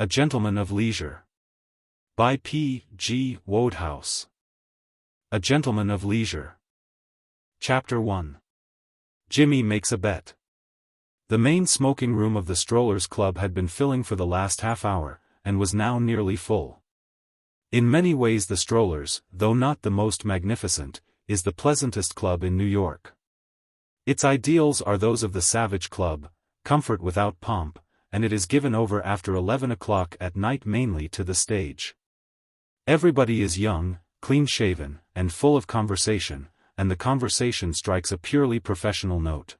A Gentleman of Leisure. By P. G. Wodehouse. A Gentleman of Leisure. Chapter 1. Jimmy Makes a Bet. The main smoking room of the Strollers' Club had been filling for the last half hour, and was now nearly full. In many ways the Strollers, though not the most magnificent, is the pleasantest club in New York. Its ideals are those of the Savage Club, comfort without pomp, and it is given over after 11 o'clock at night mainly to the stage. Everybody is young, clean-shaven, and full of conversation, and the conversation strikes a purely professional note.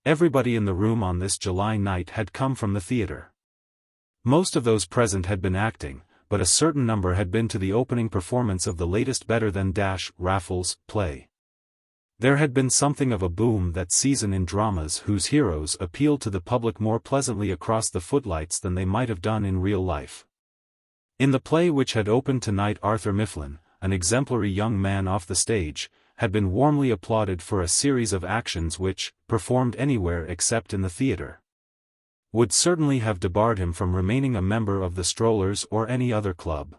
Everybody in the room on this July night had come from the theatre. Most of those present had been acting, but a certain number had been to the opening performance of the latest Better Than Raffles play. There had been something of a boom that season in dramas whose heroes appealed to the public more pleasantly across the footlights than they might have done in real life. In the play which had opened tonight, Arthur Mifflin, an exemplary young man off the stage, had been warmly applauded for a series of actions which, performed anywhere except in the theatre, would certainly have debarred him from remaining a member of the Strollers or any other club.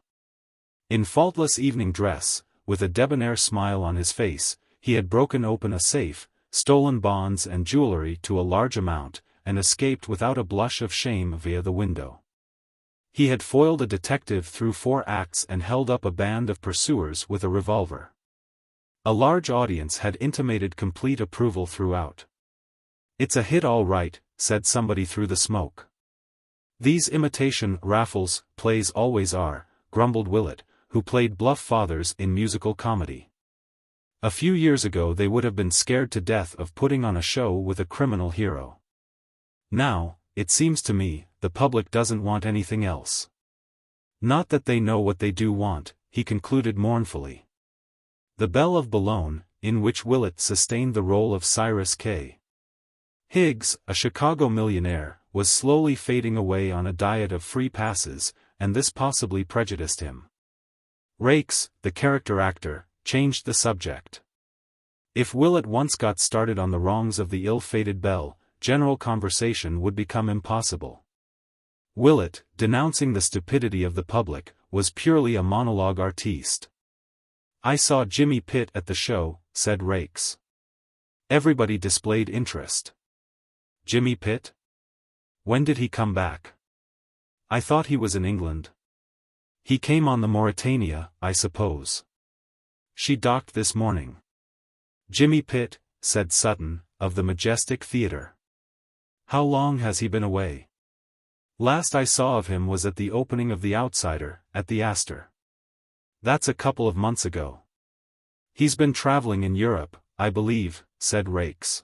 In faultless evening dress, with a debonair smile on his face, he had broken open a safe, stolen bonds and jewelry to a large amount, and escaped without a blush of shame via the window. He had foiled a detective through 4 acts and held up a band of pursuers with a revolver. A large audience had intimated complete approval throughout. "It's a hit all right," said somebody through the smoke. "These imitation Raffles plays always are," grumbled Willett, who played bluff fathers in musical comedy. "A few years ago they would have been scared to death of putting on a show with a criminal hero. Now, it seems to me, the public doesn't want anything else. Not that they know what they do want," he concluded mournfully. The Belle of Boulogne, in which Willett sustained the role of Cyrus K. Higgs, a Chicago millionaire, was slowly fading away on a diet of free passes, and this possibly prejudiced him. Raikes, the character actor, changed the subject. If Willett once got started on the wrongs of the ill-fated Belle, general conversation would become impossible. Willett, denouncing the stupidity of the public, was purely a monologue artiste. "I saw Jimmy Pitt at the show," said Raikes. Everybody displayed interest. "Jimmy Pitt? When did he come back? I thought he was in England. He came on the Mauretania, I suppose. She docked this morning." "Jimmy Pitt," said Sutton, "of the Majestic Theatre. How long has he been away? Last I saw of him was at the opening of The Outsider, at the Astor. That's a couple of months ago." "He's been traveling in Europe, I believe," said Raikes.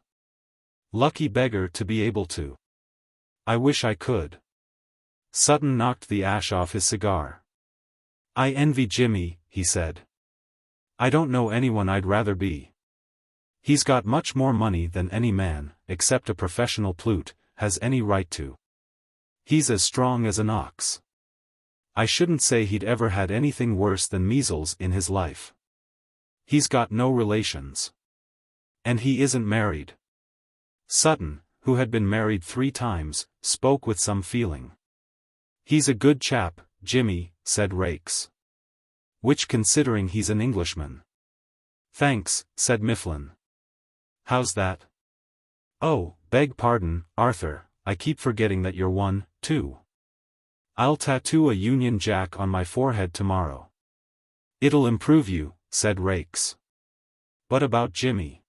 "Lucky beggar to be able to. I wish I could." Sutton knocked the ash off his cigar. "I envy Jimmy," he said. "I don't know anyone I'd rather be. He's got much more money than any man, except a professional plute, has any right to. He's as strong as an ox. I shouldn't say he'd ever had anything worse than measles in his life. He's got no relations. And he isn't married." Sutton, who had been married 3 times, spoke with some feeling. "He's a good chap, Jimmy," said Raikes. "Which considering he's an Englishman." "Thanks," said Mifflin. "How's that? Oh, beg pardon, Arthur, I keep forgetting that you're one, too. I'll tattoo a Union Jack on my forehead tomorrow." "It'll improve you," said Raikes. "But about Jimmy?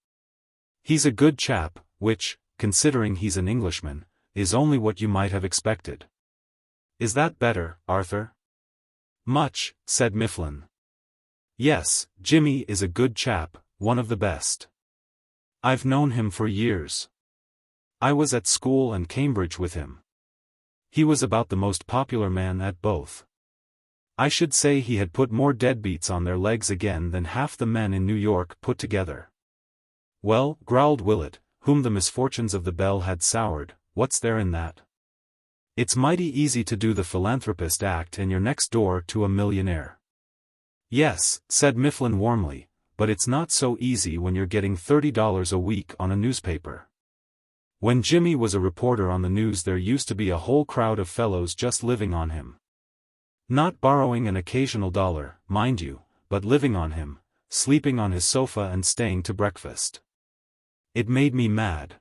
He's a good chap, which, considering he's an Englishman, is only what you might have expected. Is that better, Arthur?" "Much," said Mifflin. "Yes, Jimmy is a good chap, one of the best. I've known him for years. I was at school and Cambridge with him. He was about the most popular man at both. I should say he had put more deadbeats on their legs again than half the men in New York put together." "Well," growled Willett, whom the misfortunes of the Belle had soured, "what's there in that? It's mighty easy to do the philanthropist act and you're next door to a millionaire." "Yes," said Mifflin warmly, "but it's not so easy when you're getting $30 a week on a newspaper." When Jimmy was a reporter on the news, there used to be a whole crowd of fellows just living on him. Not borrowing an occasional dollar, mind you, but living on him, sleeping on his sofa and staying to breakfast. It made me mad.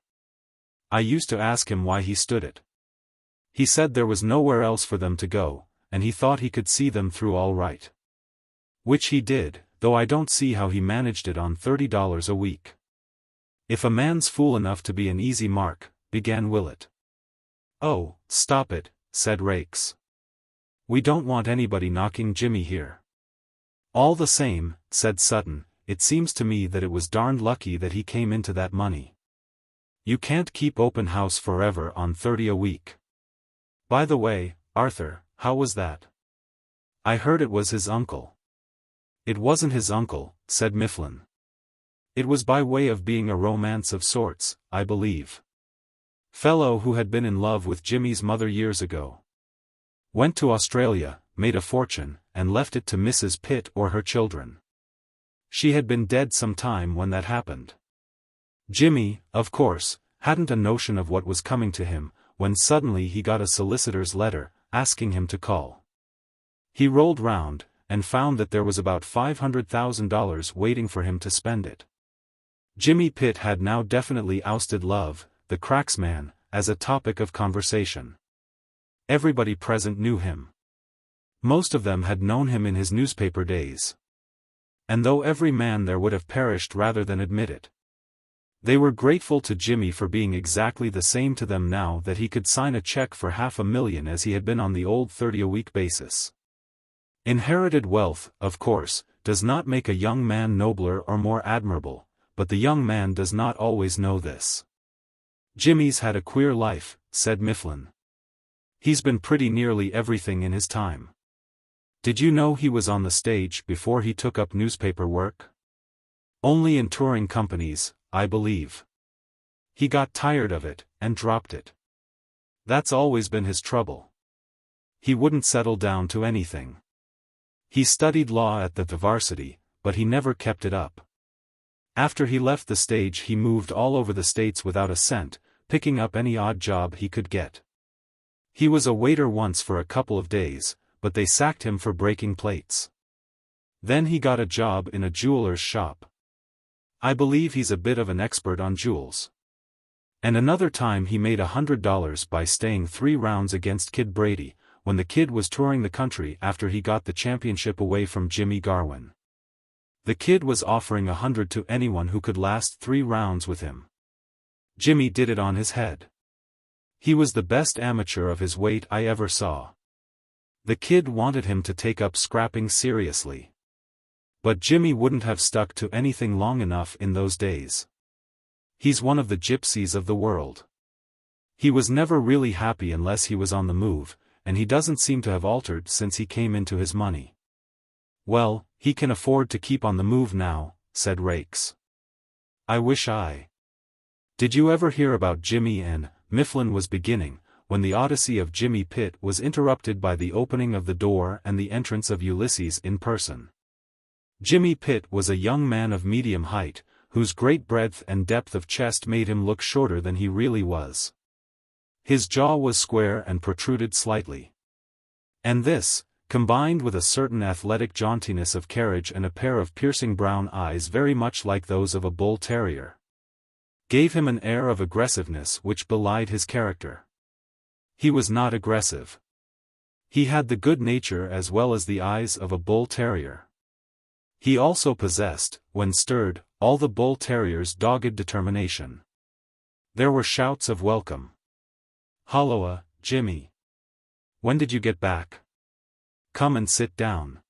I used to ask him why he stood it. He said there was nowhere else for them to go, and he thought he could see them through all right. Which he did, though I don't see how he managed it on $30 a week. If a man's fool enough to be an easy mark, began Willett. Oh, stop it, said Rakes. We don't want anybody knocking Jimmy here. All the same, said Sutton, it seems to me that it was darned lucky that he came into that money. You can't keep open house forever on $30 a week. By the way, Arthur, how was that? I heard it was his uncle. It wasn't his uncle, said Mifflin. It was by way of being a romance of sorts, I believe. Fellow who had been in love with Jimmy's mother years ago. Went to Australia, made a fortune, and left it to Mrs. Pitt or her children. She had been dead some time when that happened. Jimmy, of course, hadn't a notion of what was coming to him, when suddenly he got a solicitor's letter, asking him to call. He rolled round, and found that there was about $500,000 waiting for him to spend it. Jimmy Pitt had now definitely ousted Love, the cracksman, as a topic of conversation. Everybody present knew him. Most of them had known him in his newspaper days. And though every man there would have perished rather than admit it, they were grateful to Jimmy for being exactly the same to them now that he could sign a check for $500,000 as he had been on the old $30 a week basis. Inherited wealth, of course, does not make a young man nobler or more admirable, but the young man does not always know this. Jimmy's had a queer life, said Mifflin. He's been pretty nearly everything in his time. Did you know he was on the stage before he took up newspaper work? Only in touring companies, I believe. He got tired of it, and dropped it. That's always been his trouble. He wouldn't settle down to anything. He studied law at the varsity, but he never kept it up. After he left the stage he moved all over the States without a cent, picking up any odd job he could get. He was a waiter once for a couple of days, but they sacked him for breaking plates. Then he got a job in a jeweler's shop. I believe he's a bit of an expert on jewels. And another time he made $100 by staying 3 rounds against Kid Brady, when the Kid was touring the country after he got the championship away from Jimmy Garwin. The Kid was offering $100 to anyone who could last 3 rounds with him. Jimmy did it on his head. He was the best amateur of his weight I ever saw. The Kid wanted him to take up scrapping seriously. But Jimmy wouldn't have stuck to anything long enough in those days. He's one of the gypsies of the world. He was never really happy unless he was on the move, and he doesn't seem to have altered since he came into his money. Well, he can afford to keep on the move now, said Rakes. I wish I. Did you ever hear about Jimmy and Mifflin was beginning, when the Odyssey of Jimmy Pitt was interrupted by the opening of the door and the entrance of Ulysses in person. Jimmy Pitt was a young man of medium height, whose great breadth and depth of chest made him look shorter than he really was. His jaw was square and protruded slightly. And this, combined with a certain athletic jauntiness of carriage and a pair of piercing brown eyes very much like those of a bull terrier, gave him an air of aggressiveness which belied his character. He was not aggressive. He had the good nature as well as the eyes of a bull terrier. He also possessed, when stirred, all the bull terrier's dogged determination. There were shouts of welcome. Holloa, Jimmy. When did you get back? Come and sit down.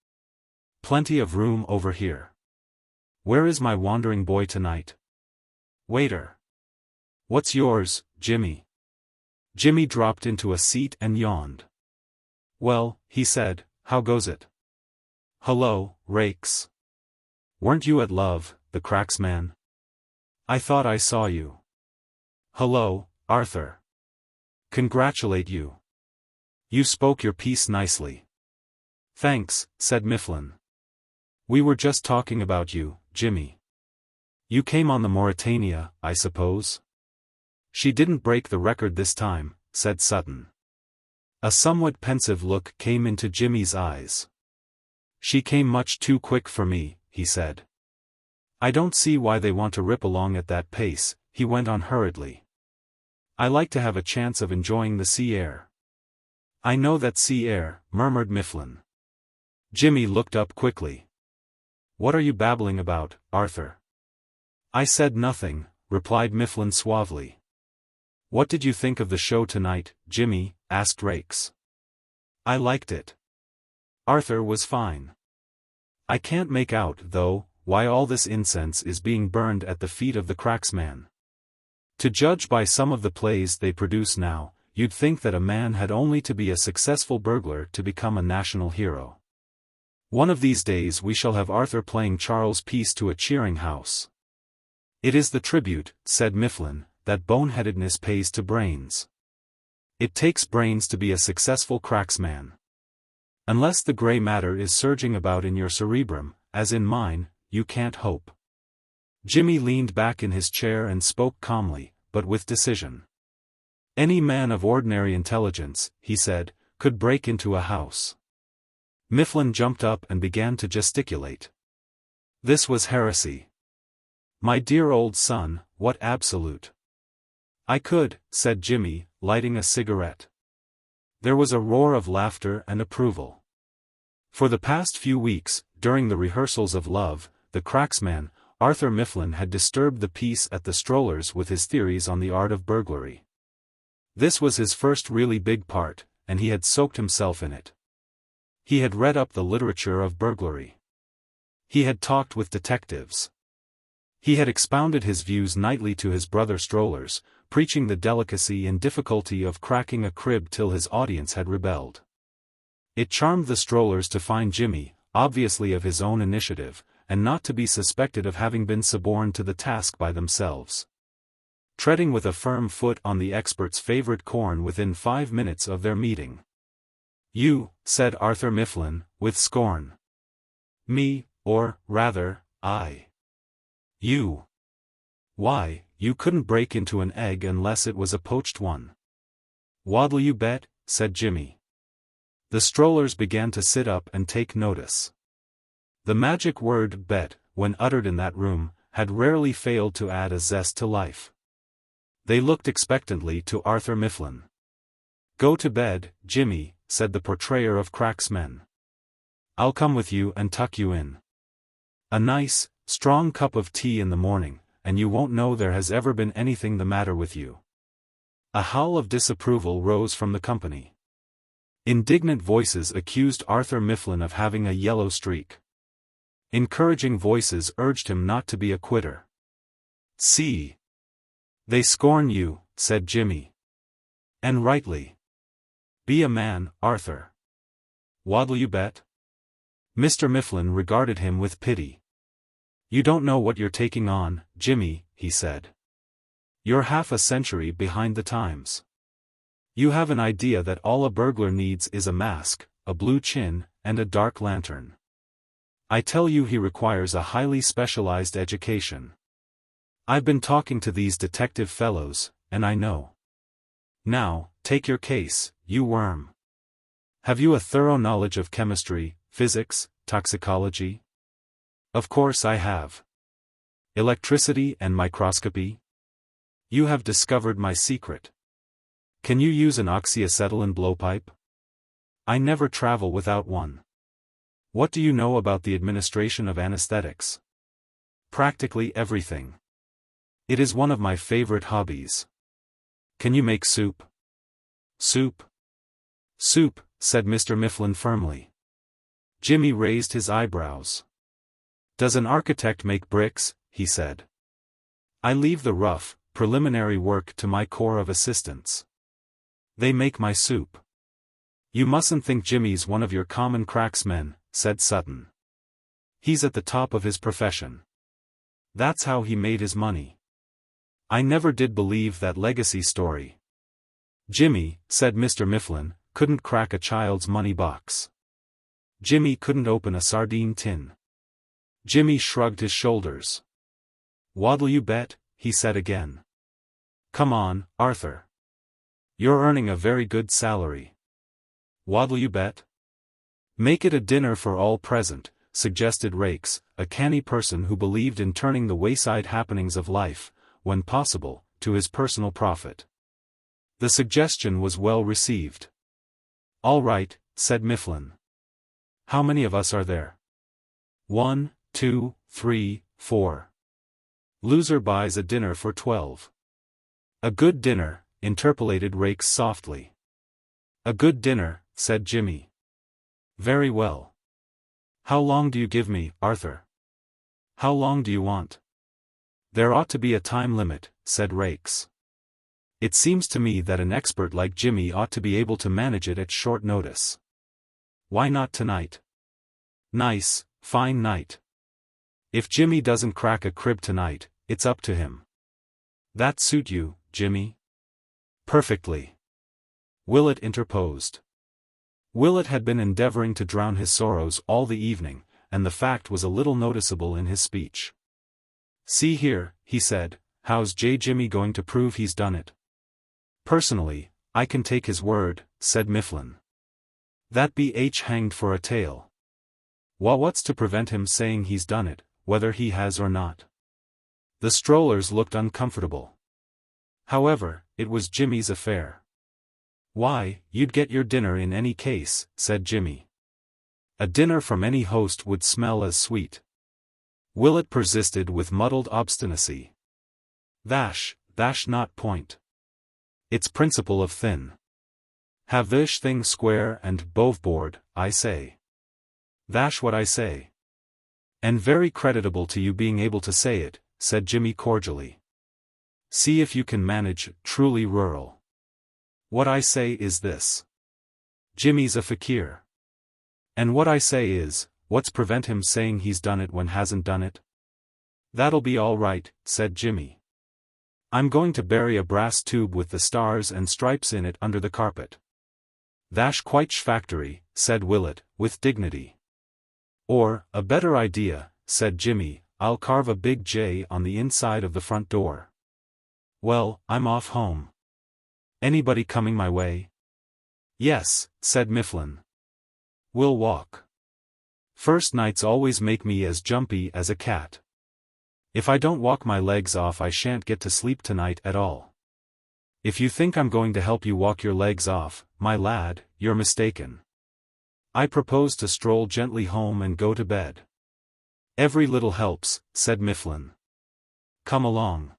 Plenty of room over here. Where is my wandering boy tonight? Waiter. What's yours, Jimmy? Jimmy dropped into a seat and yawned. Well, he said, how goes it? Hello, Rakes. Weren't you at Love, the cracksman? I thought I saw you. Hello, Arthur. Congratulate you. You spoke your piece nicely. Thanks, said Mifflin. We were just talking about you, Jimmy. You came on the Mauretania, I suppose? She didn't break the record this time, said Sutton. A somewhat pensive look came into Jimmy's eyes. She came much too quick for me, he said. I don't see why they want to rip along at that pace, he went on hurriedly. I like to have a chance of enjoying the sea air. I know that sea air, murmured Mifflin. Jimmy looked up quickly. What are you babbling about, Arthur? I said nothing, replied Mifflin suavely. What did you think of the show tonight, Jimmy? Asked Rakes. I liked it. Arthur was fine. I can't make out, though, why all this incense is being burned at the feet of the cracksman. To judge by some of the plays they produce now, you'd think that a man had only to be a successful burglar to become a national hero. One of these days we shall have Arthur playing Charles Peace to a cheering house. It is the tribute, said Mifflin, that boneheadedness pays to brains. It takes brains to be a successful cracksman. Unless the grey matter is surging about in your cerebrum, as in mine, you can't hope. Jimmy leaned back in his chair and spoke calmly, but with decision. Any man of ordinary intelligence, he said, could break into a house. Mifflin jumped up and began to gesticulate. This was heresy. My dear old son, what absolute. I could, said Jimmy, lighting a cigarette. There was a roar of laughter and approval. For the past few weeks, during the rehearsals of Love, the Cracksman, Arthur Mifflin had disturbed the peace at the Strollers with his theories on the art of burglary. This was his first really big part, and he had soaked himself in it. He had read up the literature of burglary. He had talked with detectives. He had expounded his views nightly to his brother Strollers, preaching the delicacy and difficulty of cracking a crib till his audience had rebelled. It charmed the Strollers to find Jimmy, obviously of his own initiative, and not to be suspected of having been suborned to the task by themselves. Treading with a firm foot on the expert's favorite corn within 5 minutes of their meeting. You, said Arthur Mifflin, with scorn. Me, or, rather, I. You. Why, you couldn't break into an egg unless it was a poached one. What'll you bet? Said Jimmy. The Strollers began to sit up and take notice. The magic word bet, when uttered in that room, had rarely failed to add a zest to life. They looked expectantly to Arthur Mifflin. Go to bed, Jimmy, said the portrayer of cracksmen. I'll come with you and tuck you in. A nice, strong cup of tea in the morning, and you won't know there has ever been anything the matter with you. A howl of disapproval rose from the company. Indignant voices accused Arthur Mifflin of having a yellow streak. Encouraging voices urged him not to be a quitter. See. They scorn you, said Jimmy. And rightly. Be a man, Arthur. What'll you bet? Mr. Mifflin regarded him with pity. You don't know what you're taking on, Jimmy, he said. You're half a century behind the times. You have an idea that all a burglar needs is a mask, a blue chin, and a dark lantern. I tell you he requires a highly specialized education. I've been talking to these detective fellows, and I know. Now, take your case, you worm. Have you a thorough knowledge of chemistry, physics, toxicology? Of course I have. Electricity and microscopy? You have discovered my secret. Can you use an oxyacetylene blowpipe? I never travel without one. What do you know about the administration of anesthetics? Practically everything. It is one of my favorite hobbies. Can you make soup? Soup? Soup, said Mr. Mifflin firmly. Jimmy raised his eyebrows. Does an architect make bricks? He said. I leave the rough, preliminary work to my corps of assistants. They make my soup. You mustn't think Jimmy's one of your common cracksmen, said Sutton. He's at the top of his profession. That's how he made his money. I never did believe that legacy story. Jimmy, said Mr. Mifflin, couldn't crack a child's money box. Jimmy couldn't open a sardine tin. Jimmy shrugged his shoulders. What'll you bet? He said again. Come on, Arthur. You're earning a very good salary. What'll you bet? Make it a dinner for all present, suggested Rakes, a canny person who believed in turning the wayside happenings of life, when possible, to his personal profit. The suggestion was well received. All right, said Mifflin. How many of us are there? 1, 2, 3, 4. Loser buys a dinner for 12. A good dinner, interpolated Rakes softly. A good dinner, said Jimmy. Very well. How long do you give me, Arthur? How long do you want? There ought to be a time limit, said Rakes. It seems to me that an expert like Jimmy ought to be able to manage it at short notice. Why not tonight? Nice, fine night. If Jimmy doesn't crack a crib tonight, it's up to him. That suit you, Jimmy? Perfectly. Willett interposed. Willett had been endeavoring to drown his sorrows all the evening, and the fact was a little noticeable in his speech. See here, he said, how's Jimmy going to prove he's done it? Personally, I can take his word, said Mifflin. That be hanged for a tale. What's to prevent him saying he's done it, whether he has or not? The strollers looked uncomfortable. However, it was Jimmy's affair. Why, you'd get your dinner in any case, said Jimmy. A dinner from any host would smell as sweet. Willett persisted with muddled obstinacy. Thash not point. It's principle of thin. Have this thing square and boveboard, I say. Thash what I say. And very creditable to you being able to say it, said Jimmy cordially. See if you can manage, truly rural. What I say is this. Jimmy's a fakir. And what I say is, what's prevent him saying he's done it when hasn't done it? That'll be all right, said Jimmy. I'm going to bury a brass tube with the stars and stripes in it under the carpet. Thash quite factory, said Willett, with dignity. Or, a better idea, said Jimmy, I'll carve a big J on the inside of the front door. Well, I'm off home. Anybody coming my way? Yes, said Mifflin. We'll walk. First nights always make me as jumpy as a cat. If I don't walk my legs off I shan't get to sleep tonight at all. If you think I'm going to help you walk your legs off, my lad, you're mistaken. I propose to stroll gently home and go to bed. Every little helps, said Mifflin. Come along.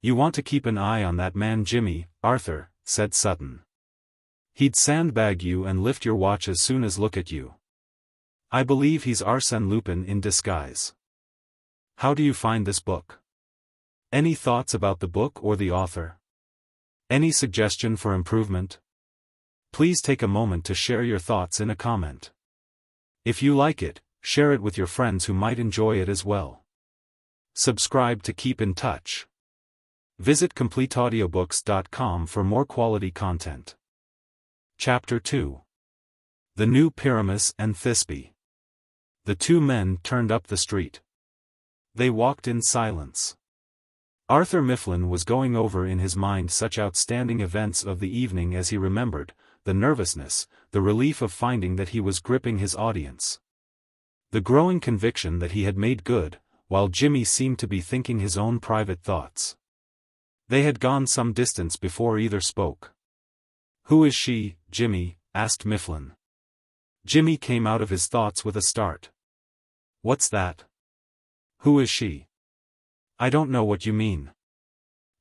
You want to keep an eye on that man Jimmy, Arthur, said Sutton. He'd sandbag you and lift your watch as soon as look at you. I believe he's Arsène Lupin in disguise. How do you find this book? Any thoughts about the book or the author? Any suggestion for improvement? Please take a moment to share your thoughts in a comment. If you like it, share it with your friends who might enjoy it as well. Subscribe to keep in touch. Visit CompleteAudiobooks.com for more quality content. Chapter 2. The New Pyramus and Thisbe. The two men turned up the street. They walked in silence. Arthur Mifflin was going over in his mind such outstanding events of the evening as he remembered, the nervousness, the relief of finding that he was gripping his audience. The growing conviction that he had made good, while Jimmy seemed to be thinking his own private thoughts. They had gone some distance before either spoke. Who is she, Jimmy? Asked Mifflin. Jimmy came out of his thoughts with a start. What's that? Who is she? I don't know what you mean.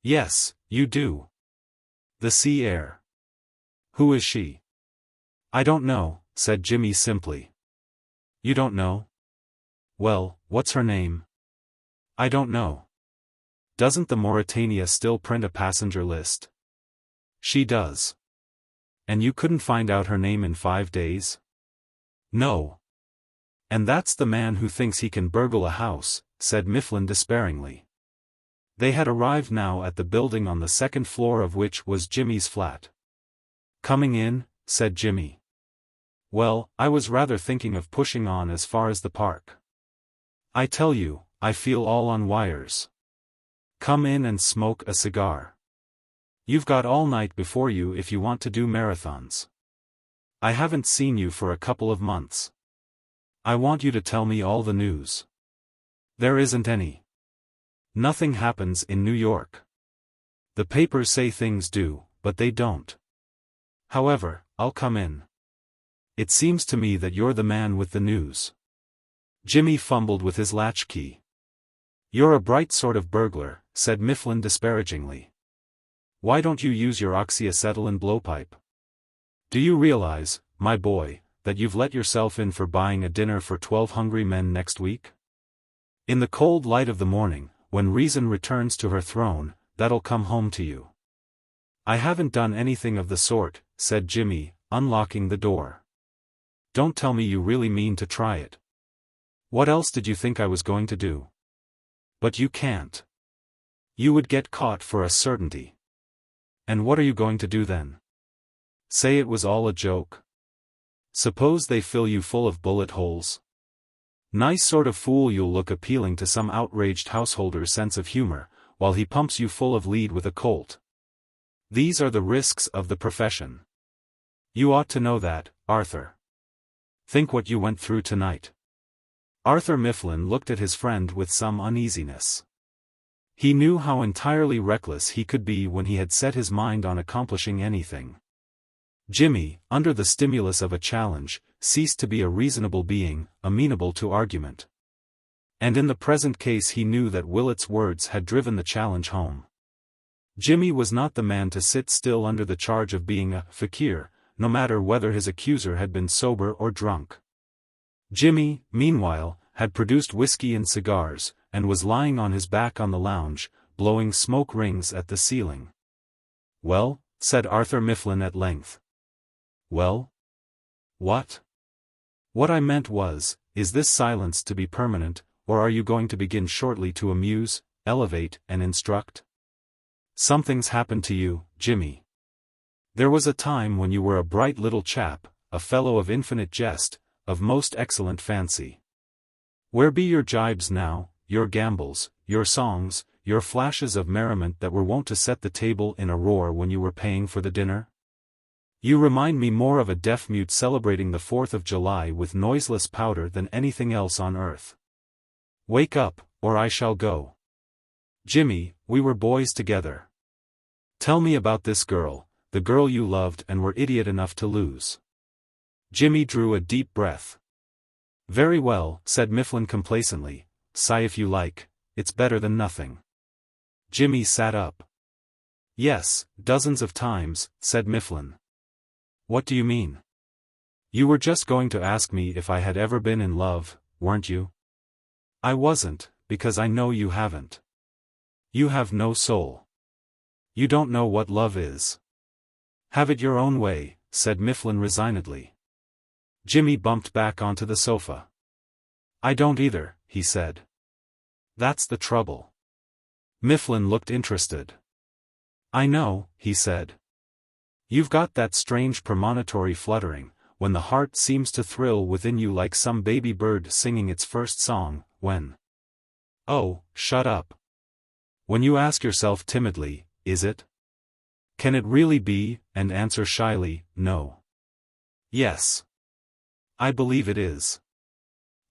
Yes, you do. The sea air. Who is she? I don't know, said Jimmy simply. You don't know? Well, what's her name? I don't know. Doesn't the Mauritania still print a passenger list? She does. And you couldn't find out her name in 5 days? No. And that's the man who thinks he can burgle a house, said Mifflin despairingly. They had arrived now at the building on the second floor of which was Jimmy's flat. Coming in, said Jimmy. Well, I was rather thinking of pushing on as far as the park. I tell you, I feel all on wires. Come in and smoke a cigar. You've got all night before you if you want to do marathons. I haven't seen you for a couple of months. I want you to tell me all the news. There isn't any. Nothing happens in New York. The papers say things do, but they don't. However, I'll come in. It seems to me that you're the man with the news. Jimmy fumbled with his latchkey. You're a bright sort of burglar, said Mifflin disparagingly. Why don't you use your oxyacetylene blowpipe? Do you realize, my boy, that you've let yourself in for buying a dinner for 12 hungry men next week? In the cold light of the morning, when reason returns to her throne, that'll come home to you. I haven't done anything of the sort, said Jimmy, unlocking the door. Don't tell me you really mean to try it. What else did you think I was going to do? But you can't. You would get caught for a certainty. And what are you going to do then? Say it was all a joke? Suppose they fill you full of bullet holes? Nice sort of fool, you'll look appealing to some outraged householder's sense of humor, while he pumps you full of lead with a Colt. These are the risks of the profession. You ought to know that, Arthur. Think what you went through tonight. Arthur Mifflin looked at his friend with some uneasiness. He knew how entirely reckless he could be when he had set his mind on accomplishing anything. Jimmy, under the stimulus of a challenge, ceased to be a reasonable being, amenable to argument. And in the present case he knew that Willett's words had driven the challenge home. Jimmy was not the man to sit still under the charge of being a fakir, no matter whether his accuser had been sober or drunk. Jimmy, meanwhile, had produced whiskey and cigars, and was lying on his back on the lounge, blowing smoke rings at the ceiling. Well, said Arthur Mifflin at length. Well? What? What I meant was, is this silence to be permanent, or are you going to begin shortly to amuse, elevate, and instruct? Something's happened to you, Jimmy. There was a time when you were a bright little chap, a fellow of infinite jest, of most excellent fancy. Where be your jibes now, your gambols, your songs, your flashes of merriment that were wont to set the table in a roar when you were paying for the dinner? You remind me more of a deaf-mute celebrating the 4th of July with noiseless powder than anything else on earth. Wake up, or I shall go. Jimmy, we were boys together. Tell me about this girl, the girl you loved and were idiot enough to lose. Jimmy drew a deep breath. Very well, said Mifflin complacently, sigh if you like, it's better than nothing. Jimmy sat up. Yes, dozens of times, said Mifflin. What do you mean? You were just going to ask me if I had ever been in love, weren't you? I wasn't, because I know you haven't. You have no soul. You don't know what love is. Have it your own way, said Mifflin resignedly. Jimmy bumped back onto the sofa. I don't either, he said. That's the trouble. Mifflin looked interested. I know, he said. You've got that strange premonitory fluttering, when the heart seems to thrill within you like some baby bird singing its first song, when... Oh, shut up. When you ask yourself timidly, is it? Can it really be, and answer shyly, no. Yes. I believe it is.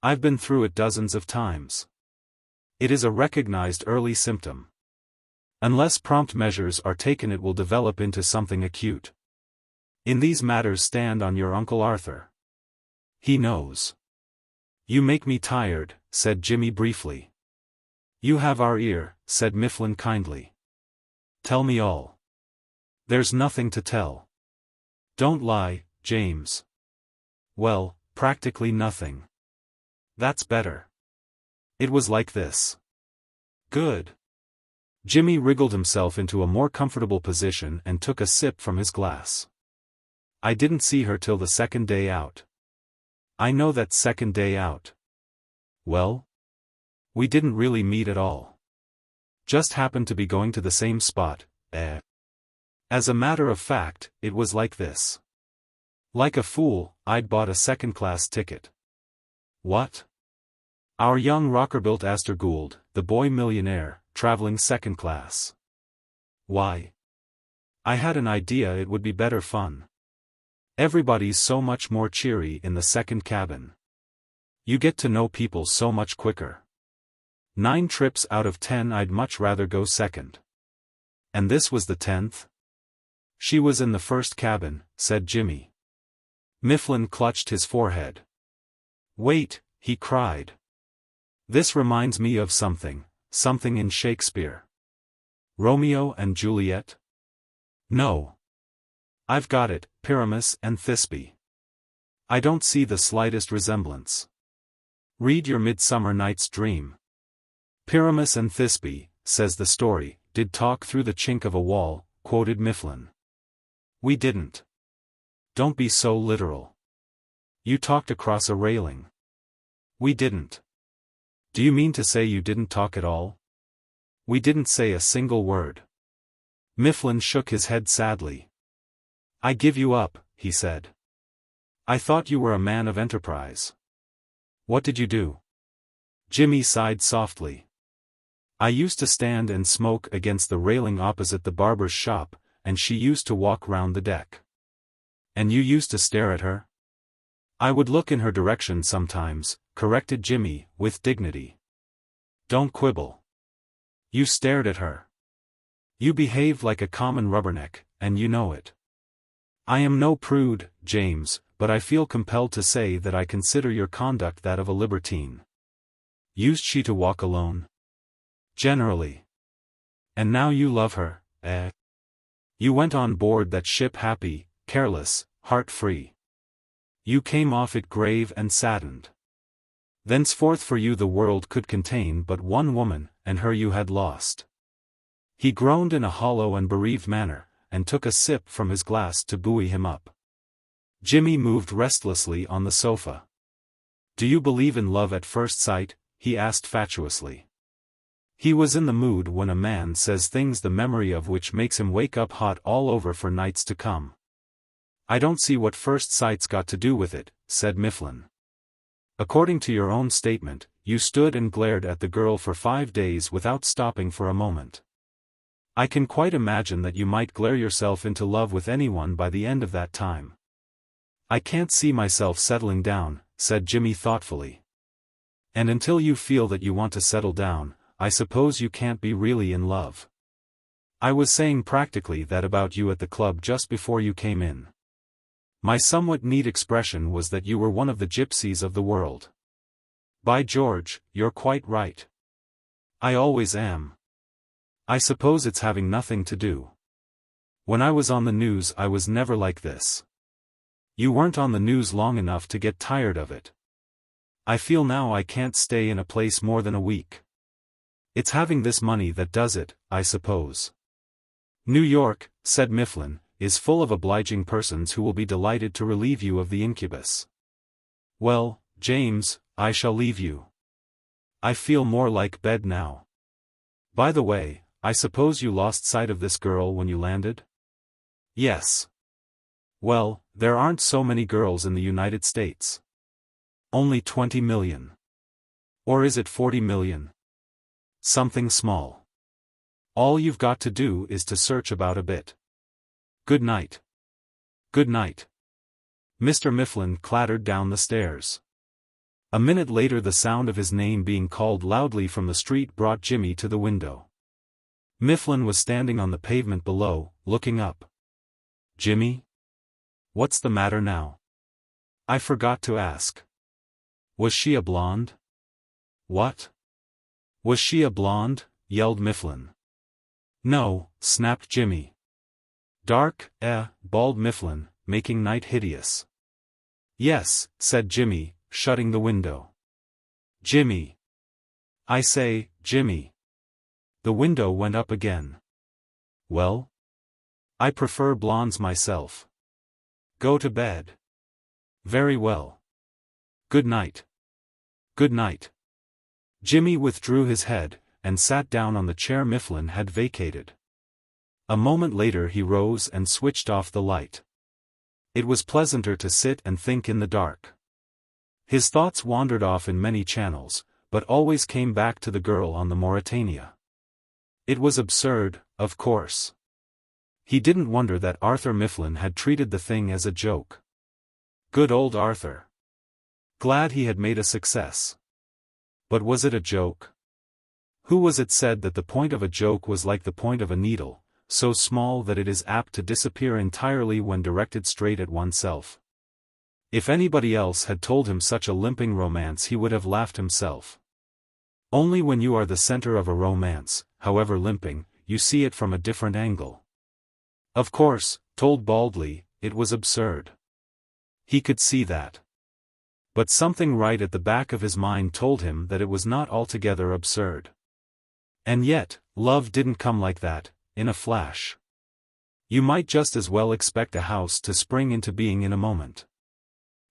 I've been through it dozens of times. It is a recognized early symptom. Unless prompt measures are taken it will develop into something acute. In these matters stand on your Uncle Arthur. He knows. You make me tired, said Jimmy briefly. You have our ear, said Mifflin kindly. Tell me all. There's nothing to tell. Don't lie, James. Well, practically nothing. That's better. It was like this. Good. Jimmy wriggled himself into a more comfortable position and took a sip from his glass. I didn't see her till the second day out. I know that second day out. Well? We didn't really meet at all. Just happened to be going to the same spot, eh? As a matter of fact, it was like this. Like a fool, I'd bought a second-class ticket. What? Our young Rockerbilt Astor Gould, the boy millionaire, traveling second class. Why? I had an idea it would be better fun. Everybody's so much more cheery in the second cabin. You get to know people so much quicker. 9 trips out of 10 I'd much rather go second. And this was the 10th? She was in the first cabin, said Jimmy. Mifflin clutched his forehead. Wait, he cried. This reminds me of something in Shakespeare. Romeo and Juliet? No. I've got it, Pyramus and Thisbe. I don't see the slightest resemblance. Read your Midsummer Night's Dream. Pyramus and Thisbe, says the story, did talk through the chink of a wall, quoted Mifflin. We didn't. Don't be so literal. You talked across a railing. We didn't. Do you mean to say you didn't talk at all? We didn't say a single word. Mifflin shook his head sadly. I give you up, he said. I thought you were a man of enterprise. What did you do? Jimmy sighed softly. I used to stand and smoke against the railing opposite the barber's shop, and she used to walk round the deck. And you used to stare at her? I would look in her direction sometimes, corrected Jimmy, with dignity. Don't quibble. You stared at her. You behaved like a common rubberneck, and you know it. I am no prude, James, but I feel compelled to say that I consider your conduct that of a libertine. Used she to walk alone? Generally. And now you love her, eh? You went on board that ship happy, careless, heart-free. You came off it grave and saddened. Thenceforth for you the world could contain but one woman, and her you had lost. He groaned in a hollow and bereaved manner, and took a sip from his glass to buoy him up. Jimmy moved restlessly on the sofa. Do you believe in love at first sight? He asked fatuously. He was in the mood when a man says things the memory of which makes him wake up hot all over for nights to come. I don't see what first sight's got to do with it, said Mifflin. According to your own statement, you stood and glared at the girl for 5 days without stopping for a moment. I can quite imagine that you might glare yourself into love with anyone by the end of that time. I can't see myself settling down, said Jimmy thoughtfully. And until you feel that you want to settle down, I suppose you can't be really in love. I was saying practically that about you at the club just before you came in. My somewhat neat expression was that you were one of the gypsies of the world. By George, you're quite right. I always am. I suppose it's having nothing to do. When I was on the news I was never like this. You weren't on the news long enough to get tired of it. I feel now I can't stay in a place more than a week. It's having this money that does it, I suppose. New York, said Mifflin, is full of obliging persons who will be delighted to relieve you of the incubus. Well, James, I shall leave you. I feel more like bed now. By the way, I suppose you lost sight of this girl when you landed? Yes. Well, there aren't so many girls in the United States. Only 20 million. Or is it 40 million? Something small. All you've got to do is to search about a bit. Good night. Good night. Mr. Mifflin clattered down the stairs. A minute later the sound of his name being called loudly from the street brought Jimmy to the window. Mifflin was standing on the pavement below, looking up. Jimmy? What's the matter now? I forgot to ask. Was she a blonde? What? Was she a blonde? Yelled Mifflin. No, snapped Jimmy. Dark, bawled Mifflin, making night hideous. Yes, said Jimmy, shutting the window. Jimmy. I say, Jimmy. The window went up again. Well? I prefer blondes myself. Go to bed. Very well. Good night. Good night. Jimmy withdrew his head, and sat down on the chair Mifflin had vacated. A moment later he rose and switched off the light. It was pleasanter to sit and think in the dark. His thoughts wandered off in many channels, but always came back to the girl on the Mauretania. It was absurd, of course. He didn't wonder that Arthur Mifflin had treated the thing as a joke. Good old Arthur. Glad he had made a success. But was it a joke? Who was it said that the point of a joke was like the point of a needle, so small that it is apt to disappear entirely when directed straight at oneself? If anybody else had told him such a limping romance he would have laughed himself. Only when you are the center of a romance, however limping, you see it from a different angle. Of course, told baldly, it was absurd. He could see that. But something right at the back of his mind told him that it was not altogether absurd. And yet, love didn't come like that, in a flash. You might just as well expect a house to spring into being in a moment.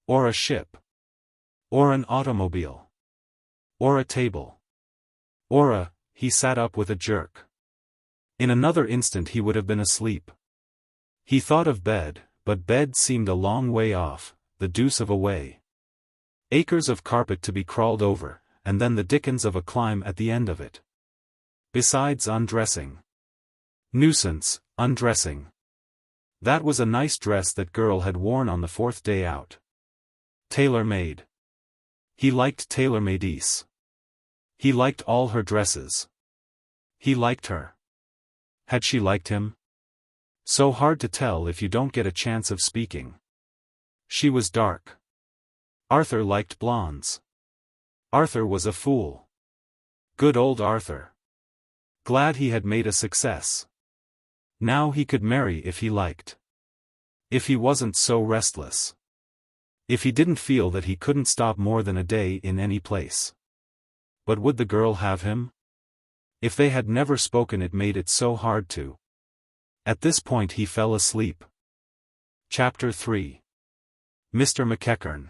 Or a ship. Or an automobile. Or a table. Or he sat up with a jerk. In another instant he would have been asleep. He thought of bed, but bed seemed a long way off, the deuce of a way. Acres of carpet to be crawled over, and then the dickens of a climb at the end of it. Besides undressing. Nuisance, undressing. That was a nice dress that girl had worn on the fourth day out. Tailor-made. He liked tailor-mades. He liked all her dresses. He liked her. Had she liked him? So hard to tell if you don't get a chance of speaking. She was dark. Arthur liked blondes. Arthur was a fool. Good old Arthur. Glad he had made a success. Now he could marry if he liked. If he wasn't so restless. If he didn't feel that he couldn't stop more than a day in any place. But would the girl have him? If they had never spoken it made it so hard to. At this point he fell asleep. Chapter 3. Mr. McEachern.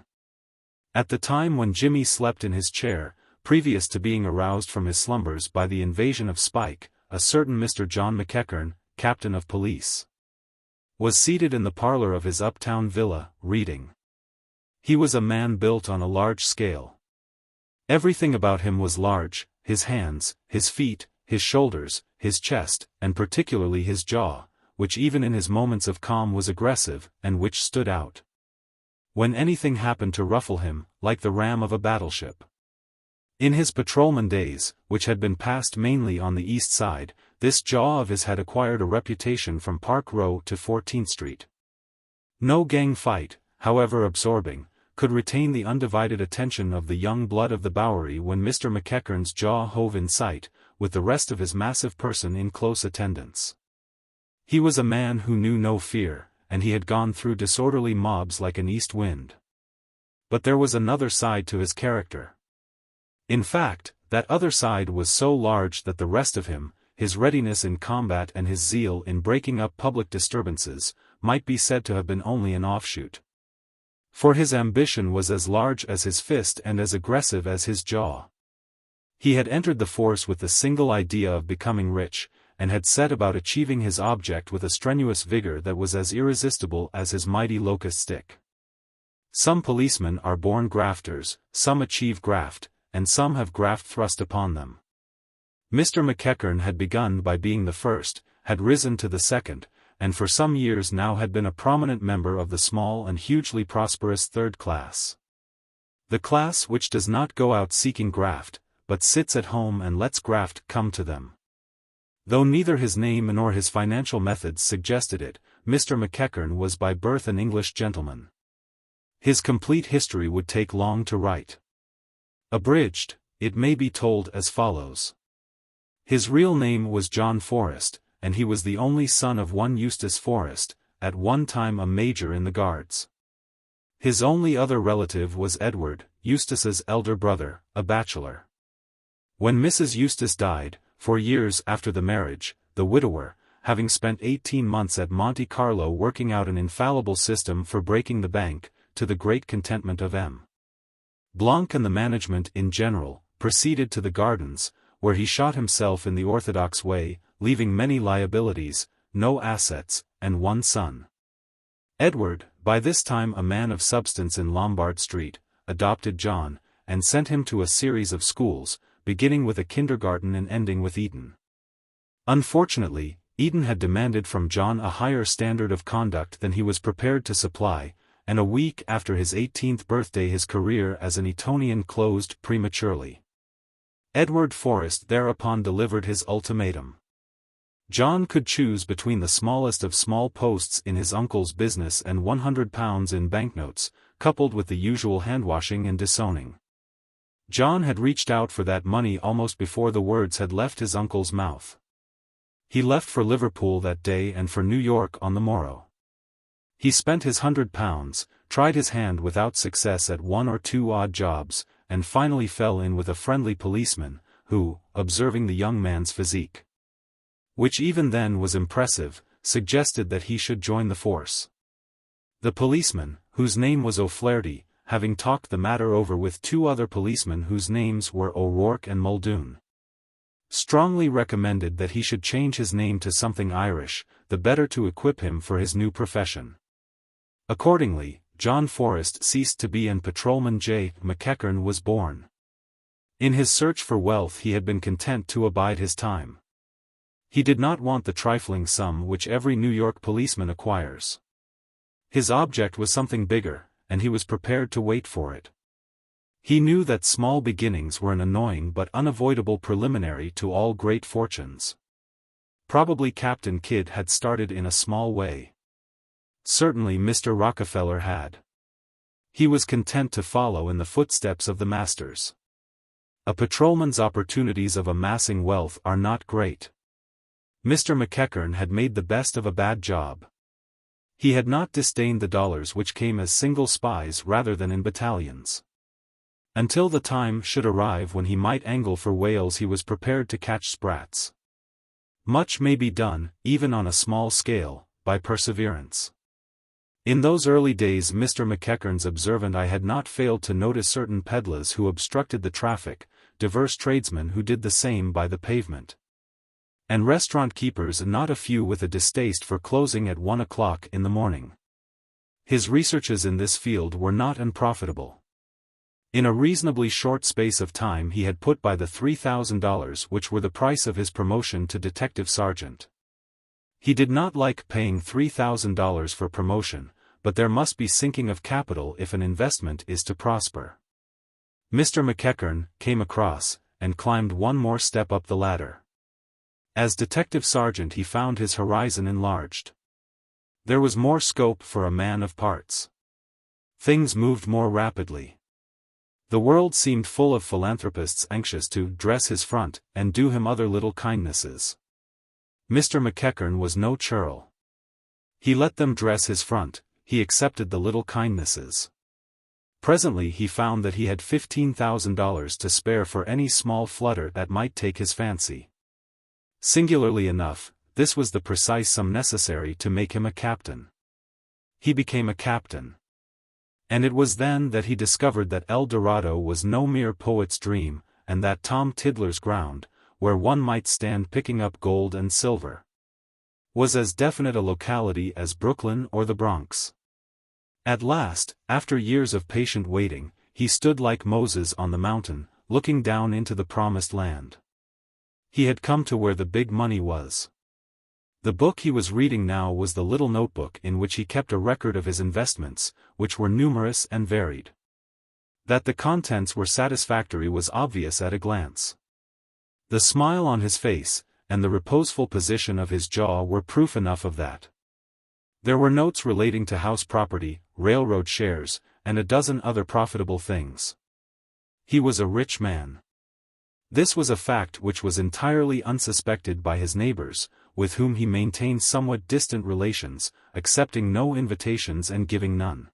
At the time when Jimmy slept in his chair, previous to being aroused from his slumbers by the invasion of Spike, a certain Mr. John McEachern, captain of police, was seated in the parlor of his uptown villa, reading. He was a man built on a large scale. Everything about him was large, his hands, his feet, his shoulders, his chest, and particularly his jaw, which even in his moments of calm was aggressive, and which stood out when anything happened to ruffle him, like the ram of a battleship. In his patrolman days, which had been passed mainly on the east side, this jaw of his had acquired a reputation from Park Row to 14th Street. No gang fight, however absorbing, could retain the undivided attention of the young blood of the Bowery when Mr. McEachern's jaw hove in sight, with the rest of his massive person in close attendance. He was a man who knew no fear, and he had gone through disorderly mobs like an east wind. But there was another side to his character. In fact, that other side was so large that the rest of him, his readiness in combat and his zeal in breaking up public disturbances, might be said to have been only an offshoot. For his ambition was as large as his fist and as aggressive as his jaw. He had entered the force with the single idea of becoming rich, and had set about achieving his object with a strenuous vigor that was as irresistible as his mighty locust stick. Some policemen are born grafters, some achieve graft, and some have graft thrust upon them. Mr. McEachern had begun by being the first, had risen to the second, and for some years now had been a prominent member of the small and hugely prosperous third class. The class which does not go out seeking graft, but sits at home and lets graft come to them. Though neither his name nor his financial methods suggested it, Mr. McEachern was by birth an English gentleman. His complete history would take long to write. Abridged, it may be told as follows. His real name was John Forrest, and he was the only son of one Eustace Forrest, at one time a major in the Guards. His only other relative was Edward, Eustace's elder brother, a bachelor. When Mrs. Eustace died, 4 years after the marriage, the widower, having spent 18 months at Monte Carlo working out an infallible system for breaking the bank, to the great contentment of M. Blanc and the management in general, proceeded to the Gardens, where he shot himself in the orthodox way, leaving many liabilities, no assets, and one son. Edward, by this time a man of substance in Lombard Street, adopted John, and sent him to a series of schools, beginning with a kindergarten and ending with Eton. Unfortunately, Eden had demanded from John a higher standard of conduct than he was prepared to supply, and a week after his 18th birthday his career as an Etonian closed prematurely. Edward Forrest thereupon delivered his ultimatum. John could choose between the smallest of small posts in his uncle's business and £100 in banknotes, coupled with the usual handwashing and disowning. John had reached out for that money almost before the words had left his uncle's mouth. He left for Liverpool that day and for New York on the morrow. He spent his £100, tried his hand without success at 1 or 2 odd jobs, and finally fell in with a friendly policeman, who, observing the young man's physique, which even then was impressive, suggested that he should join the force. The policeman, whose name was O'Flaherty, having talked the matter over with 2 other policemen whose names were O'Rourke and Muldoon, strongly recommended that he should change his name to something Irish, the better to equip him for his new profession. Accordingly, John Forrest ceased to be and Patrolman J. McEachern was born. In his search for wealth he had been content to abide his time. He did not want the trifling sum which every New York policeman acquires. His object was something bigger, and he was prepared to wait for it. He knew that small beginnings were an annoying but unavoidable preliminary to all great fortunes. Probably Captain Kidd had started in a small way. Certainly Mr. Rockefeller had. He was content to follow in the footsteps of the masters. A patrolman's opportunities of amassing wealth are not great. Mr. McEachern had made the best of a bad job. He had not disdained the dollars which came as single spies rather than in battalions. Until the time should arrive when he might angle for whales he was prepared to catch sprats. Much may be done, even on a small scale, by perseverance. In those early days Mr. McEachern's observant eye had not failed to notice certain peddlers who obstructed the traffic, diverse tradesmen who did the same by the pavement, and restaurant keepers not a few with a distaste for closing at 1 o'clock in the morning. His researches in this field were not unprofitable. In a reasonably short space of time he had put by the $3,000 which were the price of his promotion to detective sergeant. He did not like paying $3,000 for promotion, but there must be sinking of capital if an investment is to prosper. Mr. McEachern came across, and climbed one more step up the ladder. As detective sergeant he found his horizon enlarged. There was more scope for a man of parts. Things moved more rapidly. The world seemed full of philanthropists anxious to dress his front and do him other little kindnesses. Mr. McEachern was no churl. He let them dress his front, he accepted the little kindnesses. Presently he found that he had $15,000 to spare for any small flutter that might take his fancy. Singularly enough, this was the precise sum necessary to make him a captain. He became a captain. And it was then that he discovered that El Dorado was no mere poet's dream, and that Tom Tiddler's ground, where one might stand picking up gold and silver, was as definite a locality as Brooklyn or the Bronx. At last, after years of patient waiting, he stood like Moses on the mountain, looking down into the promised land. He had come to where the big money was. The book he was reading now was the little notebook in which he kept a record of his investments, which were numerous and varied. That the contents were satisfactory was obvious at a glance. The smile on his face, and the reposeful position of his jaw were proof enough of that. There were notes relating to house property, railroad shares, and a dozen other profitable things. He was a rich man. This was a fact which was entirely unsuspected by his neighbors, with whom he maintained somewhat distant relations, accepting no invitations and giving none.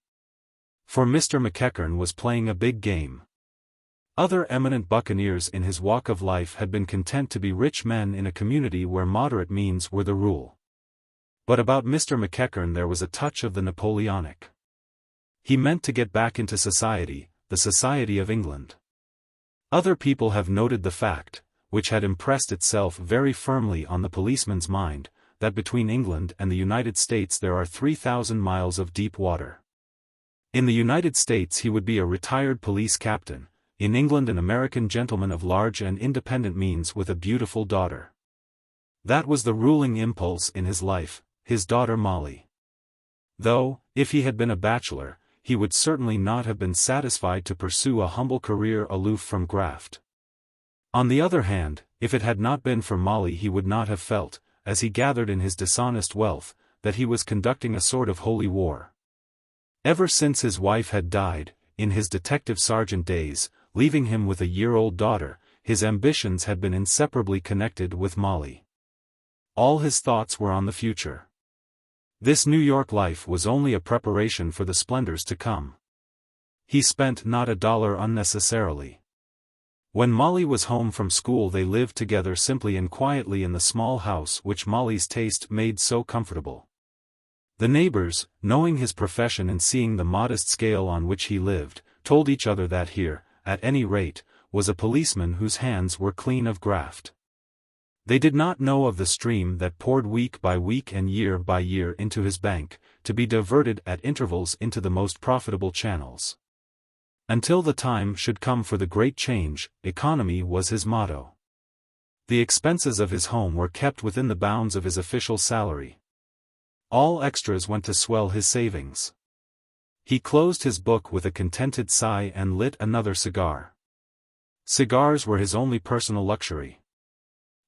For Mr. McEachern was playing a big game. Other eminent buccaneers in his walk of life had been content to be rich men in a community where moderate means were the rule. But about Mr. McEachern there was a touch of the Napoleonic. He meant to get back into society, the society of England. Other people have noted the fact, which had impressed itself very firmly on the policeman's mind, that between England and the United States there are 3,000 miles of deep water. In the United States he would be a retired police captain, in England an American gentleman of large and independent means with a beautiful daughter. That was the ruling impulse in his life, his daughter Molly. Though, if he had been a bachelor, he would certainly not have been satisfied to pursue a humble career aloof from graft. On the other hand, if it had not been for Molly he would not have felt, as he gathered in his dishonest wealth, that he was conducting a sort of holy war. Ever since his wife had died, in his detective sergeant days, leaving him with a year-old daughter, his ambitions had been inseparably connected with Molly. All his thoughts were on the future. This New York life was only a preparation for the splendors to come. He spent not a dollar unnecessarily. When Molly was home from school they lived together simply and quietly in the small house which Molly's taste made so comfortable. The neighbors, knowing his profession and seeing the modest scale on which he lived, told each other that here, at any rate, was a policeman whose hands were clean of graft. They did not know of the stream that poured week by week and year by year into his bank, to be diverted at intervals into the most profitable channels. Until the time should come for the great change, economy was his motto. The expenses of his home were kept within the bounds of his official salary. All extras went to swell his savings. He closed his book with a contented sigh and lit another cigar. Cigars were his only personal luxury.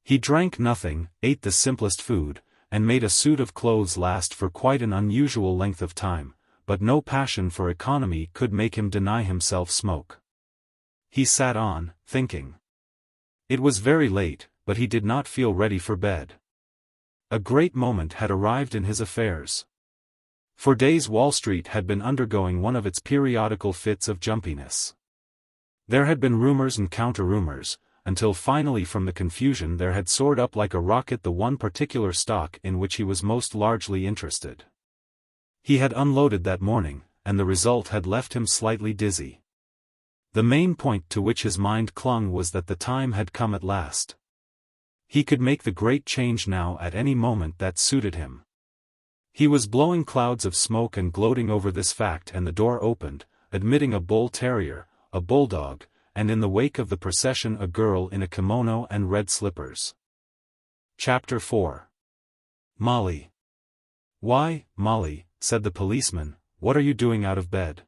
He drank nothing, ate the simplest food, and made a suit of clothes last for quite an unusual length of time, but no passion for economy could make him deny himself smoke. He sat on, thinking. It was very late, but he did not feel ready for bed. A great moment had arrived in his affairs. For days Wall Street had been undergoing one of its periodical fits of jumpiness. There had been rumors and counter-rumors, until finally from the confusion there had soared up like a rocket the one particular stock in which he was most largely interested. He had unloaded that morning, and the result had left him slightly dizzy. The main point to which his mind clung was that the time had come at last. He could make the great change now at any moment that suited him. He was blowing clouds of smoke and gloating over this fact, and the door opened, admitting a bull terrier, a bulldog, and in the wake of the procession a girl in a kimono and red slippers. Chapter 4. Molly. "Why, Molly," said the policeman, "what are you doing out of bed?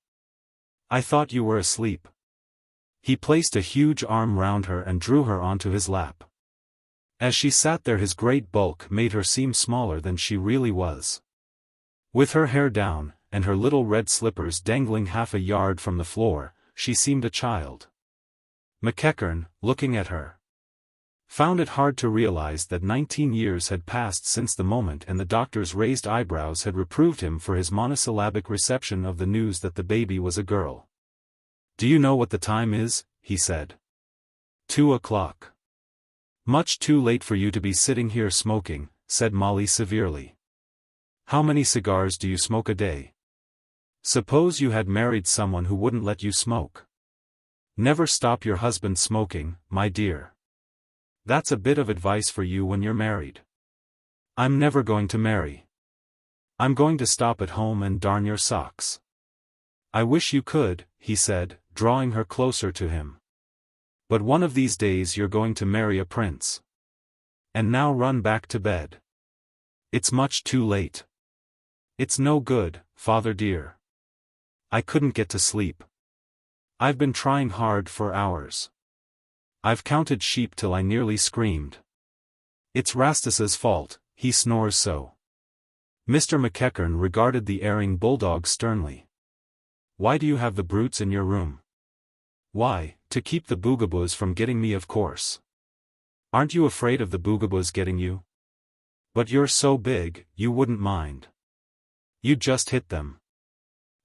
I thought you were asleep." He placed a huge arm round her and drew her onto his lap. As she sat there his great bulk made her seem smaller than she really was. With her hair down, and her little red slippers dangling half a yard from the floor, she seemed a child. McEachern, looking at her, found it hard to realize that 19 years had passed since the moment and the doctor's raised eyebrows had reproved him for his monosyllabic reception of the news that the baby was a girl. "Do you know what the time is?" he said. 2 o'clock. "Much too late for you to be sitting here smoking," said Molly severely. "How many cigars do you smoke a day? Suppose you had married someone who wouldn't let you smoke. Never stop your husband smoking, my dear. That's a bit of advice for you when you're married." "I'm never going to marry. I'm going to stop at home and darn your socks." "I wish you could," he said, drawing her closer to him. "But one of these days you're going to marry a prince. And now run back to bed. It's much too late." "It's no good, father dear. I couldn't get to sleep. I've been trying hard for hours. I've counted sheep till I nearly screamed. It's Rastus's fault, he snores so." Mr. McEachern regarded the erring bulldog sternly. "Why do you have the brutes in your room?" "Why, to keep the boogaboos from getting me, of course." "Aren't you afraid of the boogaboos getting you? But you're so big, you wouldn't mind. You'd just hit them.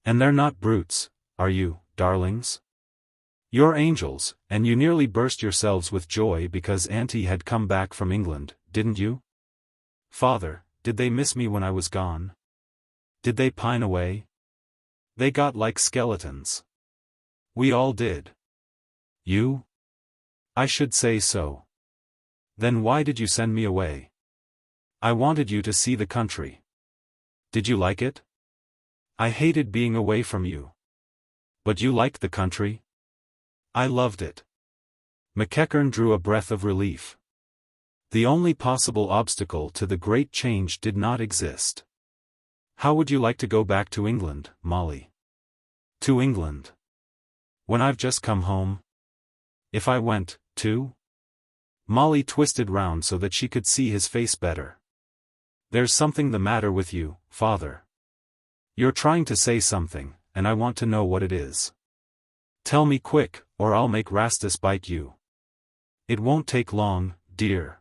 And they're not brutes, are you, darlings? You're angels, and you nearly burst yourselves with joy because Auntie had come back from England, didn't you? Father, did they miss me when I was gone? Did they pine away? They got like skeletons. We all did. You? I should say so. Then why did you send me away? I wanted you to see the country. Did you like it? I hated being away from you. But you liked the country? I loved it." McEachern drew a breath of relief. The only possible obstacle to the great change did not exist. How would you like to go back to England, Molly? To England? When I've just come home? If I went, too? Molly twisted round so that she could see his face better. There's something the matter with you, father. You're trying to say something, and I want to know what it is. Tell me quick, or I'll make Rastus bite you. It won't take long, dear.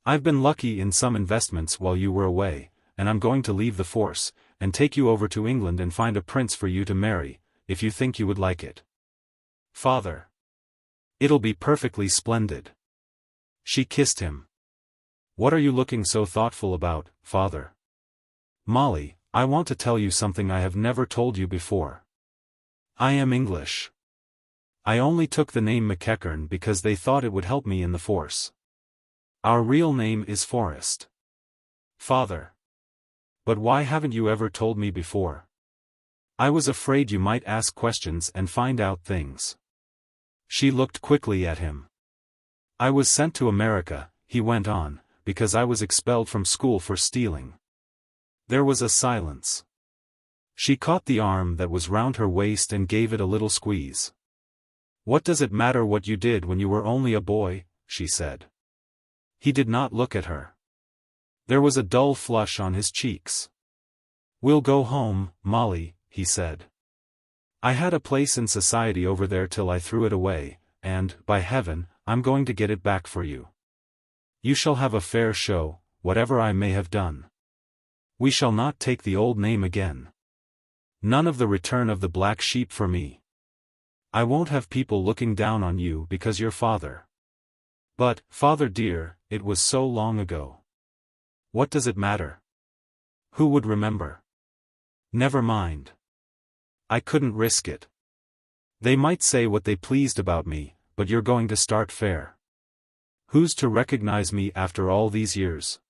I've been lucky in some investments while you were away, and I'm going to leave the force, and take you over to England and find a prince for you to marry, if you think you would like it. Father. It'll be perfectly splendid. She kissed him. What are you looking so thoughtful about, father? Molly, I want to tell you something I have never told you before. I am English. I only took the name McEachern because they thought it would help me in the force. Our real name is Forrest. Father. But why haven't you ever told me before? I was afraid you might ask questions and find out things. She looked quickly at him. I was sent to America, he went on, because I was expelled from school for stealing. There was a silence. She caught the arm that was round her waist and gave it a little squeeze. What does it matter what you did when you were only a boy? She said. He did not look at her. There was a dull flush on his cheeks. We'll go home, Molly, he said. I had a place in society over there till I threw it away, and, by heaven, I'm going to get it back for you. You shall have a fair show, whatever I may have done. We shall not take the old name again. None of the return of the black sheep for me. I won't have people looking down on you because you're father. But, father dear, it was so long ago. What does it matter? Who would remember? Never mind. I couldn't risk it. They might say what they pleased about me, but you're going to start fair. Who's to recognize me after all these years?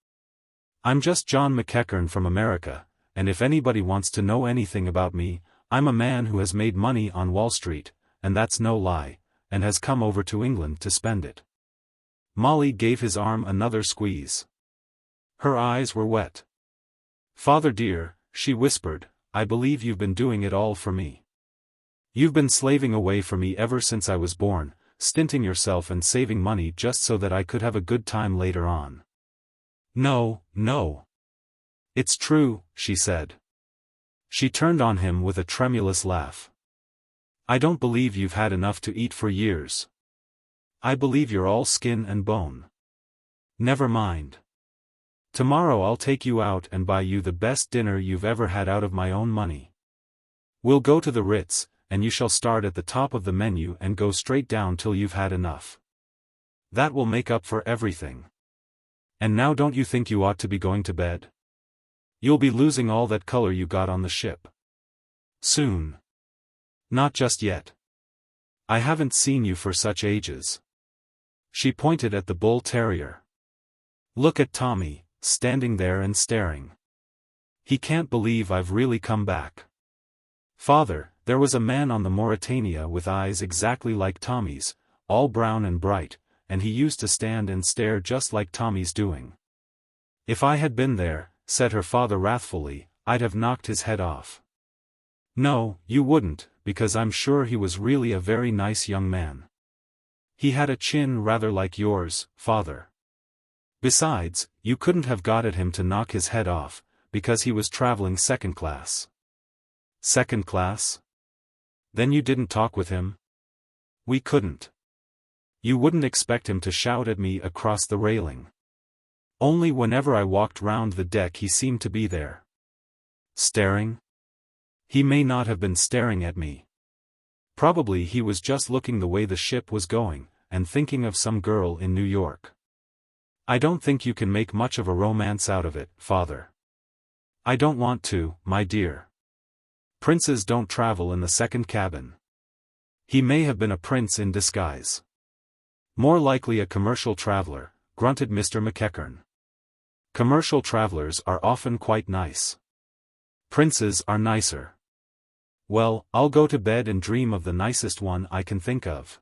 I'm just John McEachern from America, and if anybody wants to know anything about me, I'm a man who has made money on Wall Street, and that's no lie, and has come over to England to spend it. Molly gave his arm another squeeze. Her eyes were wet. Father dear, she whispered, I believe you've been doing it all for me. You've been slaving away for me ever since I was born, stinting yourself and saving money just so that I could have a good time later on. No, no. It's true, she said. She turned on him with a tremulous laugh. I don't believe you've had enough to eat for years. I believe you're all skin and bone. Never mind. Tomorrow I'll take you out and buy you the best dinner you've ever had out of my own money. We'll go to the Ritz, and you shall start at the top of the menu and go straight down till you've had enough. That will make up for everything. And now don't you think you ought to be going to bed? You'll be losing all that color you got on the ship. Soon. Not just yet. I haven't seen you for such ages. She pointed at the bull terrier. Look at Tommy, standing there and staring. He can't believe I've really come back. Father, there was a man on the Mauretania with eyes exactly like Tommy's, all brown and bright, and he used to stand and stare just like Tommy's doing. If I had been there, said her father wrathfully, I'd have knocked his head off. No, you wouldn't, because I'm sure he was really a very nice young man. He had a chin rather like yours, father. Besides, you couldn't have got at him to knock his head off, because he was traveling second class. Second class? Then you didn't talk with him? We couldn't. You wouldn't expect him to shout at me across the railing. Only whenever I walked round the deck he seemed to be there. Staring? He may not have been staring at me. Probably he was just looking the way the ship was going, and thinking of some girl in New York. I don't think you can make much of a romance out of it, father. I don't want to, my dear. Princes don't travel in the second cabin. He may have been a prince in disguise. More likely a commercial traveler, grunted Mr. McEachern. Commercial travelers are often quite nice. Princes are nicer. Well, I'll go to bed and dream of the nicest one I can think of.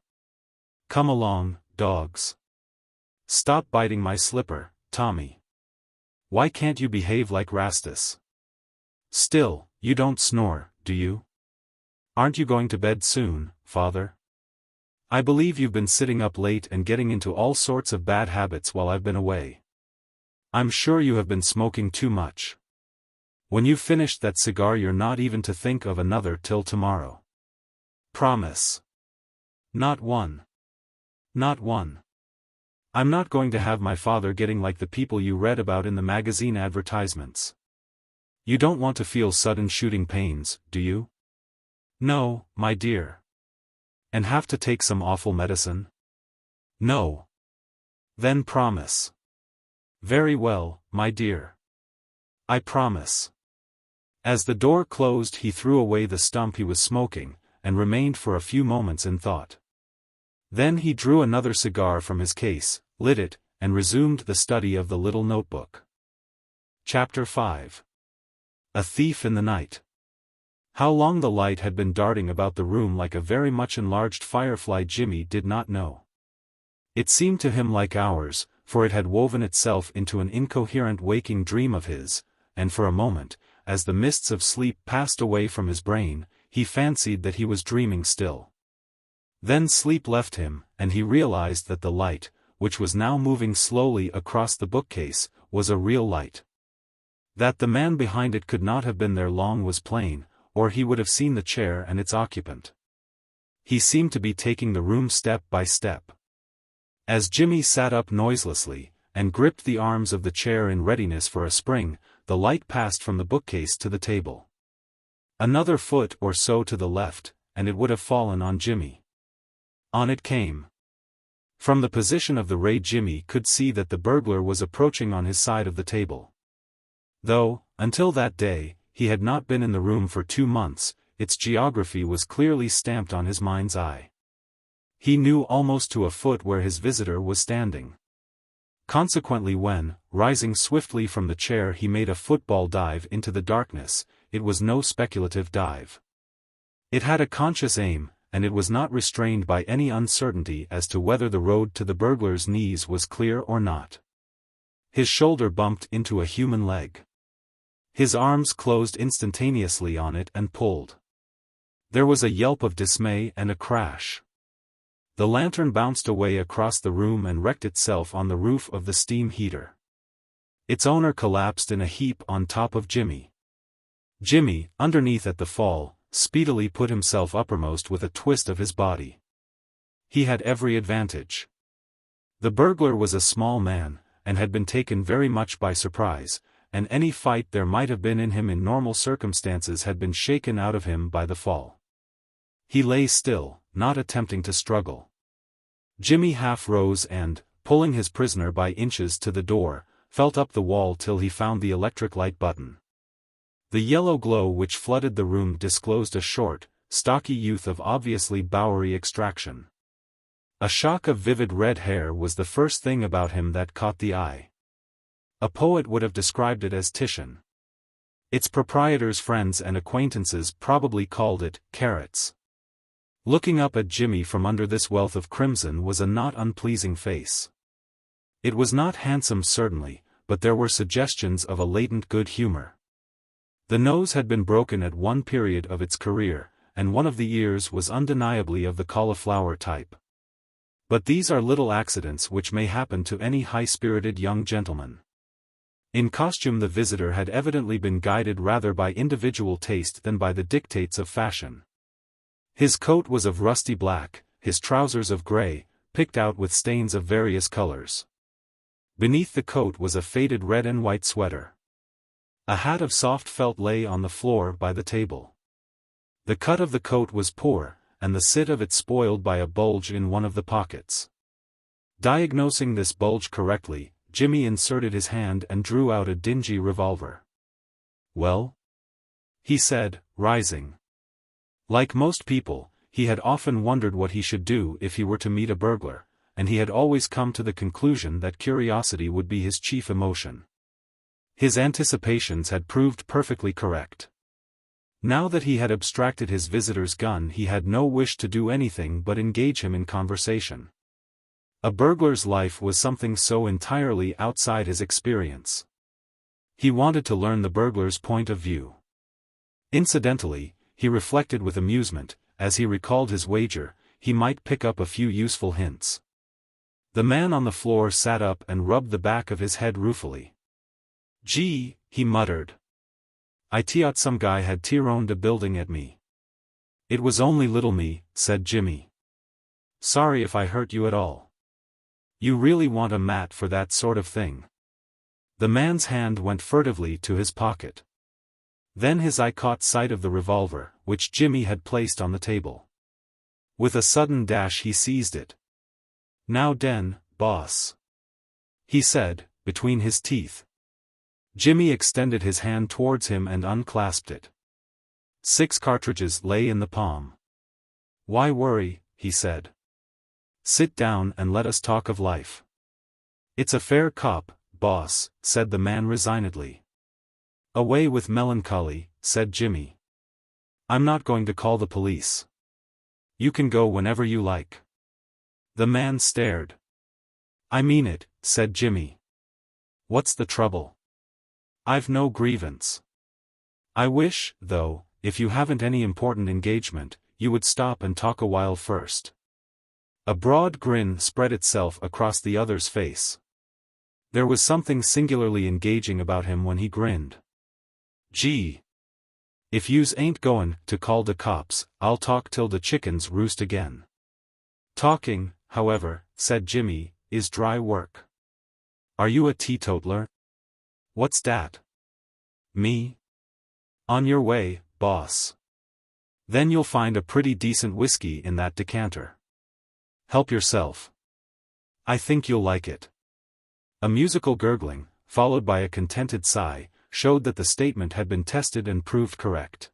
Come along, dogs. Stop biting my slipper, Tommy. Why can't you behave like Rastus? Still, you don't snore, do you? Aren't you going to bed soon, father? I believe you've been sitting up late and getting into all sorts of bad habits while I've been away. I'm sure you have been smoking too much. When you've finished that cigar you're not even to think of another till tomorrow. Promise. Not one. Not one. I'm not going to have my father getting like the people you read about in the magazine advertisements. You don't want to feel sudden shooting pains, do you? No, my dear. And have to take some awful medicine? No. Then promise. Very well, my dear. I promise. As the door closed he threw away the stump he was smoking, and remained for a few moments in thought. Then he drew another cigar from his case, lit it, and resumed the study of the little notebook. Chapter 5. A Thief in the Night. How long the light had been darting about the room like a very much enlarged firefly Jimmy did not know. It seemed to him like hours, for it had woven itself into an incoherent waking dream of his, and for a moment, as the mists of sleep passed away from his brain, he fancied that he was dreaming still. Then sleep left him, and he realized that the light, which was now moving slowly across the bookcase, was a real light. That the man behind it could not have been there long was plain, or he would have seen the chair and its occupant. He seemed to be taking the room step by step. As Jimmy sat up noiselessly, and gripped the arms of the chair in readiness for a spring, the light passed from the bookcase to the table. Another foot or so to the left, and it would have fallen on Jimmy. On it came. From the position of the ray Jimmy could see that the burglar was approaching on his side of the table. Though, until that day, he had not been in the room for 2 months, its geography was clearly stamped on his mind's eye. He knew almost to a foot where his visitor was standing. Consequently when, rising swiftly from the chair he made a football dive into the darkness, it was no speculative dive. It had a conscious aim, and it was not restrained by any uncertainty as to whether the road to the burglar's knees was clear or not. His shoulder bumped into a human leg. His arms closed instantaneously on it and pulled. There was a yelp of dismay and a crash. The lantern bounced away across the room and wrecked itself on the roof of the steam heater. Its owner collapsed in a heap on top of Jimmy. Jimmy, underneath at the fall, speedily put himself uppermost with a twist of his body. He had every advantage. The burglar was a small man, and had been taken very much by surprise, and any fight there might have been in him in normal circumstances had been shaken out of him by the fall. He lay still, not attempting to struggle. Jimmy half rose and, pulling his prisoner by inches to the door, felt up the wall till he found the electric light button. The yellow glow which flooded the room disclosed a short, stocky youth of obviously Bowery extraction. A shock of vivid red hair was the first thing about him that caught the eye. A poet would have described it as Titian. Its proprietor's friends and acquaintances probably called it carrots. Looking up at Jimmy from under this wealth of crimson was a not unpleasing face. It was not handsome certainly, but there were suggestions of a latent good humor. The nose had been broken at one period of its career, and one of the ears was undeniably of the cauliflower type. But these are little accidents which may happen to any high-spirited young gentleman. In costume the visitor had evidently been guided rather by individual taste than by the dictates of fashion. His coat was of rusty black, his trousers of grey, picked out with stains of various colors. Beneath the coat was a faded red and white sweater. A hat of soft felt lay on the floor by the table. The cut of the coat was poor, and the sit of it spoiled by a bulge in one of the pockets. Diagnosing this bulge correctly, Jimmy inserted his hand and drew out a dingy revolver. "Well?" he said, rising. Like most people, he had often wondered what he should do if he were to meet a burglar, and he had always come to the conclusion that curiosity would be his chief emotion. His anticipations had proved perfectly correct. Now that he had abstracted his visitor's gun he had no wish to do anything but engage him in conversation. A burglar's life was something so entirely outside his experience. He wanted to learn the burglar's point of view. Incidentally, he reflected with amusement, as he recalled his wager, he might pick up a few useful hints. The man on the floor sat up and rubbed the back of his head ruefully. "Gee," he muttered. "I thought some guy had thrown a building at me." "It was only little me," said Jimmy. "Sorry if I hurt you at all. You really want a mat for that sort of thing?" The man's hand went furtively to his pocket. Then his eye caught sight of the revolver, which Jimmy had placed on the table. With a sudden dash he seized it. "Now den, boss," he said, between his teeth. Jimmy extended his hand towards him and unclasped it. 6 cartridges lay in the palm. "Why worry," he said. "Sit down and let us talk of life." "It's a fair cop, boss," said the man resignedly. "Away with melancholy," said Jimmy. "I'm not going to call the police. You can go whenever you like." The man stared. "I mean it," said Jimmy. "What's the trouble? I've no grievance. I wish, though, if you haven't any important engagement, you would stop and talk a while first." A broad grin spread itself across the other's face. There was something singularly engaging about him when he grinned. "Gee. If yous ain't goin' to call the cops, I'll talk till the chickens roost again." "Talking, however," said Jimmy, "is dry work. Are you a teetotaler?" "What's dat?" "Me? On your way, boss. Then you'll find a pretty decent whiskey in that decanter. Help yourself. I think you'll like it." A musical gurgling, followed by a contented sigh, showed that the statement had been tested and proved correct.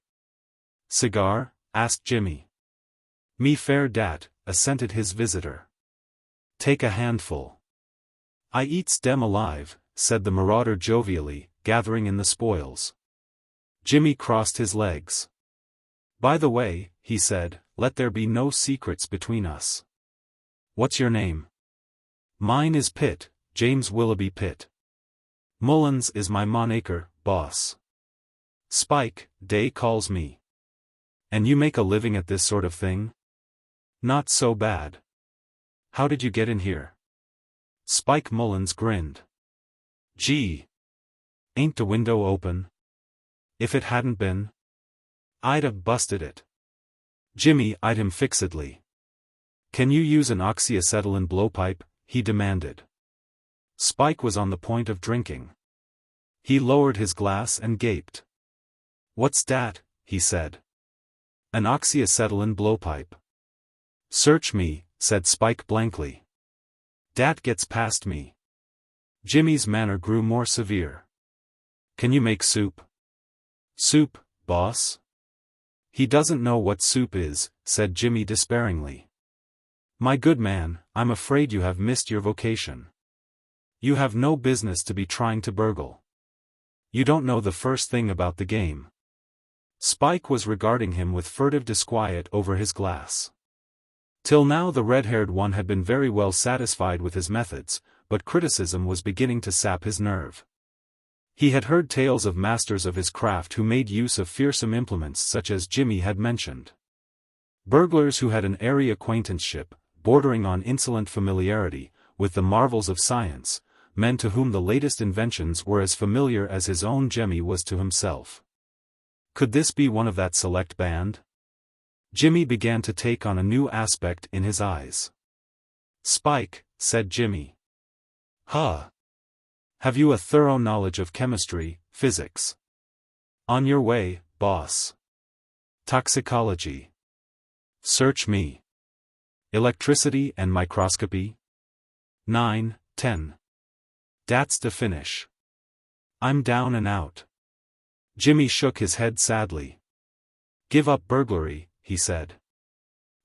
"Cigar?" asked Jimmy. "Me fair dat," assented his visitor. "Take a handful." "I eats dem alive," said the marauder jovially, gathering in the spoils. Jimmy crossed his legs. "By the way," he said, "let there be no secrets between us. What's your name?" "Mine is Pitt, James Willoughby Pitt. Mullins is my moniker, boss. Spike, Day calls me." "And you make a living at this sort of thing?" "Not so bad." "How did you get in here?" Spike Mullins grinned. "Gee. Ain't the window open? If it hadn't been, I'd have busted it." Jimmy eyed him fixedly. "Can you use an oxyacetylene blowpipe?" he demanded. Spike was on the point of drinking. He lowered his glass and gaped. "What's dat?" he said. "An oxyacetylene blowpipe." "Search me," said Spike blankly. "Dat gets past me." Jimmy's manner grew more severe. "Can you make soup?" "Soup, boss?" "He doesn't know what soup is," said Jimmy despairingly. "My good man, I'm afraid you have missed your vocation. You have no business to be trying to burgle. You don't know the first thing about the game." Spike was regarding him with furtive disquiet over his glass. Till now the red-haired one had been very well satisfied with his methods, but criticism was beginning to sap his nerve. He had heard tales of masters of his craft who made use of fearsome implements such as Jimmy had mentioned. Burglars who had an airy acquaintanceship, bordering on insolent familiarity, with the marvels of science, men to whom the latest inventions were as familiar as his own Jemmy was to himself. Could this be one of that select band? Jimmy began to take on a new aspect in his eyes. "Spike," said Jimmy. "Huh. Have you a thorough knowledge of chemistry, physics?" "On your way, boss." "Toxicology?" "Search me." "Electricity and microscopy?" 9, 10. "Dat's the finish. I'm down and out." Jimmy shook his head sadly. "Give up burglary," he said.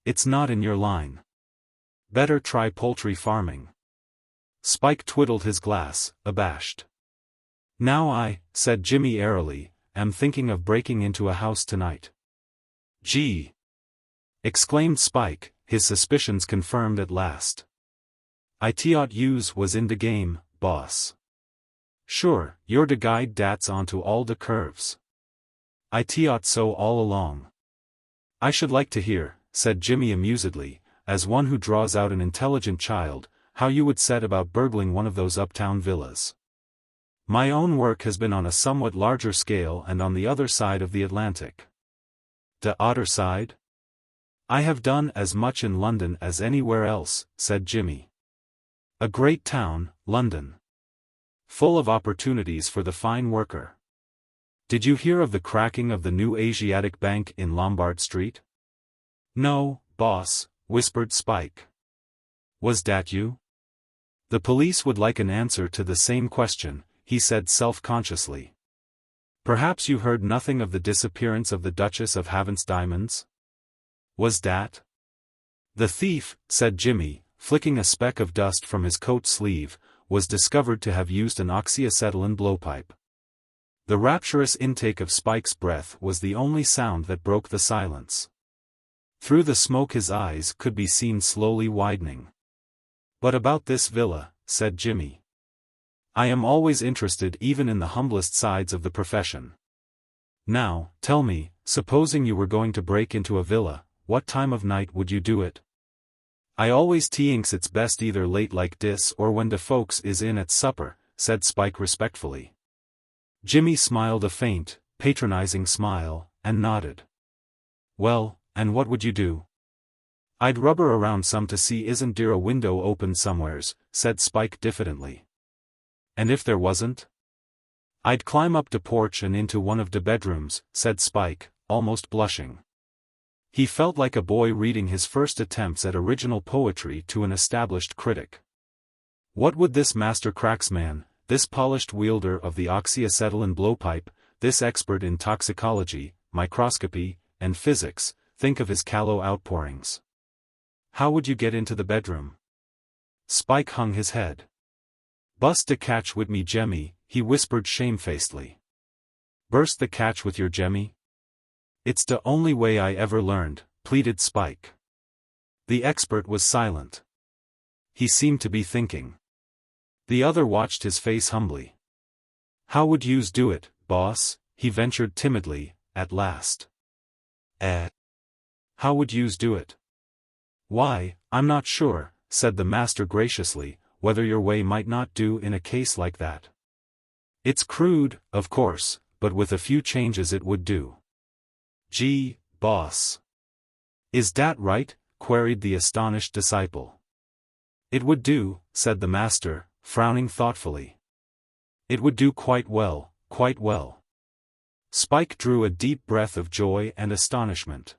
"It's not in your line. Better try poultry farming." Spike twiddled his glass, abashed. "Now I," said Jimmy airily, "am thinking of breaking into a house tonight." "Gee!" exclaimed Spike, his suspicions confirmed at last. I thought yous was in de game, boss. Sure, you're de guide dat's onto all de curves. I thought so all along. I should like to hear, said Jimmy amusedly, as one who draws out an intelligent child, how you would set about burgling one of those uptown villas. My own work has been on a somewhat larger scale and on the other side of the Atlantic. The other side? I have done as much in London as anywhere else, said Jimmy. A great town, London. Full of opportunities for the fine worker. Did you hear of the cracking of the new Asiatic Bank in Lombard Street? No, boss, whispered Spike. Was dat you? The police would like an answer to the same question, he said self-consciously. Perhaps you heard nothing of the disappearance of the Duchess of Havant's diamonds? Was dat? The thief, said Jimmy, flicking a speck of dust from his coat sleeve, was discovered to have used an oxyacetylene blowpipe. The rapturous intake of Spike's breath was the only sound that broke the silence. Through the smoke his eyes could be seen slowly widening. But about this villa, said Jimmy. I am always interested even in the humblest sides of the profession. Now, tell me, supposing you were going to break into a villa, what time of night would you do it? I always thinks it's best either late like dis or when de folks is in at supper, said Spike respectfully. Jimmy smiled a faint, patronizing smile, and nodded. Well, and what would you do? I'd rubber around some to see isn't there a window open somewheres, said Spike diffidently. And if there wasn't? I'd climb up de porch and into one of de bedrooms, said Spike, almost blushing. He felt like a boy reading his first attempts at original poetry to an established critic. What would this master cracksman, this polished wielder of the oxyacetylene blowpipe, this expert in toxicology, microscopy, and physics, think of his callow outpourings? How would you get into the bedroom? Spike hung his head. Bust the catch wid me Jemmy, he whispered shamefacedly. Burst the catch with your Jemmy? It's the only way I ever learned, pleaded Spike. The expert was silent. He seemed to be thinking. The other watched his face humbly. How would yous do it, boss? He ventured timidly, at last. How would yous do it? Why, I'm not sure, said the master graciously, whether your way might not do in a case like that. It's crude, of course, but with a few changes it would do. Gee, boss. Is dat right? Queried the astonished disciple. It would do, said the master, frowning thoughtfully. It would do quite well, quite well. Spike drew a deep breath of joy and astonishment.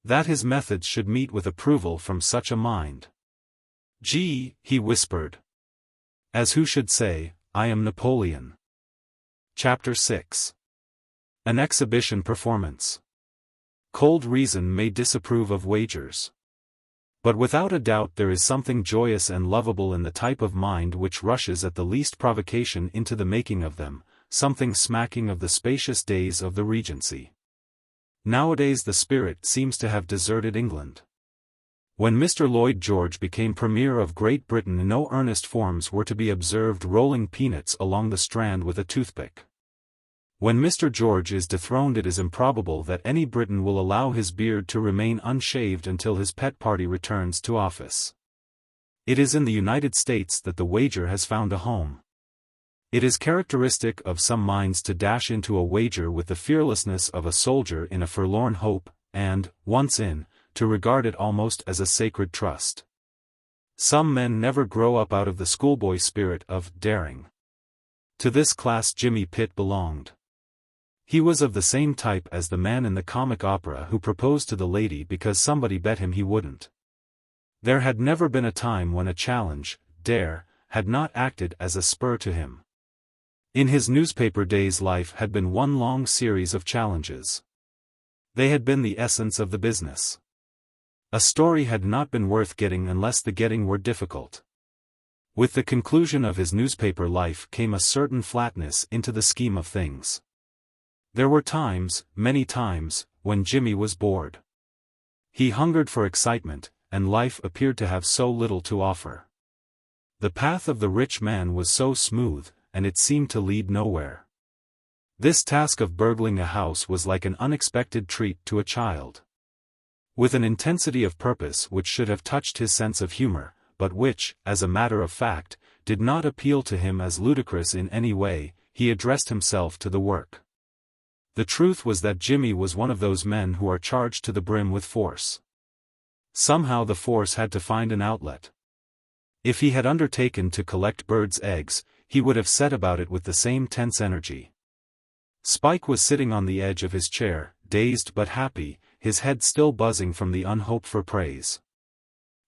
That his methods should meet with approval from such a mind. Gee, he whispered. As who should say, I am Napoleon. Chapter 6. An exhibition performance. Cold reason may disapprove of wagers. But without a doubt there is something joyous and lovable in the type of mind which rushes at the least provocation into the making of them, something smacking of the spacious days of the Regency. Nowadays the spirit seems to have deserted England. When Mr. Lloyd George became Premier of Great Britain no earnest forms were to be observed rolling peanuts along the Strand with a toothpick. When Mr. George is dethroned it is improbable that any Briton will allow his beard to remain unshaved until his pet party returns to office. It is in the United States that the wager has found a home. It is characteristic of some minds to dash into a wager with the fearlessness of a soldier in a forlorn hope, and, once in, to regard it almost as a sacred trust. Some men never grow up out of the schoolboy spirit of daring. To this class Jimmy Pitt belonged. He was of the same type as the man in the comic opera who proposed to the lady because somebody bet him he wouldn't. There had never been a time when a challenge, dare, had not acted as a spur to him. In his newspaper days life had been one long series of challenges. They had been the essence of the business. A story had not been worth getting unless the getting were difficult. With the conclusion of his newspaper life came a certain flatness into the scheme of things. There were times, many times, when Jimmy was bored. He hungered for excitement, and life appeared to have so little to offer. The path of the rich man was so smooth, and it seemed to lead nowhere. This task of burgling a house was like an unexpected treat to a child. With an intensity of purpose which should have touched his sense of humor, but which, as a matter of fact, did not appeal to him as ludicrous in any way, he addressed himself to the work. The truth was that Jimmy was one of those men who are charged to the brim with force. Somehow the force had to find an outlet. If he had undertaken to collect birds' eggs, he would have set about it with the same tense energy. Spike was sitting on the edge of his chair, dazed but happy, his head still buzzing from the unhoped-for praise.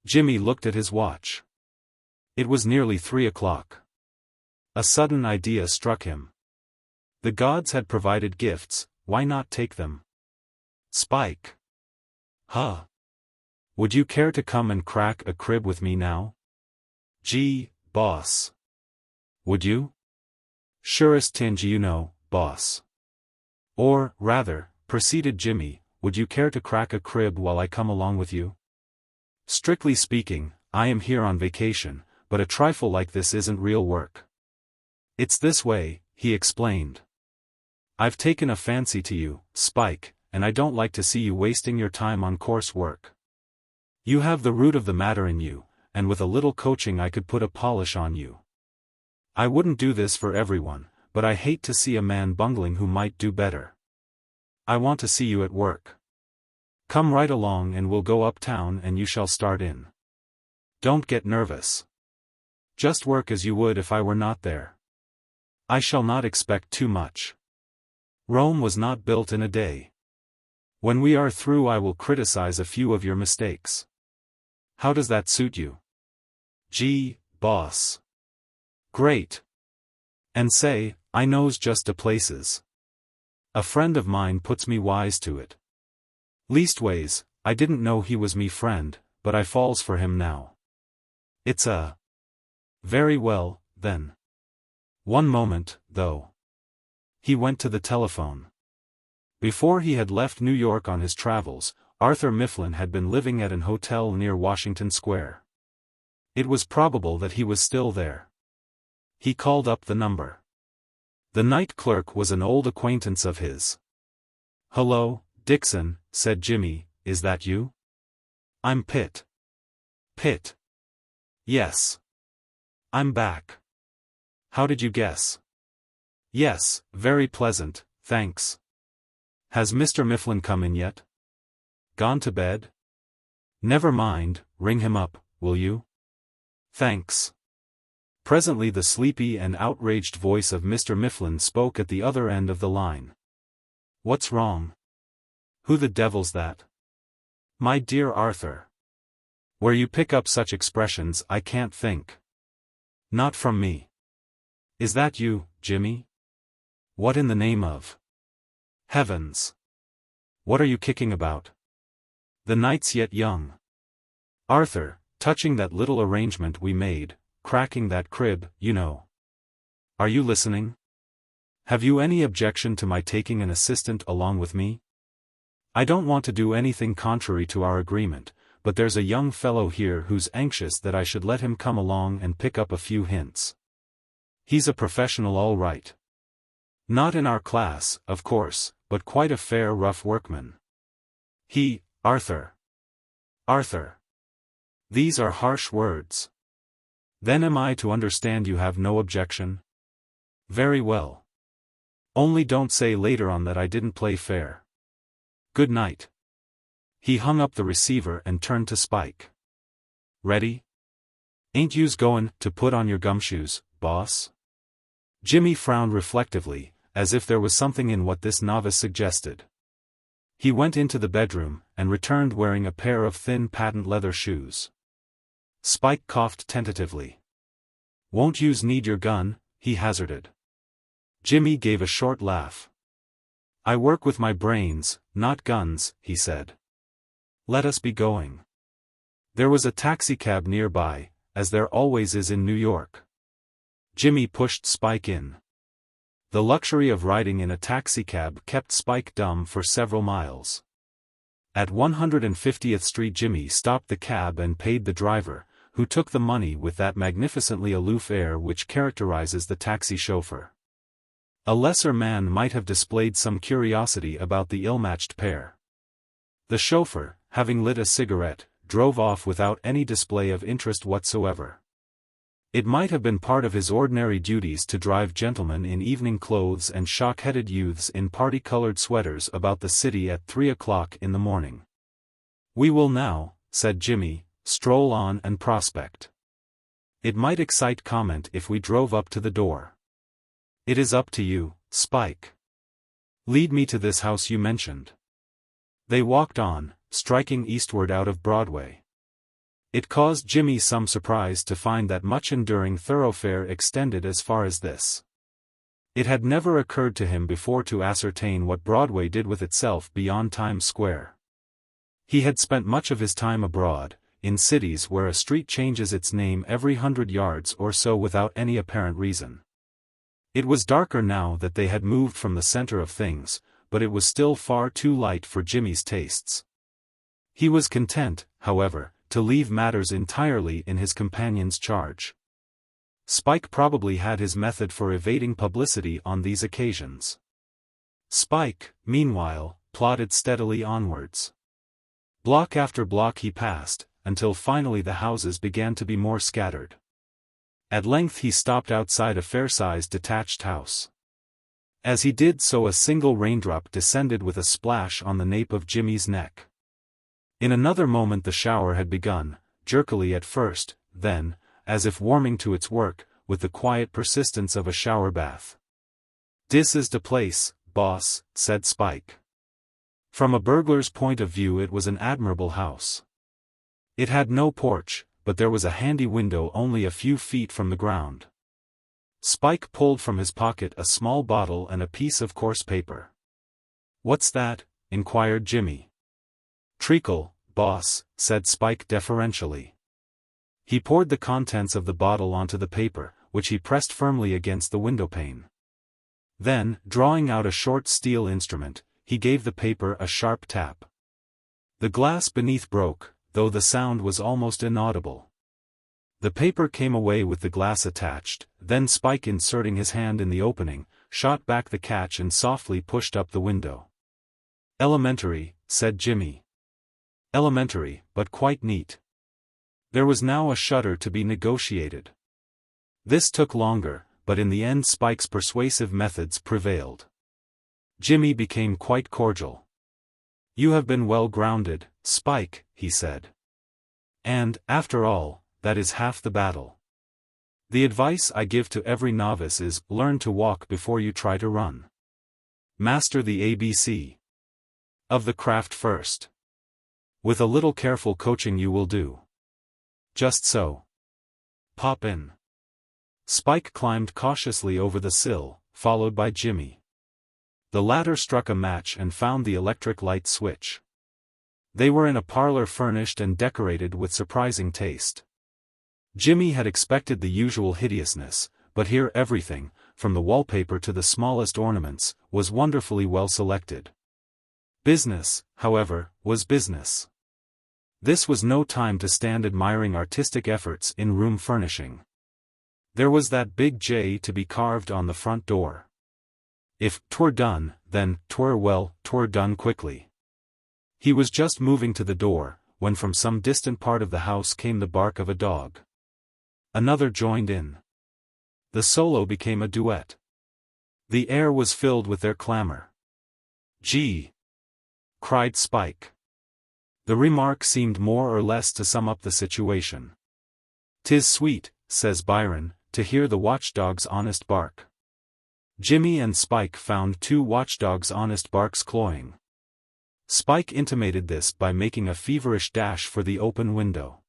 Jimmy looked at his watch. It was nearly 3 o'clock. A sudden idea struck him. The gods had provided gifts, why not take them? Spike. Huh. Would you care to come and crack a crib with me now? Gee, boss. Would you? Surest tinge you know, boss. Or, rather, proceeded Jimmy, would you care to crack a crib while I come along with you? Strictly speaking, I am here on vacation, but a trifle like this isn't real work. It's this way, he explained. I've taken a fancy to you, Spike, and I don't like to see you wasting your time on coarse work. You have the root of the matter in you, and with a little coaching I could put a polish on you. I wouldn't do this for everyone, but I hate to see a man bungling who might do better. I want to see you at work. Come right along and we'll go uptown and you shall start in. Don't get nervous. Just work as you would if I were not there. I shall not expect too much. Rome was not built in a day. When we are through I will criticize a few of your mistakes. How does that suit you? Gee, boss. Great. And say, I knows just a places. A friend of mine puts me wise to it. Leastways, I didn't know he was me friend, but I falls for him now. It's a... Very well, then. One moment, though. He went to the telephone. Before he had left New York on his travels, Arthur Mifflin had been living at an hotel near Washington Square. It was probable that he was still there. He called up the number. The night clerk was an old acquaintance of his. Hello, Dixon, said Jimmy, is that you? I'm Pitt. Pitt. Yes. I'm back. How did you guess? Yes, very pleasant, thanks. Has Mr. Mifflin come in yet? Gone to bed? Never mind, ring him up, will you? Thanks. Presently the sleepy and outraged voice of Mr. Mifflin spoke at the other end of the line. What's wrong? Who the devil's that? My dear Arthur. Where you pick up such expressions I can't think. Not from me. Is that you, Jimmy? What in the name of heavens? What are you kicking about? The night's yet young. Arthur, touching that little arrangement we made, cracking that crib, you know. Are you listening? Have you any objection to my taking an assistant along with me? I don't want to do anything contrary to our agreement, but there's a young fellow here who's anxious that I should let him come along and pick up a few hints. He's a professional all right. Not in our class, of course, but quite a fair rough workman. Arthur. Arthur. These are harsh words. Then am I to understand you have no objection? Very well. Only don't say later on that I didn't play fair. Good night. He hung up the receiver and turned to Spike. Ready? Ain't youse goin' to put on your gumshoes, boss? Jimmy frowned reflectively, as if there was something in what this novice suggested. He went into the bedroom, and returned wearing a pair of thin patent leather shoes. Spike coughed tentatively. Won't youse need your gun? He hazarded. Jimmy gave a short laugh. I work with my brains, not guns, he said. Let us be going. There was a taxicab nearby, as there always is in New York. Jimmy pushed Spike in. The luxury of riding in a taxicab kept Spike dumb for several miles. At 150th Street Jimmy stopped the cab and paid the driver, who took the money with that magnificently aloof air which characterizes the taxi chauffeur. A lesser man might have displayed some curiosity about the ill-matched pair. The chauffeur, having lit a cigarette, drove off without any display of interest whatsoever. It might have been part of his ordinary duties to drive gentlemen in evening clothes and shock-headed youths in party-colored sweaters about the city at 3 o'clock in the morning. "We will now," said Jimmy, "stroll on and prospect. It might excite comment if we drove up to the door. It is up to you, Spike. Lead me to this house you mentioned." They walked on, striking eastward out of Broadway. It caused Jimmy some surprise to find that much enduring thoroughfare extended as far as this. It had never occurred to him before to ascertain what Broadway did with itself beyond Times Square. He had spent much of his time abroad, in cities where a street changes its name every 100 yards or so without any apparent reason. It was darker now that they had moved from the center of things, but it was still far too light for Jimmy's tastes. He was content, however, to leave matters entirely in his companion's charge. Spike probably had his method for evading publicity on these occasions. Spike, meanwhile, plodded steadily onwards. Block after block he passed, until finally the houses began to be more scattered. At length he stopped outside a fair-sized detached house. As he did so a single raindrop descended with a splash on the nape of Jimmy's neck. In another moment the shower had begun, jerkily at first, then, as if warming to its work, with the quiet persistence of a shower bath. "Dis is de place, boss," said Spike. From a burglar's point of view it was an admirable house. It had no porch, but there was a handy window only a few feet from the ground. Spike pulled from his pocket a small bottle and a piece of coarse paper. "What's that?" inquired Jimmy. "Treacle, boss," said Spike deferentially. He poured the contents of the bottle onto the paper, which he pressed firmly against the windowpane. Then, drawing out a short steel instrument, he gave the paper a sharp tap. The glass beneath broke, though the sound was almost inaudible. The paper came away with the glass attached, then Spike, inserting his hand in the opening, shot back the catch and softly pushed up the window. "Elementary," said Jimmy. "Elementary, but quite neat." There was now a shutter to be negotiated. This took longer, but in the end Spike's persuasive methods prevailed. Jimmy became quite cordial. "You have been well grounded, Spike," he said. "And, after all, that is half the battle. The advice I give to every novice is, learn to walk before you try to run. Master the ABC of the craft first. With a little careful coaching you will do just so. Pop in." Spike climbed cautiously over the sill, followed by Jimmy. The latter struck a match and found the electric light switch. They were in a parlor furnished and decorated with surprising taste. Jimmy had expected the usual hideousness, but here everything, from the wallpaper to the smallest ornaments, was wonderfully well selected. Business, however, was business. This was no time to stand admiring artistic efforts in room furnishing. There was that big J to be carved on the front door. If 'twere done, then 'twere done quickly. He was just moving to the door, when from some distant part of the house came the bark of a dog. Another joined in. The solo became a duet. The air was filled with their clamor. "Gee!" cried Spike. The remark seemed more or less to sum up the situation. "'Tis sweet," says Byron, "to hear the watchdog's honest bark." Jimmy and Spike found two watchdogs' honest barks cloying. Spike intimated this by making a feverish dash for the open window.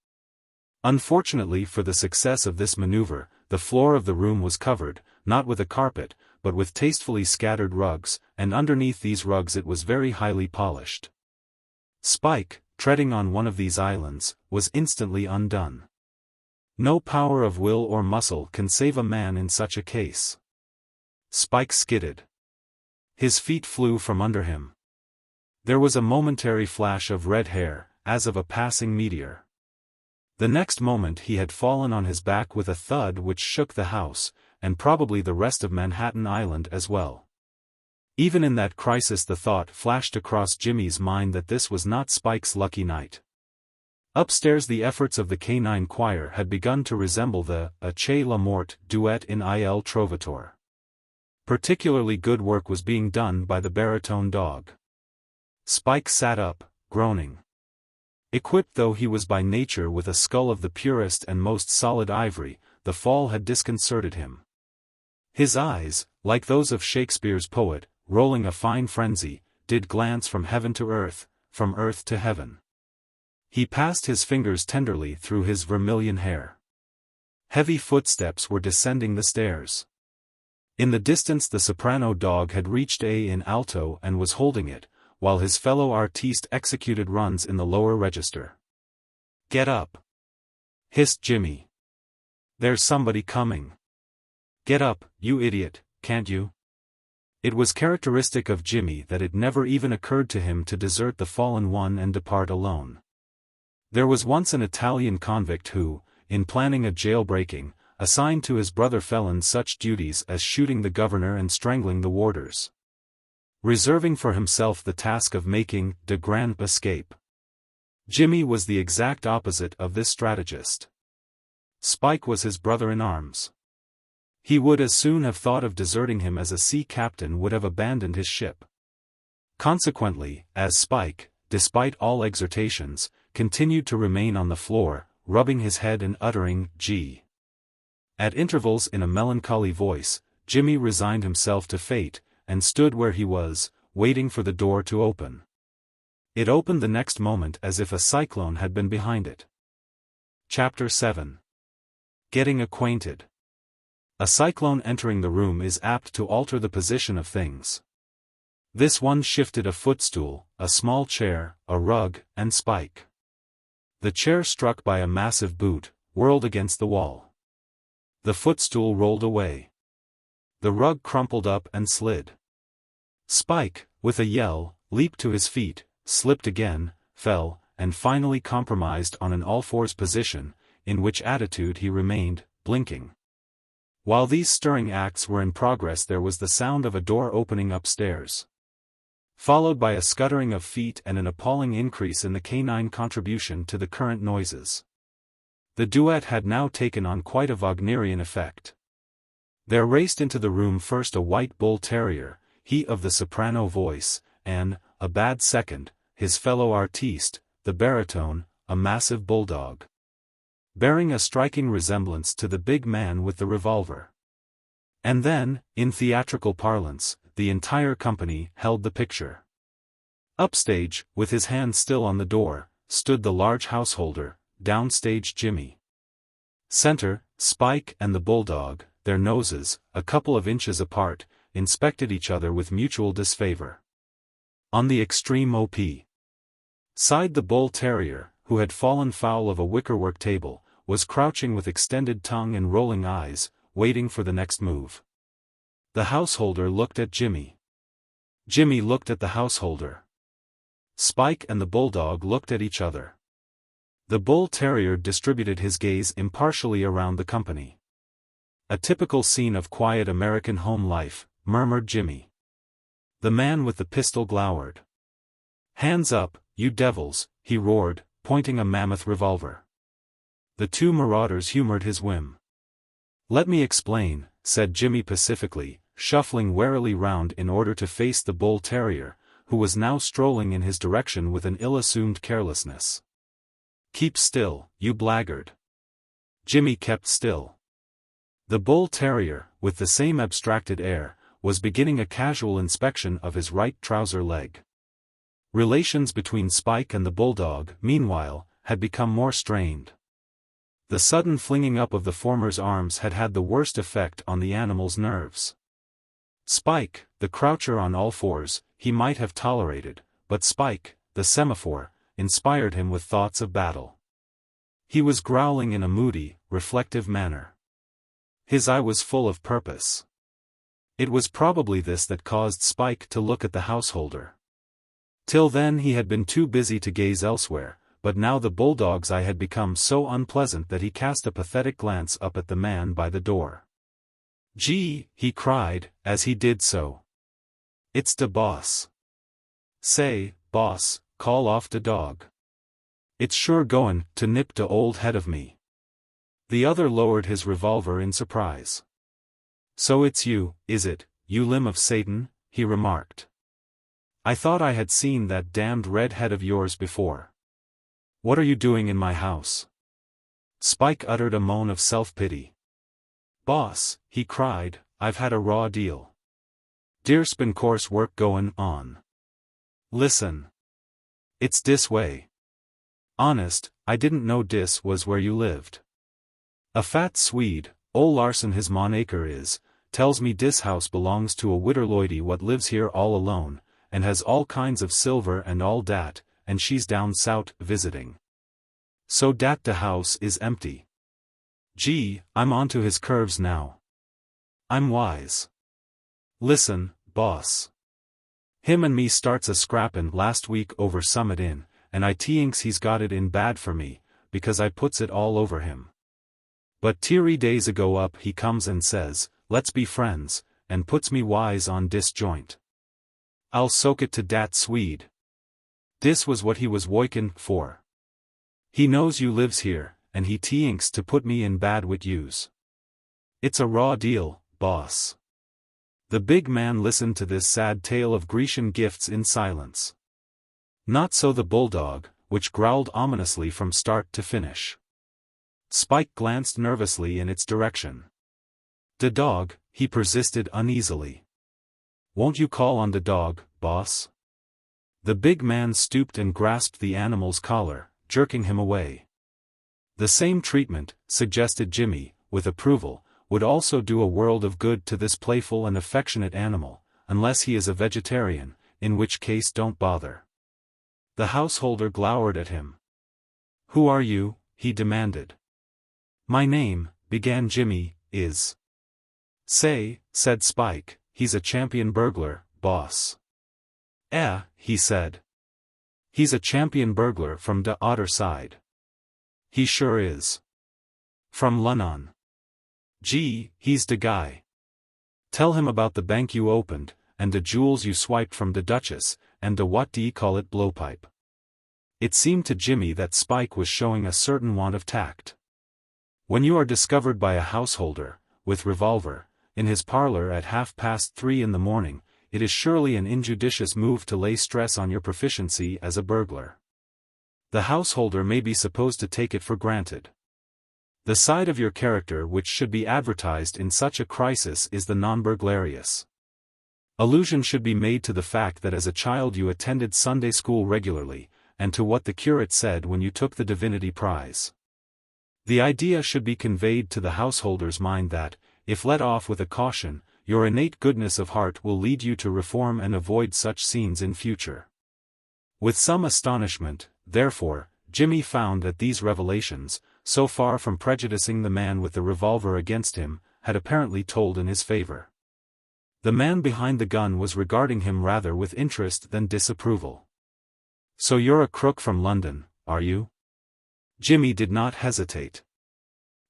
Unfortunately for the success of this maneuver, the floor of the room was covered, not with a carpet, but with tastefully scattered rugs, and underneath these rugs it was very highly polished. Spike, treading on one of these islands, was instantly undone. No power of will or muscle can save a man in such a case. Spike skidded. His feet flew from under him. There was a momentary flash of red hair, as of a passing meteor. The next moment he had fallen on his back with a thud which shook the house, and probably the rest of Manhattan Island as well. Even in that crisis the thought flashed across Jimmy's mind that this was not Spike's lucky night. Upstairs the efforts of the canine choir had begun to resemble the "C'è la morte" duet in Il Trovatore. Particularly good work was being done by the baritone dog. Spike sat up, groaning. Equipped though he was by nature with a skull of the purest and most solid ivory, the fall had disconcerted him. His eyes, like those of Shakespeare's poet, rolling a fine frenzy, did glance from heaven to earth, from earth to heaven. He passed his fingers tenderly through his vermilion hair. Heavy footsteps were descending the stairs. In the distance the soprano dog had reached A in alto and was holding it, while his fellow artiste executed runs in the lower register. "Get up!" hissed Jimmy. "There's somebody coming. Get up, you idiot, can't you?" It was characteristic of Jimmy that it never even occurred to him to desert the fallen one and depart alone. There was once an Italian convict who, in planning a jailbreaking, assigned to his brother felons such duties as shooting the governor and strangling the warders, reserving for himself the task of making de grand escape. Jimmy was the exact opposite of this strategist. Spike was his brother-in-arms. He would as soon have thought of deserting him as a sea captain would have abandoned his ship. Consequently, as Spike, despite all exhortations, continued to remain on the floor, rubbing his head and uttering "Gee." At intervals in a melancholy voice, Jimmy resigned himself to fate, and stood where he was, waiting for the door to open. It opened the next moment as if a cyclone had been behind it. Chapter 7. Getting Acquainted. A cyclone entering the room is apt to alter the position of things. This one shifted a footstool, a small chair, a rug, and Spike. The chair, struck by a massive boot, whirled against the wall. The footstool rolled away. The rug crumpled up and slid. Spike, with a yell, leaped to his feet, slipped again, fell, and finally compromised on an all-fours position, in which attitude he remained, blinking. While these stirring acts were in progress there was the sound of a door opening upstairs, followed by a scuttering of feet and an appalling increase in the canine contribution to the current noises. The duet had now taken on quite a Wagnerian effect. There raced into the room first a white bull terrier, he of the soprano voice, and, a bad second, his fellow artiste, the baritone, a massive bulldog, bearing a striking resemblance to the big man with the revolver. And then, in theatrical parlance, the entire company held the picture. Upstage, with his hand still on the door, stood the large householder, downstage Jimmy. Center, Spike and the bulldog, their noses, a couple of inches apart, inspected each other with mutual disfavor. On the extreme side the bull terrier, who had fallen foul of a wickerwork table, was crouching with extended tongue and rolling eyes, waiting for the next move. The householder looked at Jimmy. Jimmy looked at the householder. Spike and the bulldog looked at each other. The bull terrier distributed his gaze impartially around the company. "A typical scene of quiet American home life," murmured Jimmy. The man with the pistol glowered. "Hands up, you devils," he roared, pointing a mammoth revolver. The two marauders humored his whim. "Let me explain," said Jimmy pacifically, shuffling warily round in order to face the bull terrier, who was now strolling in his direction with an ill-assumed carelessness. "Keep still, you blackguard." Jimmy kept still. The bull terrier, with the same abstracted air, was beginning a casual inspection of his right trouser leg. Relations between Spike and the bulldog, meanwhile, had become more strained. The sudden flinging up of the former's arms had had the worst effect on the animal's nerves. Spike, the croucher on all fours, he might have tolerated, but Spike, the semaphore, inspired him with thoughts of battle. He was growling in a moody, reflective manner. His eye was full of purpose. It was probably this that caused Spike to look at the householder. Till then he had been too busy to gaze elsewhere, but now the bulldog's eye had become so unpleasant that he cast a pathetic glance up at the man by the door. "Gee," he cried, as he did so. "It's de boss. Say, boss, call off de dog. It's sure goin' to nip de old head of me." The other lowered his revolver in surprise. "So it's you, is it, you limb of Satan?" he remarked. "I thought I had seen that damned red head of yours before. What are you doing in my house?" Spike uttered a moan of self-pity. "Boss," he cried, "I've had a raw deal. Dere's been coarse work goin' on. Listen. It's dis way. Honest, I didn't know dis was where you lived. A fat Swede, ol' Larson his monaker is, tells me dis house belongs to a widder loidy what lives here all alone, and has all kinds of silver and all dat, and she's down sout visiting. So dat de house is empty. Gee, I'm onto his curves now. I'm wise. Listen, boss. Him and me starts a scrappin' last week over Summit Inn, and I tinks he's got it in bad for me, because I puts it all over him. But 3 days ago up he comes and says, let's be friends, and puts me wise on dis joint. I'll soak it to dat Swede. Dis was what he was woikin' for. He knows you lives here, and he tinks to put me in bad wit yous. It's a raw deal, boss." The big man listened to this sad tale of Grecian gifts in silence. Not so the bulldog, which growled ominously from start to finish. Spike glanced nervously in its direction. "De dog," he persisted uneasily. "Won't you call on de dog, boss?" The big man stooped and grasped the animal's collar, jerking him away. "The same treatment," suggested Jimmy, with approval, "would also do a world of good to this playful and affectionate animal, unless he is a vegetarian, in which case don't bother." The householder glowered at him. "Who are you?" he demanded. "My name," began Jimmy, "is—" "Say," said Spike, "he's a champion burglar, boss." He said. "He's a champion burglar from de odder side. He sure is. From Lunnon. Gee, he's de guy. Tell him about the bank you opened, and de jewels you swiped from de Duchess, and de what d'ye call it blowpipe." It seemed to Jimmy that Spike was showing a certain want of tact. When you are discovered by a householder, with revolver, in his parlor at 3:30 in the morning, it is surely an injudicious move to lay stress on your proficiency as a burglar. The householder may be supposed to take it for granted. The side of your character which should be advertised in such a crisis is the non-burglarious. Allusion should be made to the fact that as a child you attended Sunday school regularly, and to what the curate said when you took the divinity prize. The idea should be conveyed to the householder's mind that, if let off with a caution, your innate goodness of heart will lead you to reform and avoid such scenes in future. With some astonishment, therefore, Jimmy found that these revelations, so far from prejudicing the man with the revolver against him, had apparently told in his favor. The man behind the gun was regarding him rather with interest than disapproval. "So you're a crook from London, are you?" Jimmy did not hesitate.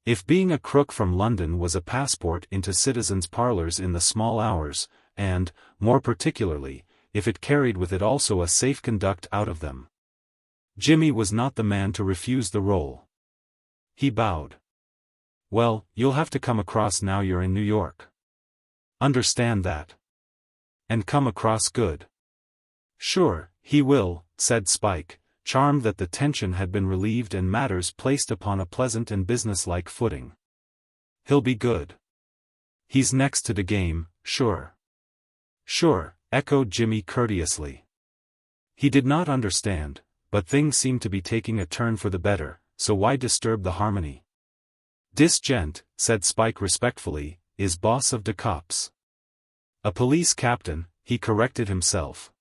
If being a crook from London was a passport into citizens' parlors in the small hours, and, more particularly, if it carried with it also a safe conduct out of them, Jimmy was not the man to refuse the role. He bowed. "Well, you'll have to come across now you're in New York. Understand that? And come across good." "Sure, he will," said Spike, charmed that the tension had been relieved and matters placed upon a pleasant and businesslike footing. "He'll be good. He's next to the game, sure." "Sure," echoed Jimmy courteously. He did not understand, but things seemed to be taking a turn for the better, so why disturb the harmony? "Dis gent," said Spike respectfully, "is boss of de cops." "A police captain," he corrected himself.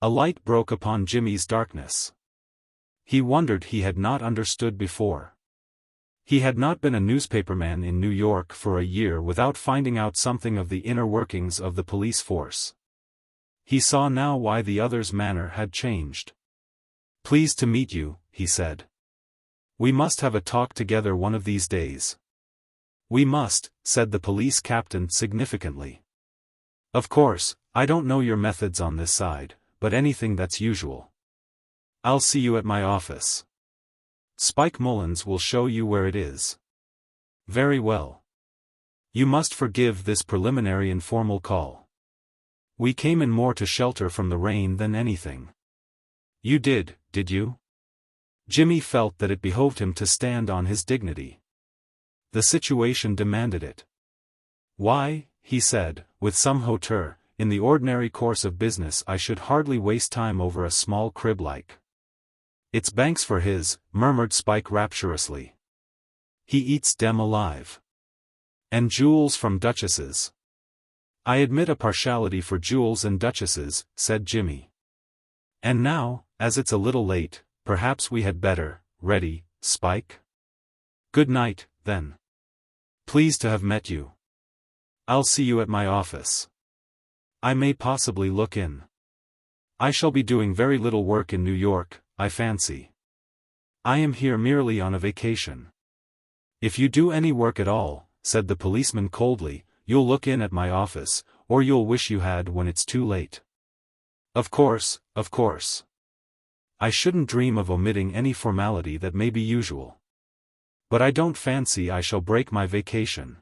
A light broke upon Jimmy's darkness. He wondered he had not understood before. He had not been a newspaperman in New York for a year without finding out something of the inner workings of the police force. He saw now why the other's manner had changed. Pleased to meet you, he said. We must have a talk together one of these days. We must, said the police captain significantly. Of course, I don't know your methods on this side, but anything that's usual. I'll see you at my office. Spike Mullins will show you where it is. Very well. You must forgive this preliminary informal call. We came in more to shelter from the rain than anything. You did you? Jimmy felt that it behoved him to stand on his dignity. The situation demanded it. Why, he said, with some hauteur, in the ordinary course of business I should hardly waste time over a small crib like. It's Banks for his, murmured Spike rapturously. He eats dem alive. And jewels from duchesses. I admit a partiality for jewels and duchesses, said Jimmy. And now, as it's a little late, perhaps we had better, ready, Spike? Good night, then. Pleased to have met you. I'll see you at my office. I may possibly look in. I shall be doing very little work in New York, I fancy. I am here merely on a vacation. If you do any work at all, said the policeman coldly, you'll look in at my office, or you'll wish you had when it's too late. Of course, of course. I shouldn't dream of omitting any formality that may be usual. But I don't fancy I shall break my vacation.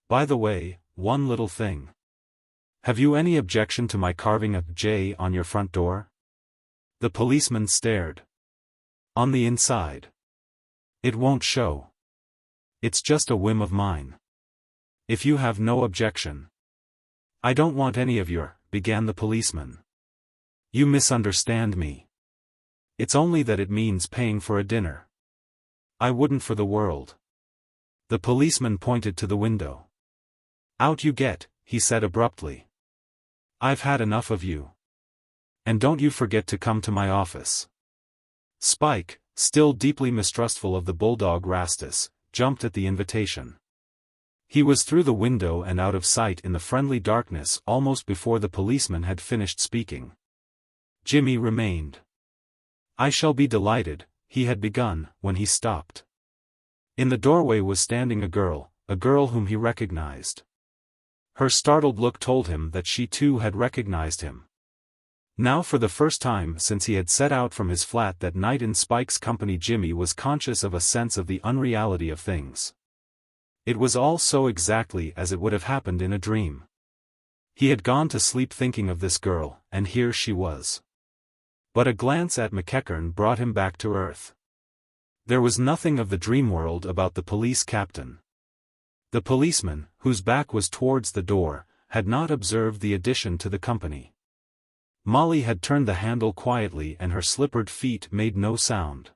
By the way, one little thing. Have you any objection to my carving a J on your front door? The policeman stared. On the inside. It won't show. It's just a whim of mine. If you have no objection. I don't want any of your, began the policeman. You misunderstand me. It's only that it means paying for a dinner. I wouldn't for the world. The policeman pointed to the window. Out you get, he said abruptly. I've had enough of you. And don't you forget to come to my office. Spike, still deeply mistrustful of the bulldog Rastus, jumped at the invitation. He was through the window and out of sight in the friendly darkness almost before the policeman had finished speaking. Jimmy remained. I shall be delighted, he had begun, when he stopped. In the doorway was standing a girl whom he recognized. Her startled look told him that she too had recognized him. Now for the first time since he had set out from his flat that night in Spike's company, Jimmy was conscious of a sense of the unreality of things. It was all so exactly as it would have happened in a dream. He had gone to sleep thinking of this girl, and here she was. But a glance at McEachern brought him back to earth. There was nothing of the dream world about the police captain. The policeman, whose back was towards the door, had not observed the addition to the company. Molly had turned the handle quietly and her slippered feet made no sound.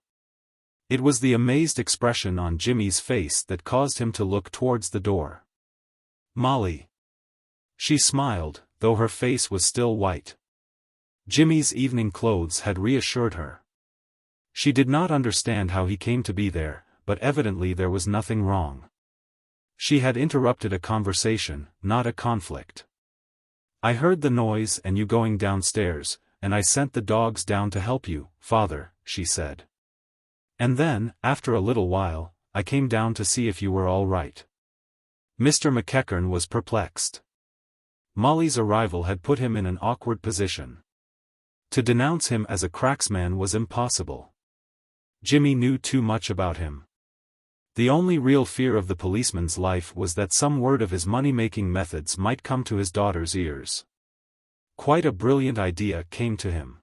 It was the amazed expression on Jimmy's face that caused him to look towards the door. Molly. She smiled, though her face was still white. Jimmy's evening clothes had reassured her. She did not understand how he came to be there, but evidently there was nothing wrong. She had interrupted a conversation, not a conflict. I heard the noise and you going downstairs, and I sent the dogs down to help you, father, she said. And then, after a little while, I came down to see if you were all right. Mr. McEachern was perplexed. Molly's arrival had put him in an awkward position. To denounce him as a cracksman was impossible. Jimmy knew too much about him. The only real fear of the policeman's life was that some word of his money-making methods might come to his daughter's ears. Quite a brilliant idea came to him.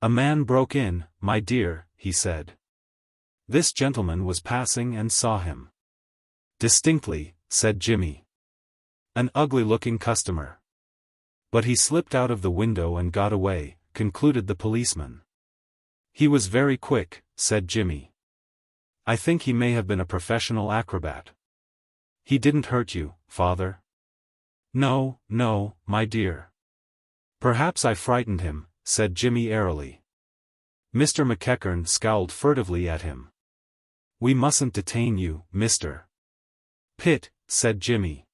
A man broke in, my dear, he said. This gentleman was passing and saw him. Distinctly, said Jimmy. An ugly-looking customer. But he slipped out of the window and got away, concluded the policeman. He was very quick, said Jimmy. I think he may have been a professional acrobat. He didn't hurt you, father? No, no, my dear. Perhaps I frightened him, said Jimmy airily. Mr. McEachern scowled furtively at him. We mustn't detain you, Mr. Pitt, said Jimmy.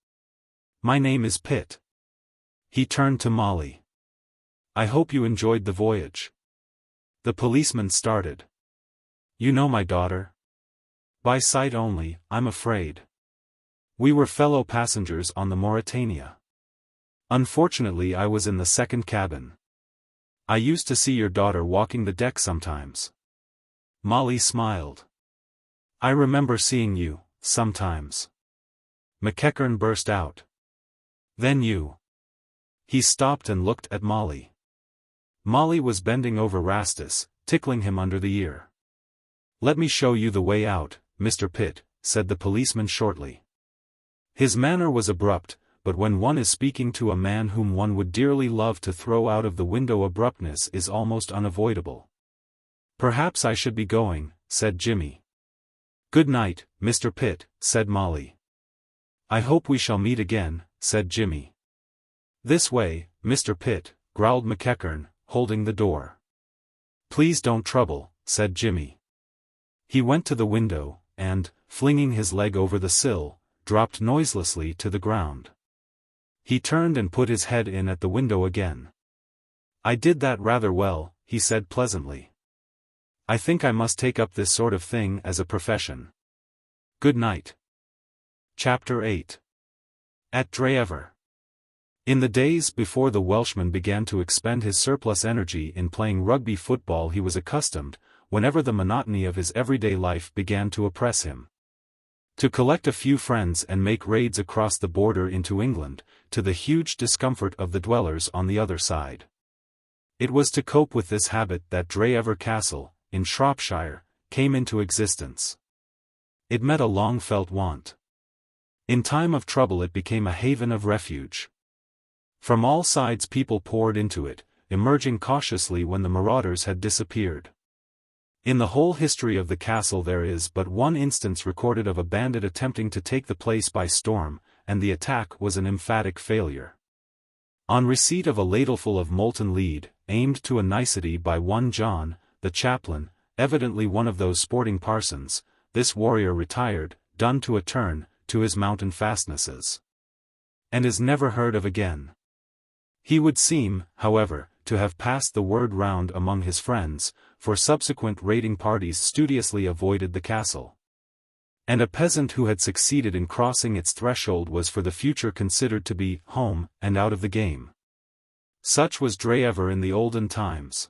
My name is Pitt. He turned to Molly. I hope you enjoyed the voyage. The policeman started. You know my daughter? By sight only, I'm afraid. We were fellow passengers on the Mauretania. Unfortunately I was in the second cabin. I used to see your daughter walking the deck sometimes. Molly smiled. I remember seeing you, sometimes. McEachern burst out. Then you. He stopped and looked at Molly. Molly was bending over Rastus, tickling him under the ear. Let me show you the way out, Mr. Pitt, said the policeman shortly. His manner was abrupt, but when one is speaking to a man whom one would dearly love to throw out of the window, abruptness is almost unavoidable. Perhaps I should be going, said Jimmy. Good night, Mr. Pitt, said Molly. I hope we shall meet again, said Jimmy. This way, Mr. Pitt, growled McEachern, holding the door. Please don't trouble, said Jimmy. He went to the window, and, flinging his leg over the sill, dropped noiselessly to the ground. He turned and put his head in at the window again. I did that rather well, he said pleasantly. I think I must take up this sort of thing as a profession. Good night. Chapter 8. At Dreever. In the days before the Welshman began to expend his surplus energy in playing rugby football, he was accustomed, whenever the monotony of his everyday life began to oppress him, to collect a few friends and make raids across the border into England, to the huge discomfort of the dwellers on the other side. It was to cope with this habit that Dreever Castle, in Shropshire, came into existence. It met a long-felt want. In time of trouble it became a haven of refuge. From all sides people poured into it, emerging cautiously when the marauders had disappeared. In the whole history of the castle there is but one instance recorded of a bandit attempting to take the place by storm, and the attack was an emphatic failure. On receipt of a ladleful of molten lead, aimed to a nicety by one John, the chaplain, evidently one of those sporting parsons, this warrior retired, done to a turn, to his mountain fastnesses. And is never heard of again. He would seem, however, to have passed the word round among his friends, for subsequent raiding parties studiously avoided the castle. And a peasant who had succeeded in crossing its threshold was for the future considered to be home and out of the game. Such was Dreever in the olden times.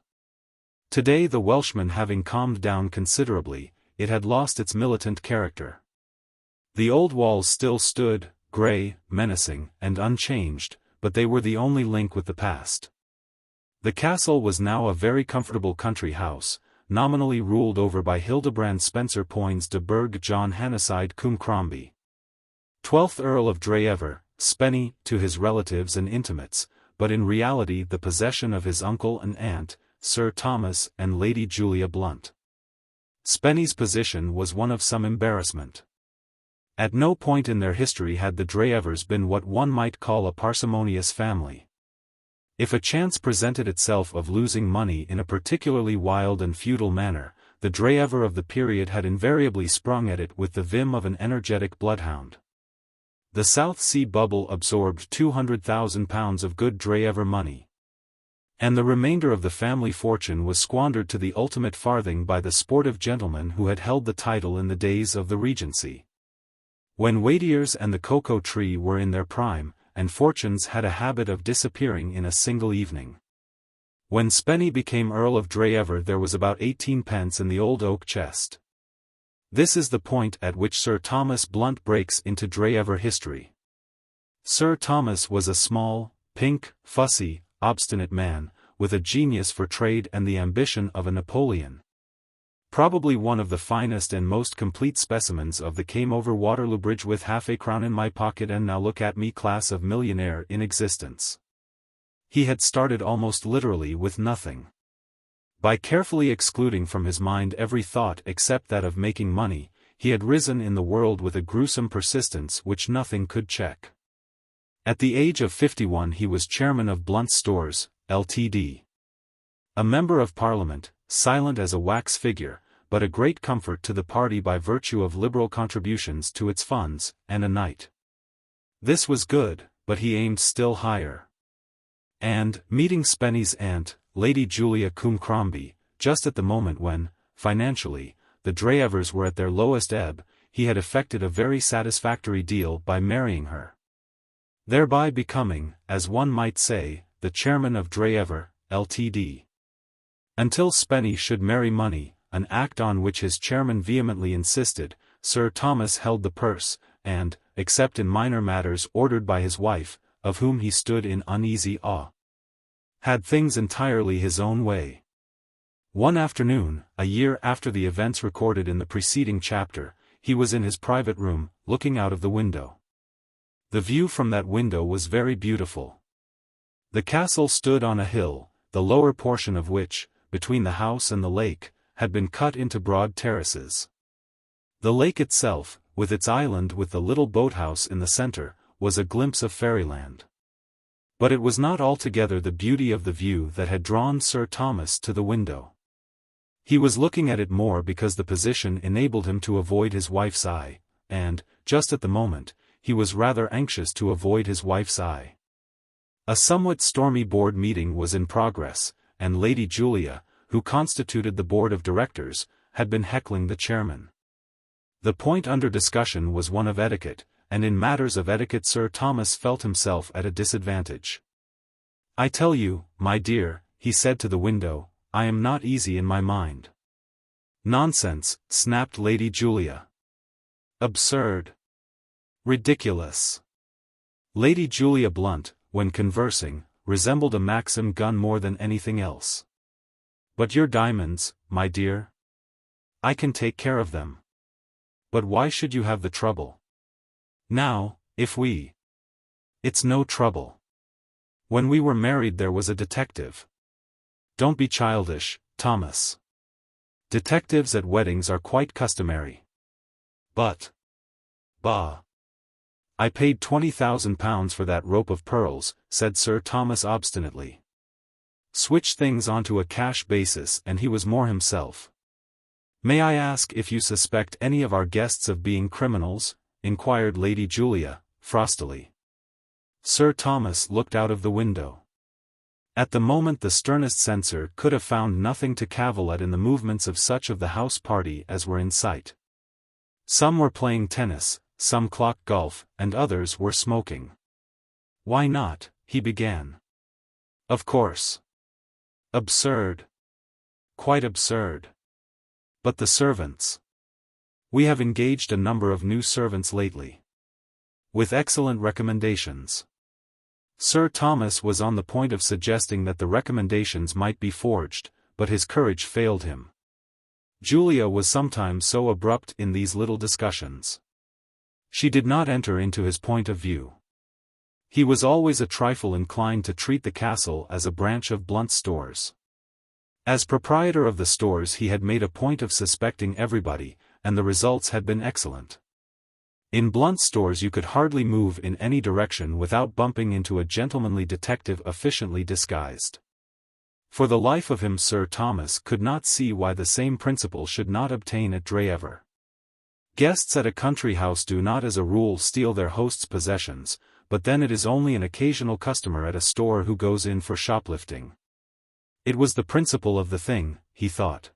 Today, the Welshman having calmed down considerably, it had lost its militant character. The old walls still stood, grey, menacing, and unchanged, but they were the only link with the past. The castle was now a very comfortable country house, nominally ruled over by Hildebrand Spencer Poins de Burgh John Hanneside cum Crombie, 12th Earl of Dreever, Spennie, to his relatives and intimates, but in reality the possession of his uncle and aunt, Sir Thomas and Lady Julia Blunt. Spennie's position was one of some embarrassment. At no point in their history had the Dreevers been what one might call a parsimonious family. If a chance presented itself of losing money in a particularly wild and feudal manner, the Dreever of the period had invariably sprung at it with the vim of an energetic bloodhound. The South Sea bubble absorbed £200,000 of good Dreever money. And the remainder of the family fortune was squandered to the ultimate farthing by the sportive gentlemen who had held the title in the days of the Regency. When Wadiers and the cocoa tree were in their prime, and fortunes had a habit of disappearing in a single evening. When Spennie became Earl of Dreever there was about 18 pence in the old oak chest. This is the point at which Sir Thomas Blunt breaks into Dreever history. Sir Thomas was a small, pink, fussy, obstinate man, with a genius for trade and the ambition of a Napoleon. Probably one of the finest and most complete specimens of the came over Waterloo Bridge with half a crown in my pocket and now look at me class of millionaire in existence. He had started almost literally with nothing. By carefully excluding from his mind every thought except that of making money, he had risen in the world with a gruesome persistence which nothing could check. At the age of 51 he was chairman of Blunt's Stores, Ltd. A member of Parliament, silent as a wax figure, but a great comfort to the party by virtue of liberal contributions to its funds, and a knight. This was good, but he aimed still higher. And, meeting Spennie's aunt, Lady Julia cum Crombie, just at the moment when, financially, the Dreevers were at their lowest ebb, he had effected a very satisfactory deal by marrying her. Thereby becoming, as one might say, the chairman of Dreever, Ltd. Until Spennie should marry money, an act on which his chairman vehemently insisted, Sir Thomas held the purse, and, except in minor matters ordered by his wife, of whom he stood in uneasy awe, had things entirely his own way. One afternoon, a year after the events recorded in the preceding chapter, he was in his private room, looking out of the window. The view from that window was very beautiful. The castle stood on a hill, the lower portion of which, between the house and the lake, had been cut into broad terraces. The lake itself, with its island with the little boathouse in the center, was a glimpse of fairyland. But it was not altogether the beauty of the view that had drawn Sir Thomas to the window. He was looking at it more because the position enabled him to avoid his wife's eye, and, just at the moment, he was rather anxious to avoid his wife's eye. A somewhat stormy board meeting was in progress, and Lady Julia, who constituted the board of directors, had been heckling the chairman. The point under discussion was one of etiquette, and in matters of etiquette Sir Thomas felt himself at a disadvantage. "I tell you, my dear," he said to the window, "I am not easy in my mind." "Nonsense," snapped Lady Julia. "Absurd. Ridiculous." Lady Julia Blunt, when conversing, resembled a Maxim gun more than anything else. "But your diamonds, my dear? I can take care of them. But why should you have the trouble? Now, if we... It's no trouble. When we were married there was a detective." "Don't be childish, Thomas. Detectives at weddings are quite customary." "But... Bah! I paid £20,000 for that rope of pearls," said Sir Thomas obstinately. "Switch things onto a cash basis and he was more himself." "May I ask if you suspect any of our guests of being criminals?" inquired Lady Julia, frostily. Sir Thomas looked out of the window. At the moment the sternest censor could have found nothing to cavil at in the movements of such of the house party as were in sight. Some were playing tennis, some clock golf, and others were smoking. "Why not?" he began. "Of course. Absurd. Quite absurd. But the servants. We have engaged a number of new servants lately. With excellent recommendations." Sir Thomas was on the point of suggesting that the recommendations might be forged, but his courage failed him. Julia was sometimes so abrupt in these little discussions. She did not enter into his point of view. He was always a trifle inclined to treat the castle as a branch of Blunt's stores. As proprietor of the stores he had made a point of suspecting everybody, and the results had been excellent. In Blunt's stores you could hardly move in any direction without bumping into a gentlemanly detective efficiently disguised. For the life of him Sir Thomas could not see why the same principle should not obtain at Dreever. Guests at a country house do not as a rule steal their host's possessions, but then it is only an occasional customer at a store who goes in for shoplifting. It was the principle of the thing, he thought.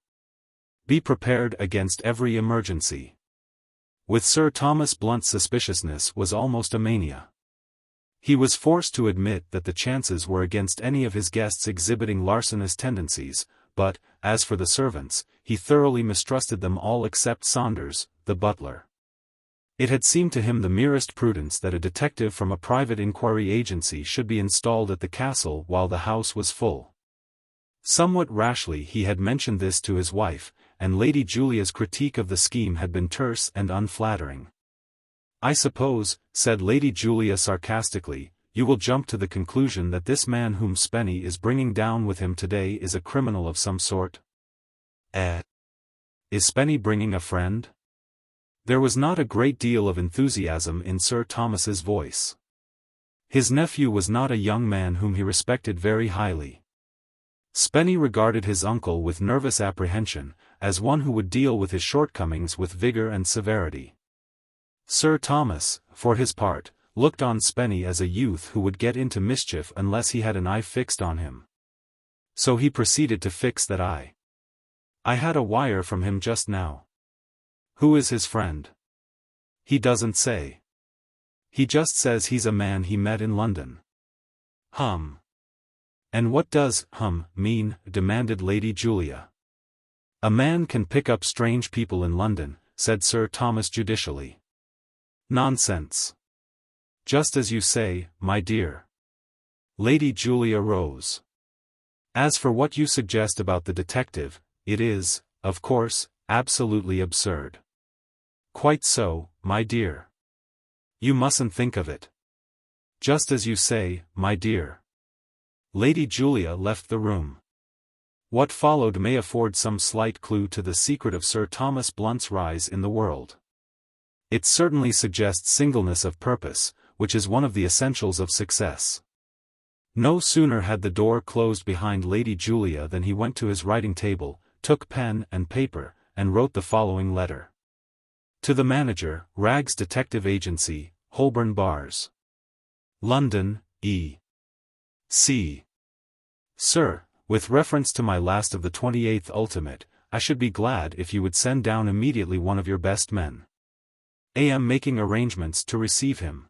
Be prepared against every emergency. With Sir Thomas Blunt's suspiciousness was almost a mania. He was forced to admit that the chances were against any of his guests exhibiting larcenous tendencies, but, as for the servants, he thoroughly mistrusted them all except Saunders, the butler. It had seemed to him the merest prudence that a detective from a private inquiry agency should be installed at the castle while the house was full. Somewhat rashly he had mentioned this to his wife, and Lady Julia's critique of the scheme had been terse and unflattering. "I suppose," said Lady Julia sarcastically, "you will jump to the conclusion that this man whom Spennie is bringing down with him today is a criminal of some sort?" Is Spennie bringing a friend?" There was not a great deal of enthusiasm in Sir Thomas's voice. His nephew was not a young man whom he respected very highly. Spennie regarded his uncle with nervous apprehension, as one who would deal with his shortcomings with vigor and severity. Sir Thomas, for his part, looked on Spennie as a youth who would get into mischief unless he had an eye fixed on him. So he proceeded to fix that eye. I had a wire from him just now. Who is his friend? He doesn't say. He just says he's a man he met in London. And what does mean? Demanded Lady Julia. A man can pick up strange people in London, said Sir Thomas judicially. Nonsense. Just as you say, my dear. Lady Julia rose. As for what you suggest about the detective, it is, of course, absolutely absurd. Quite so, my dear. You mustn't think of it. Just as you say, my dear. Lady Julia left the room. What followed may afford some slight clue to the secret of Sir Thomas Blunt's rise in the world. It certainly suggests singleness of purpose, which is one of the essentials of success. No sooner had the door closed behind Lady Julia than he went to his writing table, took pen and paper, and wrote the following letter. To the manager, Rags Detective Agency, Holborn Bars. London, E.C. Sir, with reference to my last of the 28th ultimate, I should be glad if you would send down immediately one of your best men. I am making arrangements to receive him.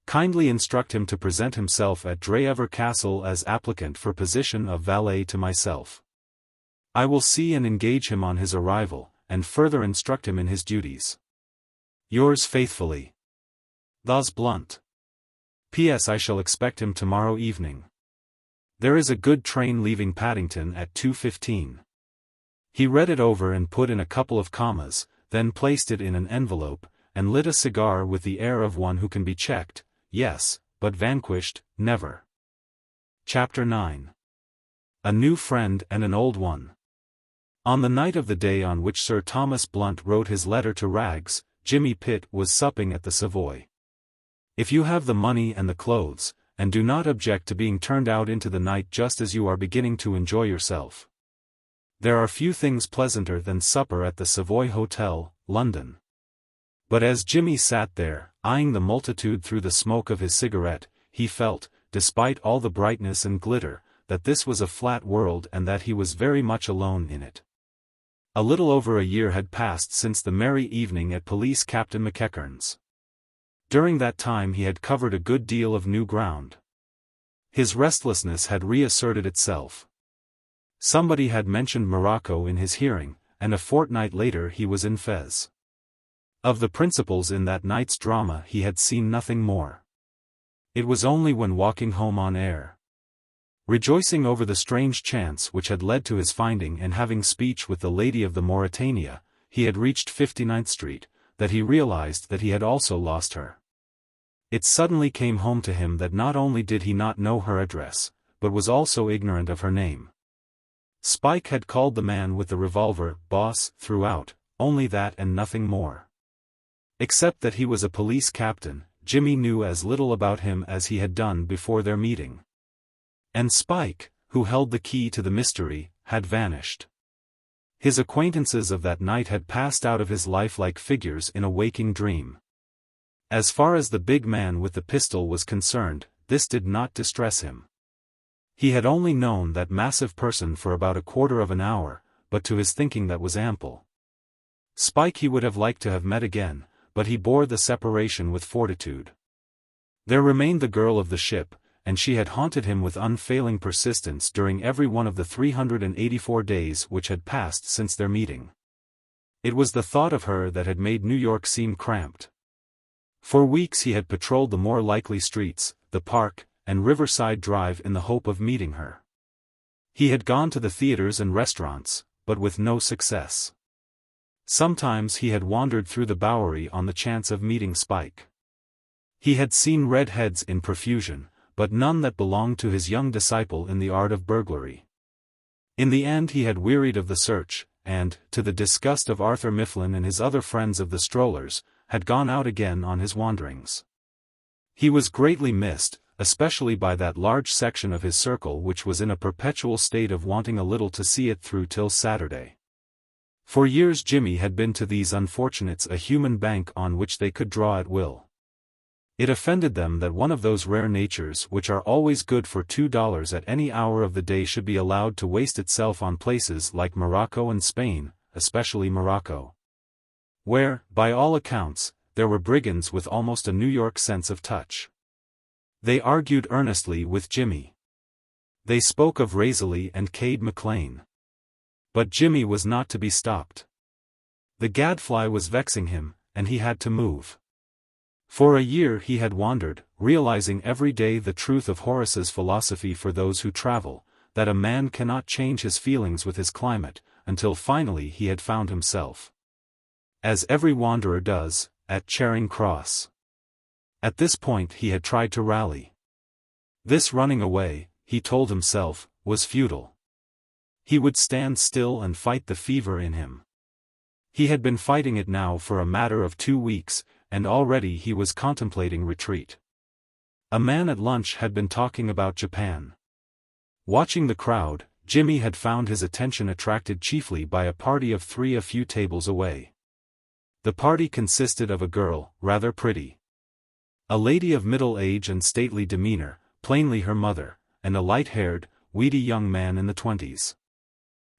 Kindly instruct him to present himself at Dreever Castle as applicant for position of valet to myself. I will see and engage him on his arrival, and further instruct him in his duties. Yours faithfully, Thos Blunt. P.S. I shall expect him tomorrow evening. There is a good train leaving Paddington at 2:15. He read it over and put in a couple of commas, then placed it in an envelope, and lit a cigar with the air of one who can be checked, yes, but vanquished, never. Chapter 9. A New Friend and an Old One. On the night of the day on which Sir Thomas Blunt wrote his letter to Rags, Jimmy Pitt was supping at the Savoy. If you have the money and the clothes, and do not object to being turned out into the night just as you are beginning to enjoy yourself. There are few things pleasanter than supper at the Savoy Hotel, London. But as Jimmy sat there, eyeing the multitude through the smoke of his cigarette, he felt, despite all the brightness and glitter, that this was a flat world and that he was very much alone in it. A little over a year had passed since the merry evening at Police Captain McEachern's. During that time he had covered a good deal of new ground. His restlessness had reasserted itself. Somebody had mentioned Morocco in his hearing, and a fortnight later he was in Fez. Of the principals in that night's drama he had seen nothing more. It was only when walking home on air, rejoicing over the strange chance which had led to his finding and having speech with the lady of the Mauritania, he had reached 59th Street, that he realized that he had also lost her. It suddenly came home to him that not only did he not know her address, but was also ignorant of her name. Spike had called the man with the revolver boss throughout, only that and nothing more. Except that he was a police captain, Jimmy knew as little about him as he had done before their meeting. And Spike, who held the key to the mystery, had vanished. His acquaintances of that night had passed out of his life like figures in a waking dream. As far as the big man with the pistol was concerned, this did not distress him. He had only known that massive person for about a quarter of an hour, but to his thinking that was ample. Spike he would have liked to have met again, but he bore the separation with fortitude. There remained the girl of the ship, and she had haunted him with unfailing persistence during every one of the 384 days which had passed since their meeting. It was the thought of her that had made New York seem cramped. For weeks he had patrolled the more likely streets, the Park, and Riverside Drive in the hope of meeting her. He had gone to the theaters and restaurants, but with no success. Sometimes he had wandered through the Bowery on the chance of meeting Spike. He had seen red heads in profusion, but none that belonged to his young disciple in the art of burglary. In the end he had wearied of the search, and, to the disgust of Arthur Mifflin and his other friends of the strollers, had gone out again on his wanderings. He was greatly missed, especially by that large section of his circle which was in a perpetual state of wanting a little to see it through till Saturday. For years Jimmy had been to these unfortunates a human bank on which they could draw at will. It offended them that one of those rare natures which are always good for $2 at any hour of the day should be allowed to waste itself on places like Morocco and Spain, especially Morocco, where, by all accounts, there were brigands with almost a New York sense of touch. They argued earnestly with Jimmy. They spoke of Razily and Cade McLean. But Jimmy was not to be stopped. The gadfly was vexing him, and he had to move. For a year he had wandered, realizing every day the truth of Horace's philosophy for those who travel, that a man cannot change his feelings with his climate, until finally he had found himself. As every wanderer does, at Charing Cross. At this point he had tried to rally. This running away, he told himself, was futile. He would stand still and fight the fever in him. He had been fighting it now for a matter of 2 weeks, and already he was contemplating retreat. A man at lunch had been talking about Japan. Watching the crowd, Jimmy had found his attention attracted chiefly by a party of 3 a few tables away. The party consisted of a girl, rather pretty, a lady of middle age and stately demeanor, plainly her mother, and a light-haired, weedy young man in the 20s.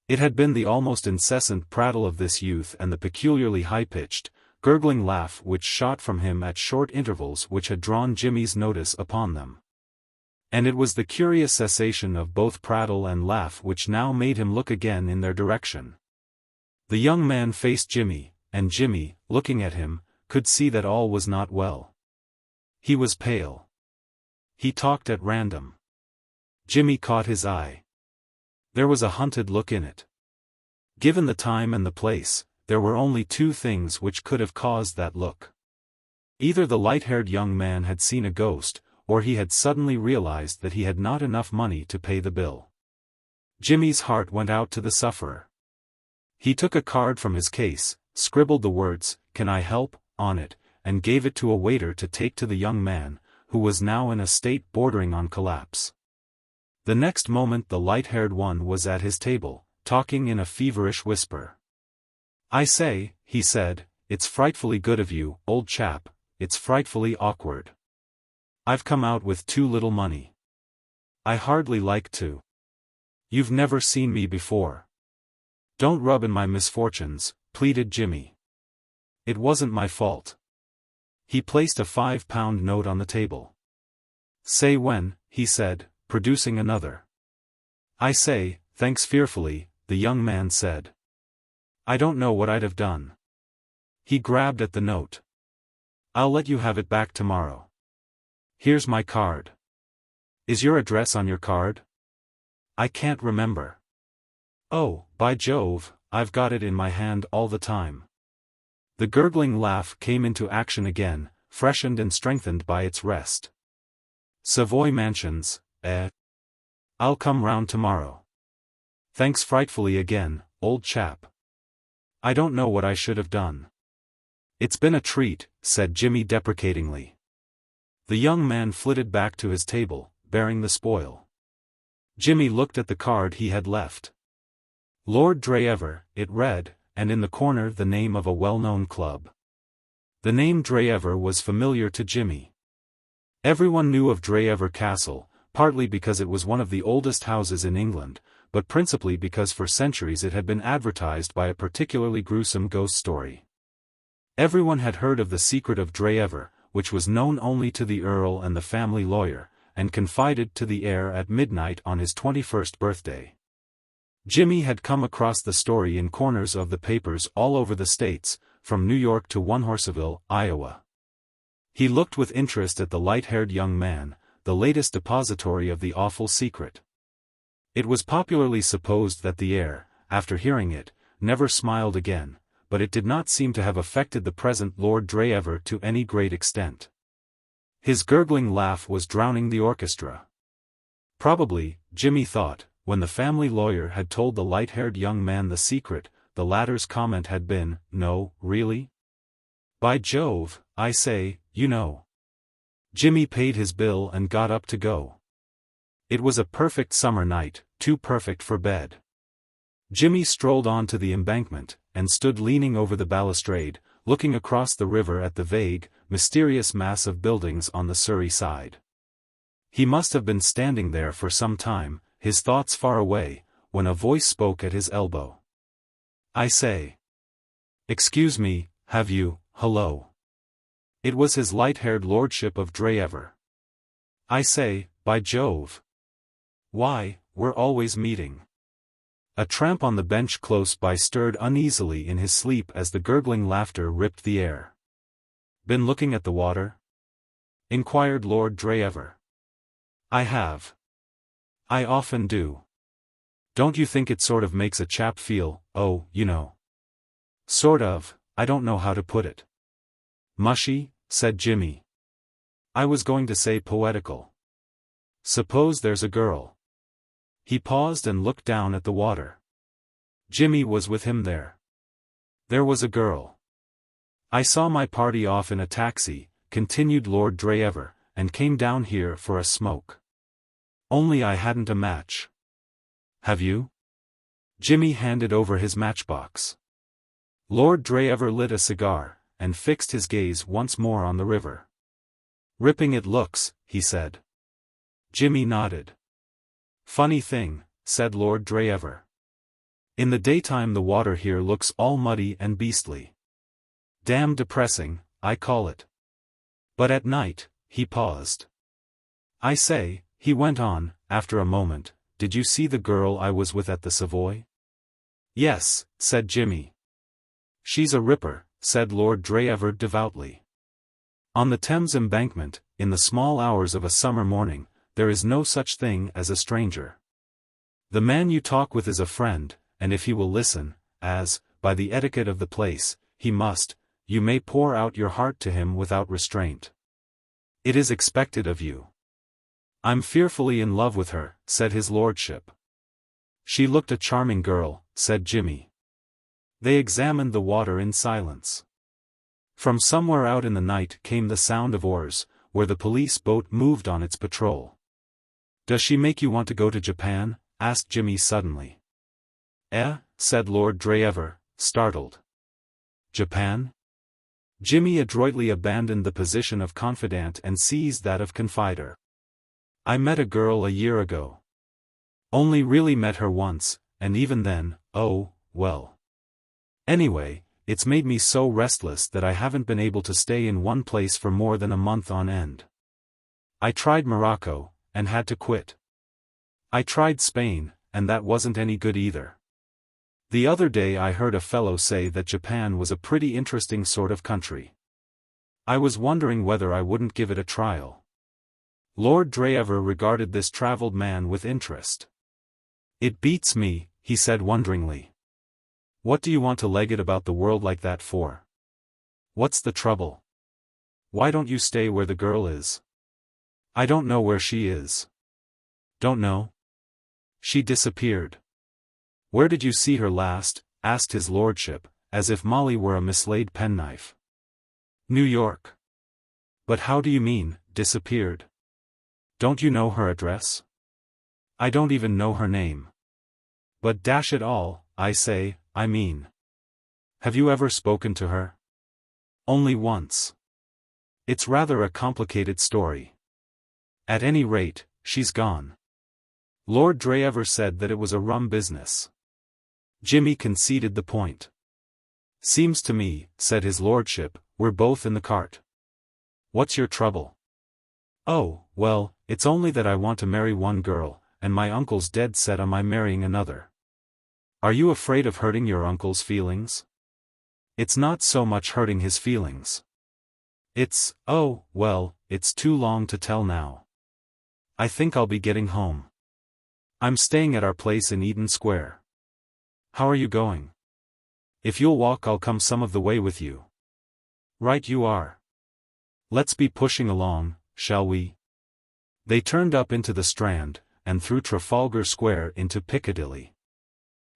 It had been the almost incessant prattle of this youth and the peculiarly high-pitched, gurgling laugh which shot from him at short intervals which had drawn Jimmy's notice upon them. And it was the curious cessation of both prattle and laugh which now made him look again in their direction. The young man faced Jimmy, and Jimmy, looking at him, could see that all was not well. He was pale. He talked at random. Jimmy caught his eye. There was a hunted look in it. Given the time and the place, there were only 2 things which could have caused that look. Either the light-haired young man had seen a ghost, or he had suddenly realized that he had not enough money to pay the bill. Jimmy's heart went out to the sufferer. He took a card from his case, scribbled the words, "Can I help?" on it, and gave it to a waiter to take to the young man, who was now in a state bordering on collapse. The next moment the light-haired one was at his table, talking in a feverish whisper. "I say," he said, "it's frightfully good of you, old chap, it's frightfully awkward. I've come out with too little money. I hardly like to. You've never seen me before. Don't rub in my misfortunes," pleaded Jimmy. "It wasn't my fault." He placed a £5 note on the table. "Say when," he said, producing another. "I say, thanks fearfully," the young man said. "I don't know what I'd have done." He grabbed at the note. "I'll let you have it back tomorrow. Here's my card." "Is your address on your card?" "I can't remember." "Oh, by Jove, I've got it in my hand all the time." The gurgling laugh came into action again, freshened and strengthened by its rest. "Savoy Mansions, eh? I'll come round tomorrow. Thanks frightfully again, old chap. I don't know what I should have done." "It's been a treat," said Jimmy deprecatingly. The young man flitted back to his table, bearing the spoil. Jimmy looked at the card he had left. Lord Dreever, it read, and in the corner the name of a well-known club. The name Dreever was familiar to Jimmy. Everyone knew of Dreever Castle, partly because it was one of the oldest houses in England, but principally because for centuries it had been advertised by a particularly gruesome ghost story. Everyone had heard of the secret of Dreever, which was known only to the Earl and the family lawyer, and confided to the heir at midnight on his 21st birthday. Jimmy had come across the story in corners of the papers all over the states, from New York to Onehorseville, Iowa. He looked with interest at the light-haired young man, the latest depository of the awful secret. It was popularly supposed that the heir, after hearing it, never smiled again, but it did not seem to have affected the present Lord Dreever to any great extent. His gurgling laugh was drowning the orchestra. Probably, Jimmy thought, when the family lawyer had told the light-haired young man the secret, the latter's comment had been, "No, really? By Jove, I say, you know." Jimmy paid his bill and got up to go. It was a perfect summer night, too perfect for bed. Jimmy strolled on to the embankment, and stood leaning over the balustrade, looking across the river at the vague, mysterious mass of buildings on the Surrey side. He must have been standing there for some time, his thoughts far away, when a voice spoke at his elbow. "I say. Excuse me, have you, hello." It was his light-haired lordship of Dreever. "I say, by Jove. Why, we're always meeting." A tramp on the bench close by stirred uneasily in his sleep as the gurgling laughter ripped the air. "Been looking at the water?" inquired Lord Dreever. "I have. I often do. Don't you think it sort of makes a chap feel, oh, you know. Sort of, I don't know how to put it." "Mushy," said Jimmy. "I was going to say poetical. Suppose there's a girl." He paused and looked down at the water. Jimmy was with him there. "There was a girl. I saw my party off in a taxi," continued Lord Dreever, "and came down here for a smoke. Only I hadn't a match." "Have you?" Jimmy handed over his matchbox. Lord Dreever lit a cigar, and fixed his gaze once more on the river. "Ripping it looks," he said. Jimmy nodded. "Funny thing," said Lord Dreever. "In the daytime the water here looks all muddy and beastly. Damn depressing, I call it. But at night," he paused. "I say," he went on, after a moment, "did you see the girl I was with at the Savoy?" "Yes," said Jimmy. "She's a ripper," said Lord Dreever devoutly. "On the Thames embankment, in the small hours of a summer morning, there is no such thing as a stranger. The man you talk with is a friend, and if he will listen, as, by the etiquette of the place, he must, you may pour out your heart to him without restraint. It is expected of you." "I'm fearfully in love with her," said his lordship. "She looked a charming girl," said Jimmy. They examined the water in silence. From somewhere out in the night came the sound of oars, where the police boat moved on its patrol. "Does she make you want to go to Japan?" asked Jimmy suddenly. Said Lord Dreever, startled. "Japan?" Jimmy adroitly abandoned the position of confidant and seized that of confider. "I met a girl a year ago. Only really met her once, and even then, oh, well. Anyway, it's made me so restless that I haven't been able to stay in one place for more than a month on end. I tried Morocco, and had to quit. I tried Spain, and that wasn't any good either. The other day I heard a fellow say that Japan was a pretty interesting sort of country. I was wondering whether I wouldn't give it a trial." Lord Dreever regarded this travelled man with interest. "It beats me," he said wonderingly. "What do you want to leg it about the world like that for? What's the trouble? Why don't you stay where the girl is?" "I don't know where she is." "Don't know?" "She disappeared." "Where did you see her last?" asked his lordship, as if Molly were a mislaid penknife. "New York." "But how do you mean, disappeared? Don't you know her address?" "I don't even know her name." "But dash it all, I mean. Have you ever spoken to her?" "Only once. It's rather a complicated story. At any rate, she's gone." Lord Dreever said that it was a rum business. Jimmy conceded the point. "Seems to me," said his lordship, "we're both in the cart. What's your trouble?" "Oh, well, it's only that I want to marry one girl, and my uncle's dead set on my marrying another." "Are you afraid of hurting your uncle's feelings?" "It's not so much hurting his feelings. It's, oh, well, it's too long to tell now. I think I'll be getting home. I'm staying at our place in Eden Square." "How are you going?" "If you'll walk I'll come some of the way with you." "Right you are. Let's be pushing along, shall we?" They turned up into the Strand, and through Trafalgar Square into Piccadilly.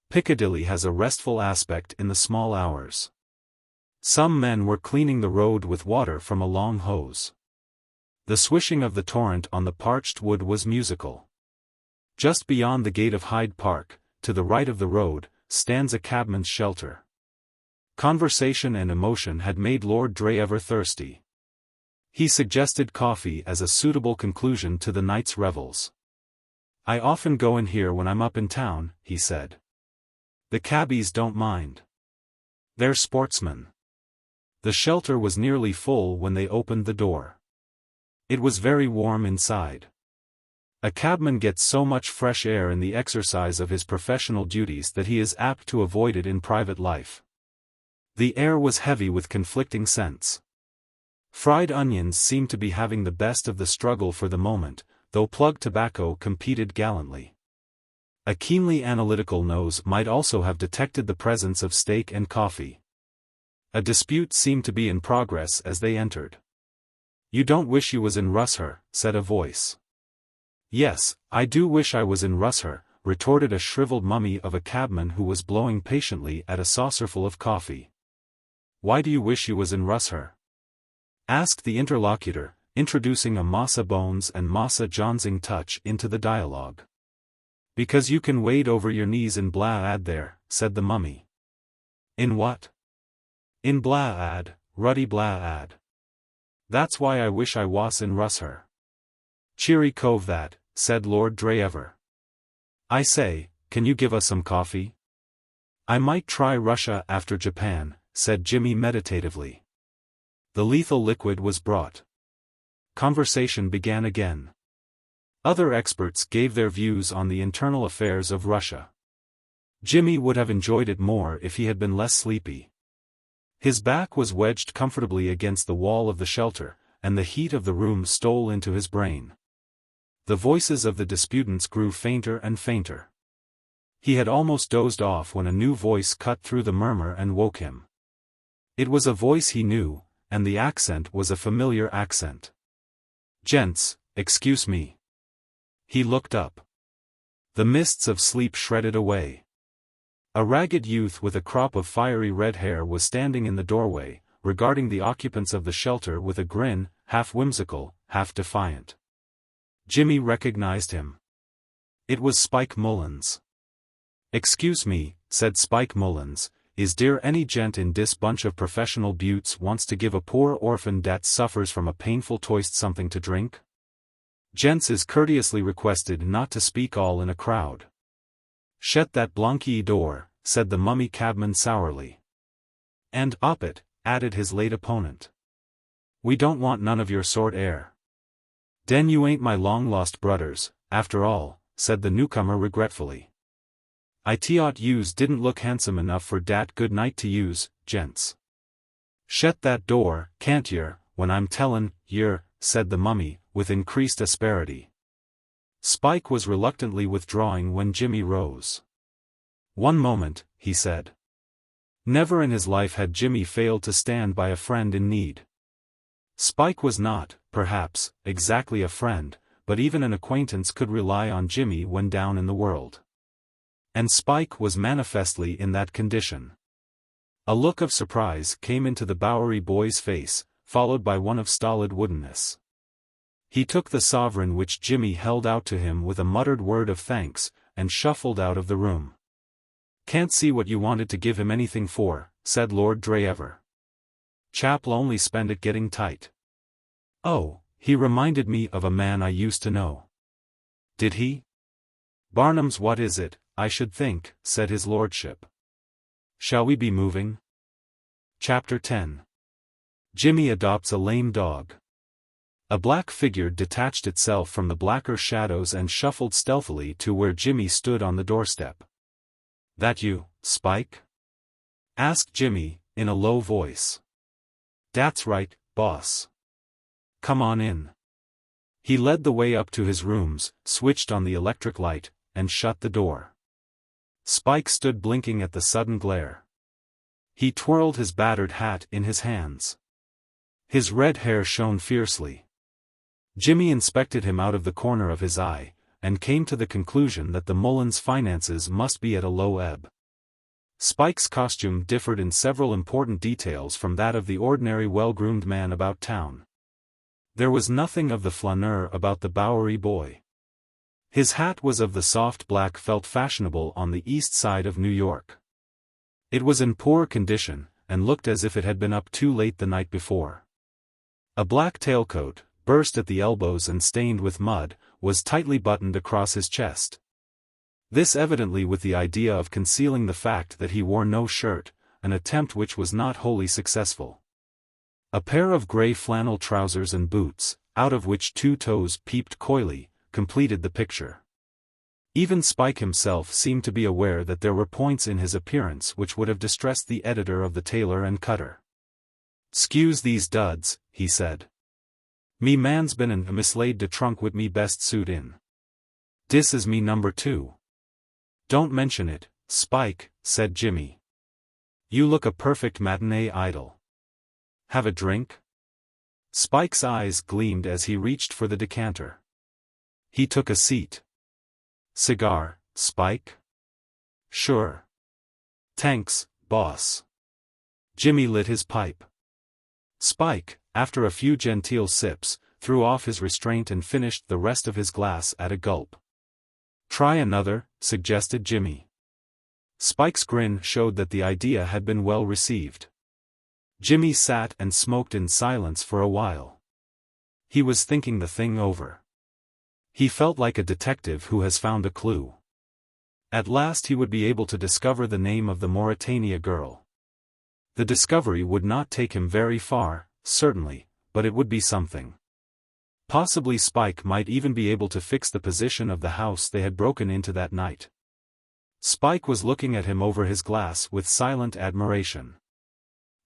Piccadilly has a restful aspect in the small hours. Some men were cleaning the road with water from a long hose. The swishing of the torrent on the parched wood was musical. Just beyond the gate of Hyde Park, to the right of the road, stands a cabman's shelter. Conversation and emotion had made Lord Dreever thirsty. He suggested coffee as a suitable conclusion to the night's revels. "I often go in here when I'm up in town," he said. "The cabbies don't mind. They're sportsmen." The shelter was nearly full when they opened the door. It was very warm inside. A cabman gets so much fresh air in the exercise of his professional duties that he is apt to avoid it in private life. The air was heavy with conflicting scents. Fried onions seemed to be having the best of the struggle for the moment, though plug tobacco competed gallantly. A keenly analytical nose might also have detected the presence of steak and coffee. A dispute seemed to be in progress as they entered. "You don't wish you was in Shropshire," said a voice. "Yes, I do wish I was in Shropshire," retorted a shriveled mummy of a cabman who was blowing patiently at a saucerful of coffee. "Why do you wish you was in Shropshire?" asked the interlocutor, introducing a Massa Bones and Massa Johnsing touch into the dialogue. "Because you can wade over your knees in Blaad there," said the mummy. "In what?" "In Blaad, ruddy Blaad. That's why I wish I was in Shropshire." "Cheery cove that," said Lord Dreever. "I say, can you give us some coffee?" "I might try Russia after Japan," said Jimmy meditatively. The lethal liquid was brought. Conversation began again. Other experts gave their views on the internal affairs of Russia. Jimmy would have enjoyed it more if he had been less sleepy. His back was wedged comfortably against the wall of the shelter, and the heat of the room stole into his brain. The voices of the disputants grew fainter and fainter. He had almost dozed off when a new voice cut through the murmur and woke him. It was a voice he knew, and the accent was a familiar accent. "Gents, excuse me." He looked up. The mists of sleep shredded away. A ragged youth with a crop of fiery red hair was standing in the doorway, regarding the occupants of the shelter with a grin, half whimsical, half defiant. Jimmy recognized him. It was Spike Mullins. "Excuse me," said Spike Mullins, "is there any gent in dis bunch of professional beauts wants to give a poor orphan dat suffers from a painful toist something to drink? Gents is courteously requested not to speak all in a crowd." "Shet that blanky door," said the mummy cabman sourly. "And op it," added his late opponent. "We don't want none of your sort air." "Den you ain't my long-lost brothers, after all," said the newcomer regretfully. "I thought yous didn't look handsome enough for dat good night to yous, gents." "Shet that door, can't yer, when I'm tellin' yer," said the mummy, with increased asperity. Spike was reluctantly withdrawing when Jimmy rose. "One moment," he said. Never in his life had Jimmy failed to stand by a friend in need. Spike was not, perhaps, exactly a friend, but even an acquaintance could rely on Jimmy when down in the world. And Spike was manifestly in that condition. A look of surprise came into the Bowery boy's face, followed by one of stolid woodenness. He took the sovereign which Jimmy held out to him with a muttered word of thanks, and shuffled out of the room. "Can't see what you wanted to give him anything for," said Lord Dreever. "Chap'll only spend it getting tight." "Oh, he reminded me of a man I used to know." "Did he?" "Barnum's what is it, I should think," said his lordship. "Shall we be moving?" Chapter 10. Jimmy adopts a lame dog. A black figure detached itself from the blacker shadows and shuffled stealthily to where Jimmy stood on the doorstep. "That you, Spike?" asked Jimmy, in a low voice. "Dat's right, boss. Come on in." He led the way up to his rooms, switched on the electric light, and shut the door. Spike stood blinking at the sudden glare. He twirled his battered hat in his hands. His red hair shone fiercely. Jimmy inspected him out of the corner of his eye, and came to the conclusion that the Mullins finances must be at a low ebb. Spike's costume differed in several important details from that of the ordinary well-groomed man about town. There was nothing of the flaneur about the Bowery boy. His hat was of the soft black felt fashionable on the east side of New York. It was in poor condition, and looked as if it had been up too late the night before. A black tailcoat, burst at the elbows and stained with mud, was tightly buttoned across his chest. This evidently with the idea of concealing the fact that he wore no shirt, an attempt which was not wholly successful. A pair of grey flannel trousers and boots, out of which 2 toes peeped coyly, completed the picture. Even Spike himself seemed to be aware that there were points in his appearance which would have distressed the editor of the Tailor and Cutter. "'Scuse these duds," he said. "Me man's been and mislaid de trunk wid me best suit in. Dis is me number 2. "'Don't mention it, Spike," said Jimmy. "You look a perfect matinee idol. Have a drink?" Spike's eyes gleamed as he reached for the decanter. He took a seat. "Cigar, Spike?" "Sure. Thanks, boss." Jimmy lit his pipe. Spike, after a few genteel sips, threw off his restraint and finished the rest of his glass at a gulp. "Try another," suggested Jimmy. Spike's grin showed that the idea had been well received. Jimmy sat and smoked in silence for a while. He was thinking the thing over. He felt like a detective who has found a clue. At last he would be able to discover the name of the Mauritania girl. The discovery would not take him very far, certainly, but it would be something. Possibly Spike might even be able to fix the position of the house they had broken into that night. Spike was looking at him over his glass with silent admiration.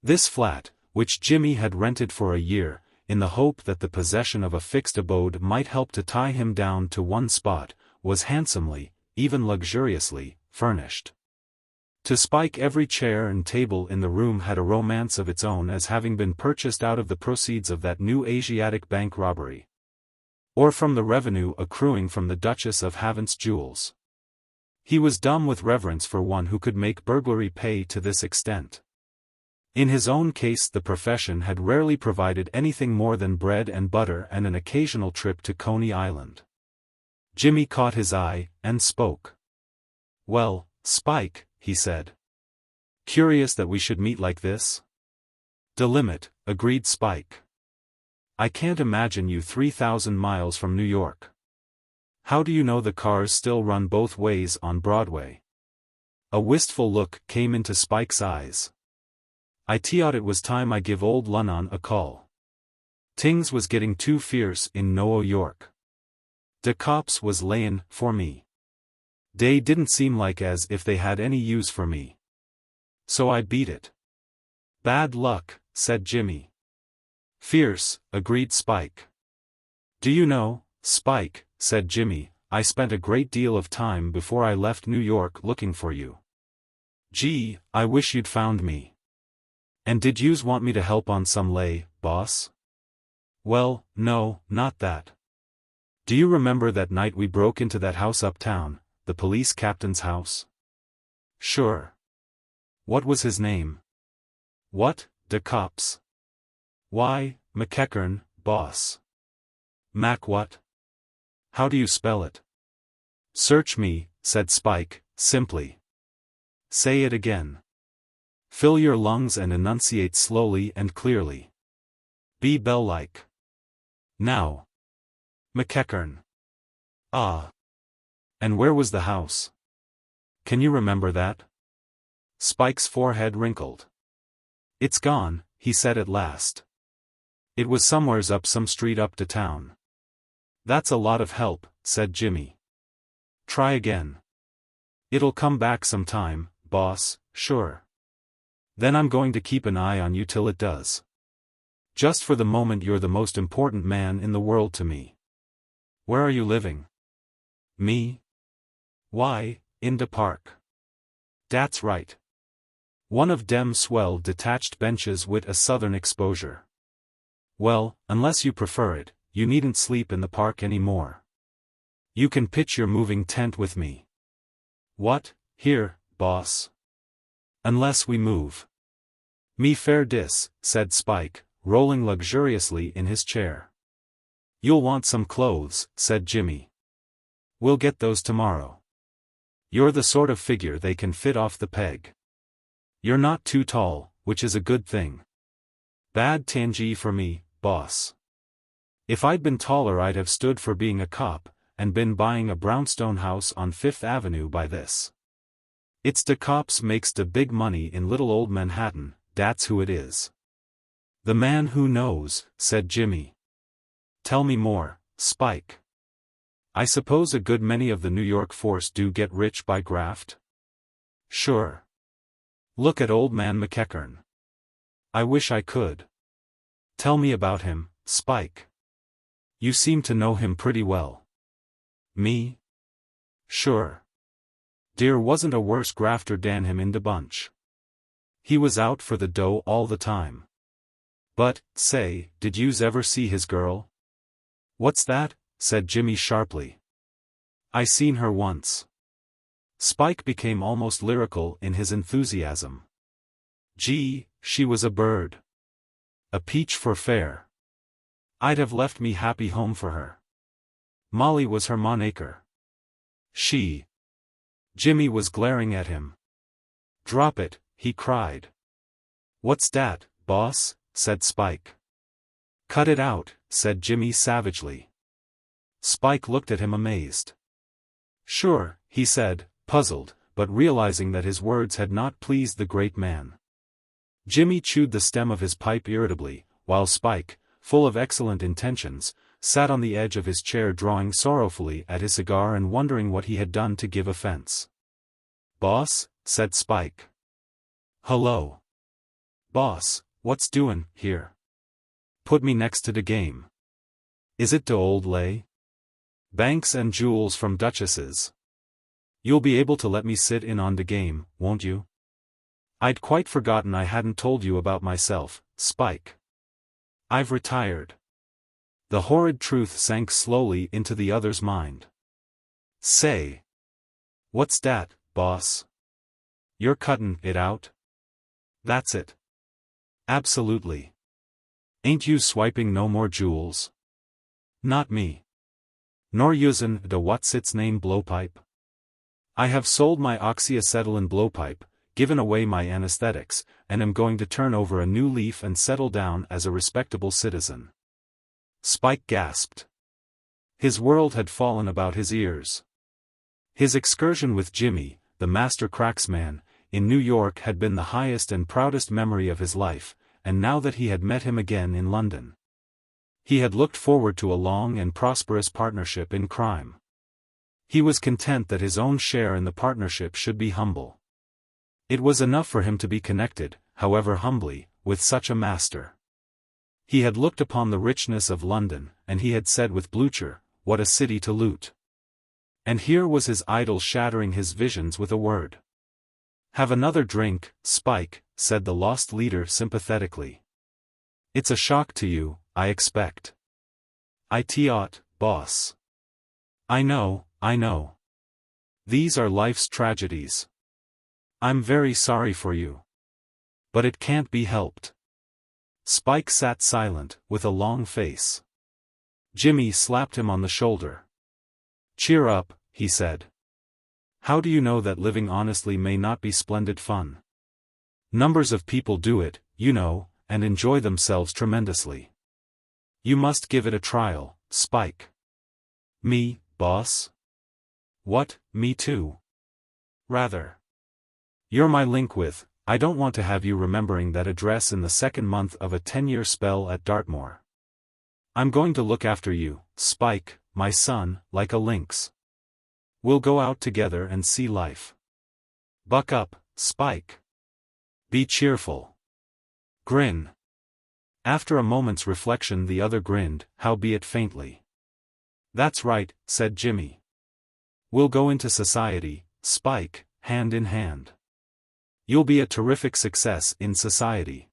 This flat, which Jimmy had rented for a year, in the hope that the possession of a fixed abode might help to tie him down to one spot, was handsomely, even luxuriously, furnished. To Spike every chair and table in the room had a romance of its own as having been purchased out of the proceeds of that new Asiatic bank robbery. Or from the revenue accruing from the Duchess of Havant's jewels. He was dumb with reverence for one who could make burglary pay to this extent. In his own case the profession had rarely provided anything more than bread and butter and an occasional trip to Coney Island. Jimmy caught his eye, and spoke. "Well, Spike," he said. "Curious that we should meet like this?" "De limit," agreed Spike. "I can't imagine you 3,000 miles from New York. How do you know the cars still run both ways on Broadway?" A wistful look came into Spike's eyes. "I thought it was time I give old Lunnon a call. Tings was getting too fierce in New York. De cops was layin' for me. Dey didn't seem like as if they had any use for me. So I beat it." "Bad luck," said Jimmy. "Fierce," agreed Spike. "Do you know, Spike," said Jimmy, "I spent a great deal of time before I left New York looking for you. Gee, I wish you'd found me. And did yous want me to help on some lay, boss?" "Well, no, not that. Do you remember that night we broke into that house uptown, the police captain's house?" "Sure." "What was his name?" "What, de cops?" "Why, McEachern, boss." "Mac what? How do you spell it?" "Search me," said Spike, simply. "Say it again. Fill your lungs and enunciate slowly and clearly. Be bell-like. Now. McEachern. Ah. And where was the house? Can you remember that?" Spike's forehead wrinkled. "It's gone," he said at last. "It was somewheres up some street up to town." "That's a lot of help," said Jimmy. "Try again." "It'll come back some time, boss, sure. Then I'm going to keep an eye on you till it does. Just for the moment you're the most important man in the world to me. Where are you living?" "Me? Why, in de park." "Dat's right. One of dem swell detached benches wit a southern exposure. Well, unless you prefer it, you needn't sleep in the park any more. You can pitch your moving tent with me." "What, here, boss?" "Unless we move." "Me fair dis," said Spike, rolling luxuriously in his chair. "You'll want some clothes," said Jimmy. "We'll get those tomorrow. You're the sort of figure they can fit off the peg. You're not too tall, which is a good thing. Bad tangy for me, boss. If I'd been taller I'd have stood for being a cop, and been buying a brownstone house on Fifth Avenue by this. It's de cops makes de big money in little old Manhattan, that's who it is. The man who knows, said Jimmy. Tell me more, Spike. I suppose a good many of the New York force do get rich by graft? Sure. Look at old man McEachern. I wish I could. Tell me about him, Spike. You seem to know him pretty well. Me? Sure. Dear wasn't a worse grafter dan him in de bunch. He was out for the dough all the time. But, say, did yous ever see his girl? What's that? Said Jimmy sharply. I seen her once. Spike became almost lyrical in his enthusiasm. Gee, she was a bird. A peach for fair. I'd have left me happy home for her. Molly was her moniker. She. Jimmy was glaring at him. Drop it, he cried. What's dat, boss? Said Spike. Cut it out, said Jimmy savagely. Spike looked at him amazed. Sure, he said, puzzled, but realizing that his words had not pleased the great man. Jimmy chewed the stem of his pipe irritably, while Spike, full of excellent intentions, sat on the edge of his chair drawing sorrowfully at his cigar and wondering what he had done to give offense. Boss, said Spike. Hello. Boss, what's doin' here? Put me next to the game. Is it de old lay? Banks and jewels from duchesses. You'll be able to let me sit in on the game, won't you? I'd quite forgotten I hadn't told you about myself, Spike. I've retired. The horrid truth sank slowly into the other's mind. Say. What's dat, boss? You're cuttin' it out? That's it. Absolutely. Ain't you swiping no more jewels? Not me. Nor usin' the what's-its-name blowpipe? I have sold my oxyacetylene blowpipe, given away my anesthetics, and am going to turn over a new leaf and settle down as a respectable citizen. Spike gasped. His world had fallen about his ears. His excursion with Jimmy, the master cracksman, in New York had been the highest and proudest memory of his life, and now that he had met him again in London, he had looked forward to a long and prosperous partnership in crime. He was content that his own share in the partnership should be humble. It was enough for him to be connected, however humbly, with such a master. He had looked upon the richness of London, and he had said with Blucher, what a city to loot. And here was his idol shattering his visions with a word. Have another drink, Spike, said the lost leader sympathetically. It's a shock to you, I expect. It, boss. I know. These are life's tragedies. I'm very sorry for you. But it can't be helped. Spike sat silent, with a long face. Jimmy slapped him on the shoulder. Cheer up, he said. How do you know that living honestly may not be splendid fun? Numbers of people do it, you know, and enjoy themselves tremendously. You must give it a trial, Spike. Me, boss? What, me too? Rather. You're my link with, I don't want to have you remembering that address in the second month of a 10-year spell at Dartmoor. I'm going to look after you, Spike, my son, like a lynx. We'll go out together and see life. Buck up, Spike. Be cheerful. Grin. After a moment's reflection the other grinned, howbeit faintly. That's right, said Jimmy. We'll go into society, Spike, hand in hand. You'll be a terrific success in society.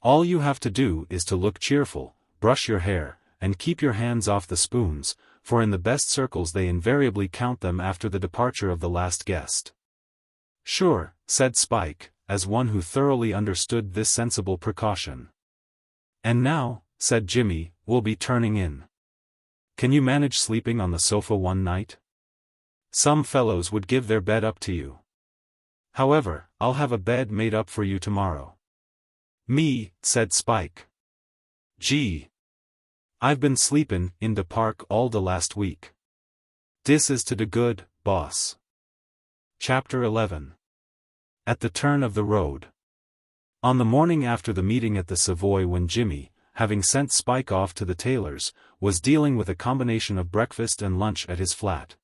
All you have to do is to look cheerful, brush your hair, and keep your hands off the spoons, for in the best circles they invariably count them after the departure of the last guest. Sure, said Spike, as one who thoroughly understood this sensible precaution. And now, said Jimmy, we'll be turning in. Can you manage sleeping on the sofa one night? Some fellows would give their bed up to you. However, I'll have a bed made up for you tomorrow. "Me," said Spike. "Gee. I've been sleepin' in the park all the last week. Dis is to the good, boss." Chapter 11. At the turn of the road. On the morning after the meeting at the Savoy, when Jimmy, having sent Spike off to the tailor's, was dealing with a combination of breakfast and lunch at his flat,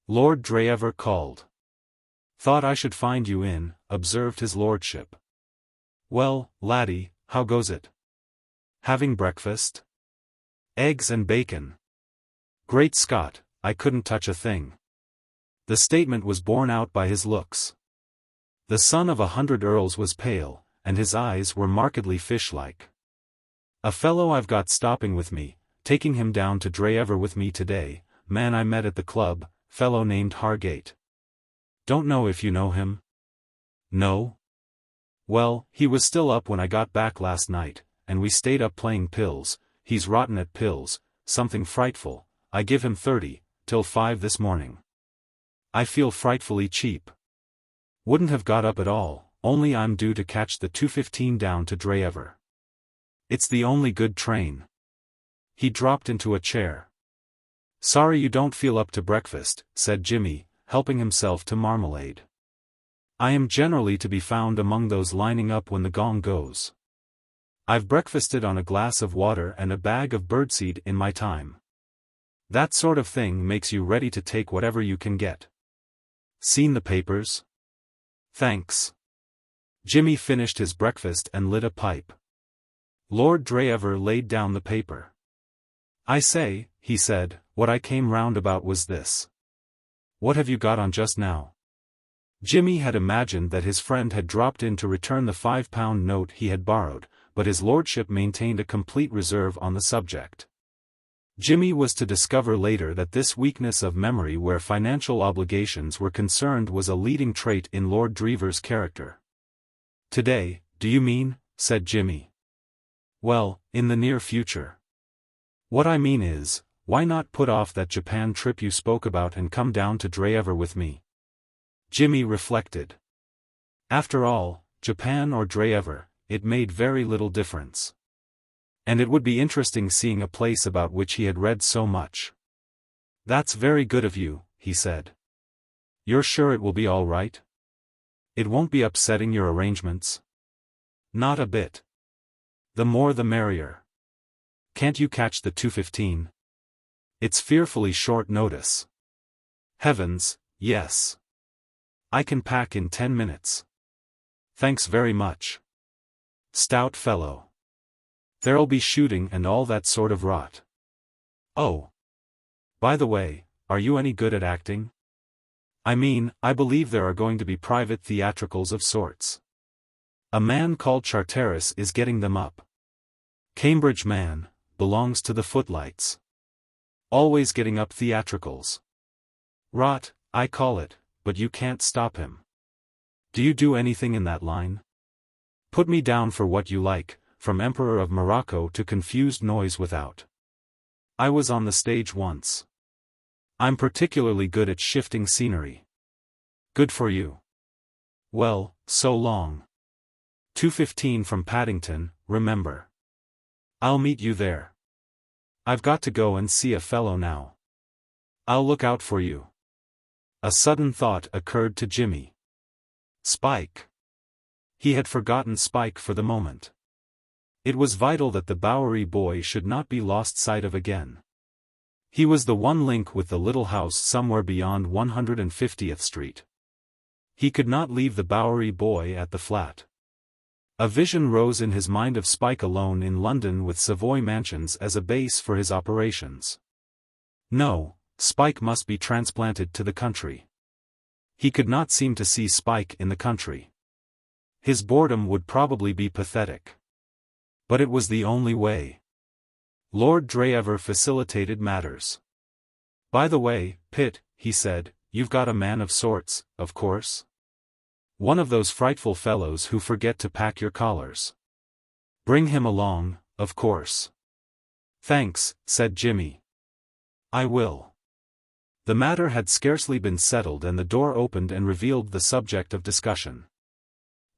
Lord Dreever called. "Thought I should find you in," observed his lordship. "Well, laddie, how goes it? Having breakfast? Eggs and bacon. Great Scott, I couldn't touch a thing." The statement was borne out by his looks. The son of 100 earls was pale, and his eyes were markedly fish-like. "A fellow I've got stopping with me, taking him down to Dreever with me today, man I met at the club, fellow named Hargate. Don't know if you know him?" "No. Well, he was still up when I got back last night, and we stayed up playing pills. He's rotten at pills, something frightful. I give him 30, till 5 this morning. I feel frightfully cheap. Wouldn't have got up at all, only I'm due to catch the 2:15 down to Dreever. It's the only good train." He dropped into a chair. "Sorry you don't feel up to breakfast," said Jimmy, helping himself to marmalade. "I am generally to be found among those lining up when the gong goes. I've breakfasted on a glass of water and a bag of birdseed in my time. That sort of thing makes you ready to take whatever you can get. Seen the papers?" "Thanks." Jimmy finished his breakfast and lit a pipe. Lord Dreever laid down the paper. "I say," he said, "what I came round about was this. What have you got on just now?" Jimmy had imagined that his friend had dropped in to return the £5 note he had borrowed, but his lordship maintained a complete reserve on the subject. Jimmy was to discover later that this weakness of memory where financial obligations were concerned was a leading trait in Lord Dreever's character. "Today, do you mean?" said Jimmy. "Well, in the near future. What I mean is, why not put off that Japan trip you spoke about and come down to Dreever with me?" Jimmy reflected. After all, Japan or Dreever, it made very little difference. And it would be interesting seeing a place about which he had read so much. "That's very good of you," he said. "You're sure it will be all right? It won't be upsetting your arrangements?" "Not a bit. The more the merrier. Can't you catch the 2:15? It's fearfully short notice." "Heavens, yes. I can pack in 10 minutes. Thanks very much. Stout fellow. There'll be shooting and all that sort of rot. Oh. By the way, are you any good at acting? I mean, I believe there are going to be private theatricals of sorts. A man called Charteris is getting them up. Cambridge man, belongs to the Footlights. Always getting up theatricals. Rot, I call it, but you can't stop him. Do you do anything in that line? Put me down for what you like, from Emperor of Morocco to Confused Noise Without. I was on the stage once. I'm particularly good at shifting scenery. Good for you. Well, so long. 2:15 from Paddington, remember. I'll meet you there. I've got to go and see a fellow now. I'll look out for you." A sudden thought occurred to Jimmy. Spike. He had forgotten Spike for the moment. It was vital that the Bowery boy should not be lost sight of again. He was the one link with the little house somewhere beyond 150th Street. He could not leave the Bowery boy at the flat. A vision rose in his mind of Spike alone in London with Savoy Mansions as a base for his operations. No, Spike must be transplanted to the country. He could not seem to see Spike in the country. His boredom would probably be pathetic. But it was the only way. Lord Dreever facilitated matters. "By the way, Pitt," he said, "you've got a man of sorts, of course? One of those frightful fellows who forget to pack your collars. Bring him along, of course." "Thanks," said Jimmy. "I will." The matter had scarcely been settled and the door opened and revealed the subject of discussion.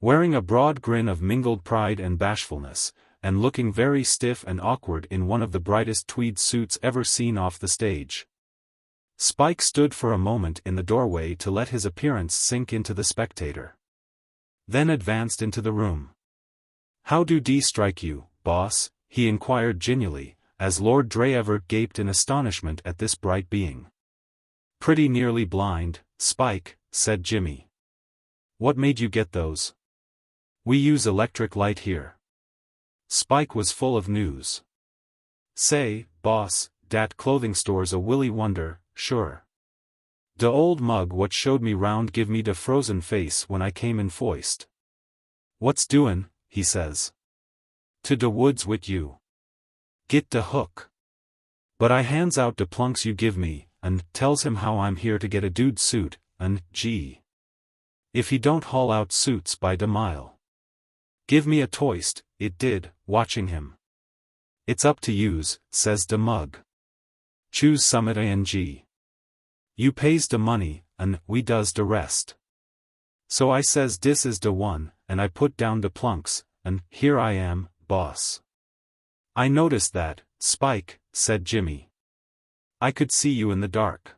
wearing a broad grin of mingled pride and bashfulness, and looking very stiff and awkward in one of the brightest tweed suits ever seen off the stage. Spike stood for a moment in the doorway to let his appearance sink into the spectator. Then advanced into the room. "How do D strike you, boss?" he inquired genially, as Lord Dreever gaped in astonishment at this bright being. "Pretty nearly blind, Spike," said Jimmy. "What made you get those?" "We use electric light here." Spike was full of news. "Say, boss, dat clothing store's a willy wonder, sure. De old mug what showed me round give me de frozen face when I came in foist. What's doin', he says. To de woods wit you. Git de hook. But I hands out de plunks you give me, and tells him how I'm here to get a dude suit, and, gee. If he don't haul out suits by de mile. Give me a toist, it did, watching him. It's up to yous, says de mug. Choose summit ang. You pays de money, and we does de rest. So I says dis is de one, and I put down de plunks, and here I am, boss. I noticed that, Spike, said Jimmy. I could see you in the dark.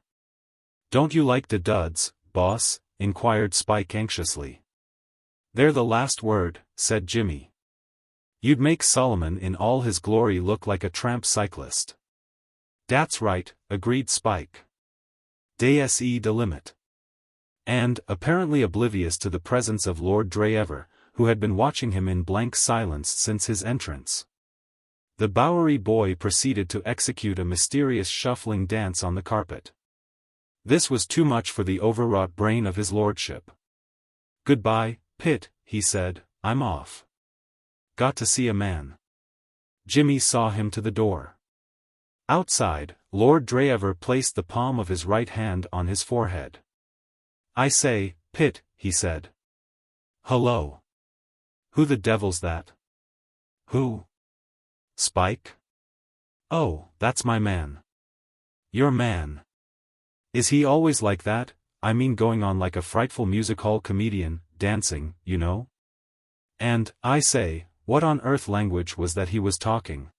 Don't you like de duds, boss? Inquired Spike anxiously. They're the last word, said Jimmy. You'd make Solomon in all his glory look like a tramp cyclist. Dat's right, agreed Spike. Des de limit. And, apparently oblivious to the presence of Lord Dreever, who had been watching him in blank silence since his entrance. The Bowery boy proceeded to execute a mysterious shuffling dance on the carpet. This was too much for the overwrought brain of his lordship. Goodbye, Pitt, he said, I'm off. Got to see a man. Jimmy saw him to the door. Outside, Lord Dreever placed the palm of his right hand on his forehead. I say, Pitt, he said. Hello. Who the devil's that? Who? Spike? Oh, that's my man. Your man. Is he always like that? I mean going on like a frightful music hall comedian, dancing, you know? And, I say, what on earth language was that he was talking?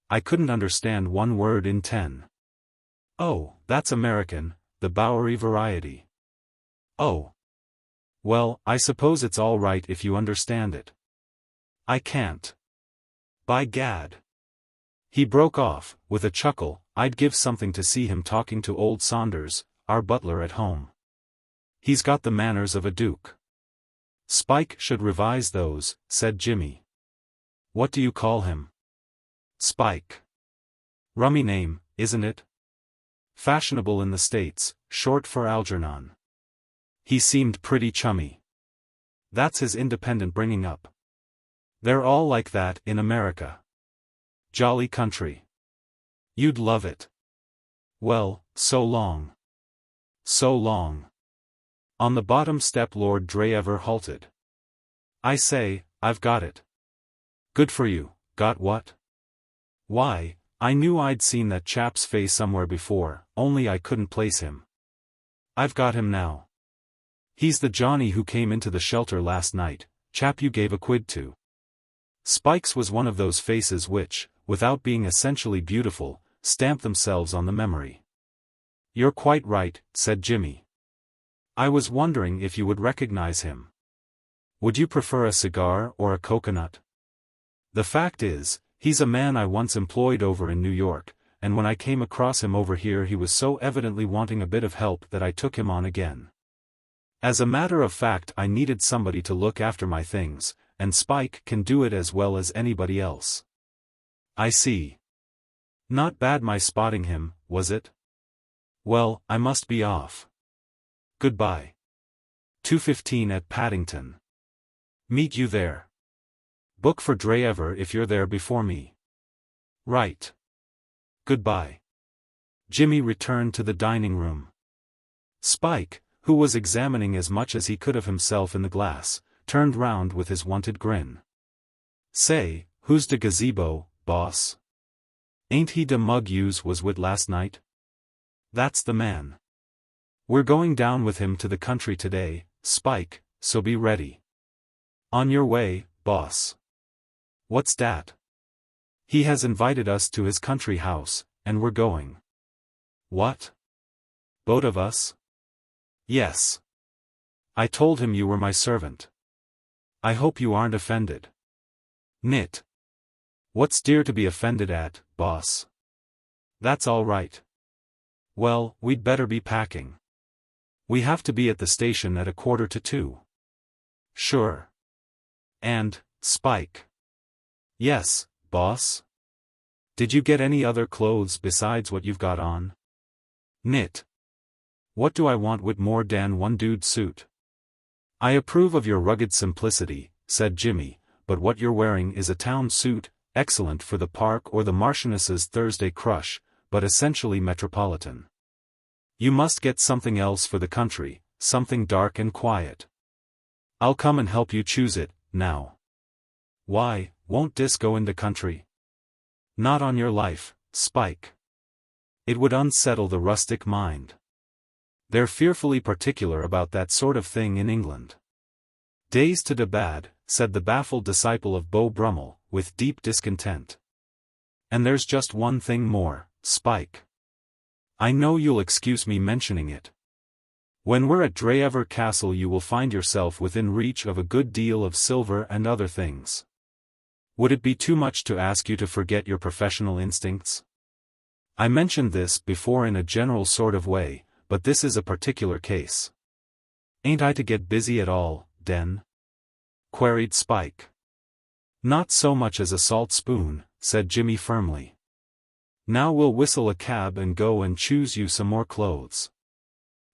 I couldn't understand one word in 10. Oh, that's American, the Bowery variety. Oh. Well, I suppose it's all right if you understand it. I can't. By gad. He broke off, with a chuckle. I'd give something to see him talking to old Saunders, our butler at home. He's got the manners of a duke. Spike should revise those, said Jimmy. What do you call him? Spike. Rummy name, isn't it? Fashionable in the States, short for Algernon. He seemed pretty chummy. That's his independent bringing up. They're all like that in America. Jolly country. You'd love it. Well, so long. So long. On the bottom step Lord Dreever halted. I say, I've got it. Good for you, got what? Why, I knew I'd seen that chap's face somewhere before, only I couldn't place him. I've got him now. He's the Johnny who came into the shelter last night, chap you gave a quid to. Spike's was one of those faces which, without being essentially beautiful, stamp themselves on the memory. You're quite right, said Jimmy. I was wondering if you would recognize him. Would you prefer a cigar or a coconut? The fact is, he's a man I once employed over in New York, and when I came across him over here he was so evidently wanting a bit of help that I took him on again. As a matter of fact, I needed somebody to look after my things, and Spike can do it as well as anybody else. I see. Not bad my spotting him, was it? Well, I must be off. Goodbye. 2:15 at Paddington. Meet you there. Book for Dreever if you're there before me. Right. Goodbye. Jimmy returned to the dining room. Spike, who was examining as much as he could of himself in the glass, turned round with his wonted grin. Say, who's de gazebo, boss? Ain't he de mug yous was wid last night? That's the man. We're going down with him to the country today, Spike, so be ready. On your way, boss. What's dat? He has invited us to his country house, and we're going. What? Both of us? Yes. I told him you were my servant. I hope you aren't offended. Nit. What's dear to be offended at, boss? That's all right. Well, we'd better be packing. We have to be at the station at 1:45. Sure. And, Spike. Yes, boss? Did you get any other clothes besides what you've got on? Nit. What do I want with more than one dude suit? I approve of your rugged simplicity, said Jimmy, but what you're wearing is a town suit, excellent for the park or the Marchioness's Thursday crush, but essentially metropolitan. You must get something else for the country, something dark and quiet. I'll come and help you choose it, now. Why, won't this go in the country? Not on your life, Spike. It would unsettle the rustic mind. They're fearfully particular about that sort of thing in England. Days to the bad, said the baffled disciple of Beau Brummel, with deep discontent. And there's just one thing more, Spike. I know you'll excuse me mentioning it. When we're at Dreever Castle you will find yourself within reach of a good deal of silver and other things. Would it be too much to ask you to forget your professional instincts? I mentioned this before in a general sort of way, but this is a particular case. Ain't I to get busy at all, Den? Queried Spike. Not so much as a salt spoon, said Jimmy firmly. Now we'll whistle a cab and go and choose you some more clothes.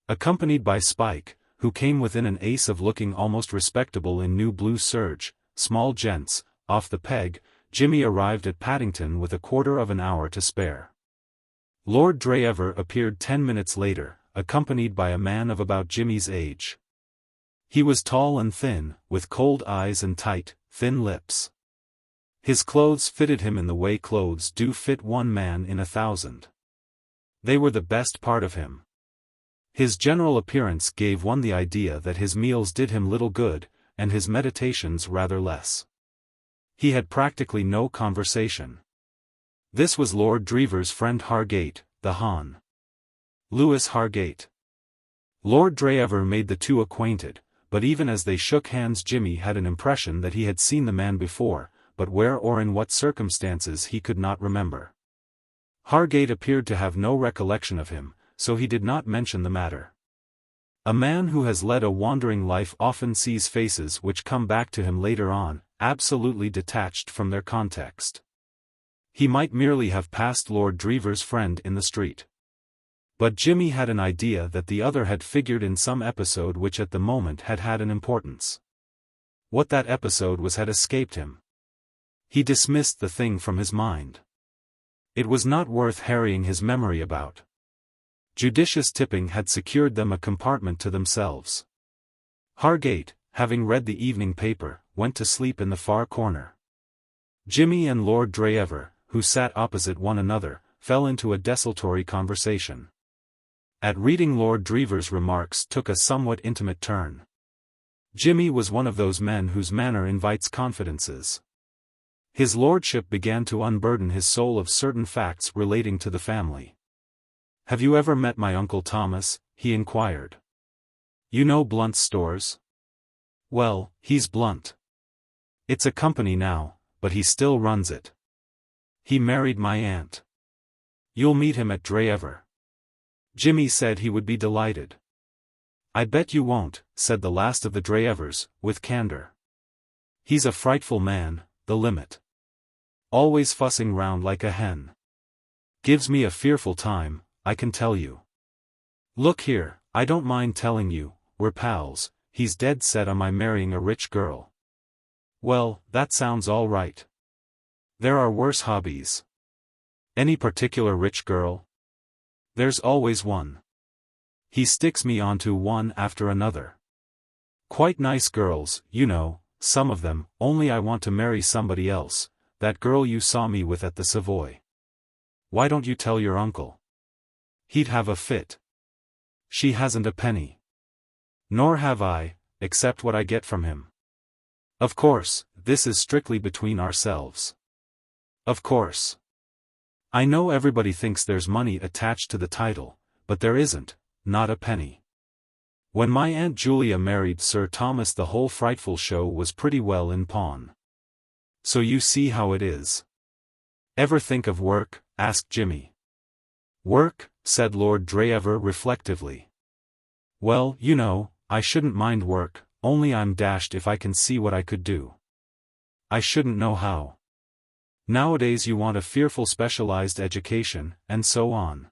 Accompanied by Spike, who came within an ace of looking almost respectable in new blue serge, small gents, off the peg, Jimmy arrived at Paddington with 1/4 of an hour to spare. Lord Dreever appeared 10 minutes later, accompanied by a man of about Jimmy's age. He was tall and thin, with cold eyes and tight, thin lips. His clothes fitted him in the way clothes do fit one man in 1,000. They were the best part of him. His general appearance gave one the idea that his meals did him little good, and his meditations rather less. He had practically no conversation. This was Lord Dreever's friend Hargate, the Hon. Louis Hargate. Lord Dreever made the two acquainted, but even as they shook hands Jimmy had an impression that he had seen the man before, but where or in what circumstances he could not remember. Hargate appeared to have no recollection of him, so he did not mention the matter. A man who has led a wandering life often sees faces which come back to him later on, absolutely detached from their context. He might merely have passed Lord Dreever's friend in the street. But Jimmy had an idea that the other had figured in some episode which at the moment had had an importance. What that episode was had escaped him. He dismissed the thing from his mind. It was not worth harrying his memory about. Judicious tipping had secured them a compartment to themselves. Hargate, having read the evening paper, went to sleep in the far corner. Jimmy and Lord Dreever, who sat opposite one another, fell into a desultory conversation. At reading Lord Dreever's remarks took a somewhat intimate turn. Jimmy was one of those men whose manner invites confidences. His lordship began to unburden his soul of certain facts relating to the family. "Have you ever met my Uncle Thomas?" he inquired. "You know Blunt's stores?" "Well, he's Blunt. It's a company now, but he still runs it. He married my aunt. You'll meet him at Dreever." Jimmy said he would be delighted. "I bet you won't," said the last of the Dreevers, with candor. "He's a frightful man, the limit. Always fussing round like a hen. Gives me a fearful time, I can tell you. Look here, I don't mind telling you, we're pals, he's dead set on my marrying a rich girl." "Well, that sounds all right. There are worse hobbies." "Any particular rich girl?" "There's always one. He sticks me onto one after another. Quite nice girls, you know, some of them, only I want to marry somebody else, that girl you saw me with at the Savoy." "Why don't you tell your uncle?" "He'd have a fit. She hasn't a penny. Nor have I, except what I get from him." Of course, this is strictly between ourselves. Of course. I know everybody thinks there's money attached to the title, but there isn't, not a penny. When my Aunt Julia married Sir Thomas, the whole frightful show was pretty well in pawn. So you see how it is. Ever think of work? Asked Jimmy. Work? Said Lord Dreever reflectively. Well, you know, I shouldn't mind work, only I'm dashed if I can see what I could do. I shouldn't know how. Nowadays you want a fearful specialized education, and so on.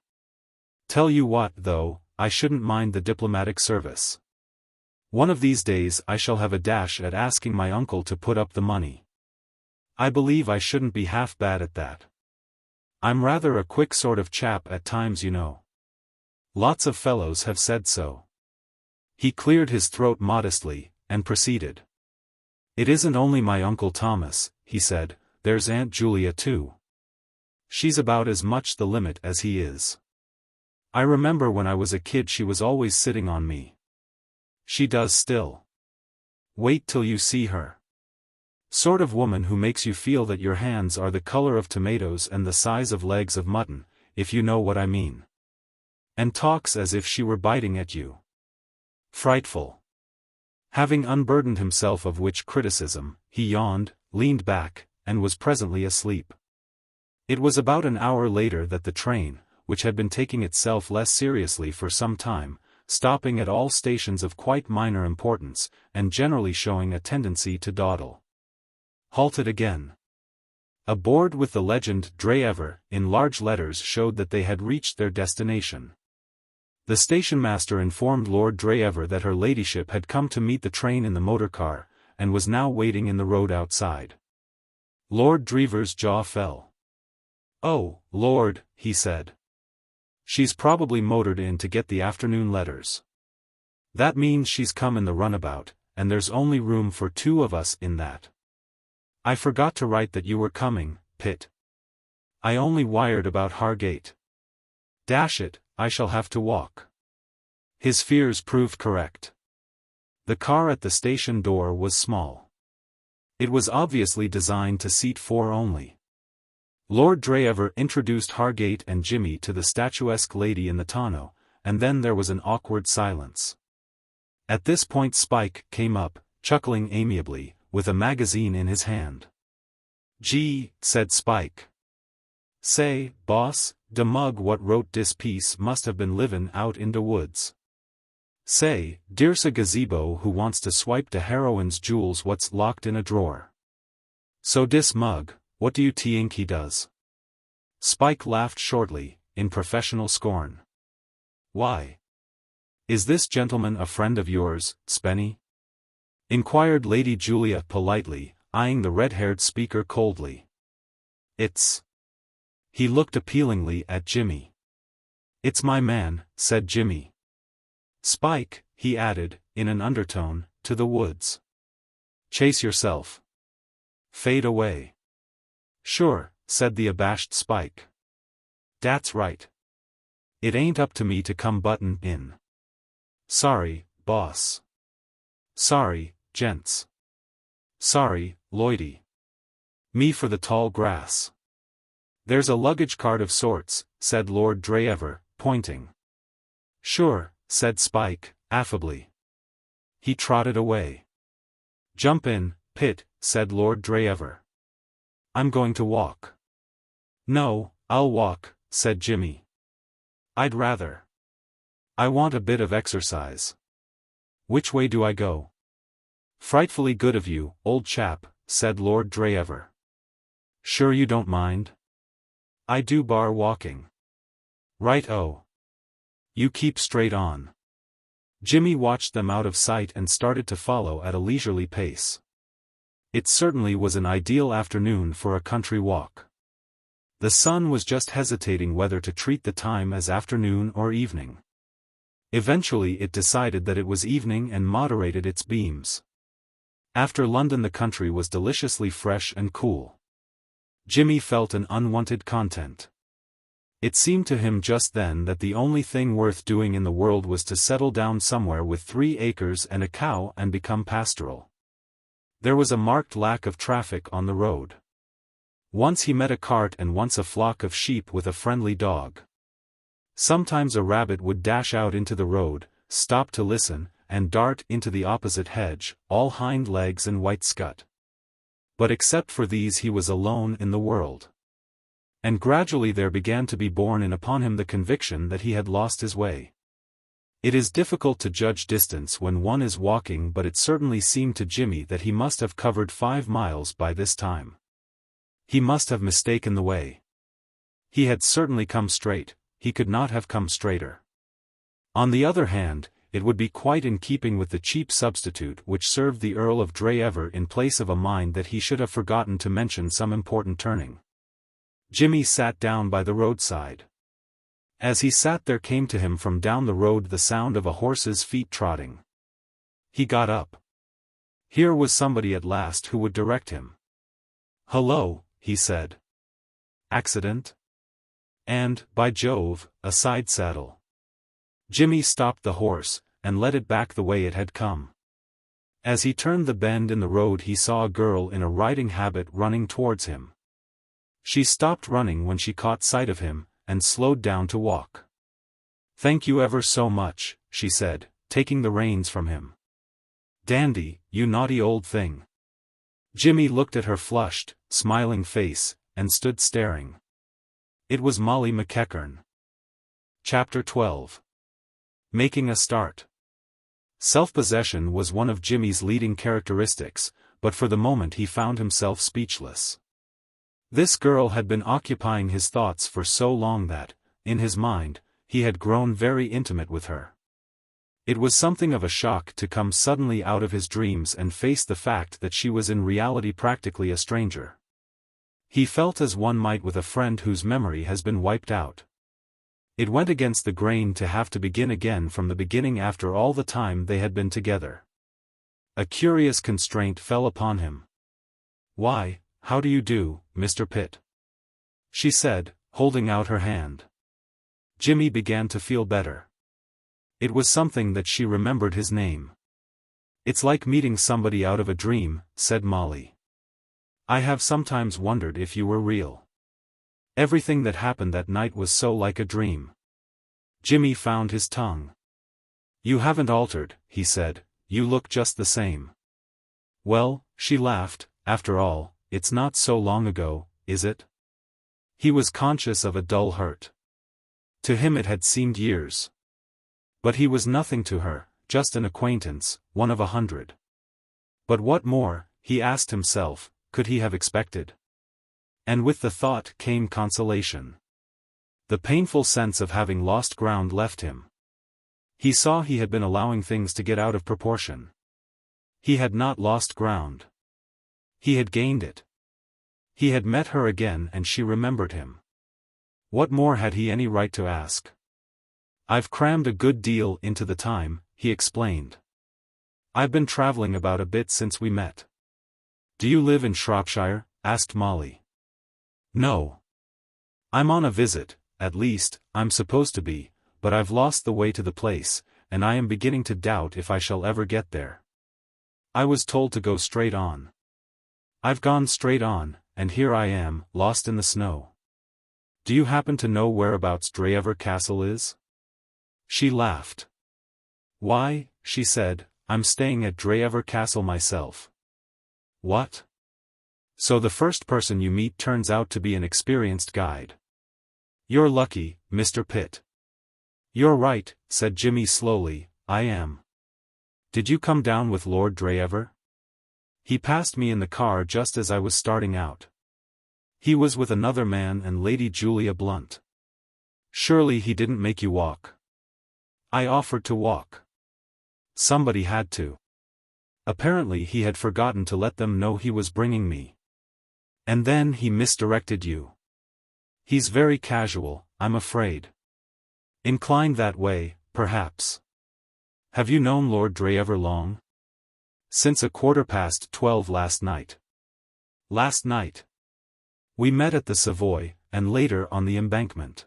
Tell you what, though, I shouldn't mind the diplomatic service. One of these days I shall have a dash at asking my uncle to put up the money. I believe I shouldn't be half bad at that. I'm rather a quick sort of chap at times, you know. Lots of fellows have said so. He cleared his throat modestly, and proceeded. It isn't only my Uncle Thomas, he said, there's Aunt Julia too. She's about as much the limit as he is. I remember when I was a kid she was always sitting on me. She does still. Wait till you see her. Sort of woman who makes you feel that your hands are the color of tomatoes and the size of legs of mutton, if you know what I mean. And talks as if she were biting at you. Frightful. Having unburdened himself of which criticism, he yawned, leaned back, and was presently asleep. It was about an hour later that the train, which had been taking itself less seriously for some time, stopping at all stations of quite minor importance, and generally showing a tendency to dawdle, halted again. A board with the legend Dreever in large letters showed that they had reached their destination. The station-master informed Lord Dreever that her ladyship had come to meet the train in the motor car, and was now waiting in the road outside. Lord Dreever's jaw fell. Oh, Lord, he said. She's probably motored in to get the afternoon letters. That means she's come in the runabout, and there's only room for 2 of us in that. I forgot to write that you were coming, Pitt. I only wired about Hargate. Dash it, I shall have to walk. His fears proved correct. The car at the station door was small. It was obviously designed to seat 4 only. Lord Dreever introduced Hargate and Jimmy to the statuesque lady in the tonneau, and then there was an awkward silence. At this point Spike came up, chuckling amiably, with a magazine in his hand. Gee, said Spike. Say, boss, de mug what wrote dis piece must have been livin' out in de woods. Say, dere's a gazebo who wants to swipe de heroine's jewels what's locked in a drawer. So dis mug, what do you think he does? Spike laughed shortly, in professional scorn. Why? Is this gentleman a friend of yours, Spennie? Inquired Lady Julia politely, eyeing the red-haired speaker coldly. It's... He looked appealingly at Jimmy. It's my man, said Jimmy. Spike, he added, in an undertone, to the woods. Chase yourself. Fade away. Sure, said the abashed Spike. Dat's right. It ain't up to me to come buttin' in. Sorry, boss. Sorry, gents. Sorry, Lloydie. Me for the tall grass. There's a luggage cart of sorts, said Lord Dreever, pointing. Sure, said Spike, affably. He trotted away. Jump in, Pitt, said Lord Dreever. I'm going to walk. No, I'll walk, said Jimmy. I'd rather. I want a bit of exercise. Which way do I go? Frightfully good of you, old chap, said Lord Dreever. Sure you don't mind? I do bar walking. Right-o. You keep straight on. Jimmy watched them out of sight and started to follow at a leisurely pace. It certainly was an ideal afternoon for a country walk. The sun was just hesitating whether to treat the time as afternoon or evening. Eventually it decided that it was evening and moderated its beams. After London the country was deliciously fresh and cool. Jimmy felt an unwanted content. It seemed to him just then that the only thing worth doing in the world was to settle down somewhere with 3 acres and a cow and become pastoral. There was a marked lack of traffic on the road. Once he met a cart and once a flock of sheep with a friendly dog. Sometimes a rabbit would dash out into the road, stop to listen, and dart into the opposite hedge, all hind legs and white scut. But except for these he was alone in the world. And gradually there began to be borne in upon him the conviction that he had lost his way. It is difficult to judge distance when one is walking, but it certainly seemed to Jimmy that he must have covered 5 miles by this time. He must have mistaken the way. He had certainly come straight, he could not have come straighter. On the other hand, it would be quite in keeping with the cheap substitute which served the Earl of Dreever in place of a mind that he should have forgotten to mention some important turning. Jimmy sat down by the roadside. As he sat there came to him from down the road the sound of a horse's feet trotting. He got up. Here was somebody at last who would direct him. "Hello," he said. "Accident?" And, by Jove, a side saddle. Jimmy stopped the horse, and led it back the way it had come. As he turned the bend in the road he saw a girl in a riding habit running towards him. She stopped running when she caught sight of him, and slowed down to walk. "Thank you ever so much," she said, taking the reins from him. "Dandy, you naughty old thing." Jimmy looked at her flushed, smiling face, and stood staring. It was Molly McEachern. Chapter 12. Making a start. Self-possession was one of Jimmy's leading characteristics, but for the moment he found himself speechless. This girl had been occupying his thoughts for so long that, in his mind, he had grown very intimate with her. It was something of a shock to come suddenly out of his dreams and face the fact that she was in reality practically a stranger. He felt as one might with a friend whose memory has been wiped out. It went against the grain to have to begin again from the beginning after all the time they had been together. A curious constraint fell upon him. "Why, how do you do, Mr. Pitt?" she said, holding out her hand. Jimmy began to feel better. It was something that she remembered his name. "It's like meeting somebody out of a dream," said Molly. "I have sometimes wondered if you were real. Everything that happened that night was so like a dream." Jimmy found his tongue. "You haven't altered," he said, "you look just the same." "Well," she laughed, "after all, it's not so long ago, is it?" He was conscious of a dull hurt. To him it had seemed years. But he was nothing to her, just an acquaintance, one of 100. But what more, he asked himself, could he have expected? And with the thought came consolation. The painful sense of having lost ground left him. He saw he had been allowing things to get out of proportion. He had not lost ground. He had gained it. He had met her again and she remembered him. What more had he any right to ask? "I've crammed a good deal into the time," he explained. "I've been traveling about a bit since we met." "Do you live in Shropshire?" asked Molly. "No. I'm on a visit, at least, I'm supposed to be, but I've lost the way to the place, and I am beginning to doubt if I shall ever get there. I was told to go straight on. I've gone straight on, and here I am, lost in the snow. Do you happen to know whereabouts Dreever Castle is?" She laughed. "Why," she said, "I'm staying at Dreever Castle myself." "What? So the first person you meet turns out to be an experienced guide. You're lucky, Mr. Pitt." "You're right," said Jimmy slowly, "I am. Did you come down with Lord Dreever?" "He passed me in the car just as I was starting out. He was with another man and Lady Julia Blunt." "Surely he didn't make you walk?" "I offered to walk. Somebody had to. Apparently he had forgotten to let them know he was bringing me. And then he misdirected you. He's very casual, I'm afraid. Inclined that way, perhaps. Have you known Lord Dreever long?" "Since 12:15 last night." "Last night?" "We met at the Savoy, and later on the Embankment.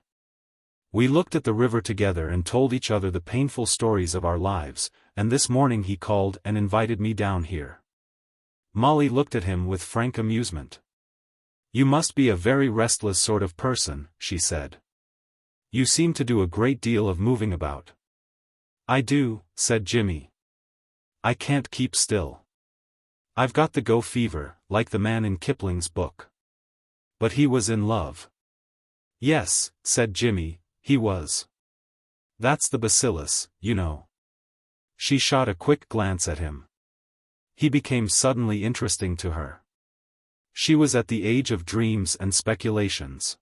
We looked at the river together and told each other the painful stories of our lives, and this morning he called and invited me down here." Molly looked at him with frank amusement. "You must be a very restless sort of person," she said. "You seem to do a great deal of moving about." "I do," said Jimmy. "I can't keep still. I've got the go fever, like the man in Kipling's book." "But he was in love." "Yes," said Jimmy, "he was. That's the bacillus, you know." She shot a quick glance at him. He became suddenly interesting to her. She was at the age of dreams and speculations.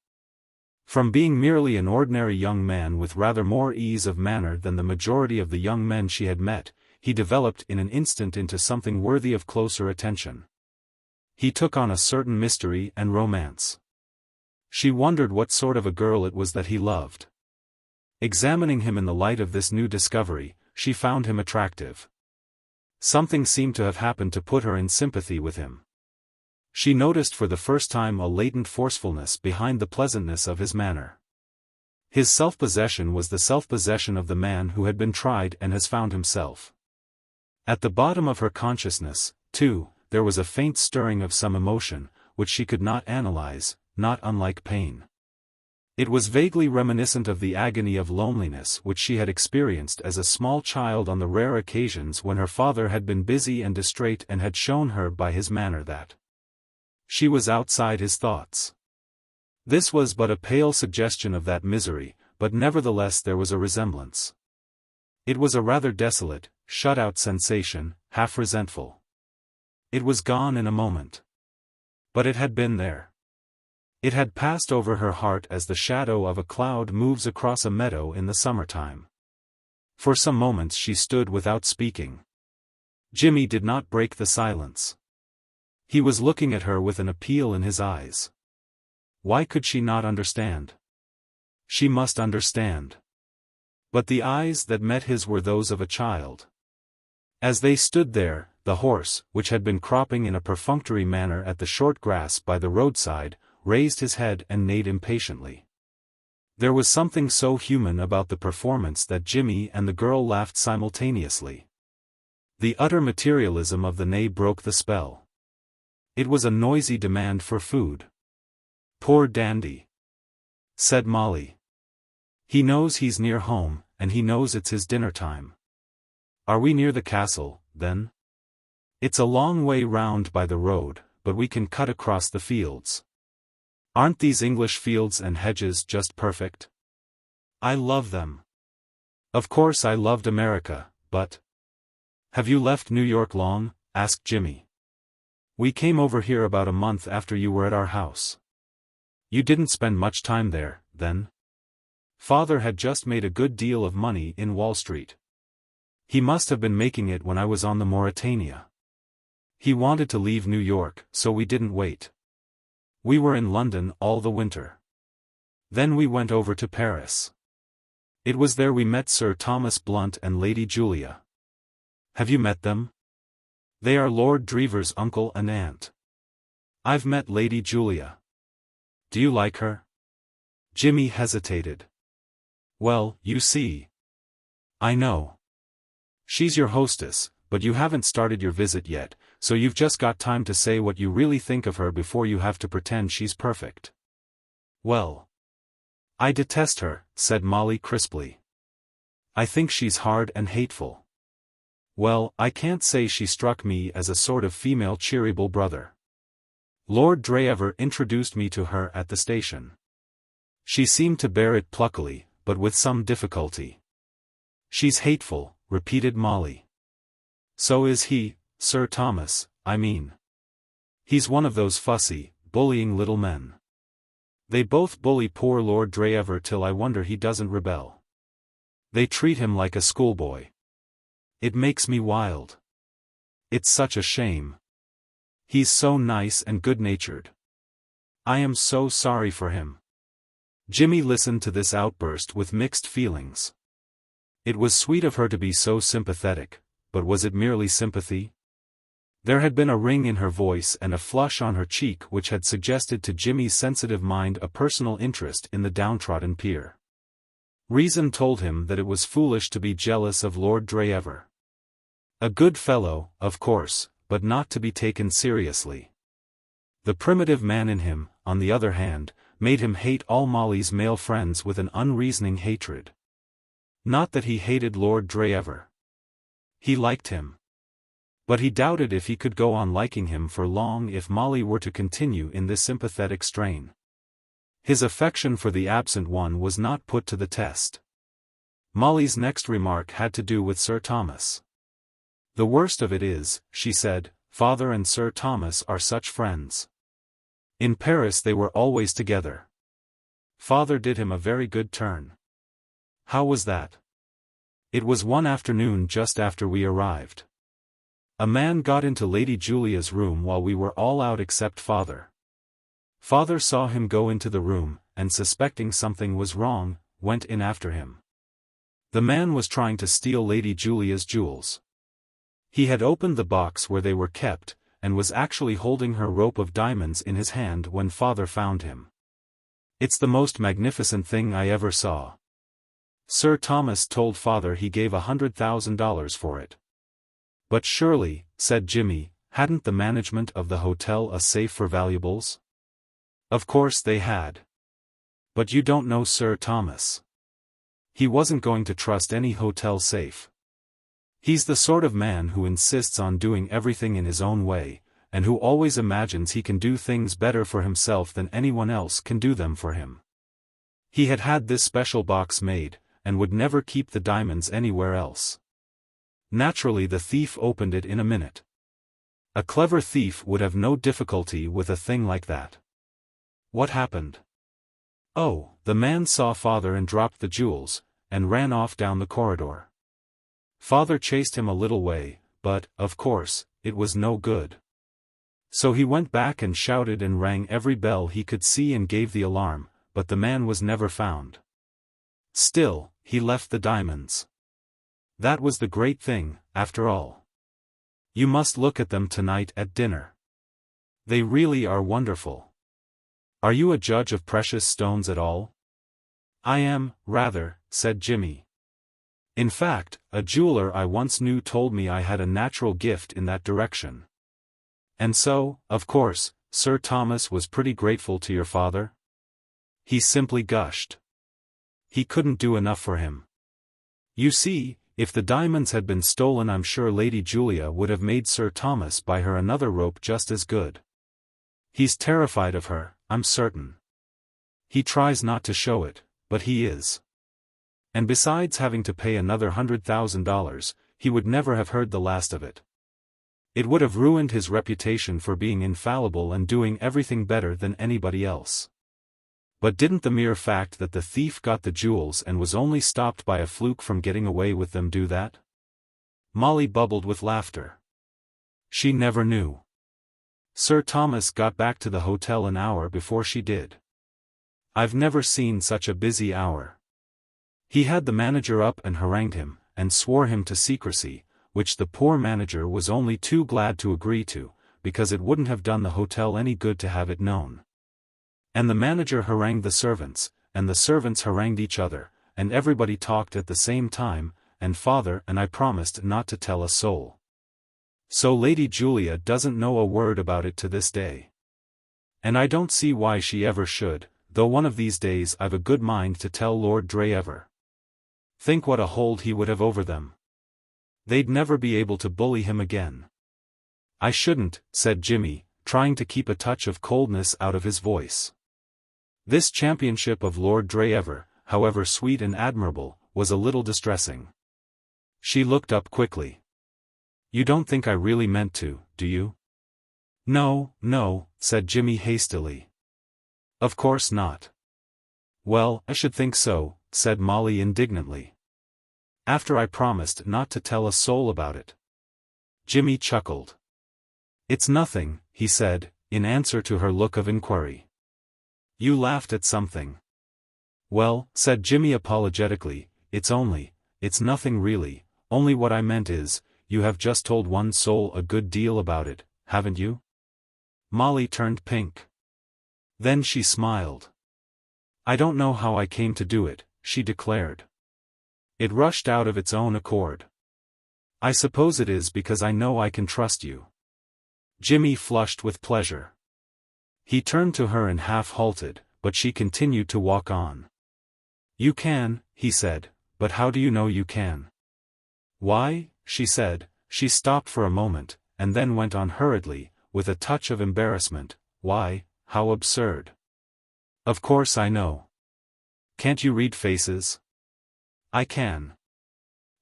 From being merely an ordinary young man with rather more ease of manner than the majority of the young men she had met, he developed in an instant into something worthy of closer attention. He took on a certain mystery and romance. She wondered what sort of a girl it was that he loved. Examining him in the light of this new discovery, she found him attractive. Something seemed to have happened to put her in sympathy with him. She noticed for the first time a latent forcefulness behind the pleasantness of his manner. His self-possession was the self-possession of the man who had been tried and has found himself. At the bottom of her consciousness, too, there was a faint stirring of some emotion, which she could not analyze, not unlike pain. It was vaguely reminiscent of the agony of loneliness which she had experienced as a small child on the rare occasions when her father had been busy and distrait and had shown her by his manner that she was outside his thoughts. This was but a pale suggestion of that misery, but nevertheless there was a resemblance. It was a rather desolate, shut-out sensation, half resentful. It was gone in a moment. But it had been there. It had passed over her heart as the shadow of a cloud moves across a meadow in the summertime. For some moments she stood without speaking. Jimmy did not break the silence. He was looking at her with an appeal in his eyes. Why could she not understand? She must understand. But the eyes that met his were those of a child. As they stood there, the horse, which had been cropping in a perfunctory manner at the short grass by the roadside, raised his head and neighed impatiently. There was something so human about the performance that Jimmy and the girl laughed simultaneously. The utter materialism of the neigh broke the spell. It was a noisy demand for food. "Poor dandy," said Molly. "He knows he's near home, and he knows it's his dinner time. Are we near the castle, then?" "It's a long way round by the road, but we can cut across the fields. Aren't these English fields and hedges just perfect? I love them. Of course I loved America, but—" "Have you left New York long?" asked Jimmy. "We came over here about a month after you were at our house." "You didn't spend much time there, then?" "Father had just made a good deal of money in Wall Street. He must have been making it when I was on the Mauretania. He wanted to leave New York, so we didn't wait. We were in London all the winter. Then we went over to Paris. It was there we met Sir Thomas Blunt and Lady Julia. Have you met them? They are Lord Dreever's uncle and aunt." "I've met Lady Julia." "Do you like her?" Jimmy hesitated. "Well, you see. I know. She's your hostess, but you haven't started your visit yet, so you've just got time to say what you really think of her before you have to pretend she's perfect." "Well, I detest her," said Molly crisply. "I think she's hard and hateful. Well, I can't say she struck me as a sort of female Cheeryble brother. Lord Dreever introduced me to her at the station. She seemed to bear it pluckily, but with some difficulty." "She's hateful," repeated Molly. "So is he, Sir Thomas, I mean. He's one of those fussy, bullying little men. They both bully poor Lord Dreever till I wonder he doesn't rebel. They treat him like a schoolboy. It makes me wild. It's such a shame. He's so nice and good-natured. I am so sorry for him." Jimmy listened to this outburst with mixed feelings. It was sweet of her to be so sympathetic, but was it merely sympathy? There had been a ring in her voice and a flush on her cheek which had suggested to Jimmy's sensitive mind a personal interest in the downtrodden peer. Reason told him that it was foolish to be jealous of Lord Dreever. A good fellow, of course, but not to be taken seriously. The primitive man in him, on the other hand, made him hate all Molly's male friends with an unreasoning hatred. Not that he hated Lord Dreever. He liked him. But he doubted if he could go on liking him for long if Molly were to continue in this sympathetic strain. His affection for the absent one was not put to the test. Molly's next remark had to do with Sir Thomas. "The worst of it is," she said, "Father and Sir Thomas are such friends. In Paris they were always together. Father did him a very good turn." "How was that?" "It was one afternoon just after we arrived. A man got into Lady Julia's room while we were all out except Father. Father saw him go into the room, and suspecting something was wrong, went in after him. The man was trying to steal Lady Julia's jewels. He had opened the box where they were kept, and was actually holding her rope of diamonds in his hand when Father found him. It's the most magnificent thing I ever saw. Sir Thomas told Father he gave $100,000 for it." "But surely," said Jimmy, "hadn't the management of the hotel a safe for valuables?" "Of course they had. But you don't know Sir Thomas. He wasn't going to trust any hotel safe. He's the sort of man who insists on doing everything in his own way, and who always imagines he can do things better for himself than anyone else can do them for him. He had had this special box made, and would never keep the diamonds anywhere else. Naturally the thief opened it in a minute. A clever thief would have no difficulty with a thing like that." "What happened?" "Oh, the man saw Father and dropped the jewels, and ran off down the corridor. Father chased him a little way, but, of course, it was no good. So he went back and shouted and rang every bell he could see and gave the alarm, but the man was never found. Still, he left the diamonds. That was the great thing, after all. You must look at them tonight at dinner. They really are wonderful. Are you a judge of precious stones at all?" "I am, rather," said Jimmy. "In fact, a jeweler I once knew told me I had a natural gift in that direction." "And so, of course, Sir Thomas was pretty grateful to your father?" "He simply gushed. He couldn't do enough for him. You see, if the diamonds had been stolen I'm sure Lady Julia would have made Sir Thomas buy her another rope just as good. He's terrified of her, I'm certain. He tries not to show it, but he is. And besides having to pay another $100,000, he would never have heard the last of it. It would have ruined his reputation for being infallible and doing everything better than anybody else. But didn't the mere fact that the thief got the jewels and was only stopped by a fluke from getting away with them do that?" Molly bubbled with laughter. She never knew. Sir Thomas got back to the hotel an hour before she did. I've never seen such a busy hour. He had the manager up and harangued him, and swore him to secrecy, which the poor manager was only too glad to agree to, because it wouldn't have done the hotel any good to have it known. And the manager harangued the servants, and the servants harangued each other, and everybody talked at the same time, and Father and I promised not to tell a soul. So Lady Julia doesn't know a word about it to this day. And I don't see why she ever should, though one of these days I've a good mind to tell Lord Dreever. Think what a hold he would have over them. They'd never be able to bully him again." "I shouldn't," said Jimmy, trying to keep a touch of coldness out of his voice. This championship of Lord Dreever, however sweet and admirable, was a little distressing. She looked up quickly. "You don't think I really meant to, do you?" "No, no," said Jimmy hastily. "Of course not." "Well, I should think so," said Molly indignantly. "After I promised not to tell a soul about it." Jimmy chuckled. "It's nothing," he said, in answer to her look of inquiry. "You laughed at something." "Well," said Jimmy apologetically, it's nothing really, only what I meant is, you have just told one soul a good deal about it, haven't you?" Molly turned pink. Then she smiled. "I don't know how I came to do it," she declared. "It rushed out of its own accord. I suppose it is because I know I can trust you. Jimmy flushed with pleasure. He turned to her and half halted, but she continued to walk on. "You can," he said, "but how do you know you can?" "Why," she said. She stopped for a moment, and then went on hurriedly, with a touch of embarrassment. "Why, how absurd. Of course I know. Can't you read faces?" "I can.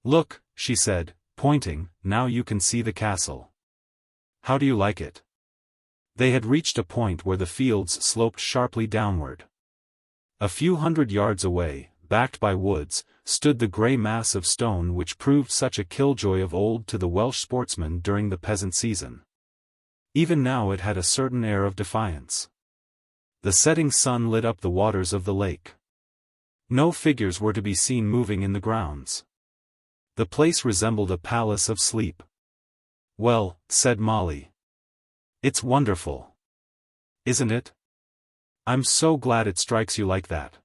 Look," she said, pointing, "now you can see the castle. How do you like it?" They had reached a point where the fields sloped sharply downward. A few hundred yards away, backed by woods, stood the grey mass of stone which proved such a killjoy of old to the Welsh sportsman during the peasant season. Even now it had a certain air of defiance. The setting sun lit up the waters of the lake. No figures were to be seen moving in the grounds. The place resembled a palace of sleep. "Well," said Molly. "It's wonderful. Isn't it? I'm so glad it strikes you like that.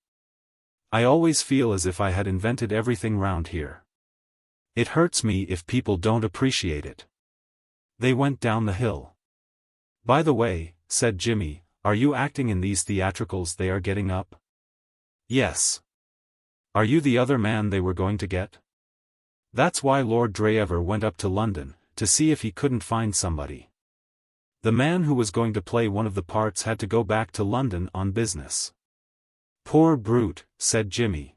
I always feel as if I had invented everything round here. It hurts me if people don't appreciate it." They went down the hill. "By the way," said Jimmy, "are you acting in these theatricals they are getting up?" "Yes." "Are you the other man they were going to get?" "That's why Lord Dreever went up to London, to see if he couldn't find somebody. The man who was going to play one of the parts had to go back to London on business." "Poor brute," said Jimmy.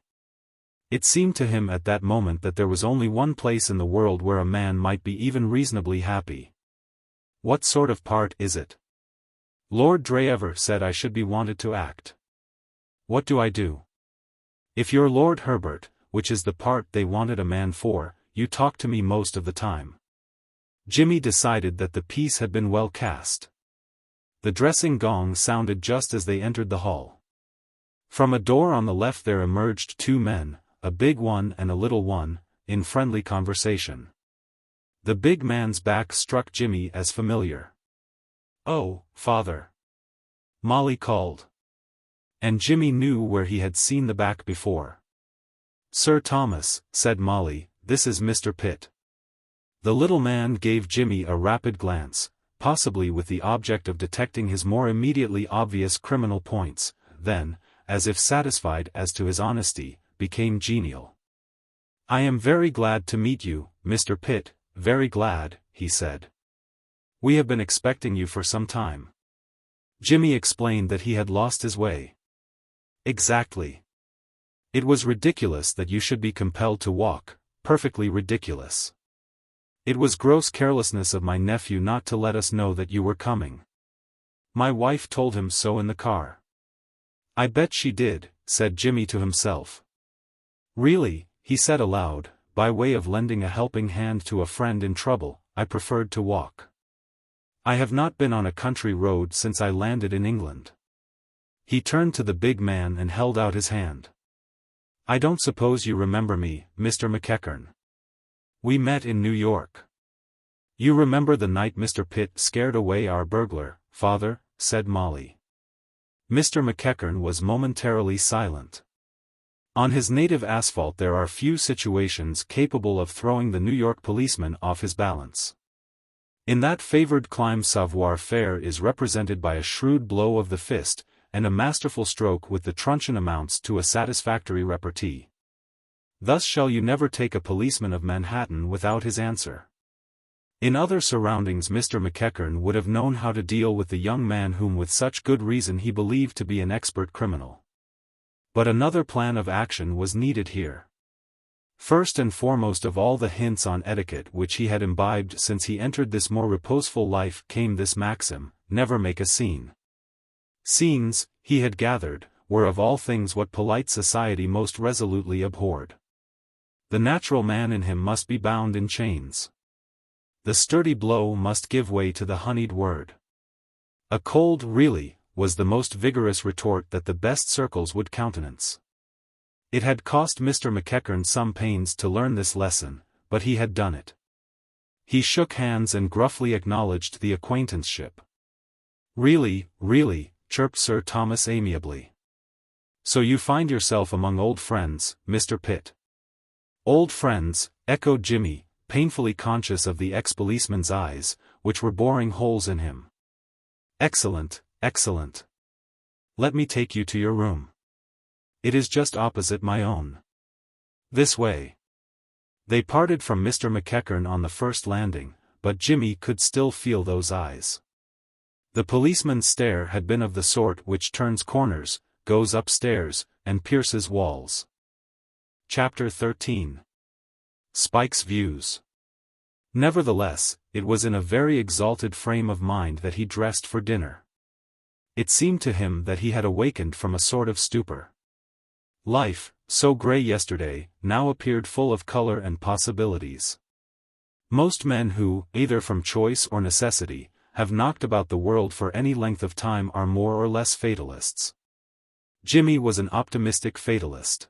It seemed to him at that moment that there was only one place in the world where a man might be even reasonably happy. "What sort of part is it?" "Lord Dreever said I should be wanted to act." "What do I do?" "If you're Lord Herbert, which is the part they wanted a man for, you talk to me most of the time." Jimmy decided that the piece had been well cast. The dressing gong sounded just as they entered the hall. From a door on the left there emerged two men, a big one and a little one, in friendly conversation. The big man's back struck Jimmy as familiar. "Oh, father," Molly called. And Jimmy knew where he had seen the back before. "Sir Thomas," said Molly, "this is Mr. Pitt." The little man gave Jimmy a rapid glance, possibly with the object of detecting his more immediately obvious criminal points, then, as if satisfied as to his honesty, became genial. "I am very glad to meet you, Mr. Pitt, very glad," he said. "We have been expecting you for some time." Jimmy explained that he had lost his way. "Exactly. It was ridiculous that you should be compelled to walk, perfectly ridiculous. It was gross carelessness of my nephew not to let us know that you were coming. My wife told him so in the car." "I bet she did," said Jimmy to himself. "Really," he said aloud, by way of lending a helping hand to a friend in trouble, "I preferred to walk. I have not been on a country road since I landed in England." He turned to the big man and held out his hand. "I don't suppose you remember me, Mr. McEachern. We met in New York." "You remember the night Mr. Pitt scared away our burglar, father?" said Molly. Mr. McEachern was momentarily silent. On his native asphalt there are few situations capable of throwing the New York policeman off his balance. In that favored clime savoir-faire is represented by a shrewd blow of the fist, and a masterful stroke with the truncheon amounts to a satisfactory repartee. Thus shall you never take a policeman of Manhattan without his answer. In other surroundings Mr. McEachern would have known how to deal with the young man whom with such good reason he believed to be an expert criminal. But another plan of action was needed here. First and foremost of all the hints on etiquette which he had imbibed since he entered this more reposeful life came this maxim: never make a scene. Scenes, he had gathered, were of all things what polite society most resolutely abhorred. The natural man in him must be bound in chains. The sturdy blow must give way to the honeyed word. A cold "really" was the most vigorous retort that the best circles would countenance. It had cost Mr. McEachern some pains to learn this lesson, but he had done it. He shook hands and gruffly acknowledged the acquaintanceship. "Really, really," chirped Sir Thomas amiably. "So you find yourself among old friends, Mr. Pitt." "Old friends," echoed Jimmy, painfully conscious of the ex-policeman's eyes, which were boring holes in him. "Excellent, excellent. Let me take you to your room. It is just opposite my own. This way." They parted from Mr. McEachern on the first landing, but Jimmy could still feel those eyes. The policeman's stare had been of the sort which turns corners, goes upstairs, and pierces walls. Chapter 13. Spike's Views. Nevertheless, it was in a very exalted frame of mind that he dressed for dinner. It seemed to him that he had awakened from a sort of stupor. Life, so grey yesterday, now appeared full of colour and possibilities. Most men who, either from choice or necessity, have knocked about the world for any length of time are more or less fatalists. Jimmy was an optimistic fatalist.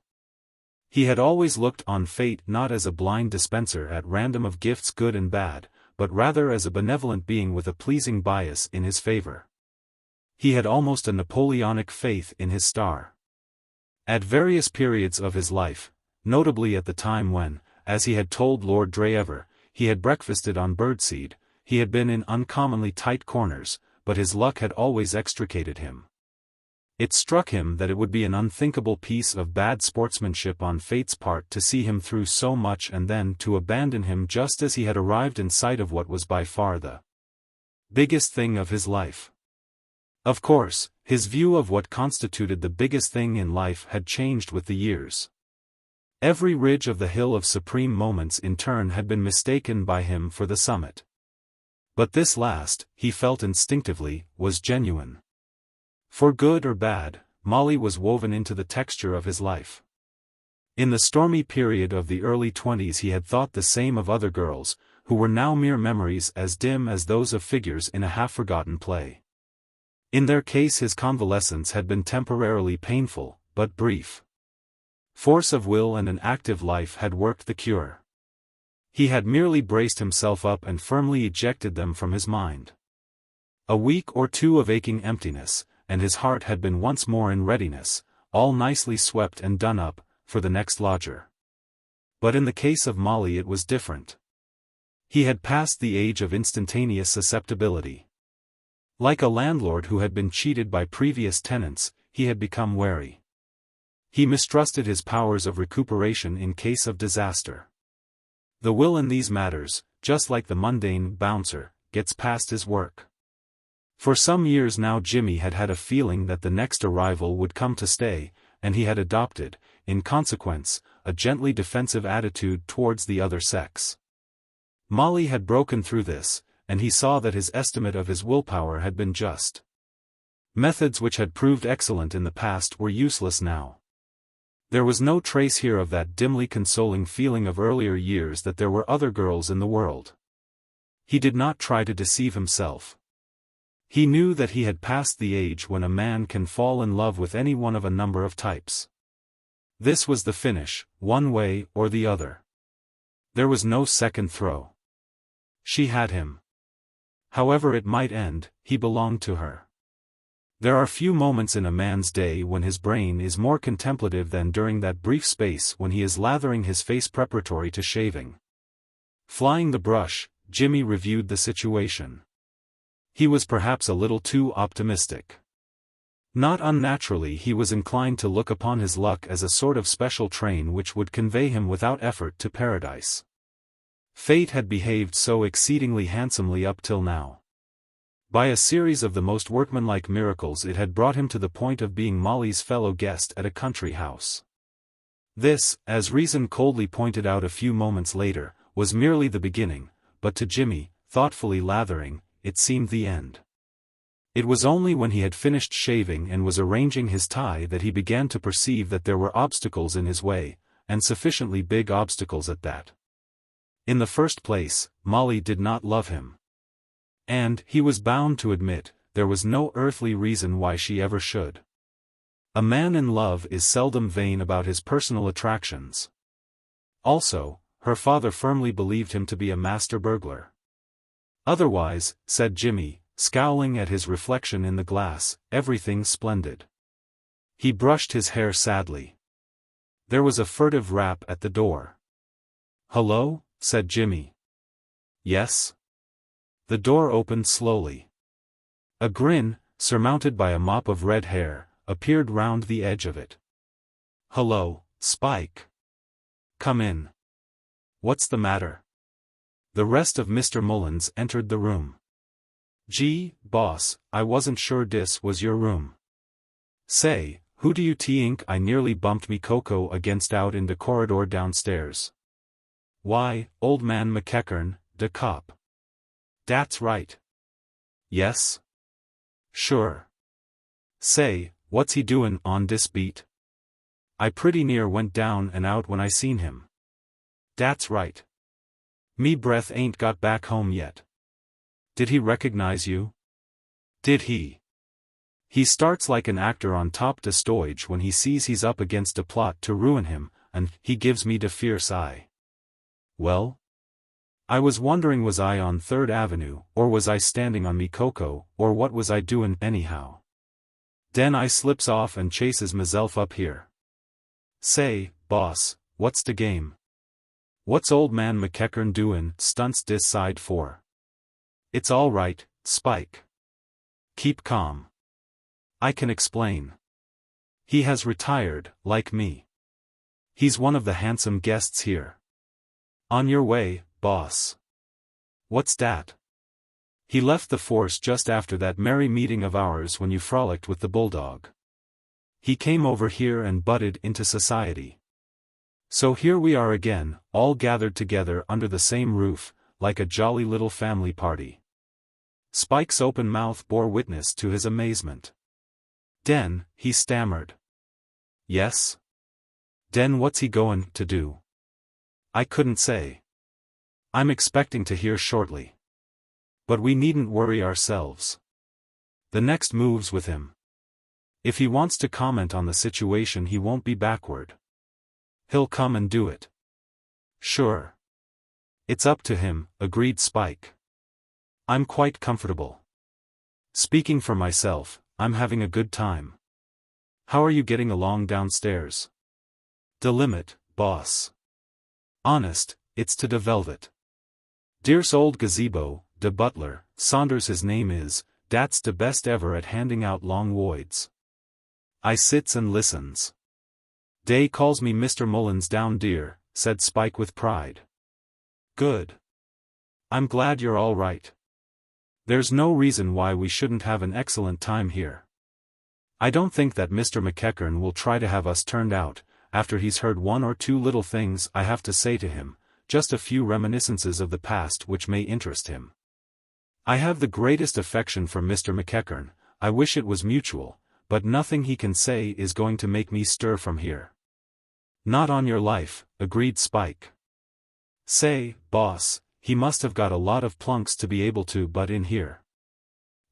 He had always looked on fate not as a blind dispenser at random of gifts good and bad, but rather as a benevolent being with a pleasing bias in his favour. He had almost a Napoleonic faith in his star. At various periods of his life, notably at the time when, as he had told Lord Dreever, he had breakfasted on birdseed, he had been in uncommonly tight corners, but his luck had always extricated him. It struck him that it would be an unthinkable piece of bad sportsmanship on fate's part to see him through so much and then to abandon him just as he had arrived in sight of what was by far the biggest thing of his life. Of course, his view of what constituted the biggest thing in life had changed with the years. Every ridge of the hill of supreme moments in turn had been mistaken by him for the summit. But this last, he felt instinctively, was genuine. For good or bad, Molly was woven into the texture of his life. In the stormy period of the early 20s he had thought the same of other girls, who were now mere memories as dim as those of figures in a half-forgotten play. In their case his convalescence had been temporarily painful, but brief. Force of will and an active life had worked the cure. He had merely braced himself up and firmly ejected them from his mind. A week or two of aching emptiness, and his heart had been once more in readiness, all nicely swept and done up, for the next lodger. But in the case of Molly it was different. He had passed the age of instantaneous susceptibility. Like a landlord who had been cheated by previous tenants, he had become wary. He mistrusted his powers of recuperation in case of disaster. The will in these matters, just like the mundane bouncer, gets past his work. For some years now Jimmy had had a feeling that the next arrival would come to stay, and he had adopted, in consequence, a gently defensive attitude towards the other sex. Molly had broken through this, and he saw that his estimate of his willpower had been just. Methods which had proved excellent in the past were useless now. There was no trace here of that dimly consoling feeling of earlier years that there were other girls in the world. He did not try to deceive himself. He knew that he had passed the age when a man can fall in love with any one of a number of types. This was the finish, one way or the other. There was no second throw. She had him. However it might end, he belonged to her. There are few moments in a man's day when his brain is more contemplative than during that brief space when he is lathering his face preparatory to shaving. Flying the brush, Jimmy reviewed the situation. He was perhaps a little too optimistic. Not unnaturally he was inclined to look upon his luck as a sort of special train which would convey him without effort to paradise. Fate had behaved so exceedingly handsomely up till now. By a series of the most workmanlike miracles it had brought him to the point of being Molly's fellow guest at a country house. This, as reason coldly pointed out a few moments later, was merely the beginning, but to Jimmy, thoughtfully lathering, it seemed the end. It was only when he had finished shaving and was arranging his tie that he began to perceive that there were obstacles in his way, and sufficiently big obstacles at that. In the first place, Molly did not love him. And, he was bound to admit, there was no earthly reason why she ever should. A man in love is seldom vain about his personal attractions. Also, her father firmly believed him to be a master burglar. Otherwise, said Jimmy, scowling at his reflection in the glass, everything splendid. He brushed his hair sadly. There was a furtive rap at the door. "Hello?" said Jimmy. "Yes?" The door opened slowly. A grin, surmounted by a mop of red hair, appeared round the edge of it. "Hello, Spike. Come in. What's the matter?" The rest of Mr. Mullins entered the room. "Gee, boss, I wasn't sure dis was your room. Say, who do you think I nearly bumped me cocoa against out in the corridor downstairs?" "Why, old man McEachern, de cop." "Dat's right." "Yes? Sure. Say, what's he doin' on dis beat? I pretty near went down and out when I seen him." "Dat's right. Me breath ain't got back home yet." "Did he recognize you?" "Did he? He starts like an actor on top de stage when he sees he's up against a plot to ruin him, and he gives me de fierce eye." "Well? I was wondering, was I on 3rd Avenue, or was I standing on me cocoa, or what was I doin' anyhow? Den I slips off and chases myself up here. Say, boss, what's de game? What's old man McEachern doin' stunts dis side for?" "It's all right, Spike. Keep calm. I can explain. He has retired, like me. He's one of the handsome guests here. On your way, boss." "What's dat?" "He left the force just after that merry meeting of ours when you frolicked with the bulldog. He came over here and butted into society. So here we are again, all gathered together under the same roof, like a jolly little family party." Spike's open mouth bore witness to his amazement. "Den," he stammered. "Yes? Den what's he goin' to do?" "I couldn't say. I'm expecting to hear shortly. But we needn't worry ourselves. The next move's with him. If he wants to comment on the situation, he won't be backward. He'll come and do it. Sure. It's up to him," agreed Spike. "I'm quite comfortable. Speaking for myself, I'm having a good time. How are you getting along downstairs?" "De limit, boss. Honest, it's to de velvet. Dear's old gazebo, de butler, Saunders his name is, dat's de best ever at handing out long voids. I sits and listens. Dey calls me Mr. Mullins down dear," said Spike with pride. "Good. I'm glad you're all right. There's no reason why we shouldn't have an excellent time here. I don't think that Mr. McEachern will try to have us turned out, after he's heard one or two little things I have to say to him, just a few reminiscences of the past which may interest him. I have the greatest affection for Mr. McEachern, I wish it was mutual, but nothing he can say is going to make me stir from here." "Not on your life," agreed Spike. "Say, boss, he must have got a lot of plunks to be able to butt in here.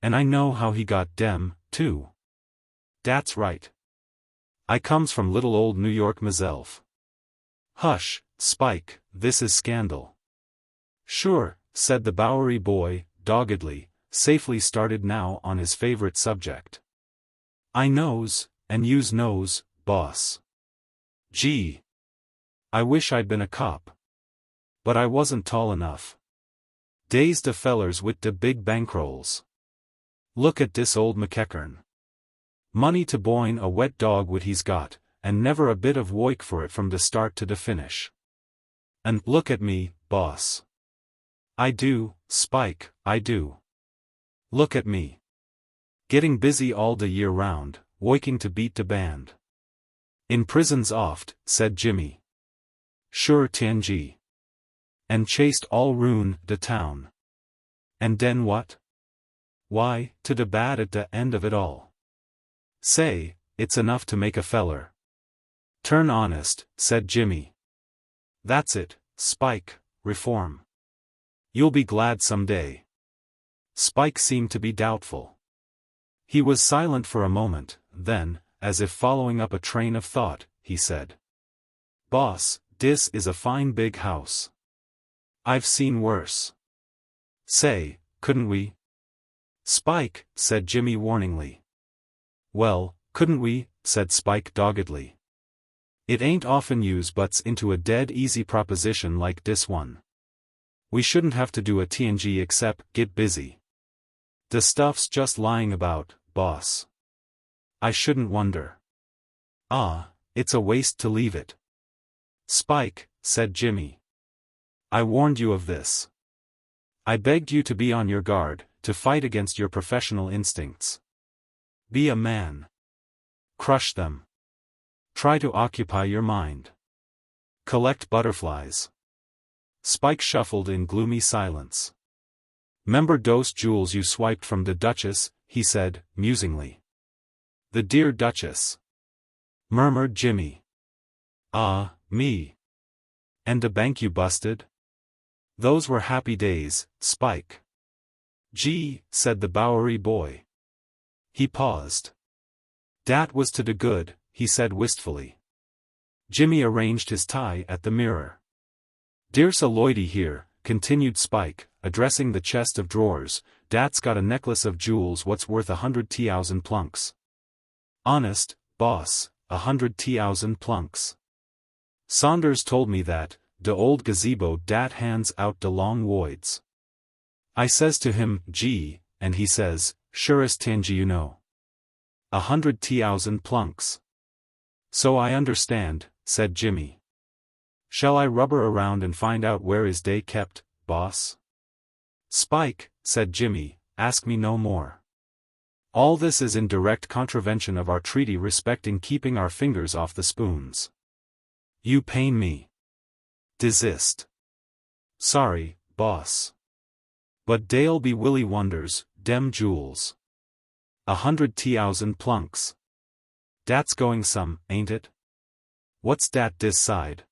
And I know how he got dem, too." "Dat's right. I comes from little old New York myself." "Hush, Spike, this is scandal." "Sure," said the Bowery boy, doggedly, safely started now on his favorite subject. "I knows, and you's knows, boss. Gee. I wish I'd been a cop. But I wasn't tall enough. Dey's de fellers wit de big bankrolls. Look at dis old McEachern. Money to boin a wet dog wit he's got, and never a bit of woik for it from de start to de finish. And look at me, boss. I do, Spike, I do. Look at me. Getting busy all de year round, woiking to beat de band." "In prisons oft," said Jimmy. "Sure TNG. And chased all roun' de town. And den what? Why, to de bad at de end of it all. Say, it's enough to make a feller turn honest," said Jimmy. "That's it, Spike, reform. You'll be glad some day." Spike seemed to be doubtful. He was silent for a moment, then, as if following up a train of thought, he said, "Boss, dis is a fine big house. I've seen worse. Say, couldn't we?" "Spike," said Jimmy warningly. "Well, couldn't we?" said Spike doggedly. "It ain't often yous butts into a dead easy proposition like dis one. We shouldn't have to do a TNG except get busy. The stuff's just lying about, boss. I shouldn't wonder. Ah, it's a waste to leave it. Spike, said Jimmy. I warned you of this. I begged you to be on your guard, to fight against your professional instincts. Be a man. Crush them. Try to occupy your mind. Collect butterflies. Spike shuffled in gloomy silence. "'Member dose jewels you swiped from the Duchess," he said, musingly. "The dear Duchess," murmured Jimmy. "Ah, me. And the bank you busted? Those were happy days, Spike." "Gee," said the Bowery boy. He paused. "Dat was to the good," he said wistfully. Jimmy arranged his tie at the mirror. "Dear Sir Loidy here," continued Spike, addressing the chest of drawers, "dat's got a necklace of jewels what's worth 100,000 plunks. Honest, boss, 100,000 plunks. Saunders told me that, de old gazebo dat hands out de long voids. I says to him, gee, and he says, surest tangy you know. 100,000 plunks. So I understand," said Jimmy. "Shall I rubber around and find out where is dey kept, boss?" "Spike," said Jimmy, "ask me no more. All this is in direct contravention of our treaty respecting keeping our fingers off the spoons. You pain me. Desist." "Sorry, boss. But dey'll be Willy wonders, dem jewels. 100,000 plunks. Dat's going some, ain't it? What's dat dis side?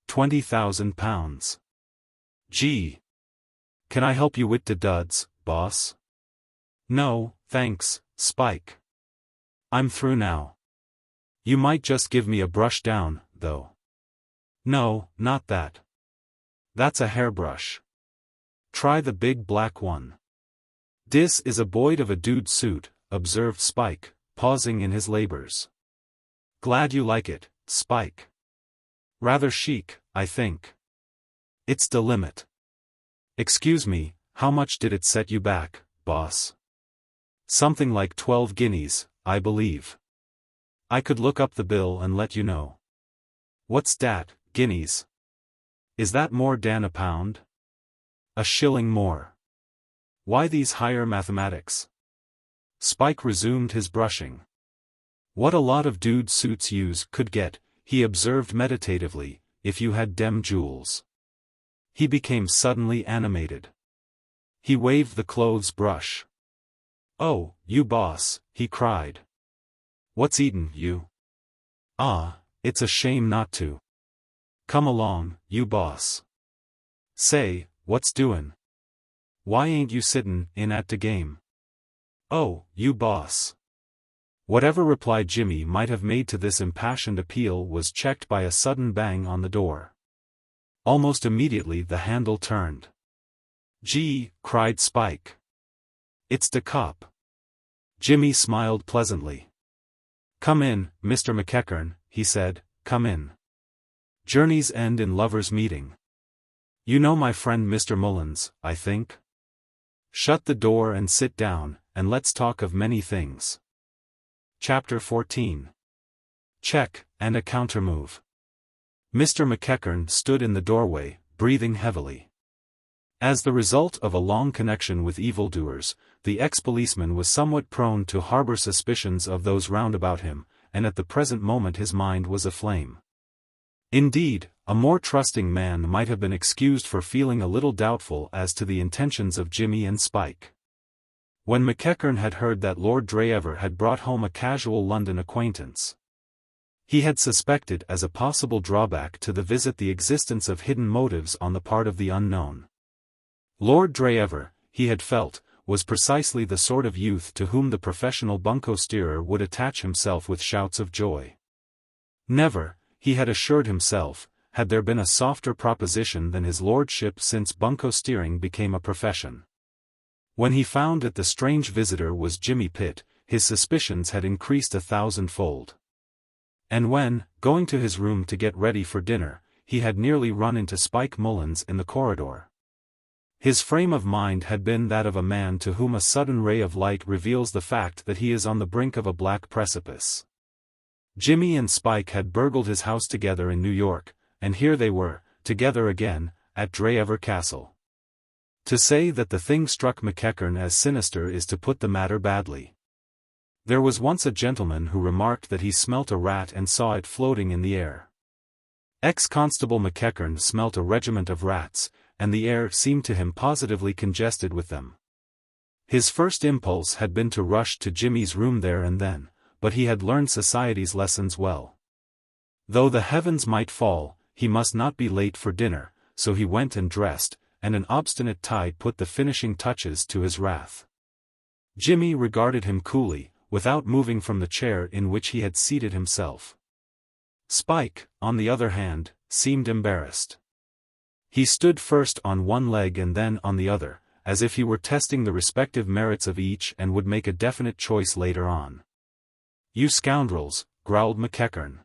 20,000 pounds. Gee. Can I help you wit de duds, boss?" "No, thanks, Spike. I'm through now. You might just give me a brush down, though." "No, not that. That's a hairbrush. Try the big black one." "Dis is a boyd of a dude suit," observed Spike, pausing in his labors. "Glad you like it, Spike. Rather chic, I think. It's the limit. Excuse me, how much did it set you back, boss?" "Something like 12 guineas, I believe. I could look up the bill and let you know." "What's dat, guineas? Is that more dan a pound?" "A shilling more." "Why these higher mathematics?" Spike resumed his brushing. "What a lot of dude suits yous could get," he observed meditatively, "if you had dem jewels." He became suddenly animated. He waved the clothes brush. "Oh, you boss," he cried. "What's eatin' you? Ah, it's a shame not to. Come along, you boss. Say, what's doin'? Why ain't you sittin' in at de game? Oh, you boss." Whatever reply Jimmy might have made to this impassioned appeal was checked by a sudden bang on the door. Almost immediately the handle turned. "Gee," cried Spike. "It's the cop." Jimmy smiled pleasantly. "Come in, Mr. McEachern," he said, "come in. Journeys end in lovers' meeting. You know my friend Mr. Mullins, I think? Shut the door and sit down, and let's talk of many things." Chapter 14. Check, and a Countermove. Mr. McEachern stood in the doorway, breathing heavily. As the result of a long connection with evildoers, the ex-policeman was somewhat prone to harbor suspicions of those round about him, and at the present moment his mind was aflame. Indeed, a more trusting man might have been excused for feeling a little doubtful as to the intentions of Jimmy and Spike. When McEachern had heard that Lord Dreever had brought home a casual London acquaintance, he had suspected as a possible drawback to the visit the existence of hidden motives on the part of the unknown. Lord Dreever, he had felt, was precisely the sort of youth to whom the professional bunco steerer would attach himself with shouts of joy. Never, he had assured himself, had there been a softer proposition than his lordship since bunco steering became a profession. When he found that the strange visitor was Jimmy Pitt, his suspicions had increased 1,000-fold. And when, going to his room to get ready for dinner, he had nearly run into Spike Mullins in the corridor. His frame of mind had been that of a man to whom a sudden ray of light reveals the fact that he is on the brink of a black precipice. Jimmy and Spike had burgled his house together in New York, and here they were, together again, at Dreever Castle. To say that the thing struck McEachern as sinister is to put the matter badly. There was once a gentleman who remarked that he smelt a rat and saw it floating in the air. Ex-Constable McEachern smelt a regiment of rats, and the air seemed to him positively congested with them. His first impulse had been to rush to Jimmy's room there and then, but he had learned society's lessons well. Though the heavens might fall, he must not be late for dinner, so he went and dressed, and an obstinate tie put the finishing touches to his wrath. Jimmy regarded him coolly, without moving from the chair in which he had seated himself. Spike, on the other hand, seemed embarrassed. He stood first on one leg and then on the other, as if he were testing the respective merits of each and would make a definite choice later on. "You scoundrels," growled McEachern.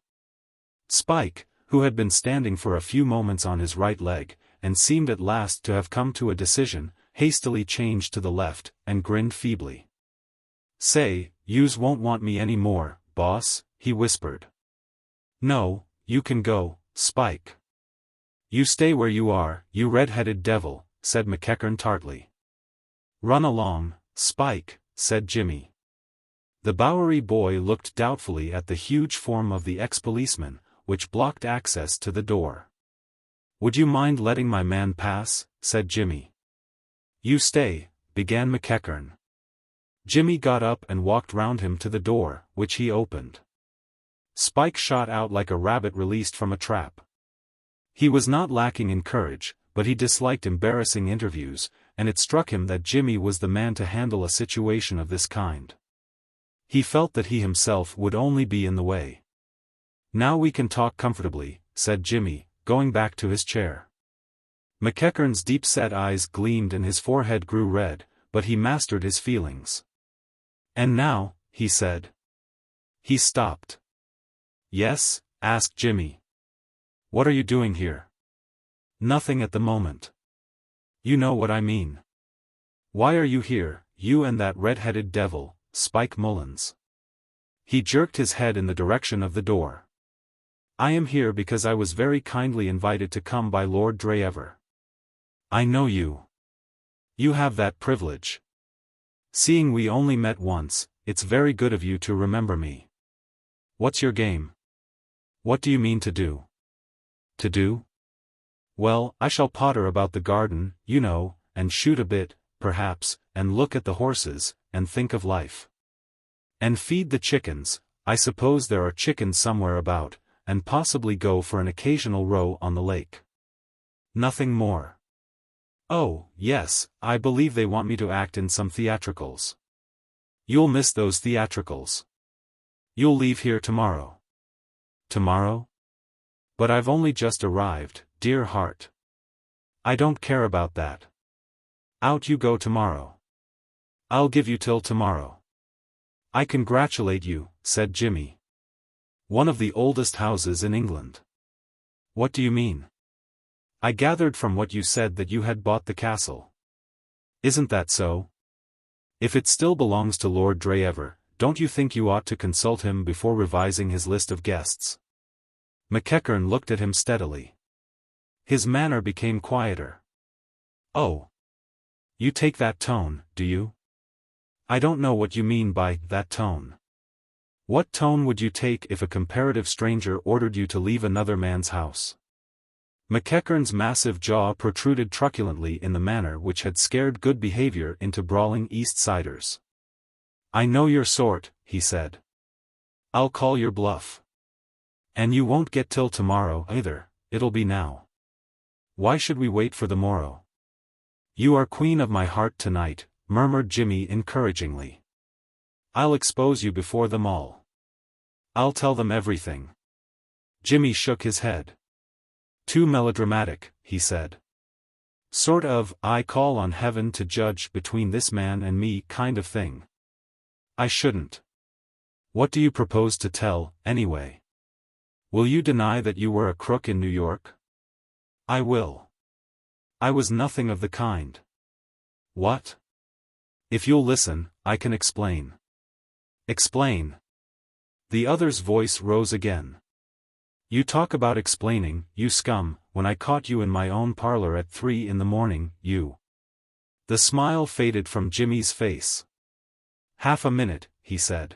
Spike, who had been standing for a few moments on his right leg, and seemed at last to have come to a decision, hastily changed to the left, and grinned feebly. "Say, yous won't want me any more, boss," he whispered. "No, you can go, Spike." "You stay where you are, you red-headed devil," said McEachern tartly. "Run along, Spike," said Jimmy. The Bowery boy looked doubtfully at the huge form of the ex-policeman, which blocked access to the door. "Would you mind letting my man pass?" said Jimmy. "You stay," began McEachern. Jimmy got up and walked round him to the door, which he opened. Spike shot out like a rabbit released from a trap. He was not lacking in courage, but he disliked embarrassing interviews, and it struck him that Jimmy was the man to handle a situation of this kind. He felt that he himself would only be in the way. "Now we can talk comfortably," said Jimmy, going back to his chair. McEachern's deep-set eyes gleamed and his forehead grew red, but he mastered his feelings. "And now," he said. He stopped. "Yes?" asked Jimmy. "What are you doing here?" "Nothing at the moment." "You know what I mean. Why are you here, you and that red-headed devil, Spike Mullins?" He jerked his head in the direction of the door. "I am here because I was very kindly invited to come by Lord Dreever." "I know you. You have that privilege. Seeing we only met once, it's very good of you to remember me. What's your game? What do you mean to do?" "To do? Well, I shall potter about the garden, you know, and shoot a bit, perhaps, and look at the horses, and think of life. And feed the chickens, I suppose there are chickens somewhere about, and possibly go for an occasional row on the lake. Nothing more. Oh, yes, I believe they want me to act in some theatricals." "You'll miss those theatricals. You'll leave here tomorrow." "Tomorrow? But I've only just arrived, dear heart." "I don't care about that. Out you go tomorrow. I'll give you till tomorrow." "I congratulate you," said Jimmy. "One of the oldest houses in England." "What do you mean?" "I gathered from what you said that you had bought the castle. Isn't that so? If it still belongs to Lord Dreever, don't you think you ought to consult him before revising his list of guests?" McEachern looked at him steadily. His manner became quieter. "Oh. You take that tone, do you? I don't know what you mean by that tone. What tone would you take if a comparative stranger ordered you to leave another man's house?" McEachern's massive jaw protruded truculently in the manner which had scared good behavior into brawling East Siders. "I know your sort," he said. "I'll call your bluff. And you won't get till tomorrow either, it'll be now. Why should we wait for the morrow?" "You are queen of my heart tonight," murmured Jimmy encouragingly. "I'll expose you before them all. I'll tell them everything." Jimmy shook his head. "Too melodramatic," he said. "Sort of, I call on heaven to judge between this man and me kind of thing. I shouldn't. What do you propose to tell, anyway? Will you deny that you were a crook in New York?" "I will. I was nothing of the kind." What? If you'll listen, I can explain. Explain. The other's voice rose again. You talk about explaining, you scum, when I caught you in my own parlor at 3 in the morning, you. The smile faded from Jimmy's face. Half a minute, he said.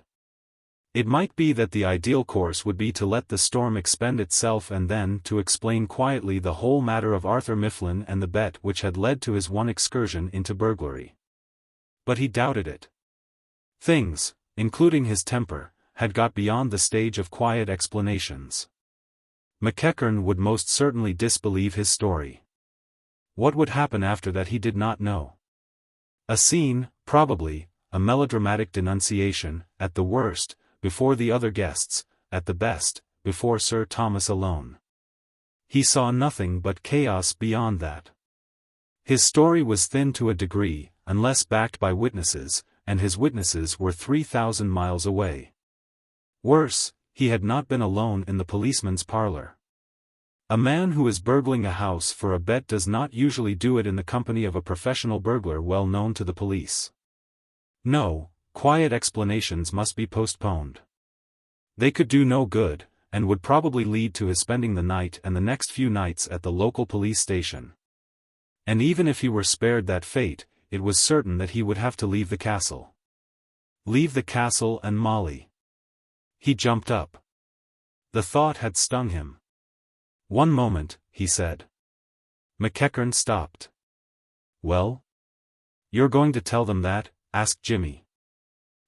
It might be that the ideal course would be to let the storm expend itself and then to explain quietly the whole matter of Arthur Mifflin and the bet which had led to his one excursion into burglary. But he doubted it. Things, including his temper, had got beyond the stage of quiet explanations. McEachern would most certainly disbelieve his story. What would happen after that he did not know. A scene, probably, a melodramatic denunciation, at the worst, before the other guests, at the best, before Sir Thomas alone. He saw nothing but chaos beyond that. His story was thin to a degree, unless backed by witnesses, and his witnesses were 3,000 miles away. Worse, he had not been alone in the policeman's parlor. A man who is burgling a house for a bet does not usually do it in the company of a professional burglar well known to the police. No, quiet explanations must be postponed. They could do no good, and would probably lead to his spending the night and the next few nights at the local police station. And even if he were spared that fate, it was certain that he would have to leave the castle. Leave the castle and Molly. He jumped up. The thought had stung him. One moment, he said. McEachern stopped. Well? You're going to tell them that? Asked Jimmy.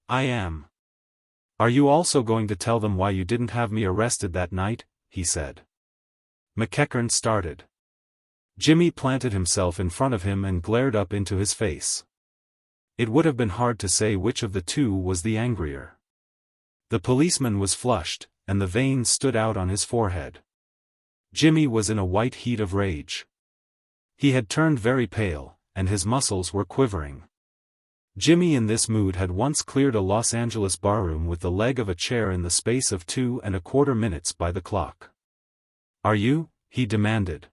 I am. Are you also going to tell them why you didn't have me arrested that night? He said. McEachern started. Jimmy planted himself in front of him and glared up into his face. It would have been hard to say which of the two was the angrier. The policeman was flushed, and the veins stood out on his forehead. Jimmy was in a white heat of rage. He had turned very pale, and his muscles were quivering. Jimmy in this mood had once cleared a Los Angeles barroom with the leg of a chair in the space of 2¼ minutes by the clock. Are you? He demanded.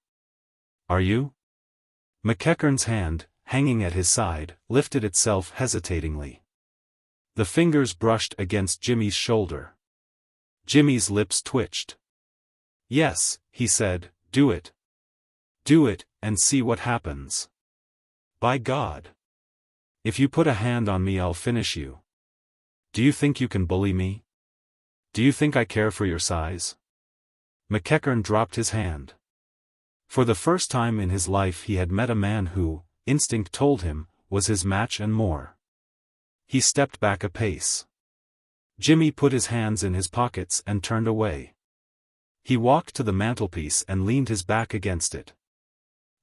Are you? McEachern's hand, hanging at his side, lifted itself hesitatingly. The fingers brushed against Jimmy's shoulder. Jimmy's lips twitched. Yes, he said, do it. Do it, and see what happens. By God. If you put a hand on me I'll finish you. Do you think you can bully me? Do you think I care for your size? McEachern dropped his hand. For the first time in his life he had met a man who, instinct told him, was his match and more. He stepped back a pace. Jimmy put his hands in his pockets and turned away. He walked to the mantelpiece and leaned his back against it.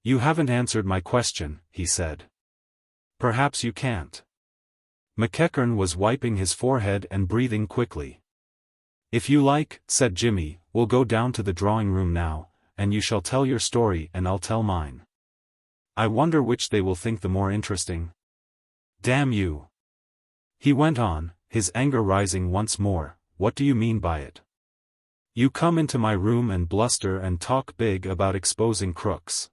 You haven't answered my question, he said. Perhaps you can't. McEachern was wiping his forehead and breathing quickly. If you like, said Jimmy, we'll go down to the drawing room now, and you shall tell your story and I'll tell mine. I wonder which they will think the more interesting. Damn you. He went on, his anger rising once more, what do you mean by it? You come into my room and bluster and talk big about exposing crooks.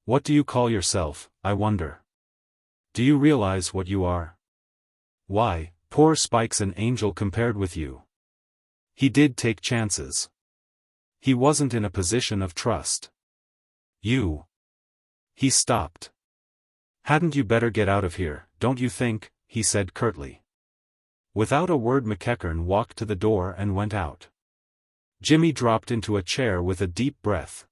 What do you call yourself, I wonder? Do you realize what you are? Why, poor Spike's an angel compared with you. He did take chances. He wasn't in a position of trust. You. He stopped. Hadn't you better get out of here, don't you think? He said curtly. Without a word McEachern walked to the door and went out. Jimmy dropped into a chair with a deep breath.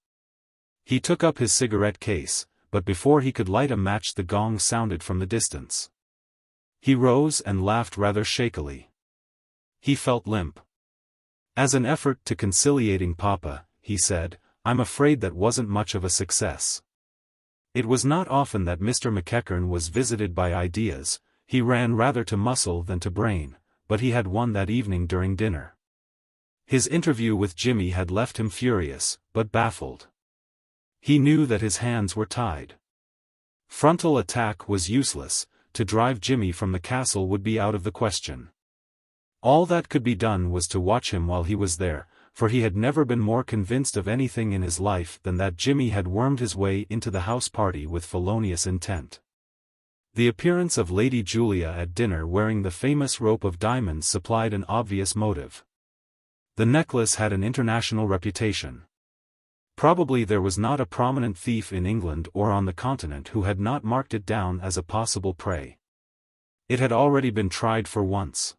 He took up his cigarette case, but before he could light a match the gong sounded from the distance. He rose and laughed rather shakily. He felt limp. As an effort to conciliating Papa, he said, I'm afraid that wasn't much of a success. It was not often that Mr. McEachern was visited by ideas, he ran rather to muscle than to brain, but he had one that evening during dinner. His interview with Jimmy had left him furious, but baffled. He knew that his hands were tied. Frontal attack was useless, to drive Jimmy from the castle would be out of the question. All that could be done was to watch him while he was there, for he had never been more convinced of anything in his life than that Jimmy had wormed his way into the house party with felonious intent. The appearance of Lady Julia at dinner wearing the famous rope of diamonds supplied an obvious motive. The necklace had an international reputation. Probably there was not a prominent thief in England or on the continent who had not marked it down as a possible prey. It had already been tried for once.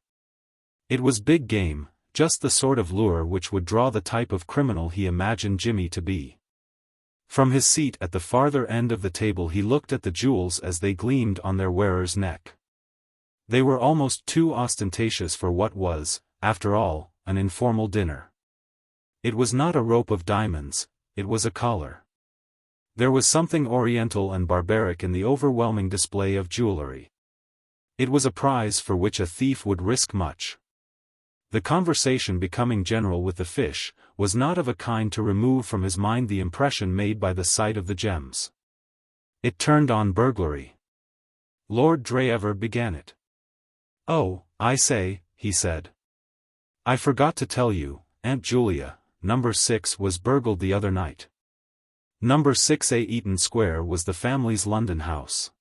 It was big game, just the sort of lure which would draw the type of criminal he imagined Jimmy to be. From his seat at the farther end of the table he looked at the jewels as they gleamed on their wearer's neck. They were almost too ostentatious for what was, after all, an informal dinner. It was not a rope of diamonds, it was a collar. There was something oriental and barbaric in the overwhelming display of jewelry. It was a prize for which a thief would risk much. The conversation becoming general with the fish, was not of a kind to remove from his mind the impression made by the sight of the gems. It turned on burglary. Lord Dreever began it. "Oh, I say," he said. "I forgot to tell you, Aunt Julia, number 6 was burgled the other night. Number 6A Eaton Square was the family's London house."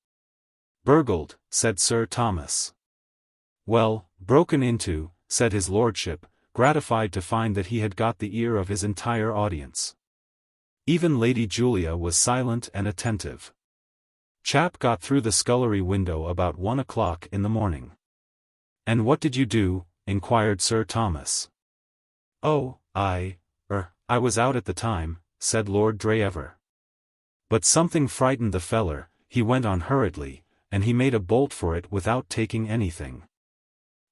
"Burgled," said Sir Thomas. "Well, broken into," said his lordship, gratified to find that he had got the ear of his entire audience. Even Lady Julia was silent and attentive. "Chap got through the scullery window about 1 o'clock in the morning." "And what did you do?" inquired Sir Thomas. "Oh, I was out at the time," said Lord Dreever. "But something frightened the feller," he went on hurriedly, "and he made a bolt for it without taking anything."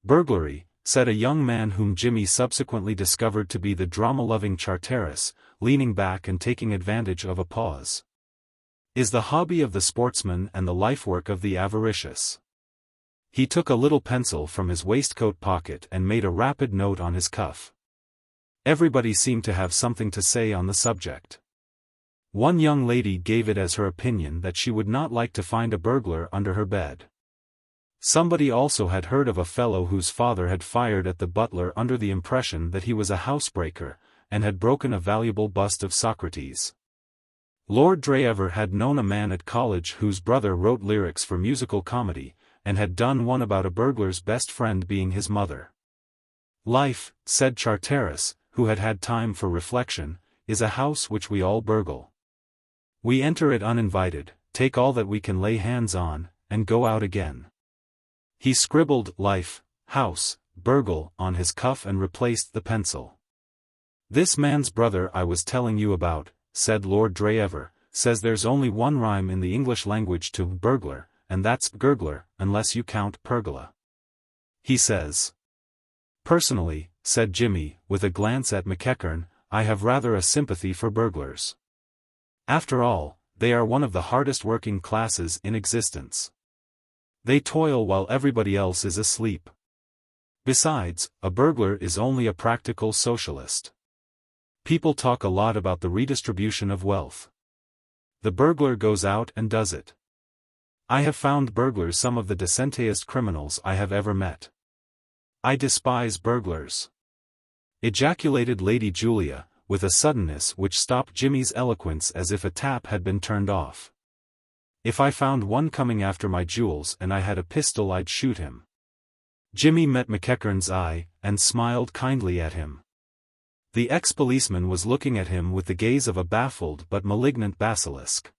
"Burglary," said a young man whom Jimmy subsequently discovered to be the drama-loving Charteris, leaning back and taking advantage of a pause. "Is the hobby of the sportsman and the lifework of the avaricious." He took a little pencil from his waistcoat pocket and made a rapid note on his cuff. Everybody seemed to have something to say on the subject. One young lady gave it as her opinion that she would not like to find a burglar under her bed. Somebody also had heard of a fellow whose father had fired at the butler under the impression that he was a housebreaker, and had broken a valuable bust of Socrates. Lord Dreever had known a man at college whose brother wrote lyrics for musical comedy, and had done one about a burglar's best friend being his mother. "Life," said Charteris, who had had time for reflection, "is a house which we all burgle. We enter it uninvited, take all that we can lay hands on, and go out again." He scribbled "life, house, burgle" on his cuff and replaced the pencil. "This man's brother I was telling you about," said Lord Dreever, "says there's only one rhyme in the English language to burglar, and that's gurgler, unless you count pergola. He says." "Personally," said Jimmy, with a glance at McEachern, "I have rather a sympathy for burglars. After all, they are one of the hardest working classes in existence. They toil while everybody else is asleep. Besides, a burglar is only a practical socialist. People talk a lot about the redistribution of wealth. The burglar goes out and does it. I have found burglars some of the decentest criminals I have ever met. I despise burglars," ejaculated Lady Julia, with a suddenness which stopped Jimmy's eloquence as if a tap had been turned off. "If I found one coming after my jewels and I had a pistol I'd shoot him." Jimmy met McEachern's eye, and smiled kindly at him. The ex-policeman was looking at him with the gaze of a baffled but malignant basilisk.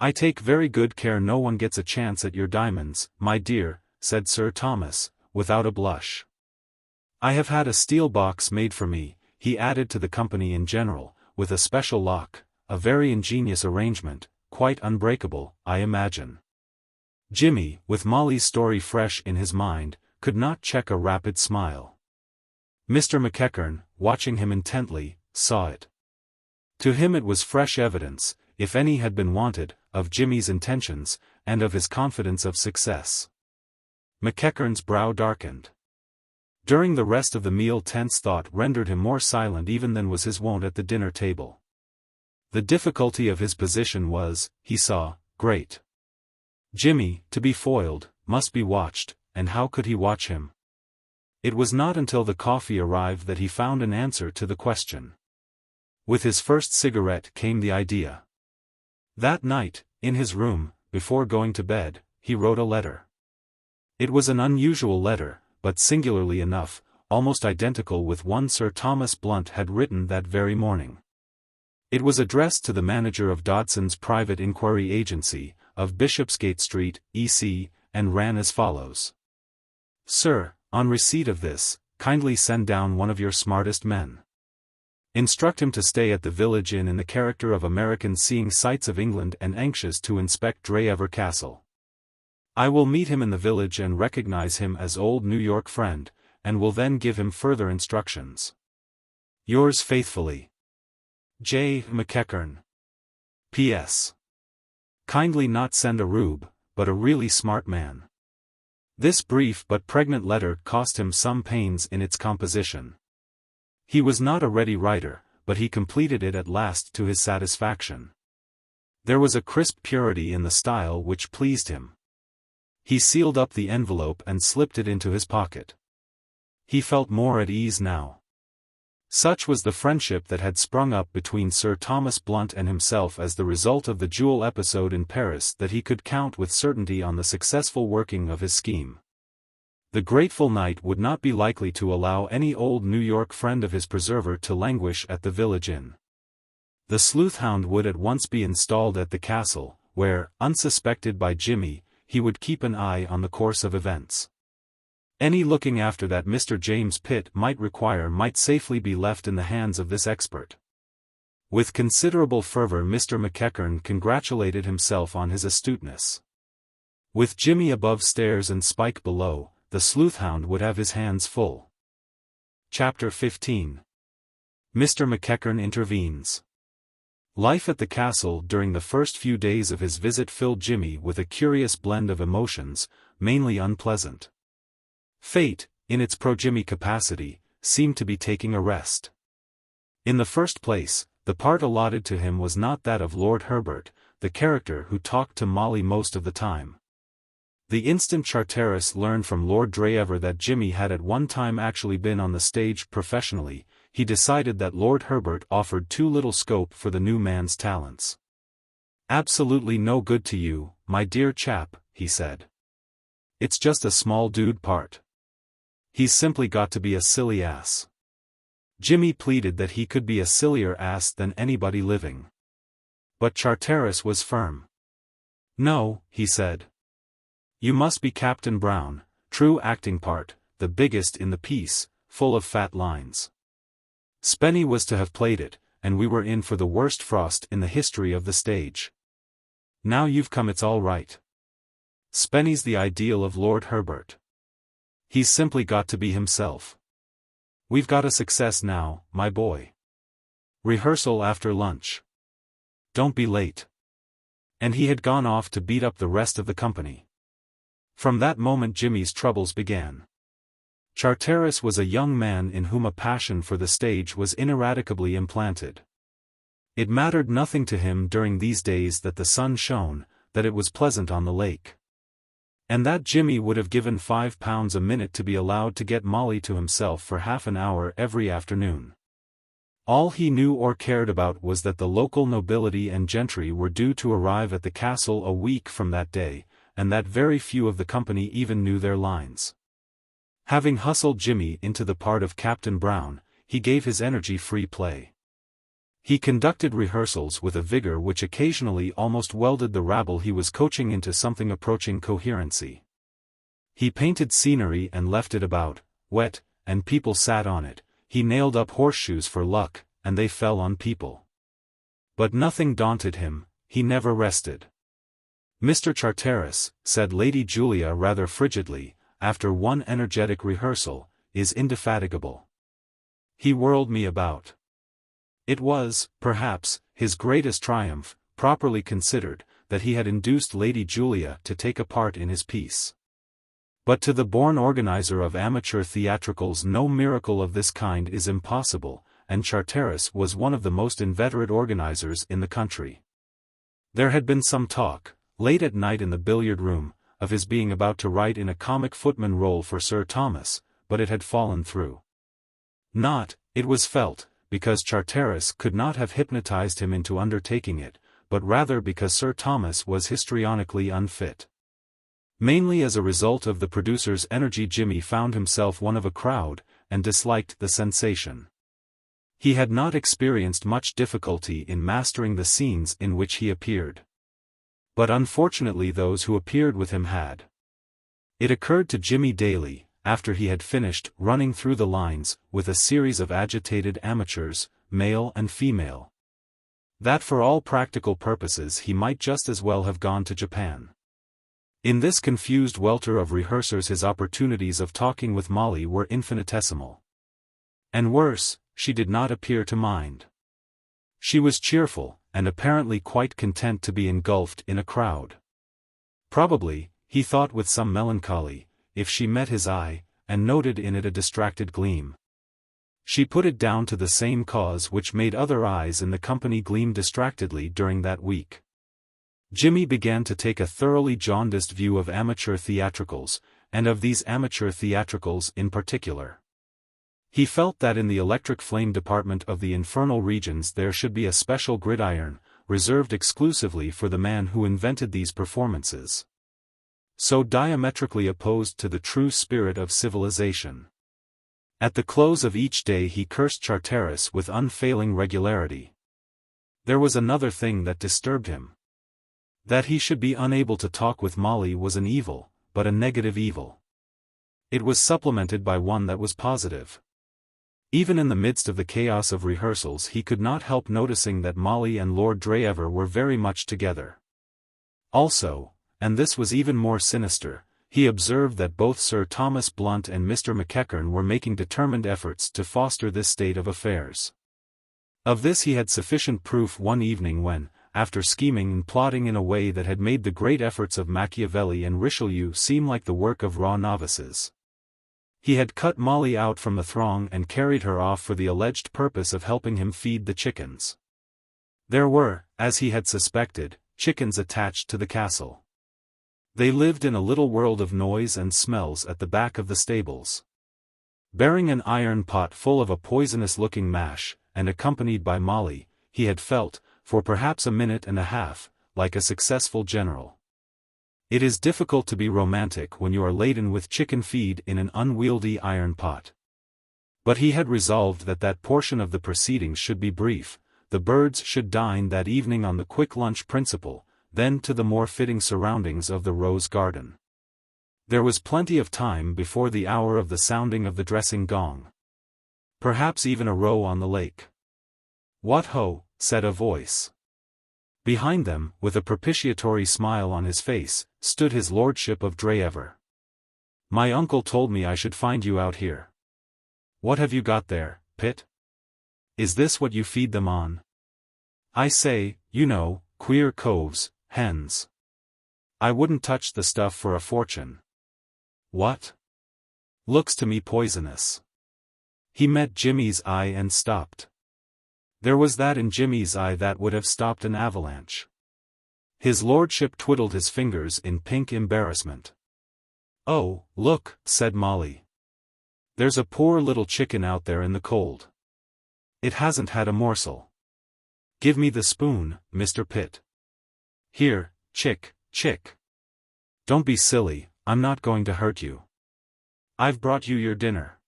"I take very good care no one gets a chance at your diamonds, my dear," said Sir Thomas, without a blush. "I have had a steel box made for me," he added to the company in general, "with a special lock, a very ingenious arrangement, quite unbreakable, I imagine." Jimmy, with Molly's story fresh in his mind, could not check a rapid smile. Mr. McEachern, watching him intently, saw it. To him it was fresh evidence, if any had been wanted, of Jimmy's intentions, and of his confidence of success. McEachern's brow darkened. During the rest of the meal tense thought rendered him more silent even than was his wont at the dinner table. The difficulty of his position was, he saw, great. Jimmy, to be foiled, must be watched, and how could he watch him? It was not until the coffee arrived that he found an answer to the question. With his first cigarette came the idea. That night, in his room, before going to bed, he wrote a letter. It was an unusual letter, but singularly enough, almost identical with one Sir Thomas Blunt had written that very morning. It was addressed to the manager of Dodson's private inquiry agency, of Bishopsgate Street, EC, and ran as follows. Sir, on receipt of this, kindly send down one of your smartest men. Instruct him to stay at the village inn in the character of American seeing sights of England and anxious to inspect Dreever Castle. I will meet him in the village and recognize him as old New York friend, and will then give him further instructions. Yours faithfully, J. McEachern. P.S. Kindly not send a rube, but a really smart man. This brief but pregnant letter cost him some pains in its composition. He was not a ready writer, but he completed it at last to his satisfaction. There was a crisp purity in the style which pleased him. He sealed up the envelope and slipped it into his pocket. He felt more at ease now. Such was the friendship that had sprung up between Sir Thomas Blunt and himself as the result of the jewel episode in Paris that he could count with certainty on the successful working of his scheme. The grateful knight would not be likely to allow any old New York friend of his preserver to languish at the village inn. The sleuth-hound would at once be installed at the castle, where, unsuspected by Jimmy, he would keep an eye on the course of events. Any looking after that Mr. James Pitt might require might safely be left in the hands of this expert. With considerable fervor Mr. McEachern congratulated himself on his astuteness. With Jimmy above stairs and Spike below, the sleuth-hound would have his hands full. Chapter 15. Mr. McEachern Intervenes. Life at the castle during the first few days of his visit filled Jimmy with a curious blend of emotions, mainly unpleasant. Fate, in its pro-Jimmy capacity, seemed to be taking a rest. In the first place, the part allotted to him was not that of Lord Herbert, the character who talked to Molly most of the time. The instant Charteris learned from Lord Dreever that Jimmy had at one time actually been on the stage professionally, he decided that Lord Herbert offered too little scope for the new man's talents. "Absolutely no good to you, my dear chap," he said. "It's just a small dude part. He's simply got to be a silly ass." Jimmy pleaded that he could be a sillier ass than anybody living. But Charteris was firm. "No," he said. "You must be Captain Brown, true acting part, the biggest in the piece, full of fat lines. Spennie was to have played it, and we were in for the worst frost in the history of the stage. Now you've come it's all right. Spennie's the ideal of Lord Herbert. He's simply got to be himself. We've got a success now, my boy. Rehearsal after lunch. Don't be late." And he had gone off to beat up the rest of the company. From that moment Jimmy's troubles began. Charteris was a young man in whom a passion for the stage was ineradicably implanted. It mattered nothing to him during these days that the sun shone, that it was pleasant on the lake. And that Jimmy would have given £5 a minute to be allowed to get Molly to himself for half an hour every afternoon. All he knew or cared about was that the local nobility and gentry were due to arrive at the castle a week from that day, and that very few of the company even knew their lines. Having hustled Jimmy into the part of Captain Brown, he gave his energy free play. He conducted rehearsals with a vigor which occasionally almost welded the rabble he was coaching into something approaching coherency. He painted scenery and left it about, wet, and people sat on it. He nailed up horseshoes for luck, and they fell on people. But nothing daunted him, he never rested. "Mr. Charteris," said Lady Julia rather frigidly, after one energetic rehearsal, "is indefatigable. He whirled me about." It was, perhaps, his greatest triumph, properly considered, that he had induced Lady Julia to take a part in his piece. But to the born organizer of amateur theatricals no miracle of this kind is impossible, and Charteris was one of the most inveterate organizers in the country. There had been some talk, late at night in the billiard room, of his being about to write in a comic footman role for Sir Thomas, but it had fallen through. Not, it was felt, because Charteris could not have hypnotized him into undertaking it, but rather because Sir Thomas was histrionically unfit. Mainly as a result of the producer's energy, Jimmy found himself one of a crowd, and disliked the sensation. He had not experienced much difficulty in mastering the scenes in which he appeared. But unfortunately those who appeared with him had. It occurred to Jimmy daily, after he had finished running through the lines with a series of agitated amateurs, male and female, that for all practical purposes he might just as well have gone to Japan. In this confused welter of rehearsers his opportunities of talking with Molly were infinitesimal. And worse, she did not appear to mind. She was cheerful, and apparently quite content to be engulfed in a crowd. Probably, he thought with some melancholy, if she met his eye, and noted in it a distracted gleam, she put it down to the same cause which made other eyes in the company gleam distractedly during that week. Jimmy began to take a thoroughly jaundiced view of amateur theatricals, and of these amateur theatricals in particular. He felt that in the electric flame department of the infernal regions there should be a special gridiron, reserved exclusively for the man who invented these performances. So diametrically opposed to the true spirit of civilization. At the close of each day he cursed Charteris with unfailing regularity. There was another thing that disturbed him. That he should be unable to talk with Molly was an evil, but a negative evil. It was supplemented by one that was positive. Even in the midst of the chaos of rehearsals he could not help noticing that Molly and Lord Dreever were very much together. Also, and this was even more sinister, he observed that both Sir Thomas Blunt and Mr. McEachern were making determined efforts to foster this state of affairs. Of this he had sufficient proof one evening when, after scheming and plotting in a way that had made the great efforts of Machiavelli and Richelieu seem like the work of raw novices, he had cut Molly out from the throng and carried her off for the alleged purpose of helping him feed the chickens. There were, as he had suspected, chickens attached to the castle. They lived in a little world of noise and smells at the back of the stables. Bearing an iron pot full of a poisonous-looking mash, and accompanied by Molly, he had felt, for perhaps a minute and a half, like a successful general. It is difficult to be romantic when you are laden with chicken feed in an unwieldy iron pot. But he had resolved that that portion of the proceedings should be brief. The birds should dine that evening on the quick lunch principle, then to the more fitting surroundings of the rose garden. There was plenty of time before the hour of the sounding of the dressing gong. Perhaps even a row on the lake. "What ho!" said a voice. Behind them, with a propitiatory smile on his face, stood his lordship of Dreever. "My uncle told me I should find you out here. What have you got there, Pitt? Is this what you feed them on? I say, you know, queer coves, hens. I wouldn't touch the stuff for a fortune." "What? Looks to me poisonous." He met Jimmy's eye and stopped. There was that in Jimmy's eye that would have stopped an avalanche. His lordship twiddled his fingers in pink embarrassment. "Oh, look," said Molly. "There's a poor little chicken out there in the cold. It hasn't had a morsel. Give me the spoon, Mr. Pitt. Here, chick, chick. Don't be silly, I'm not going to hurt you. I've brought you your dinner."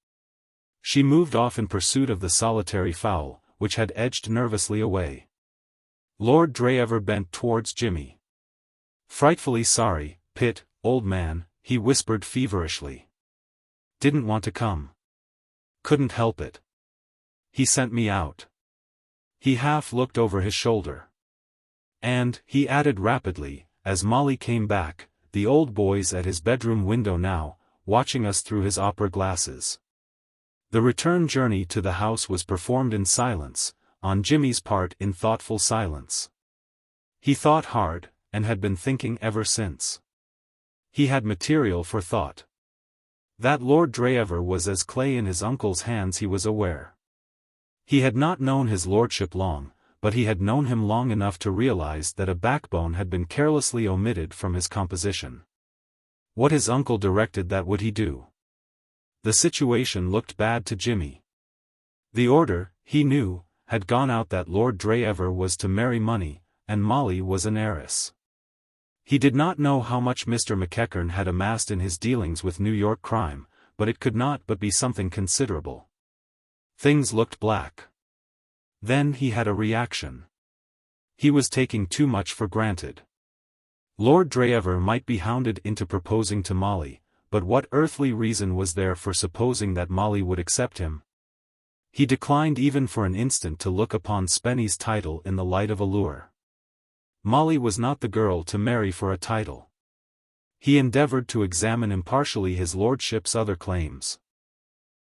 She moved off in pursuit of the solitary fowl, which had edged nervously away. Lord Dreever bent towards Jimmy. "Frightfully sorry, Pitt, old man," he whispered feverishly. "Didn't want to come. Couldn't help it. He sent me out." He half looked over his shoulder. "And," he added rapidly, as Molly came back, "the old boy's at his bedroom window now, watching us through his opera glasses." The return journey to the house was performed in silence, on Jimmy's part in thoughtful silence. He thought hard, and had been thinking ever since. He had material for thought. That Lord Dreever was as clay in his uncle's hands he was aware. He had not known his lordship long, but he had known him long enough to realize that a backbone had been carelessly omitted from his composition. What his uncle directed, that would he do. The situation looked bad to Jimmy. The order, he knew, had gone out that Lord Dreever was to marry money, and Molly was an heiress. He did not know how much Mr. McEachern had amassed in his dealings with New York crime, but it could not but be something considerable. Things looked black. Then he had a reaction. He was taking too much for granted. Lord Dreever might be hounded into proposing to Molly, but what earthly reason was there for supposing that Molly would accept him? He declined even for an instant to look upon Spennie's title in the light of a lure. Molly was not the girl to marry for a title. He endeavoured to examine impartially his lordship's other claims.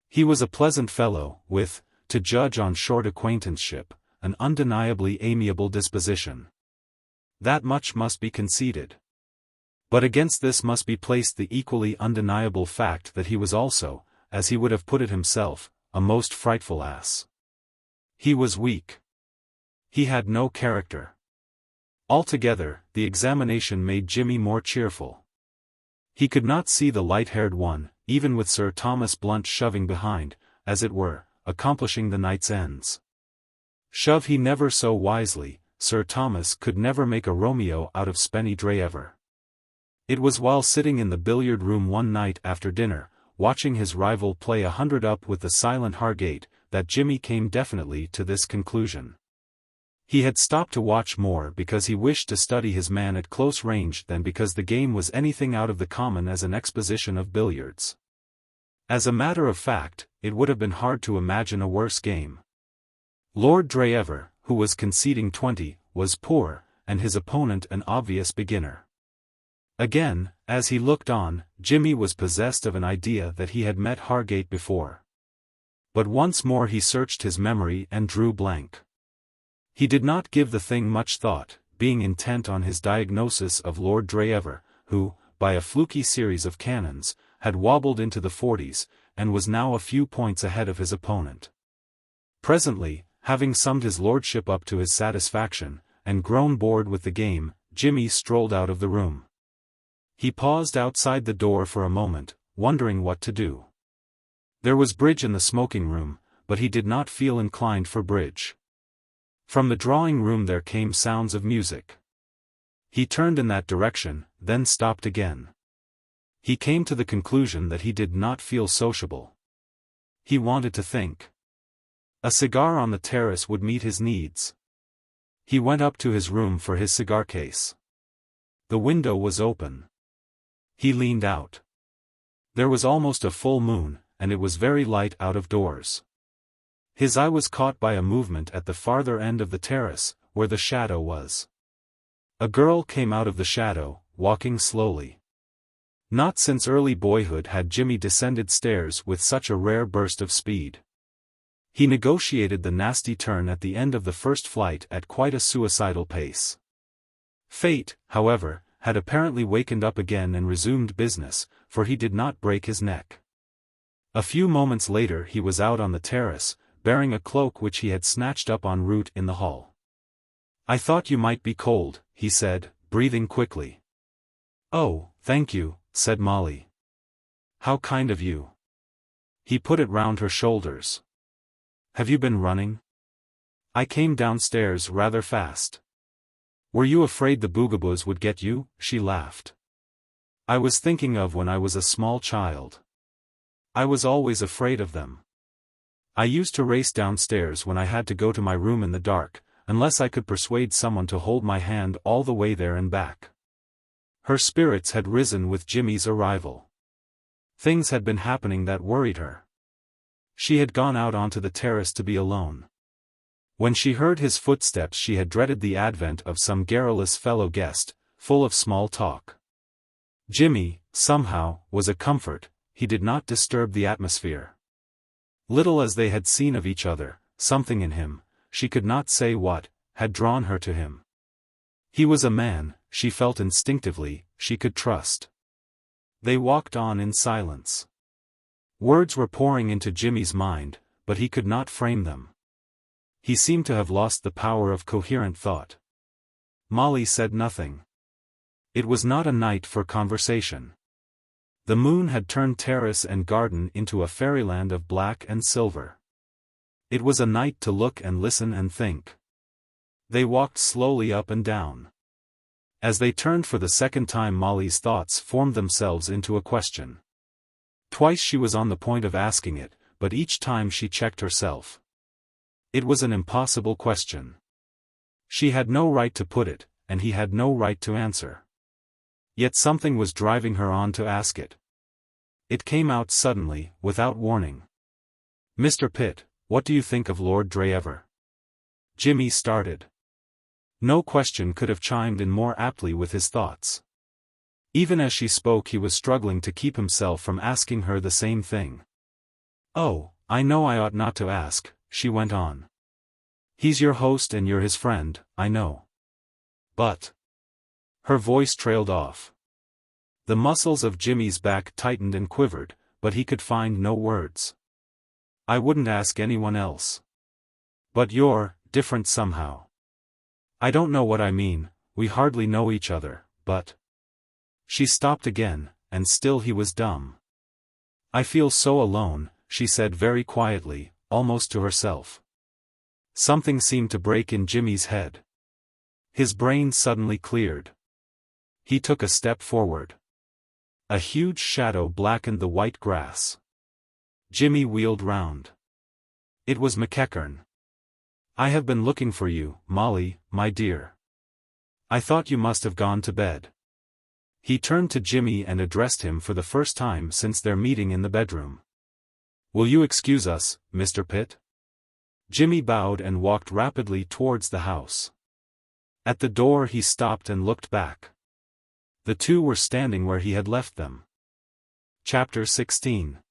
He was a pleasant fellow, with, to judge on short acquaintanceship, an undeniably amiable disposition. That much must be conceded. But against this must be placed the equally undeniable fact that he was also, as he would have put it himself, a most frightful ass. He was weak. He had no character. Altogether, the examination made Jimmy more cheerful. He could not see the light-haired one, even with Sir Thomas Blunt shoving behind, as it were, accomplishing the night's ends. Shove he never so wisely, Sir Thomas could never make a Romeo out of Spennie Dreever. It was while sitting in the billiard-room one night after dinner, watching his rival play 100 up with the silent Hargate, that Jimmy came definitely to this conclusion. He had stopped to watch more because he wished to study his man at close range than because the game was anything out of the common as an exposition of billiards. As a matter of fact, it would have been hard to imagine a worse game. Lord Dreever, who was conceding 20, was poor, and his opponent an obvious beginner. Again, as he looked on, Jimmy was possessed of an idea that he had met Hargate before. But once more he searched his memory and drew blank. He did not give the thing much thought, being intent on his diagnosis of Lord Dreever, who, by a fluky series of cannons, had wobbled into the 40s, and was now a few points ahead of his opponent. Presently, having summed his lordship up to his satisfaction, and grown bored with the game, Jimmy strolled out of the room. He paused outside the door for a moment, wondering what to do. There was bridge in the smoking room, but he did not feel inclined for bridge. From the drawing-room there came sounds of music. He turned in that direction, then stopped again. He came to the conclusion that he did not feel sociable. He wanted to think. A cigar on the terrace would meet his needs. He went up to his room for his cigar case. The window was open. He leaned out. There was almost a full moon, and it was very light out of doors. His eye was caught by a movement at the farther end of the terrace, where the shadow was. A girl came out of the shadow, walking slowly. Not since early boyhood had Jimmy descended stairs with such a rare burst of speed. He negotiated the nasty turn at the end of the first flight at quite a suicidal pace. Fate, however, had apparently wakened up again and resumed business, for he did not break his neck. A few moments later he was out on the terrace, bearing a cloak which he had snatched up en route in the hall. "I thought you might be cold," he said, breathing quickly. "Oh, thank you," said Molly. "How kind of you." He put it round her shoulders. "Have you been running?" "I came downstairs rather fast." "Were you afraid the boogaboos would get you?" she laughed. "I was thinking of when I was a small child. I was always afraid of them. I used to race downstairs when I had to go to my room in the dark, unless I could persuade someone to hold my hand all the way there and back." Her spirits had risen with Jimmy's arrival. Things had been happening that worried her. She had gone out onto the terrace to be alone. When she heard his footsteps she had dreaded the advent of some garrulous fellow guest, full of small talk. Jimmy, somehow, was a comfort. He did not disturb the atmosphere. Little as they had seen of each other, something in him, she could not say what, had drawn her to him. He was a man, she felt instinctively, she could trust. They walked on in silence. Words were pouring into Jimmy's mind, but he could not frame them. He seemed to have lost the power of coherent thought. Molly said nothing. It was not a night for conversation. The moon had turned terrace and garden into a fairyland of black and silver. It was a night to look and listen and think. They walked slowly up and down. As they turned for the second time, Molly's thoughts formed themselves into a question. Twice she was on the point of asking it, but each time she checked herself. It was an impossible question. She had no right to put it, and he had no right to answer. Yet something was driving her on to ask it. It came out suddenly, without warning. "Mr. Pitt, what do you think of Lord Dreever?" Jimmy started. No question could have chimed in more aptly with his thoughts. Even as she spoke, he was struggling to keep himself from asking her the same thing. "Oh, I know I ought not to ask," she went on. "He's your host and you're his friend, I know. But—" Her voice trailed off. The muscles of Jimmy's back tightened and quivered, but he could find no words. "I wouldn't ask anyone else. But you're different somehow. I don't know what I mean, we hardly know each other, but—" She stopped again, and still he was dumb. "I feel so alone," she said very quietly, almost to herself. Something seemed to break in Jimmy's head. His brain suddenly cleared. He took a step forward. A huge shadow blackened the white grass. Jimmy wheeled round. It was McEachern. "I have been looking for you, Molly, my dear. I thought you must have gone to bed." He turned to Jimmy and addressed him for the first time since their meeting in the bedroom. "Will you excuse us, Mr. Pitt?" Jimmy bowed and walked rapidly towards the house. At the door he stopped and looked back. The two were standing where he had left them. Chapter 16.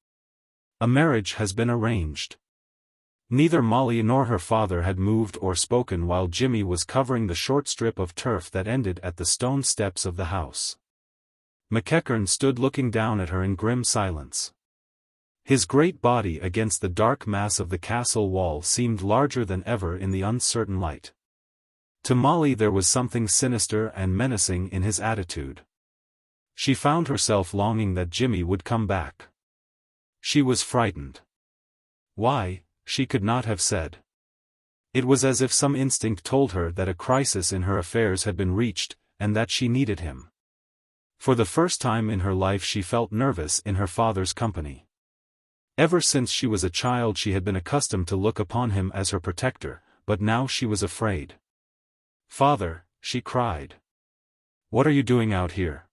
A marriage has been arranged. Neither Molly nor her father had moved or spoken while Jimmy was covering the short strip of turf that ended at the stone steps of the house. McEachern stood looking down at her in grim silence. His great body against the dark mass of the castle wall seemed larger than ever in the uncertain light. To Molly there was something sinister and menacing in his attitude. She found herself longing that Jimmy would come back. She was frightened. Why, she could not have said. It was as if some instinct told her that a crisis in her affairs had been reached, and that she needed him. For the first time in her life she felt nervous in her father's company. Ever since she was a child she had been accustomed to look upon him as her protector, but now she was afraid. "Father," she cried. "What are you doing out here?"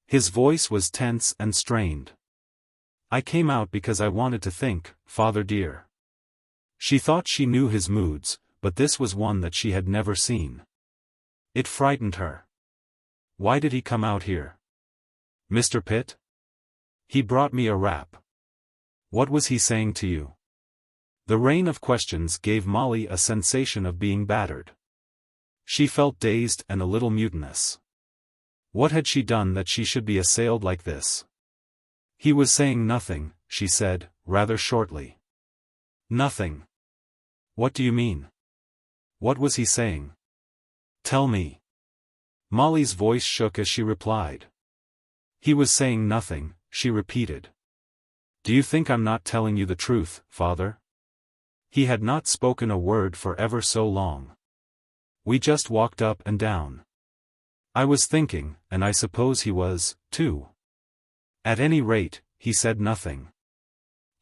His voice was tense and strained. "I came out because I wanted to think, father dear." She thought she knew his moods, but this was one that she had never seen. It frightened her. "Why did he come out here?" "Mr. Pitt? He brought me a wrap." "What was he saying to you?" The rain of questions gave Molly a sensation of being battered. She felt dazed and a little mutinous. What had she done that she should be assailed like this? "He was saying nothing," she said, rather shortly. "Nothing? What do you mean? What was he saying? Tell me." Molly's voice shook as she replied. "He was saying nothing," she repeated. "Do you think I'm not telling you the truth, father?" He had not spoken a word for ever so long. "We just walked up and down. I was thinking, and I suppose he was, too. At any rate, he said nothing.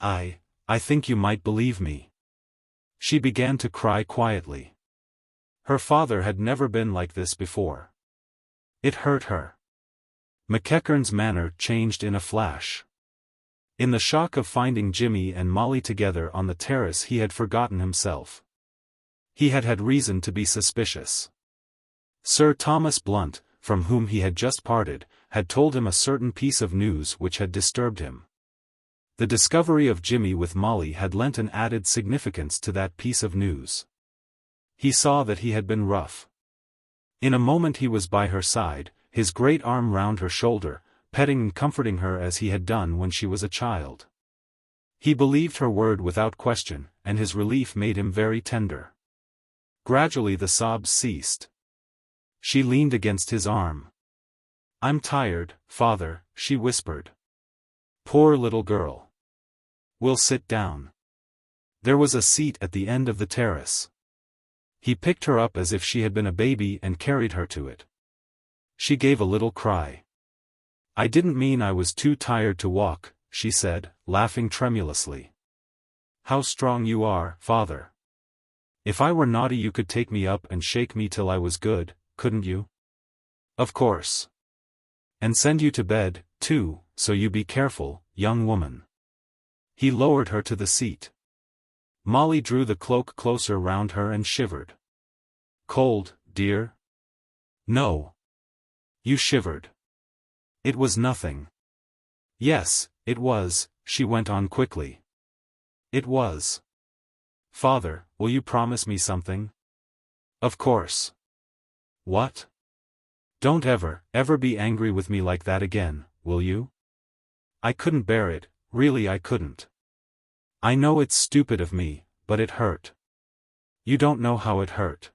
I think you might believe me." She began to cry quietly. Her father had never been like this before. It hurt her. McEachern's manner changed in a flash. In the shock of finding Jimmy and Molly together on the terrace he had forgotten himself. He had had reason to be suspicious. Sir Thomas Blunt, from whom he had just parted, had told him a certain piece of news which had disturbed him. The discovery of Jimmy with Molly had lent an added significance to that piece of news. He saw that he had been rough. In a moment he was by her side, his great arm round her shoulder, petting and comforting her as he had done when she was a child. He believed her word without question, and his relief made him very tender. Gradually the sobs ceased. She leaned against his arm. "I'm tired, father," she whispered. "Poor little girl. We'll sit down." There was a seat at the end of the terrace. He picked her up as if she had been a baby and carried her to it. She gave a little cry. I didn't mean I was too tired to walk, she said, laughing tremulously. How strong you are, father. If I were naughty you could take me up and shake me till I was good, couldn't you? Of course. And send you to bed, too, so you be careful, young woman. He lowered her to the seat. Molly drew the cloak closer round her and shivered. Cold, dear? No. You shivered. It was nothing. Yes, it was, she went on quickly. It was. Father, will you promise me something? Of course. What? Don't ever be angry with me like that again, will you? I couldn't bear it, really I couldn't. I know it's stupid of me, but it hurt. You don't know how it hurt.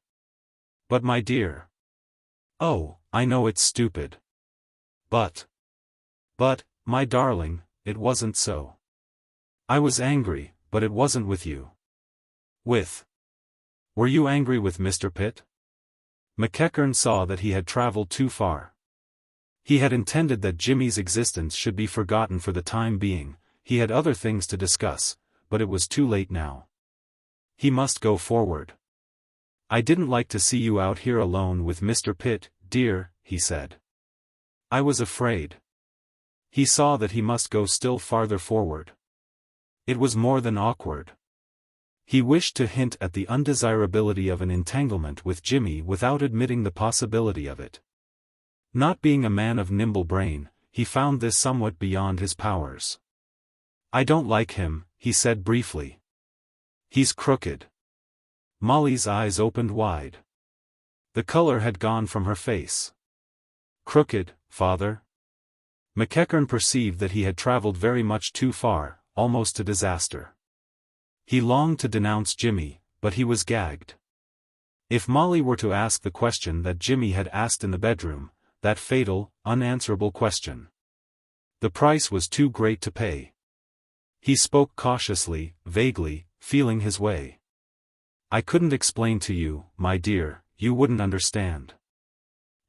But my dear. Oh, I know it's stupid. But, my darling, it wasn't so. I was angry, but it wasn't with you. Were you angry with Mr. Pitt? McEachern saw that he had traveled too far. He had intended that Jimmy's existence should be forgotten for the time being, he had other things to discuss, but it was too late now. He must go forward. I didn't like to see you out here alone with Mr. Pitt, dear, he said. I was afraid. He saw that he must go still farther forward. It was more than awkward. He wished to hint at the undesirability of an entanglement with Jimmy without admitting the possibility of it. Not being a man of nimble brain, he found this somewhat beyond his powers. I don't like him, he said briefly. He's crooked. Molly's eyes opened wide. The color had gone from her face. Crooked, father? McEachern perceived that he had traveled very much too far, almost to disaster. He longed to denounce Jimmy, but he was gagged. If Molly were to ask the question that Jimmy had asked in the bedroom, that fatal, unanswerable question. The price was too great to pay. He spoke cautiously, vaguely, feeling his way. I couldn't explain to you, my dear, you wouldn't understand.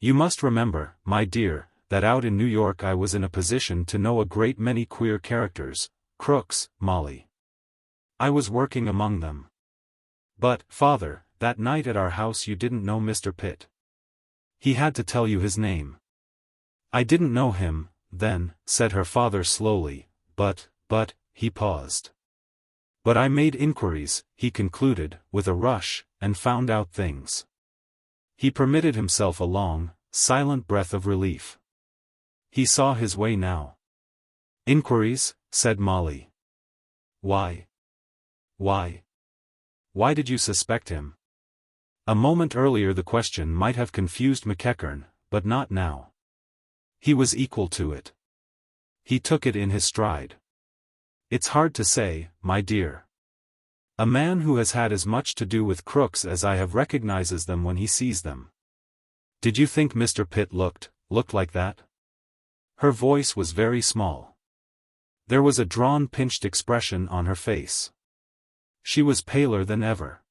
You must remember, my dear, that out in New York I was in a position to know a great many queer characters, crooks, Molly. I was working among them. But, father, that night at our house you didn't know Mr. Pitt. He had to tell you his name. I didn't know him, then, said her father slowly, but, he paused. But I made inquiries, he concluded, with a rush, and found out things. He permitted himself a long, silent breath of relief. He saw his way now. Inquiries, said Molly. Why? Why did you suspect him? A moment earlier the question might have confused McEachern, but not now. He was equal to it. He took it in his stride. It's hard to say, my dear. A man who has had as much to do with crooks as I have recognizes them when he sees them. Did you think Mr. Pitt looked like that? Her voice was very small. There was a drawn, pinched expression on her face. She was paler than ever.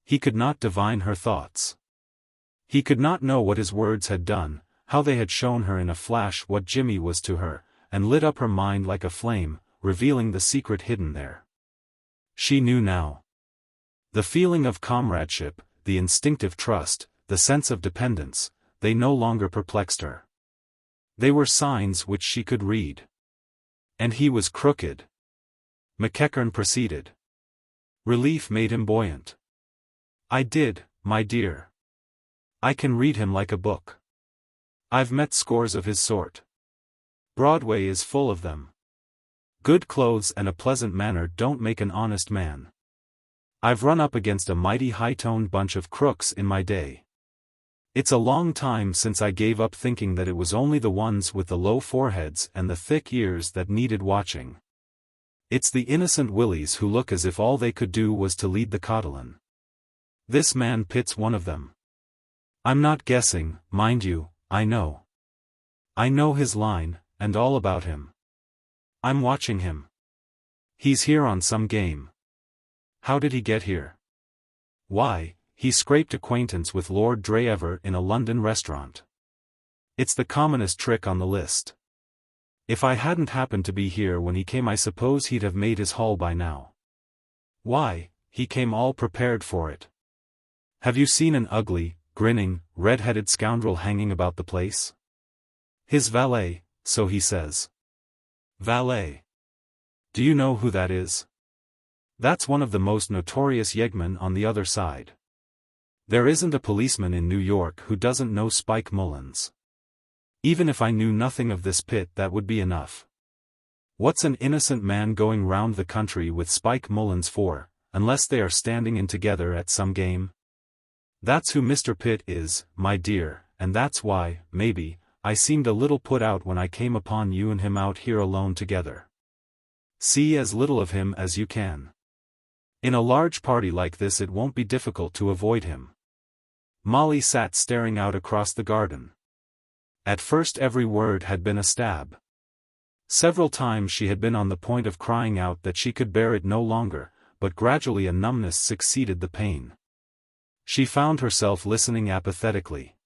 He could not divine her thoughts. He could not know what his words had done, how they had shown her in a flash what Jimmy was to her, and lit up her mind like a flame, revealing the secret hidden there. She knew now. The feeling of comradeship, the instinctive trust, the sense of dependence, they no longer perplexed her. They were signs which she could read. And he was crooked. McEachern proceeded. Relief made him buoyant. I did, my dear. I can read him like a book. I've met scores of his sort. Broadway is full of them. Good clothes and a pleasant manner don't make an honest man. I've run up against a mighty high-toned bunch of crooks in my day. It's a long time since I gave up thinking that it was only the ones with the low foreheads and the thick ears that needed watching. It's the innocent willies who look as if all they could do was to lead the cotillion. This man Pitt's one of them. I'm not guessing, mind you, I know. I know his line, and all about him. I'm watching him. He's here on some game. How did he get here? Why, he scraped acquaintance with Lord Dreever in a London restaurant. It's the commonest trick on the list. If I hadn't happened to be here when he came, I suppose he'd have made his haul by now. Why, he came all prepared for it. Have you seen an ugly, grinning, red-headed scoundrel hanging about the place? His valet, so he says. Valet. Do you know who that is? That's one of the most notorious yeggmen on the other side. There isn't a policeman in New York who doesn't know Spike Mullins. Even if I knew nothing of this Pitt, that would be enough. What's an innocent man going round the country with Spike Mullins for, unless they are standing in together at some game? That's who Mr. Pitt is, my dear, and that's why, maybe, I seemed a little put out when I came upon you and him out here alone together. See as little of him as you can. In a large party like this it won't be difficult to avoid him. Molly sat staring out across the garden. At first every word had been a stab. Several times she had been on the point of crying out that she could bear it no longer, but gradually a numbness succeeded the pain. She found herself listening apathetically.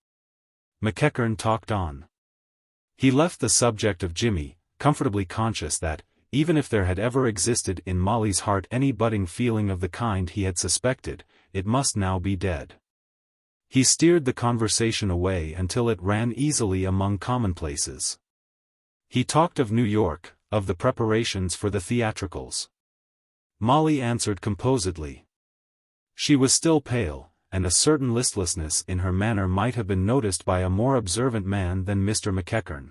McEachern talked on. He left the subject of Jimmy, comfortably conscious that, even if there had ever existed in Molly's heart any budding feeling of the kind he had suspected, it must now be dead. He steered the conversation away until it ran easily among commonplaces. He talked of New York, of the preparations for the theatricals. Molly answered composedly. She was still pale, and a certain listlessness in her manner might have been noticed by a more observant man than Mr. McEachern.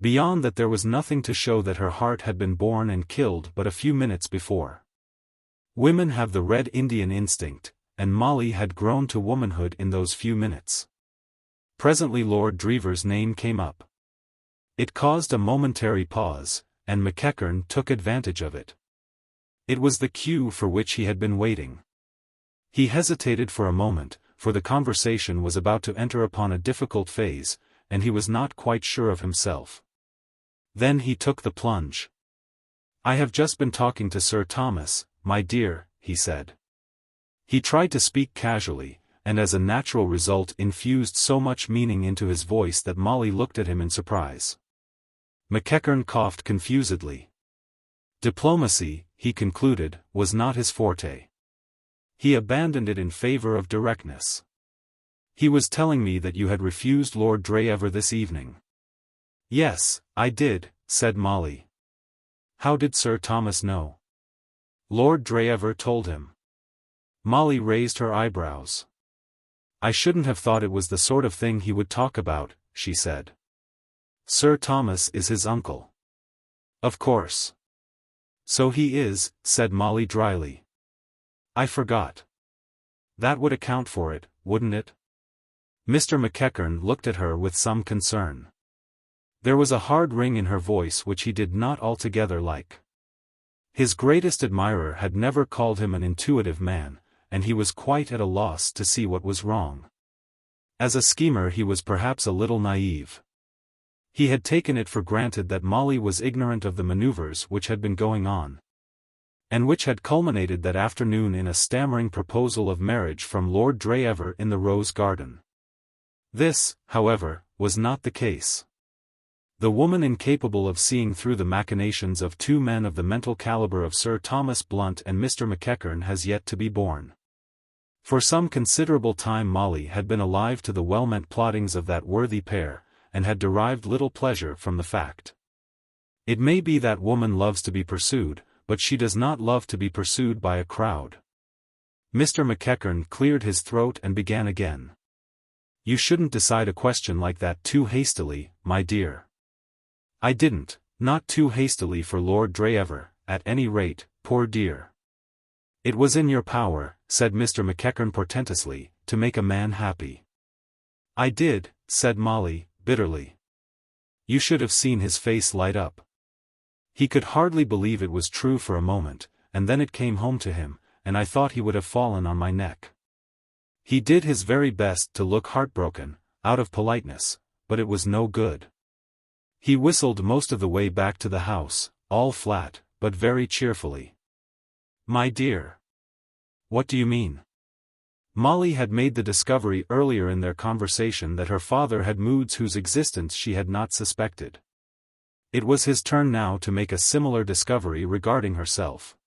Beyond that there was nothing to show that her heart had been born and killed but a few minutes before. Women have the red Indian instinct, and Molly had grown to womanhood in those few minutes. Presently Lord Dreever's name came up. It caused a momentary pause, and McEachern took advantage of it. It was the cue for which he had been waiting. He hesitated for a moment, for the conversation was about to enter upon a difficult phase, and he was not quite sure of himself. Then he took the plunge. "I have just been talking to Sir Thomas, my dear," he said. He tried to speak casually, and as a natural result infused so much meaning into his voice that Molly looked at him in surprise. McEachern coughed confusedly. Diplomacy, he concluded, was not his forte. He abandoned it in favor of directness. "He was telling me that you had refused Lord Dreever this evening." "Yes, I did," said Molly. "How did Sir Thomas know?" "Lord Dreever told him." Molly raised her eyebrows. "I shouldn't have thought it was the sort of thing he would talk about," she said. "Sir Thomas is his uncle." "Of course." "So he is," said Molly dryly. "I forgot. That would account for it, wouldn't it?" Mr. McEachern looked at her with some concern. There was a hard ring in her voice which he did not altogether like. His greatest admirer had never called him an intuitive man, and he was quite at a loss to see what was wrong. As a schemer he was perhaps a little naive. He had taken it for granted that Molly was ignorant of the maneuvers which had been going on, and which had culminated that afternoon in a stammering proposal of marriage from Lord Dreever in the Rose Garden. This, however, was not the case. The woman incapable of seeing through the machinations of two men of the mental caliber of Sir Thomas Blunt and Mr. McEachern has yet to be born. For some considerable time Molly had been alive to the well-meant plottings of that worthy pair, and had derived little pleasure from the fact. It may be that woman loves to be pursued, but she does not love to be pursued by a crowd. Mr. McEachern cleared his throat and began again. "You shouldn't decide a question like that too hastily, my dear." "I didn't, not too hastily for Lord Dreever, at any rate, poor dear." "It was in your power," said Mr. McEachern portentously, "to make a man happy." "I did," said Molly, bitterly. "You should have seen his face light up." He could hardly believe it was true for a moment, and then it came home to him, and I thought he would have fallen on my neck. He did his very best to look heartbroken, out of politeness, but it was no good. He whistled most of the way back to the house, all flat, but very cheerfully. "My dear." "What do you mean?" Molly had made the discovery earlier in their conversation that her father had moods whose existence she had not suspected. It was his turn now to make a similar discovery regarding herself.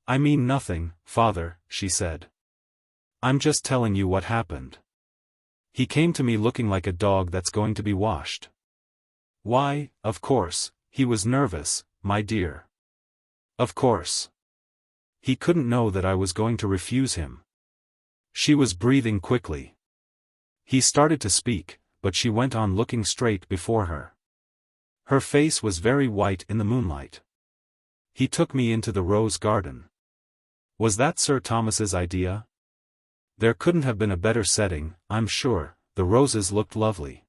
"I mean nothing, father," she said. "I'm just telling you what happened. He came to me looking like a dog that's going to be washed." "Why, of course, he was nervous, my dear. Of course. He couldn't know that I was going to refuse him." She was breathing quickly. He started to speak, but she went on looking straight before her. Her face was very white in the moonlight. "He took me into the rose garden." "Was that Sir Thomas's idea?" "There couldn't have been a better setting, I'm sure, the roses looked lovely."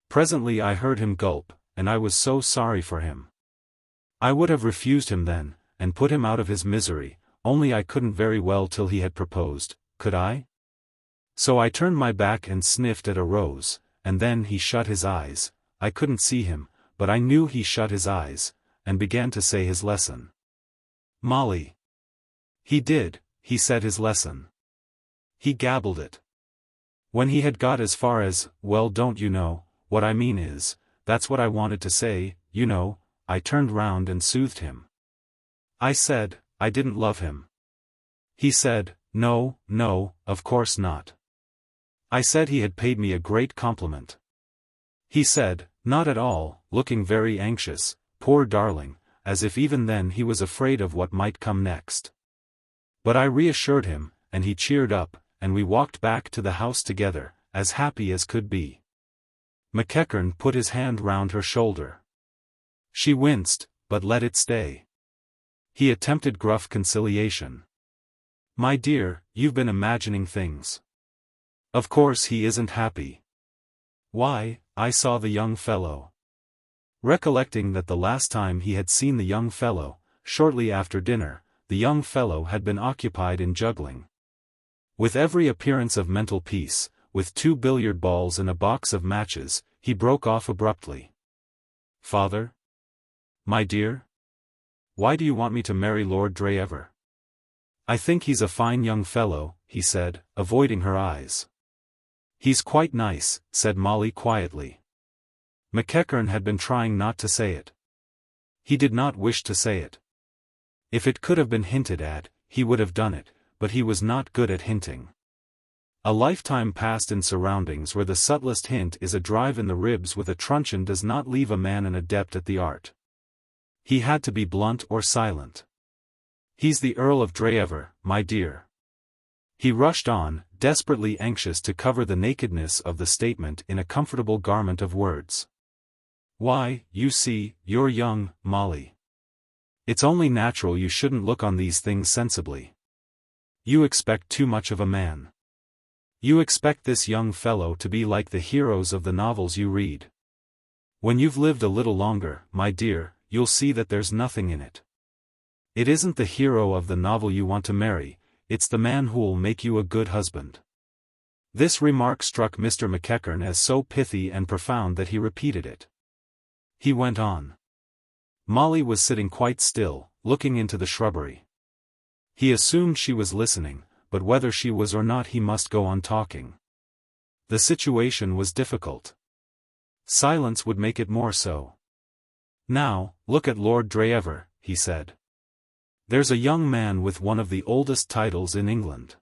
Presently I heard him gulp, and I was so sorry for him. I would have refused him then, and put him out of his misery, only I couldn't very well till he had proposed, could I? So I turned my back and sniffed at a rose, and then he shut his eyes. I couldn't see him, but I knew he shut his eyes, and began to say his lesson. "Molly." "He did, he said his lesson. He gabbled it. When he had got as far as, 'Well, don't you know, what I mean is, that's what I wanted to say, you know,' I turned round and soothed him. I said, I didn't love him. He said, 'No, no, of course not.' I said he had paid me a great compliment. He said, 'Not at all,' looking very anxious, poor darling, as if even then he was afraid of what might come next. But I reassured him, and he cheered up, and we walked back to the house together, as happy as could be." McEachern put his hand round her shoulder. She winced, but let it stay. He attempted gruff conciliation. "My dear, you've been imagining things. Of course he isn't happy." "Why, I saw the young fellow." Recollecting that the last time he had seen the young fellow, shortly after dinner, the young fellow had been occupied in juggling. With every appearance of mental peace, with 2 billiard balls and a box of matches, he broke off abruptly. "Father? My dear? Why do you want me to marry Lord Dreever?" "I think he's a fine young fellow," he said, avoiding her eyes. "He's quite nice," said Molly quietly. McEachern had been trying not to say it. He did not wish to say it. If it could have been hinted at, he would have done it, but he was not good at hinting. A lifetime passed in surroundings where the subtlest hint is a drive in the ribs with a truncheon does not leave a man an adept at the art. He had to be blunt or silent. "He's the Earl of Dreever, my dear." He rushed on, desperately anxious to cover the nakedness of the statement in a comfortable garment of words. "Why, you see, you're young, Molly. It's only natural you shouldn't look on these things sensibly. You expect too much of a man. You expect this young fellow to be like the heroes of the novels you read. When you've lived a little longer, my dear, you'll see that there's nothing in it. It isn't the hero of the novel you want to marry, it's the man who'll make you a good husband." This remark struck Mr. McEachern as so pithy and profound that he repeated it. He went on. Molly was sitting quite still, looking into the shrubbery. He assumed she was listening, but whether she was or not he must go on talking. The situation was difficult. Silence would make it more so. "Now, look at Lord Dreever," he said. "There's a young man with one of the oldest titles in England.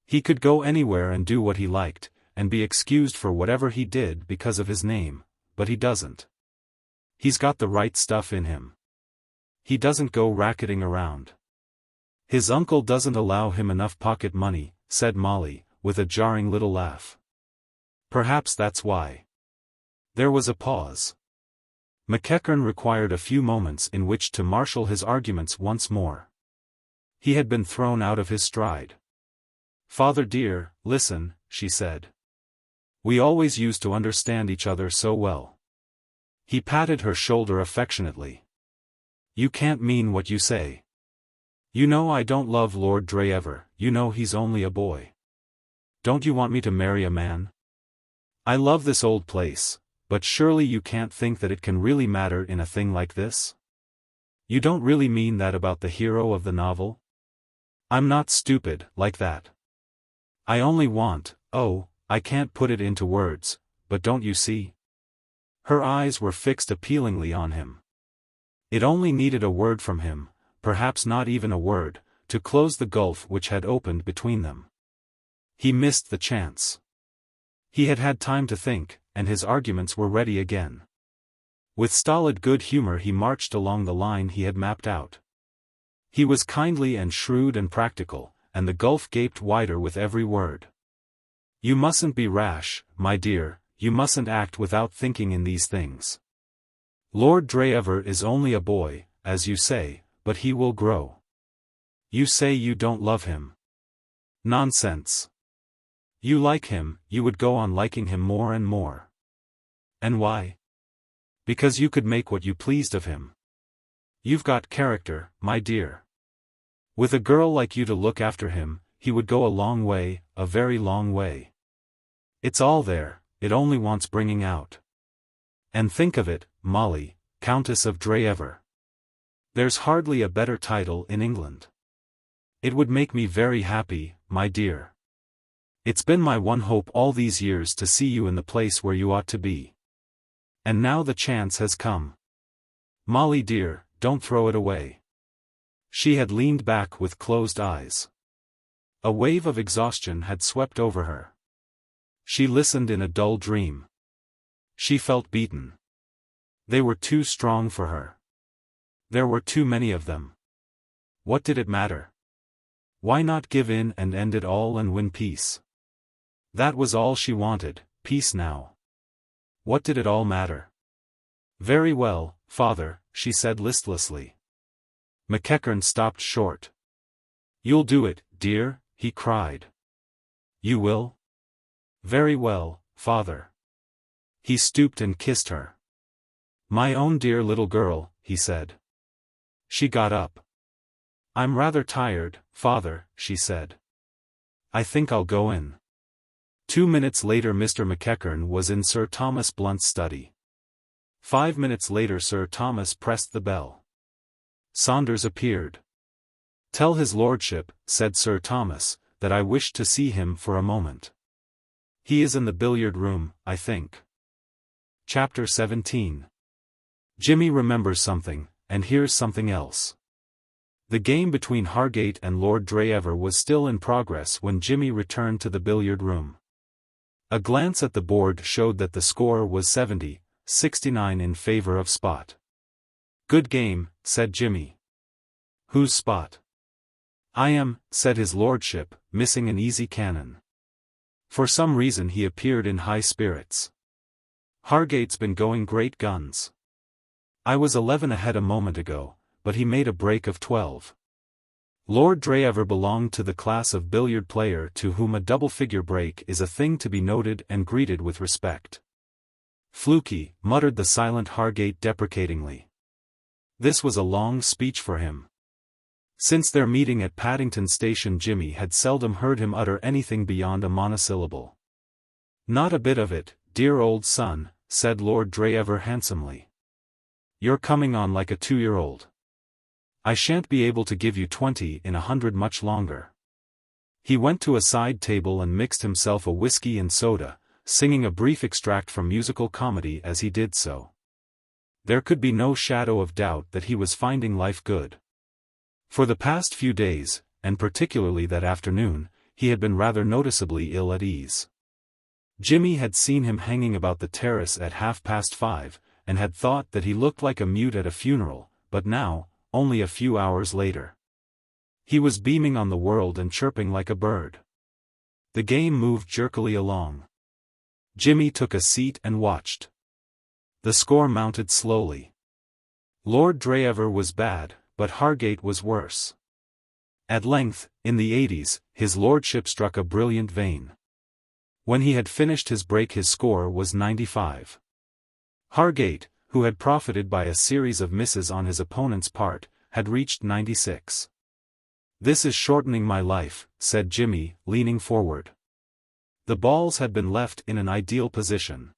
He could go anywhere and do what he liked, and be excused for whatever he did because of his name, but he doesn't. He's got the right stuff in him. He doesn't go racketing around. His uncle doesn't allow him enough pocket money," said Molly, with a jarring little laugh. "Perhaps that's why." There was a pause. McEachern required a few moments in which to marshal his arguments once more. He had been thrown out of his stride. "Father dear, listen," she said. "We always used to understand each other so well." He patted her shoulder affectionately. "You can't mean what you say. You know I don't love Lord Dreever, you know he's only a boy. Don't you want me to marry a man? I love this old place, but surely you can't think that it can really matter in a thing like this? You don't really mean that about the hero of the novel? I'm not stupid, like that. I only want, oh, I can't put it into words, but don't you see? Her eyes were fixed appealingly on him. It only needed a word from him, perhaps not even a word, to close the gulf which had opened between them. He missed the chance. He had had time to think, and his arguments were ready again. With stolid good humor he marched along the line he had mapped out. He was kindly and shrewd and practical, and the gulf gaped wider with every word. You mustn't be rash, my dear, you mustn't act without thinking in these things. Lord Dreever is only a boy, as you say, but he will grow. You say you don't love him. Nonsense. You like him, you would go on liking him more and more. And why? Because you could make what you pleased of him. You've got character, my dear. With a girl like you to look after him, he would go a long way, a very long way. It's all there, it only wants bringing out. And think of it, Molly, Countess of Dreever. There's hardly a better title in England. It would make me very happy, my dear. It's been my one hope all these years to see you in the place where you ought to be. And now the chance has come. Molly dear, don't throw it away. She had leaned back with closed eyes. A wave of exhaustion had swept over her. She listened in a dull dream. She felt beaten. They were too strong for her. There were too many of them. What did it matter? Why not give in and end it all and win peace? That was all she wanted, peace now. What did it all matter? Very well, father, she said listlessly. McEachern stopped short. You'll do it, dear, he cried. You will? Very well, father. He stooped and kissed her. My own dear little girl, he said. She got up. I'm rather tired, father, she said. I think I'll go in. 2 minutes later Mr. McEachern was in Sir Thomas Blunt's study. 5 minutes later Sir Thomas pressed the bell. Saunders appeared. Tell his lordship, said Sir Thomas, that I wish to see him for a moment. He is in the billiard room, I think. Chapter 17. Jimmy remembers something, and here's something else. The game between Hargate and Lord Dreever was still in progress when Jimmy returned to the billiard room. A glance at the board showed that the score was 70-69 in favor of Spot. Good game, said Jimmy. Who's Spot? I am, said his lordship, missing an easy cannon. For some reason he appeared in high spirits. Hargate's been going great guns. I was 11 ahead a moment ago, but he made a break of 12. Lord Dreever belonged to the class of billiard player to whom a double-figure break is a thing to be noted and greeted with respect. Fluky, muttered the silent Hargate deprecatingly. This was a long speech for him. Since their meeting at Paddington Station Jimmy had seldom heard him utter anything beyond a monosyllable. Not a bit of it, dear old son, said Lord Dreever handsomely. You're coming on like a 2-year-old. I shan't be able to give you 20 in 100 much longer. He went to a side table and mixed himself a whiskey and soda, singing a brief extract from musical comedy as he did so. There could be no shadow of doubt that he was finding life good. For the past few days, and particularly that afternoon, he had been rather noticeably ill at ease. Jimmy had seen him hanging about the terrace at 5:30, and had thought that he looked like a mute at a funeral, but now, only a few hours later, he was beaming on the world and chirping like a bird. The game moved jerkily along. Jimmy took a seat and watched. The score mounted slowly. Lord Dreever was bad, but Hargate was worse. At length, in the 80s, his lordship struck a brilliant vein. When he had finished his break his score was 95. Hargate, who had profited by a series of misses on his opponent's part, had reached 96. This is shortening my life, said Jimmy, leaning forward. The balls had been left in an ideal position.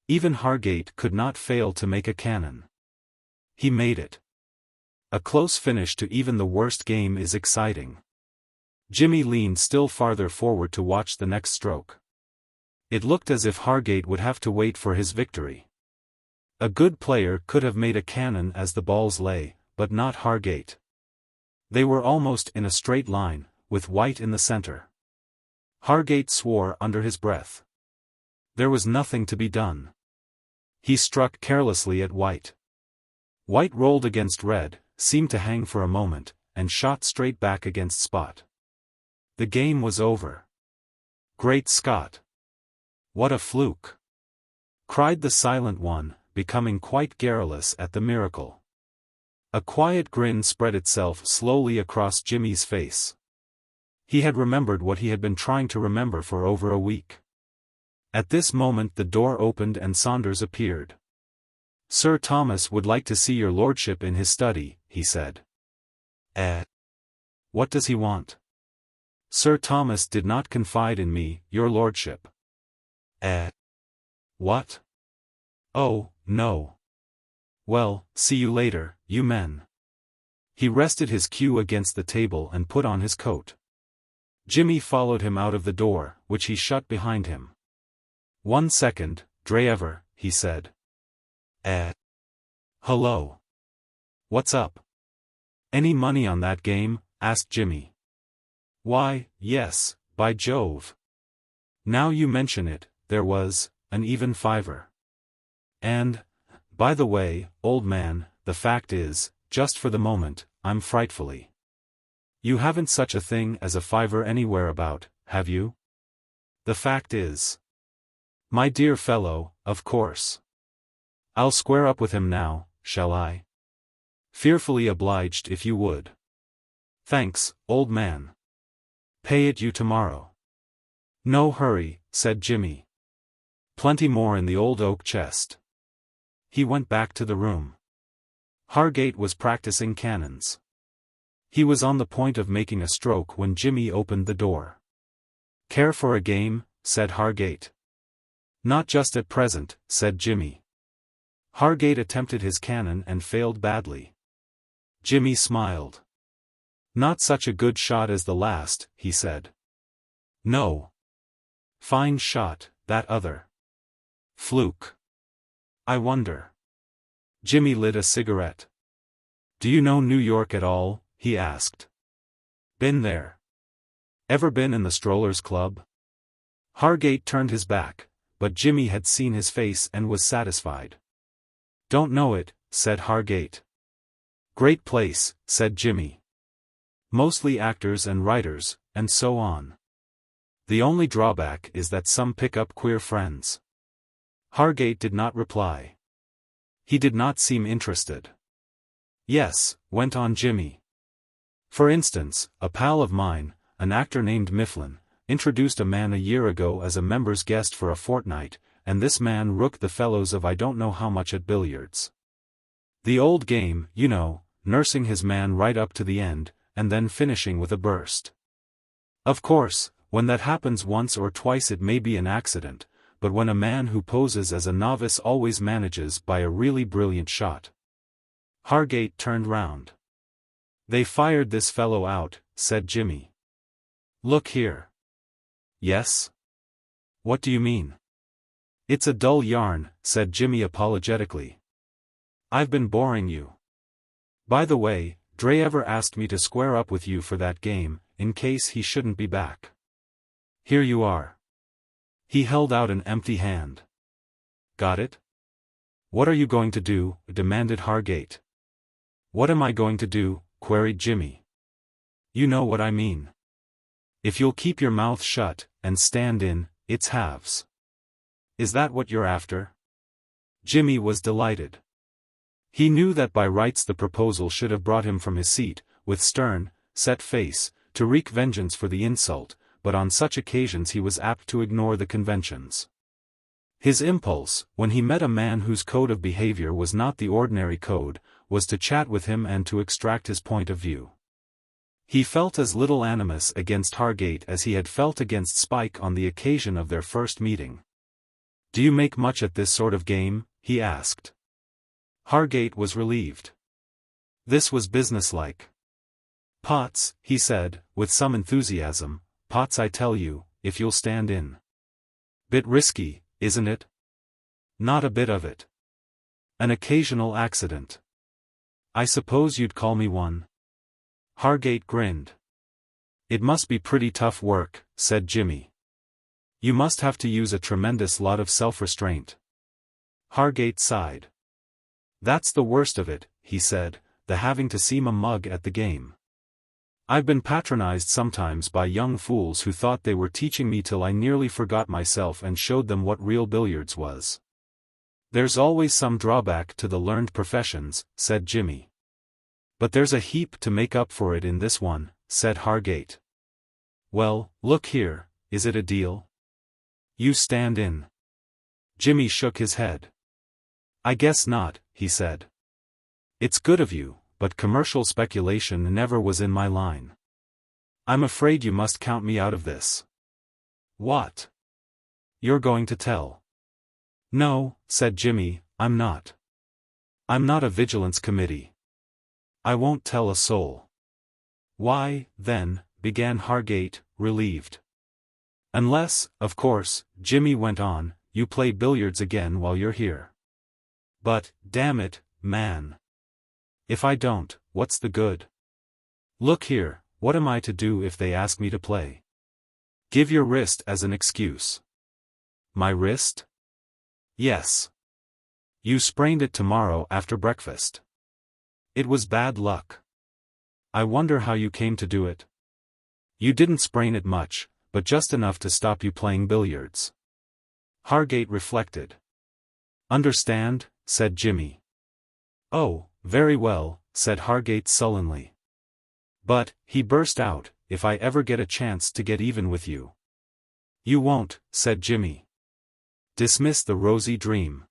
Even Hargate could not fail to make a cannon. He made it. A close finish to even the worst game is exciting. Jimmy leaned still farther forward to watch the next stroke. It looked as if Hargate would have to wait for his victory. A good player could have made a cannon as the balls lay, but not Hargate. They were almost in a straight line, with white in the center. Hargate swore under his breath. There was nothing to be done. He struck carelessly at white. White rolled against red, seemed to hang for a moment, and shot straight back against spot. The game was over. Great Scott! What a fluke! Cried the silent one, becoming quite garrulous at the miracle. A quiet grin spread itself slowly across Jimmy's face. He had remembered what he had been trying to remember for over a week. At this moment the door opened and Saunders appeared. "Sir Thomas would like to see your lordship in his study," he said. What does he want?" "Sir Thomas did not confide in me, your lordship." What? Oh, no. Well, see you later, you men." He rested his cue against the table and put on his coat. Jimmy followed him out of the door, which he shut behind him. "1 second, Dreever," he said. Hello. What's up? Any money on that game?" asked Jimmy. "Why, yes, by Jove. Now you mention it, there was an even fiver. And, by the way, old man, the fact is, just for the moment, I'm frightfully. You haven't such a thing as a fiver anywhere about, have you? The fact is. My dear fellow, of course. I'll square up with him now, shall I? Fearfully obliged if you would. Thanks, old man. Pay it you tomorrow." "No hurry," said Jimmy. "Plenty more in the old oak chest." He went back to the room. Hargate was practicing cannons. He was on the point of making a stroke when Jimmy opened the door. "Care for a game?" said Hargate. "Not just at present," said Jimmy. Hargate attempted his cannon and failed badly. Jimmy smiled. "Not such a good shot as the last," he said. "No. Fine shot, that other. Fluke. I wonder." Jimmy lit a cigarette. "Do you know New York at all?" he asked. "Been there. Ever been in the Strollers Club?" Hargate turned his back, but Jimmy had seen his face and was satisfied. "Don't know it," said Hargate. "Great place," said Jimmy. "Mostly actors and writers, and so on. The only drawback is that some pick up queer friends." Hargate did not reply. He did not seem interested. "Yes," went on Jimmy. "For instance, a pal of mine, an actor named Mifflin, introduced a man a year ago as a member's guest for a fortnight, and this man rooked the fellows of I don't know how much at billiards. The old game, you know, nursing his man right up to the end, and then finishing with a burst. Of course, when that happens once or twice it may be an accident, but when a man who poses as a novice always manages by a really brilliant shot." Hargate turned round. "They fired this fellow out," said Jimmy. "Look here." "Yes? What do you mean?" "It's a dull yarn," said Jimmy apologetically. "I've been boring you. By the way, Dreever asked me to square up with you for that game, in case he shouldn't be back. Here you are." He held out an empty hand. "Got it?" "What are you going to do?" demanded Hargate. "What am I going to do?" queried Jimmy. "You know what I mean. If you'll keep your mouth shut, and stand in, it's halves. Is that what you're after?" Jimmy was delighted. He knew that by rights the proposal should have brought him from his seat, with stern, set face, to wreak vengeance for the insult, but on such occasions he was apt to ignore the conventions. His impulse, when he met a man whose code of behavior was not the ordinary code, was to chat with him and to extract his point of view. He felt as little animus against Hargate as he had felt against Spike on the occasion of their first meeting. "Do you make much at this sort of game?" he asked. Hargate was relieved. This was businesslike. Pots, he said, with some enthusiasm, pots I tell you, if you'll stand in. Bit risky, isn't it? Not a bit of it. An occasional accident. I suppose you'd call me one? Hargate grinned. It must be pretty tough work, said Jimmy. You must have to use a tremendous lot of self-restraint. Hargate sighed. That's the worst of it, he said, the having to seem a mug at the game. I've been patronized sometimes by young fools who thought they were teaching me till I nearly forgot myself and showed them what real billiards was. There's always some drawback to the learned professions, said Jimmy. But there's a heap to make up for it in this one, said Hargate. Well, look here, is it a deal? You stand in. Jimmy shook his head. I guess not, he said. It's good of you, but commercial speculation never was in my line. I'm afraid you must count me out of this. What? You're going to tell? No, said Jimmy, I'm not. I'm not a vigilance committee. I won't tell a soul. Why, then, began Hargate, relieved. Unless, of course, Jimmy went on, you play billiards again while you're here. But, damn it, man. If I don't, what's the good? Look here, what am I to do if they ask me to play? Give your wrist as an excuse. My wrist? Yes. You sprained it tomorrow after breakfast. It was bad luck. I wonder how you came to do it. You didn't sprain it much, but just enough to stop you playing billiards. Hargate reflected. Understand, said Jimmy. Oh, very well, said Hargate sullenly. But, he burst out, if I ever get a chance to get even with you. You won't, said Jimmy. Dismiss the rosy dream.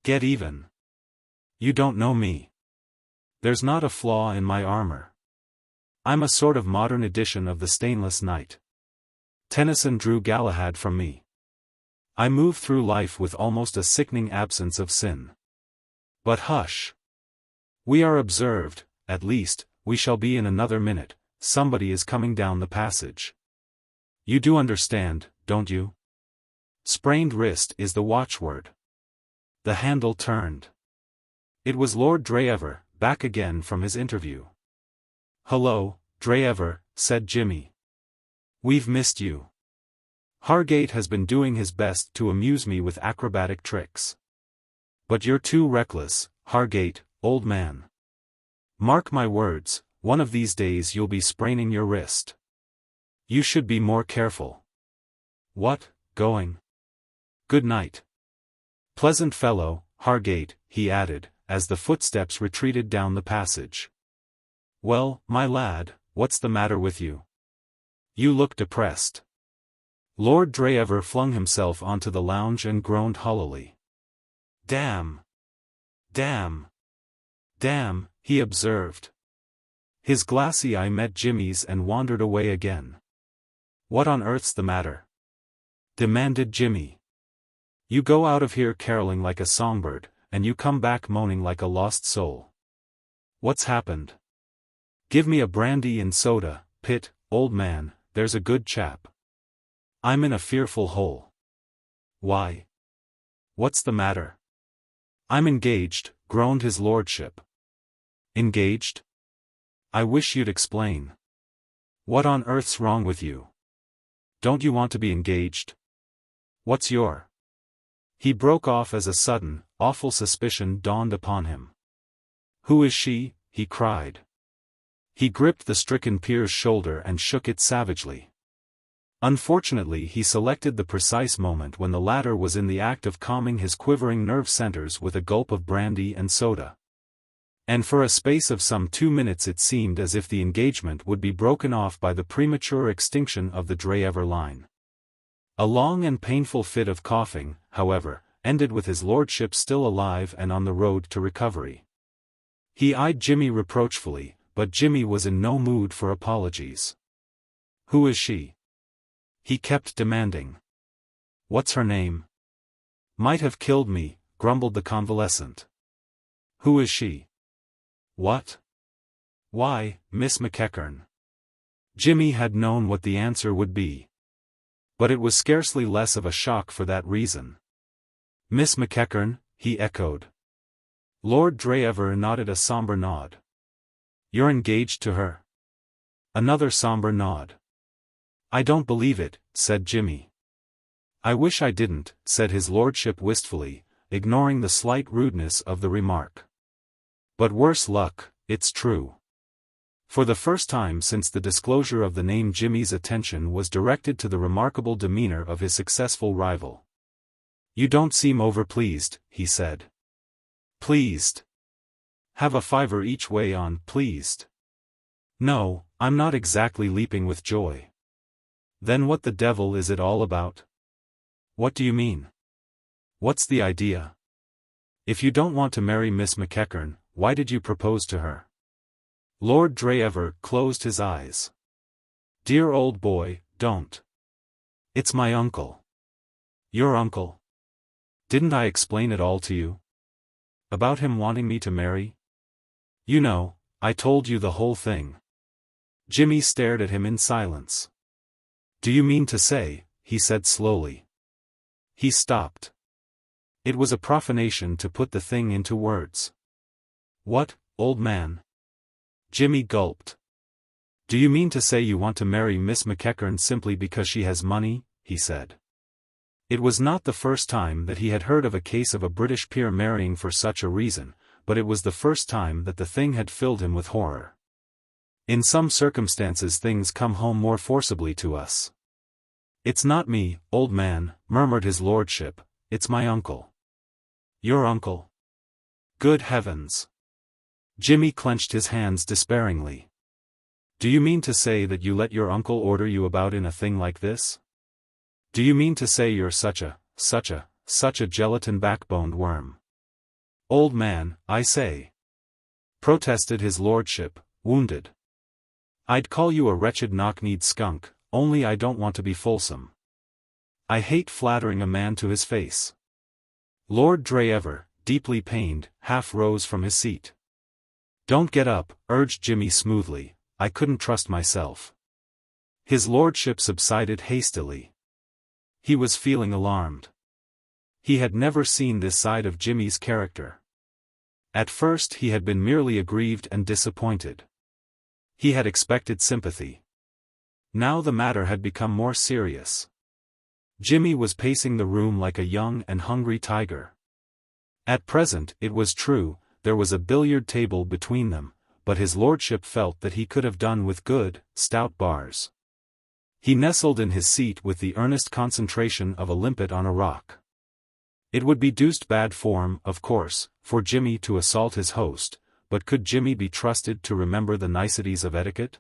Get even. You don't know me. There's not a flaw in my armor. I'm a sort of modern edition of the stainless knight. Tennyson drew Galahad from me. I move through life with almost a sickening absence of sin. But hush. We are observed, at least, we shall be in another minute, somebody is coming down the passage. You do understand, don't you? Sprained wrist is the watchword. The handle turned. It was Lord Dreever, back again from his interview. Hello, Dreever, said Jimmy. We've missed you. Hargate has been doing his best to amuse me with acrobatic tricks. But you're too reckless, Hargate, old man. Mark my words, one of these days you'll be spraining your wrist. You should be more careful. What, going? Good night. Pleasant fellow, Hargate, he added, as the footsteps retreated down the passage. Well, my lad, what's the matter with you? You look depressed. Lord Dreever flung himself onto the lounge and groaned hollowly. Damn! Damn! Damn, he observed. His glassy eye met Jimmy's and wandered away again. What on earth's the matter? Demanded Jimmy. You go out of here caroling like a songbird, and you come back moaning like a lost soul. What's happened? Give me a brandy and soda, Pitt, old man, there's a good chap. I'm in a fearful hole. Why? What's the matter? I'm engaged, groaned his lordship. Engaged? I wish you'd explain. What on earth's wrong with you? Don't you want to be engaged? What's your... He broke off as a sudden, awful suspicion dawned upon him. Who is she? He cried. He gripped the stricken peer's shoulder and shook it savagely. Unfortunately he selected the precise moment when the latter was in the act of calming his quivering nerve centers with a gulp of brandy and soda. And for a space of some 2 minutes it seemed as if the engagement would be broken off by the premature extinction of the Dreever line. A long and painful fit of coughing, however, ended with his lordship still alive and on the road to recovery. He eyed Jimmy reproachfully, but Jimmy was in no mood for apologies. Who is she? He kept demanding. What's her name? Might have killed me, grumbled the convalescent. Who is she? What? Why, Miss McEachern? Jimmy had known what the answer would be. But it was scarcely less of a shock for that reason. Miss McEachern, he echoed. Lord Dreever nodded a somber nod. You're engaged to her? Another somber nod. I don't believe it, said Jimmy. I wish I didn't, said his lordship wistfully, ignoring the slight rudeness of the remark. But worse luck, it's true. For the first time since the disclosure of the name, Jimmy's attention was directed to the remarkable demeanor of his successful rival. You don't seem overpleased, he said. Pleased? Have a fiver each way on pleased. No, I'm not exactly leaping with joy. Then what the devil is it all about? What do you mean? What's the idea? If you don't want to marry Miss McEachern, why did you propose to her? Lord Dreever closed his eyes. Dear old boy, don't. It's my uncle. Your uncle? Didn't I explain it all to you? About him wanting me to marry? You know, I told you the whole thing. Jimmy stared at him in silence. Do you mean to say, he said slowly. He stopped. It was a profanation to put the thing into words. What, old man? Jimmy gulped. Do you mean to say you want to marry Miss McEachern simply because she has money? He said. It was not the first time that he had heard of a case of a British peer marrying for such a reason, but it was the first time that the thing had filled him with horror. In some circumstances things come home more forcibly to us. It's not me, old man, murmured his lordship, it's my uncle. Your uncle? Good heavens! Jimmy clenched his hands despairingly. Do you mean to say that you let your uncle order you about in a thing like this? Do you mean to say you're such a gelatin-backboned worm? Old man, I say. Protested his lordship, wounded. I'd call you a wretched knock-kneed skunk, only I don't want to be fulsome. I hate flattering a man to his face. Lord Dreever, deeply pained, half rose from his seat. Don't get up, urged Jimmy smoothly, I couldn't trust myself. His lordship subsided hastily. He was feeling alarmed. He had never seen this side of Jimmy's character. At first he had been merely aggrieved and disappointed. He had expected sympathy. Now the matter had become more serious. Jimmy was pacing the room like a young and hungry tiger. At present, it was true, there was a billiard table between them, but his lordship felt that he could have done with good, stout bars. He nestled in his seat with the earnest concentration of a limpet on a rock. It would be deuced bad form, of course, for Jimmy to assault his host, but could Jimmy be trusted to remember the niceties of etiquette?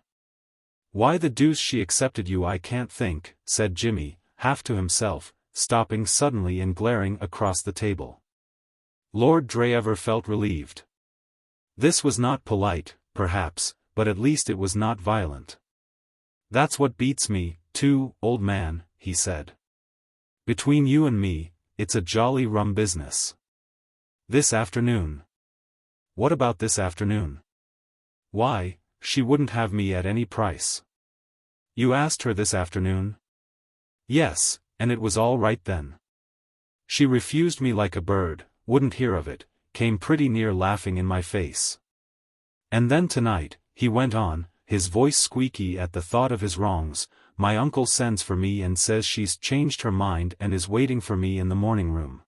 Why the deuce she accepted you I can't think, said Jimmy, half to himself, stopping suddenly and glaring across the table. Lord Dreever felt relieved. This was not polite, perhaps, but at least it was not violent. That's what beats me, too, old man, he said. Between you and me, it's a jolly rum business. This afternoon. What about this afternoon? Why, she wouldn't have me at any price. You asked her this afternoon? Yes, and it was all right then. She refused me like a bird, wouldn't hear of it, came pretty near laughing in my face. And then tonight, he went on, his voice squeaky at the thought of his wrongs, my uncle sends for me and says she's changed her mind and is waiting for me in the morning room.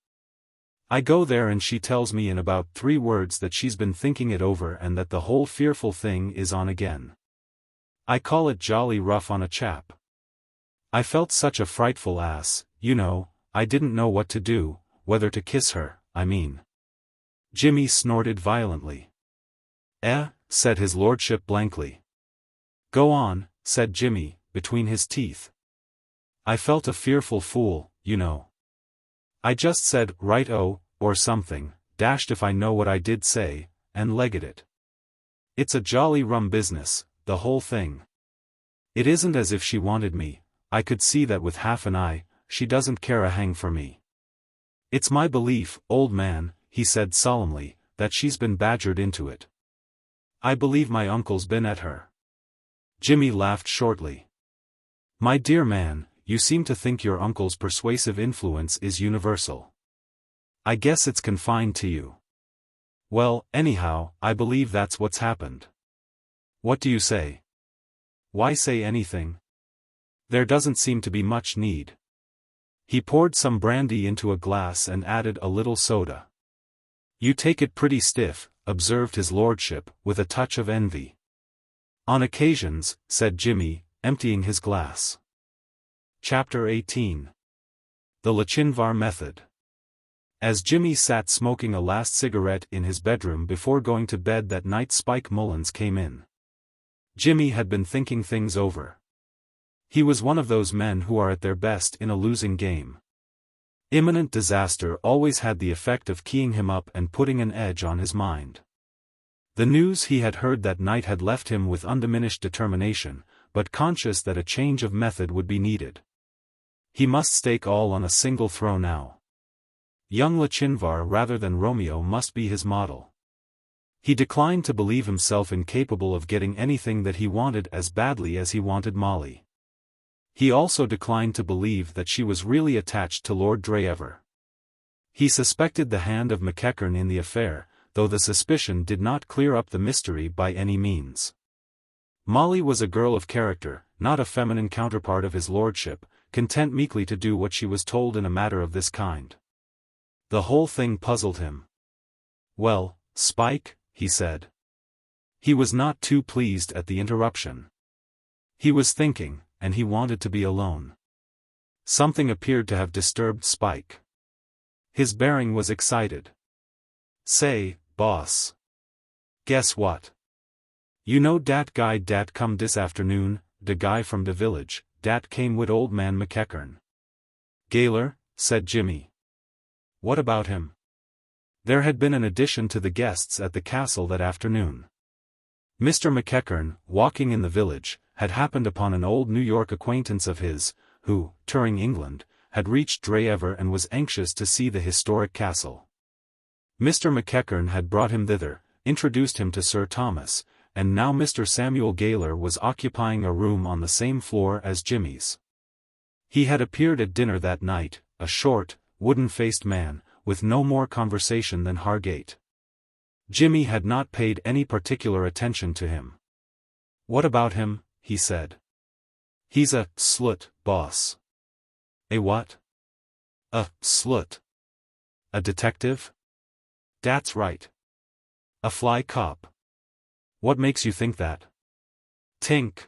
I go there and she tells me in about 3 words that she's been thinking it over and that the whole fearful thing is on again. I call it jolly rough on a chap. I felt such a frightful ass, you know, I didn't know what to do, whether to kiss her, I mean. Jimmy snorted violently. Said his lordship blankly. Go on, said Jimmy, between his teeth. I felt a fearful fool, you know. I just said, right-o, or something, dashed if I know what I did say, and legged it. It's a jolly rum business, the whole thing. It isn't as if she wanted me, I could see that with half an eye, she doesn't care a hang for me. It's my belief, old man, he said solemnly, that she's been badgered into it. I believe my uncle's been at her. Jimmy laughed shortly. My dear man, you seem to think your uncle's persuasive influence is universal. I guess it's confined to you. Well, anyhow, I believe that's what's happened. What do you say? Why say anything? There doesn't seem to be much need. He poured some brandy into a glass and added a little soda. You take it pretty stiff, observed his lordship, with a touch of envy. On occasions, said Jimmy, emptying his glass. Chapter 18. The Lochinvar Method. As Jimmy sat smoking a last cigarette in his bedroom before going to bed that night, Spike Mullins came in. Jimmy had been thinking things over. He was one of those men who are at their best in a losing game. Imminent disaster always had the effect of keying him up and putting an edge on his mind. The news he had heard that night had left him with undiminished determination, but conscious that a change of method would be needed. He must stake all on a single throw now. Young Lochinvar rather than Romeo must be his model. He declined to believe himself incapable of getting anything that he wanted as badly as he wanted Molly. He also declined to believe that she was really attached to Lord Dreever. He suspected the hand of McEachern in the affair, though the suspicion did not clear up the mystery by any means. Molly was a girl of character, not a feminine counterpart of his lordship, content meekly to do what she was told in a matter of this kind. The whole thing puzzled him. Well, Spike, he said. He was not too pleased at the interruption. He was thinking, and he wanted to be alone. Something appeared to have disturbed Spike. His bearing was excited. Say, boss. Guess what? You know dat guy dat come dis afternoon, de guy from de village, dat came wid old man McEachern. Gaylor, said Jimmy. What about him? There had been an addition to the guests at the castle that afternoon. Mr. McEachern, walking in the village, had happened upon an old New York acquaintance of his, who, touring England, had reached Dreever and was anxious to see the historic castle. Mr. McEachern had brought him thither, introduced him to Sir Thomas, and now Mr. Samuel Gaylor was occupying a room on the same floor as Jimmy's. He had appeared at dinner that night, a short, wooden-faced man, with no more conversation than Hargate. Jimmy had not paid any particular attention to him. What about him? He said. He's a slut, boss. A what? A slut. A detective? That's right. A fly cop. What makes you think that? Tink.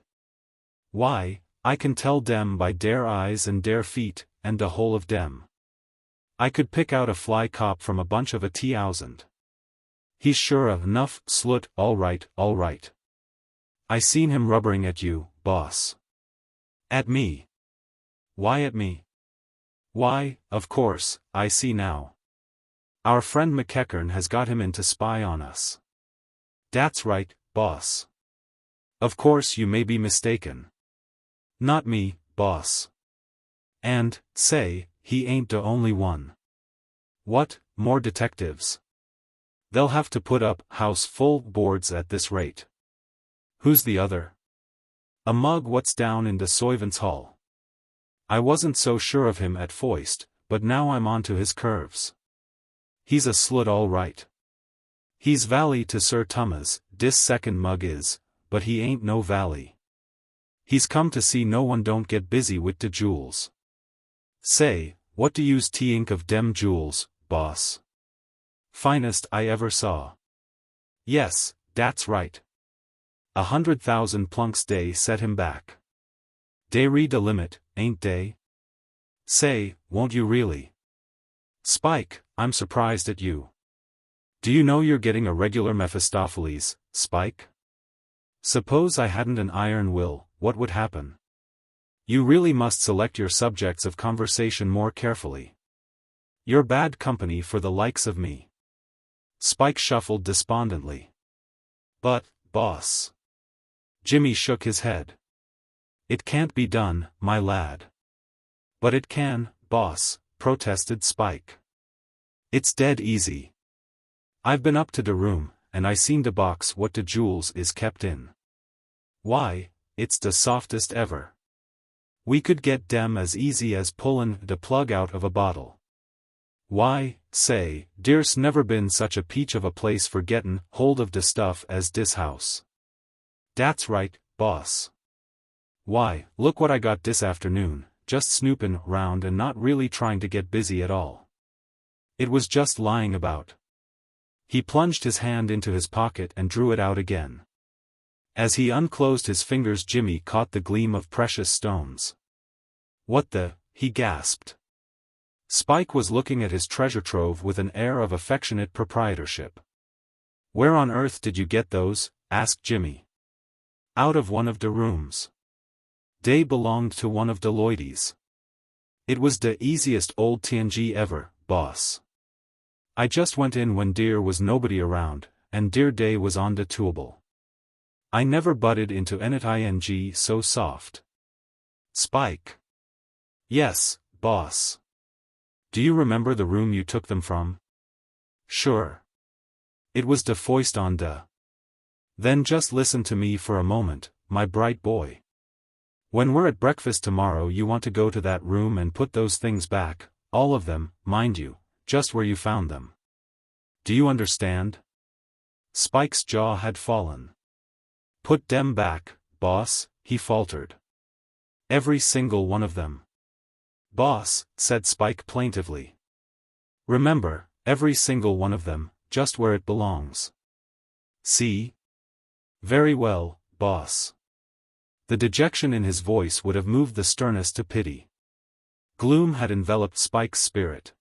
Why, I can tell dem by dere eyes and dere feet, and de whole of dem. I could pick out a fly cop from a bunch of a $1,000. He's sure enough slut, all right, all right. I seen him rubbering at you, boss. At me? Why at me? Why, of course, I see now. Our friend McEachern has got him in to spy on us. That's right, boss. Of course you may be mistaken. Not me, boss. And, say, he ain't the only one. What, more detectives? They'll have to put up house full boards at this rate. Who's the other? A mug what's down in the servants' hall. I wasn't so sure of him at foist, but now I'm on to his curves. He's a slut all right. He's valley to Sir Thomas, dis second mug is, but he ain't no valley. He's come to see no one don't get busy wid de jewels. Say, what do you's t'ink of dem jewels, boss? Finest I ever saw. Yes, that's right. 100,000 plunks dey set him back. Dey read the limit, ain't dey? Say, won't you really? Spike, I'm surprised at you. Do you know you're getting a regular Mephistopheles, Spike? Suppose I hadn't an iron will, what would happen? You really must select your subjects of conversation more carefully. You're bad company for the likes of me. Spike shuffled despondently. But, boss. Jimmy shook his head. It can't be done, my lad. But it can, boss, protested Spike. It's dead easy. I've been up to the room, and I seen de box what de jewels is kept in. Why, it's de softest ever. We could get dem as easy as pullin' de plug out of a bottle. Why, say, dere's never been such a peach of a place for gettin' hold of de stuff as dis house. Dat's right, boss. Why, look what I got dis afternoon, just snoopin' round and not really trying to get busy at all. It was just lying about. He plunged his hand into his pocket and drew it out again. As he unclosed his fingers, Jimmy caught the gleam of precious stones. What the, he gasped. Spike was looking at his treasure trove with an air of affectionate proprietorship. Where on earth did you get those? Asked Jimmy. Out of one of de rooms. Dey belonged to one of de loidies. It was de easiest old TNG ever, boss. I just went in when dear was nobody around, and dear day was on de tooble. I never butted into anything so soft. Spike. Yes, boss. Do you remember the room you took them from? Sure. It was de foist on de. Then just listen to me for a moment, my bright boy. When we're at breakfast tomorrow you want to go to that room and put those things back, all of them, mind you, just where you found them. Do you understand? Spike's jaw had fallen. Put dem back, boss, he faltered. Every single one of them. Boss, said Spike plaintively. Remember, every single one of them, just where it belongs. See? Very well, boss. The dejection in his voice would have moved the sternest to pity. Gloom had enveloped Spike's spirit.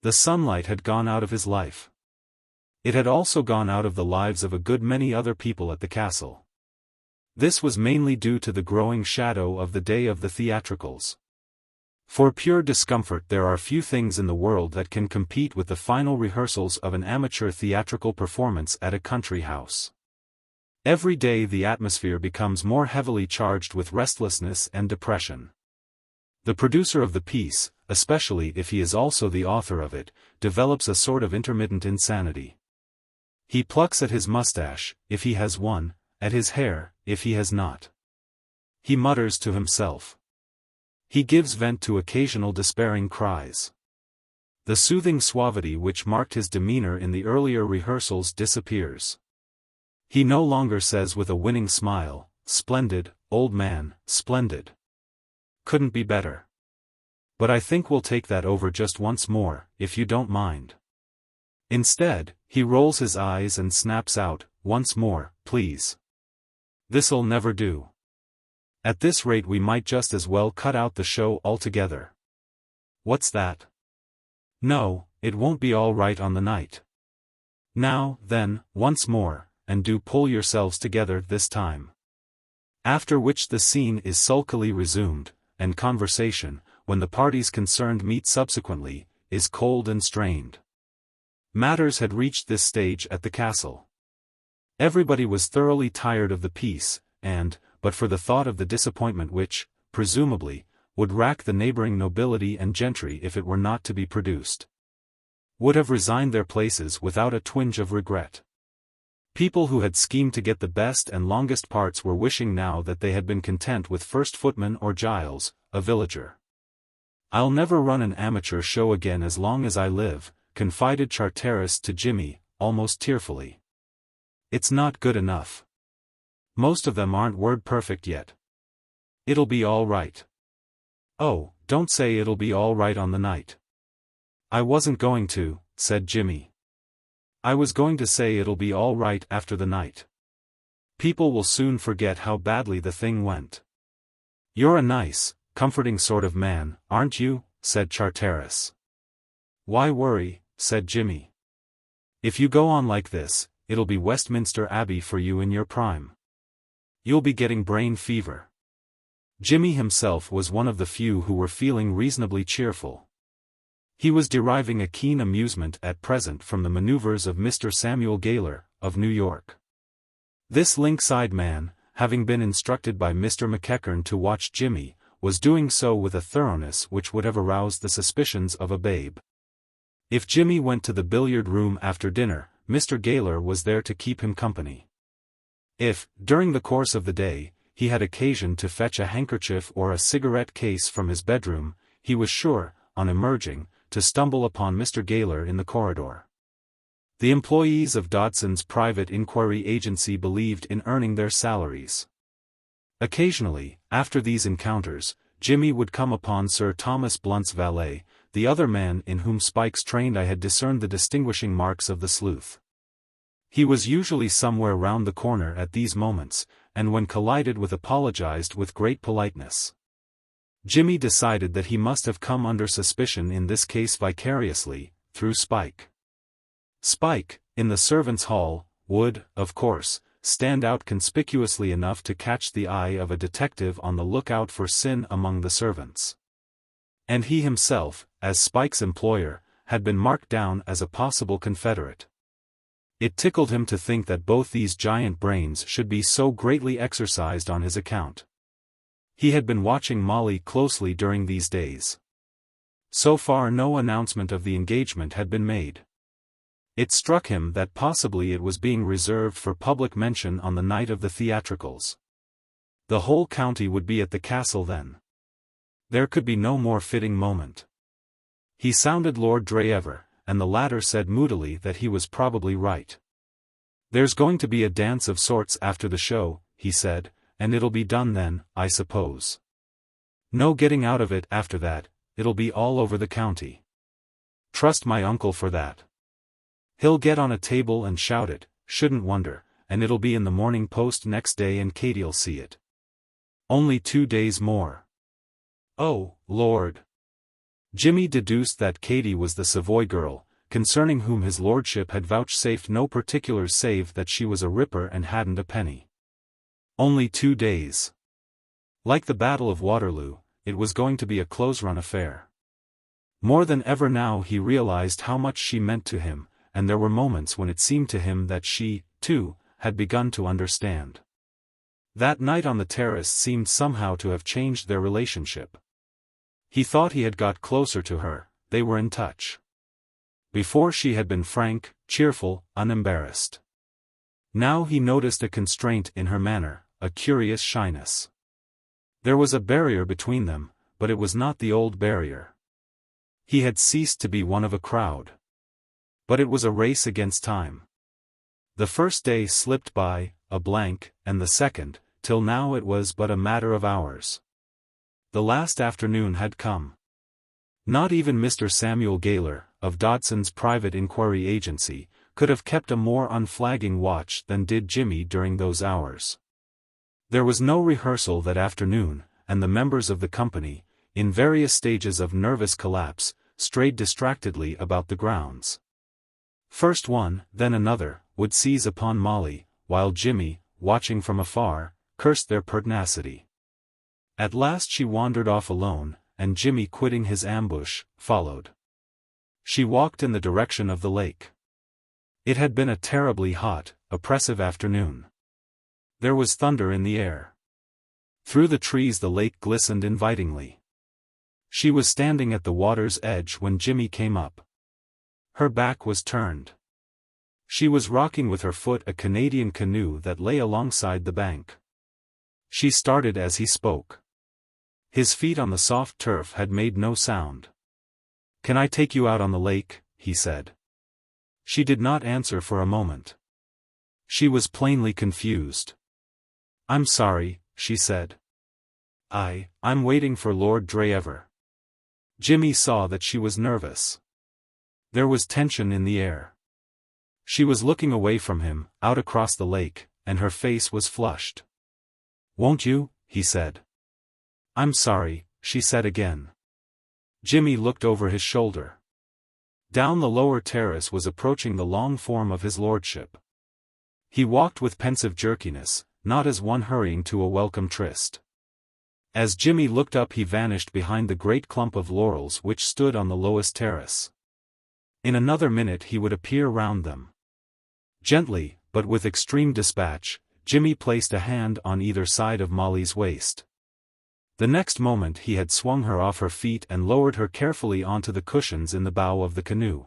The sunlight had gone out of his life. It had also gone out of the lives of a good many other people at the castle. This was mainly due to the growing shadow of the day of the theatricals. For pure discomfort there are few things in the world that can compete with the final rehearsals of an amateur theatrical performance at a country house. Every day the atmosphere becomes more heavily charged with restlessness and depression. The producer of the piece, especially if he is also the author of it, develops a sort of intermittent insanity. He plucks at his mustache, if he has one, at his hair, if he has not. He mutters to himself. He gives vent to occasional despairing cries. The soothing suavity which marked his demeanor in the earlier rehearsals disappears. He no longer says with a winning smile, "Splendid, old man, splendid. Couldn't be better. But I think we'll take that over just once more, if you don't mind." Instead, he rolls his eyes and snaps out, "Once more, please. This'll never do. At this rate we might just as well cut out the show altogether." What's that? No, it won't be all right on the night. Now, then, once more, and do pull yourselves together this time. After which the scene is sulkily resumed, and conversation, when the parties concerned meet subsequently, is cold and strained. Matters had reached this stage at the castle. Everybody was thoroughly tired of the piece, and, but for the thought of the disappointment which, presumably, would rack the neighboring nobility and gentry if it were not to be produced, would have resigned their places without a twinge of regret. People who had schemed to get the best and longest parts were wishing now that they had been content with first footman or Giles, a villager. "I'll never run an amateur show again as long as I live," confided Charteris to Jimmy, almost tearfully. "It's not good enough. Most of them aren't word perfect yet. It'll be all right." "Oh, don't say it'll be all right on the night." "I wasn't going to," said Jimmy. "I was going to say it'll be all right after the night. People will soon forget how badly the thing went." "You're a nice, comforting sort of man, aren't you?" said Charteris. "Why worry?" said Jimmy. "If you go on like this, it'll be Westminster Abbey for you in your prime. You'll be getting brain fever." Jimmy himself was one of the few who were feeling reasonably cheerful. He was deriving a keen amusement at present from the maneuvers of Mr. Samuel Gaylor, of New York. This lynx-eyed man, having been instructed by Mr. McEachern to watch Jimmy, was doing so with a thoroughness which would have aroused the suspicions of a babe. If Jimmy went to the billiard room after dinner, Mr. Gaylor was there to keep him company. If, during the course of the day, he had occasion to fetch a handkerchief or a cigarette case from his bedroom, he was sure, on emerging, to stumble upon Mr. Gaylor in the corridor. The employees of Dodson's private inquiry agency believed in earning their salaries. Occasionally, after these encounters, Jimmy would come upon Sir Thomas Blunt's valet, the other man in whom Spike's trained eye had discerned the distinguishing marks of the sleuth. He was usually somewhere round the corner at these moments, and when collided with apologized with great politeness. Jimmy decided that he must have come under suspicion in this case vicariously, through Spike. Spike, in the servants' hall, would, of course, stand out conspicuously enough to catch the eye of a detective on the lookout for sin among the servants. And he himself, as Spike's employer, had been marked down as a possible confederate. It tickled him to think that both these giant brains should be so greatly exercised on his account. He had been watching Molly closely during these days. So far no announcement of the engagement had been made. It struck him that possibly it was being reserved for public mention on the night of the theatricals. The whole county would be at the castle then. There could be no more fitting moment. He sounded Lord Dreever, and the latter said moodily that he was probably right. "There's going to be a dance of sorts after the show," he said, "and it'll be done then, I suppose. No getting out of it after that, it'll be all over the county. Trust my uncle for that. He'll get on a table and shout it, shouldn't wonder, and it'll be in the Morning Post next day and Katie'll see it. Only 2 days more. Oh, Lord." Jimmy deduced that Katie was the Savoy girl, concerning whom his lordship had vouchsafed no particulars save that she was a ripper and hadn't a penny. Only 2 days. Like the Battle of Waterloo, it was going to be a close-run affair. More than ever now he realized how much she meant to him, and there were moments when it seemed to him that she, too, had begun to understand. That night on the terrace seemed somehow to have changed their relationship. He thought he had got closer to her, they were in touch. Before she had been frank, cheerful, unembarrassed. Now he noticed a constraint in her manner, a curious shyness. There was a barrier between them, but it was not the old barrier. He had ceased to be one of a crowd. But it was a race against time. The first day slipped by, a blank, and the second, till now it was but a matter of hours. The last afternoon had come. Not even Mr. Samuel Gaylor, of Dodson's private inquiry agency, could have kept a more unflagging watch than did Jimmy during those hours. There was no rehearsal that afternoon, and the members of the company, in various stages of nervous collapse, strayed distractedly about the grounds. First one, then another, would seize upon Molly, while Jimmy, watching from afar, cursed their pertinacity. At last she wandered off alone, and Jimmy, quitting his ambush, followed. She walked in the direction of the lake. It had been a terribly hot, oppressive afternoon. There was thunder in the air. Through the trees the lake glistened invitingly. She was standing at the water's edge when Jimmy came up. Her back was turned. She was rocking with her foot a Canadian canoe that lay alongside the bank. She started as he spoke. His feet on the soft turf had made no sound. "Can I take you out on the lake?" he said. She did not answer for a moment. She was plainly confused. "I'm sorry," she said. I'm waiting for Lord Dreever." Jimmy saw that she was nervous. There was tension in the air. She was looking away from him, out across the lake, and her face was flushed. "Won't you?" he said. "I'm sorry," she said again. Jimmy looked over his shoulder. Down the lower terrace was approaching the long form of his lordship. He walked with pensive jerkiness, not as one hurrying to a welcome tryst. As Jimmy looked up he vanished behind the great clump of laurels which stood on the lowest terrace. In another minute he would appear round them. Gently, but with extreme dispatch, Jimmy placed a hand on either side of Molly's waist. The next moment he had swung her off her feet and lowered her carefully onto the cushions in the bow of the canoe.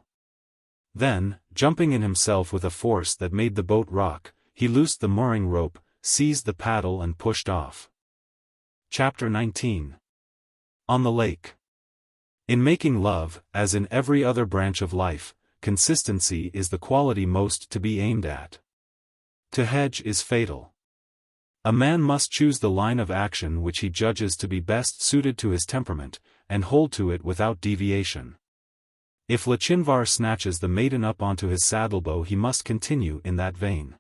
Then, jumping in himself with a force that made the boat rock, he loosed the mooring rope, seized the paddle and pushed off. Chapter 19. On the Lake. In making love, as in every other branch of life, consistency is the quality most to be aimed at. To hedge is fatal. A man must choose the line of action which he judges to be best suited to his temperament, and hold to it without deviation. If Lochinvar snatches the maiden up onto his saddlebow, he must continue in that vein.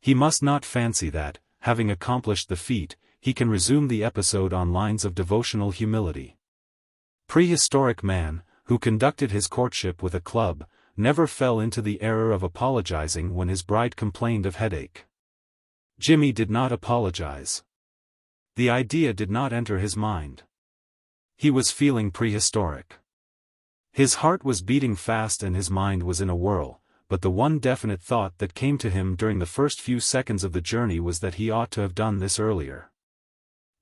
He must not fancy that, having accomplished the feat, he can resume the episode on lines of devotional humility. Prehistoric man, who conducted his courtship with a club, never fell into the error of apologizing when his bride complained of headache. Jimmy did not apologize. The idea did not enter his mind. He was feeling prehistoric. His heart was beating fast and his mind was in a whirl, but the one definite thought that came to him during the first few seconds of the journey was that he ought to have done this earlier.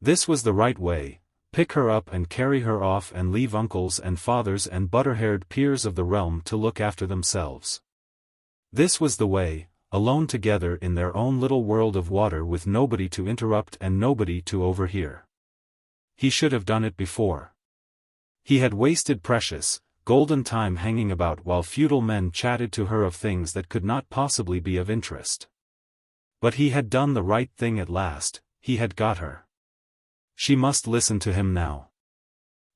This was the right way: pick her up and carry her off and leave uncles and fathers and butter-haired peers of the realm to look after themselves. This was the way, alone together in their own little world of water with nobody to interrupt and nobody to overhear. He should have done it before. He had wasted precious, golden time hanging about while feudal men chatted to her of things that could not possibly be of interest. But he had done the right thing at last, he had got her. She must listen to him now.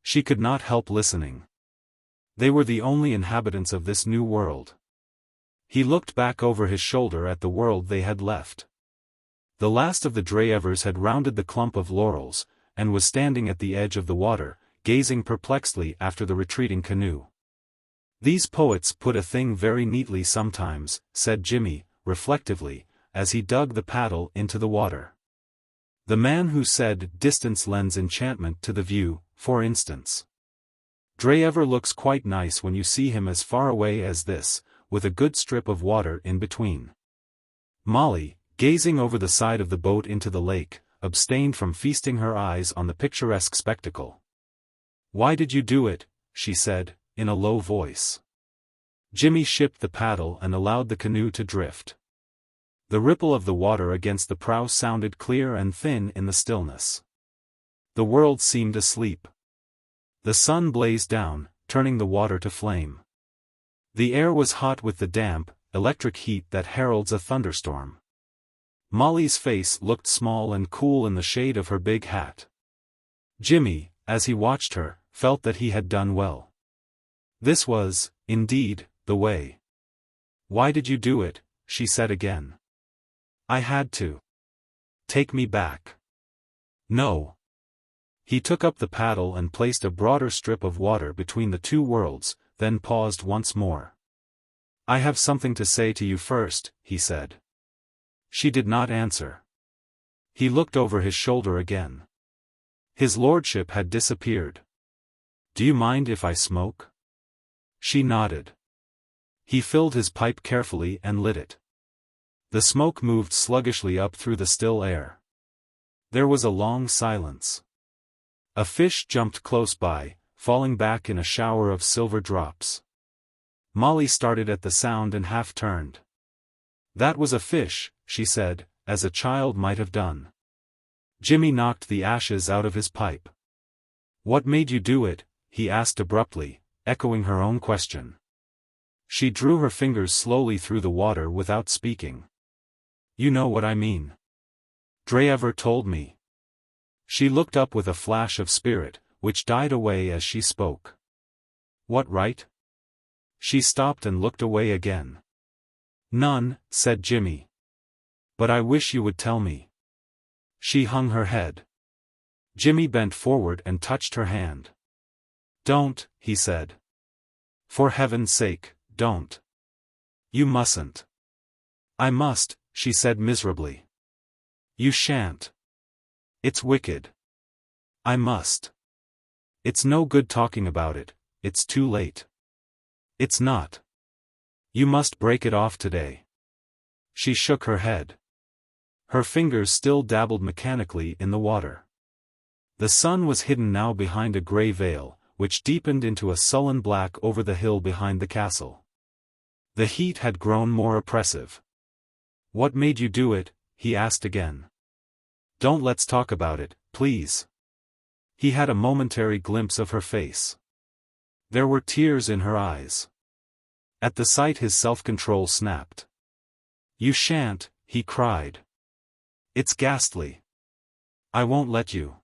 She could not help listening. They were the only inhabitants of this new world. He looked back over his shoulder at the world they had left. The last of the Dreevers had rounded the clump of laurels, and was standing at the edge of the water, gazing perplexedly after the retreating canoe. "These poets put a thing very neatly sometimes," said Jimmy, reflectively, as he dug the paddle into the water. The man who said distance lends enchantment to the view, for instance. Dreever looks quite nice when you see him as far away as this, with a good strip of water in between. Molly, gazing over the side of the boat into the lake, abstained from feasting her eyes on the picturesque spectacle. "Why did you do it?" she said, in a low voice. Jimmy shipped the paddle and allowed the canoe to drift. The ripple of the water against the prow sounded clear and thin in the stillness. The world seemed asleep. The sun blazed down, turning the water to flame. The air was hot with the damp, electric heat that heralds a thunderstorm. Molly's face looked small and cool in the shade of her big hat. Jimmy, as he watched her, felt that he had done well. This was, indeed, the way. "Why did you do it?" she said again. "I had to." "Take me back." "No." He took up the paddle and placed a broader strip of water between the two worlds, then paused once more. "I have something to say to you first," he said. She did not answer. He looked over his shoulder again. His lordship had disappeared. "Do you mind if I smoke?" She nodded. He filled his pipe carefully and lit it. The smoke moved sluggishly up through the still air. There was a long silence. A fish jumped close by, falling back in a shower of silver drops. Molly started at the sound and half turned. "That was a fish," she said, as a child might have done. Jimmy knocked the ashes out of his pipe. "What made you do it?" he asked abruptly, echoing her own question. She drew her fingers slowly through the water without speaking. "You know what I mean. Dreever told me." She looked up with a flash of spirit, which died away as she spoke. "What right?" She stopped and looked away again. "None," said Jimmy. "But I wish you would tell me." She hung her head. Jimmy bent forward and touched her hand. "Don't," he said. "For heaven's sake, don't. You mustn't." "I must," she said miserably. "You shan't. It's wicked." "I must." "It's no good talking about it, it's too late." "It's not. You must break it off today." She shook her head. Her fingers still dabbled mechanically in the water. The sun was hidden now behind a grey veil, which deepened into a sullen black over the hill behind the castle. The heat had grown more oppressive. "What made you do it?" he asked again. "Don't let's talk about it, please." He had a momentary glimpse of her face. There were tears in her eyes. At the sight his self-control snapped. "You shan't," he cried. "It's ghastly. I won't let you.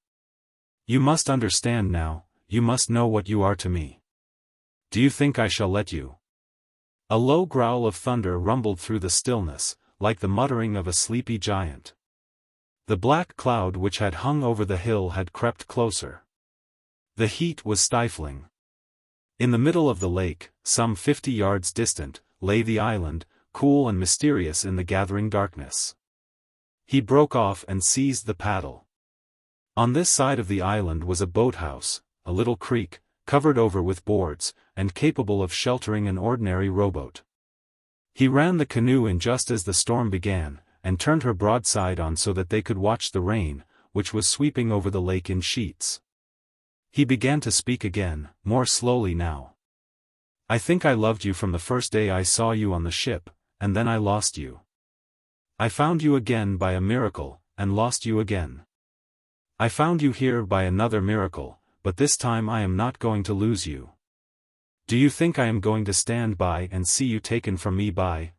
You must understand now, you must know what you are to me. Do you think I shall let you?" A low growl of thunder rumbled through the stillness, like the muttering of a sleepy giant. The black cloud which had hung over the hill had crept closer. The heat was stifling. In the middle of the lake, some 50 yards distant, lay the island, cool and mysterious in the gathering darkness. He broke off and seized the paddle. On this side of the island was a boathouse, a little creek, covered over with boards, and capable of sheltering an ordinary rowboat. He ran the canoe in just as the storm began, and turned her broadside on so that they could watch the rain, which was sweeping over the lake in sheets. He began to speak again, more slowly now. "I think I loved you from the first day I saw you on the ship, and then I lost you. I found you again by a miracle, and lost you again. I found you here by another miracle, but this time I am not going to lose you. Do you think I am going to stand by and see you taken from me by?"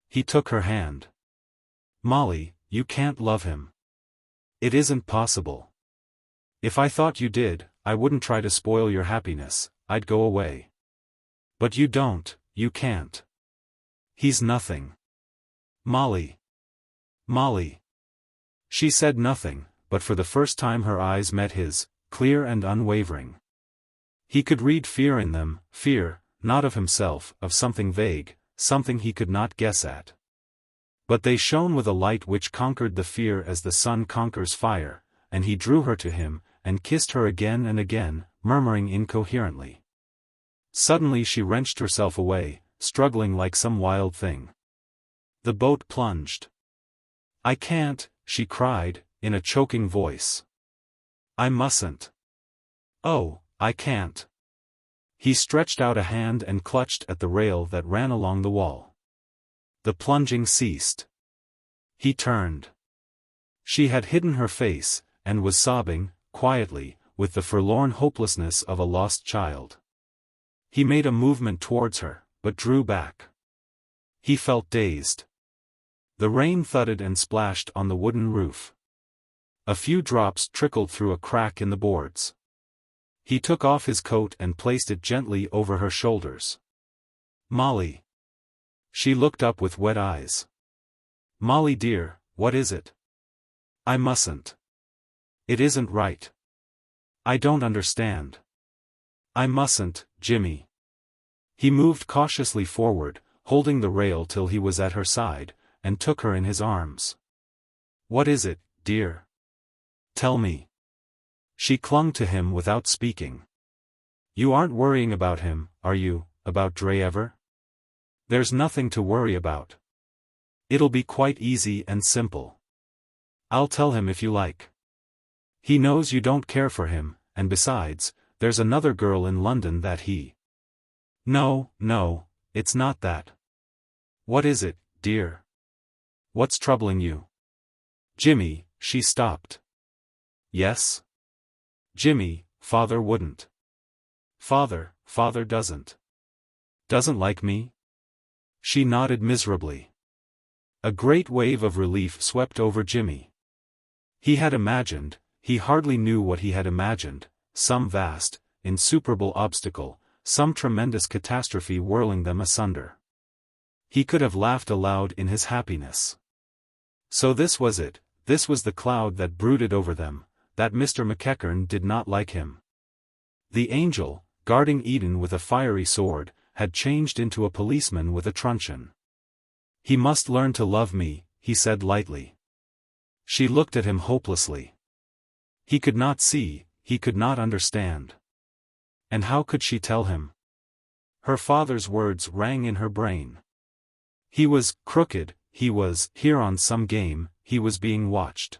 He took her hand. "Molly, you can't love him. It isn't possible. If I thought you did, I wouldn't try to spoil your happiness, I'd go away. But you don't, you can't. He's nothing. Molly. Molly." She said nothing, but for the first time her eyes met his, clear and unwavering. He could read fear in them, fear, not of himself, of something vague, something he could not guess at. But they shone with a light which conquered the fear as the sun conquers fire, and he drew her to him, and kissed her again and again, murmuring incoherently. Suddenly she wrenched herself away, struggling like some wild thing. The boat plunged. "I can't," she cried, in a choking voice. "I mustn't. Oh, I can't." He stretched out a hand and clutched at the rail that ran along the wall. The plunging ceased. He turned. She had hidden her face, and was sobbing, quietly, with the forlorn hopelessness of a lost child. He made a movement towards her, but drew back. He felt dazed. The rain thudded and splashed on the wooden roof. A few drops trickled through a crack in the boards. He took off his coat and placed it gently over her shoulders. "Molly." She looked up with wet eyes. "Molly dear, what is it?" "I mustn't. It isn't right. I don't understand. I mustn't, Jimmy." He moved cautiously forward, holding the rail till he was at her side, and took her in his arms. "What is it, dear? Tell me." She clung to him without speaking. "You aren't worrying about him, are you, about Dreever?" "There's nothing to worry about. It'll be quite easy and simple. I'll tell him if you like. He knows you don't care for him, and besides, there's another girl in London that he—" "No, it's not that." "What is it, dear? What's troubling you?" "Jimmy," she stopped. "Yes?" "Jimmy, father wouldn't. Father doesn't like me?" She nodded miserably. A great wave of relief swept over Jimmy. He had imagined, he hardly knew what he had imagined, some vast, insuperable obstacle, some tremendous catastrophe whirling them asunder. He could have laughed aloud in his happiness. So this was it, this was the cloud that brooded over them, that Mr. McEachern did not like him. The angel, guarding Eden with a fiery sword, had changed into a policeman with a truncheon. "He must learn to love me," he said lightly. She looked at him hopelessly. He could not see, he could not understand. And how could she tell him? Her father's words rang in her brain. He was crooked, he was here on some game, he was being watched.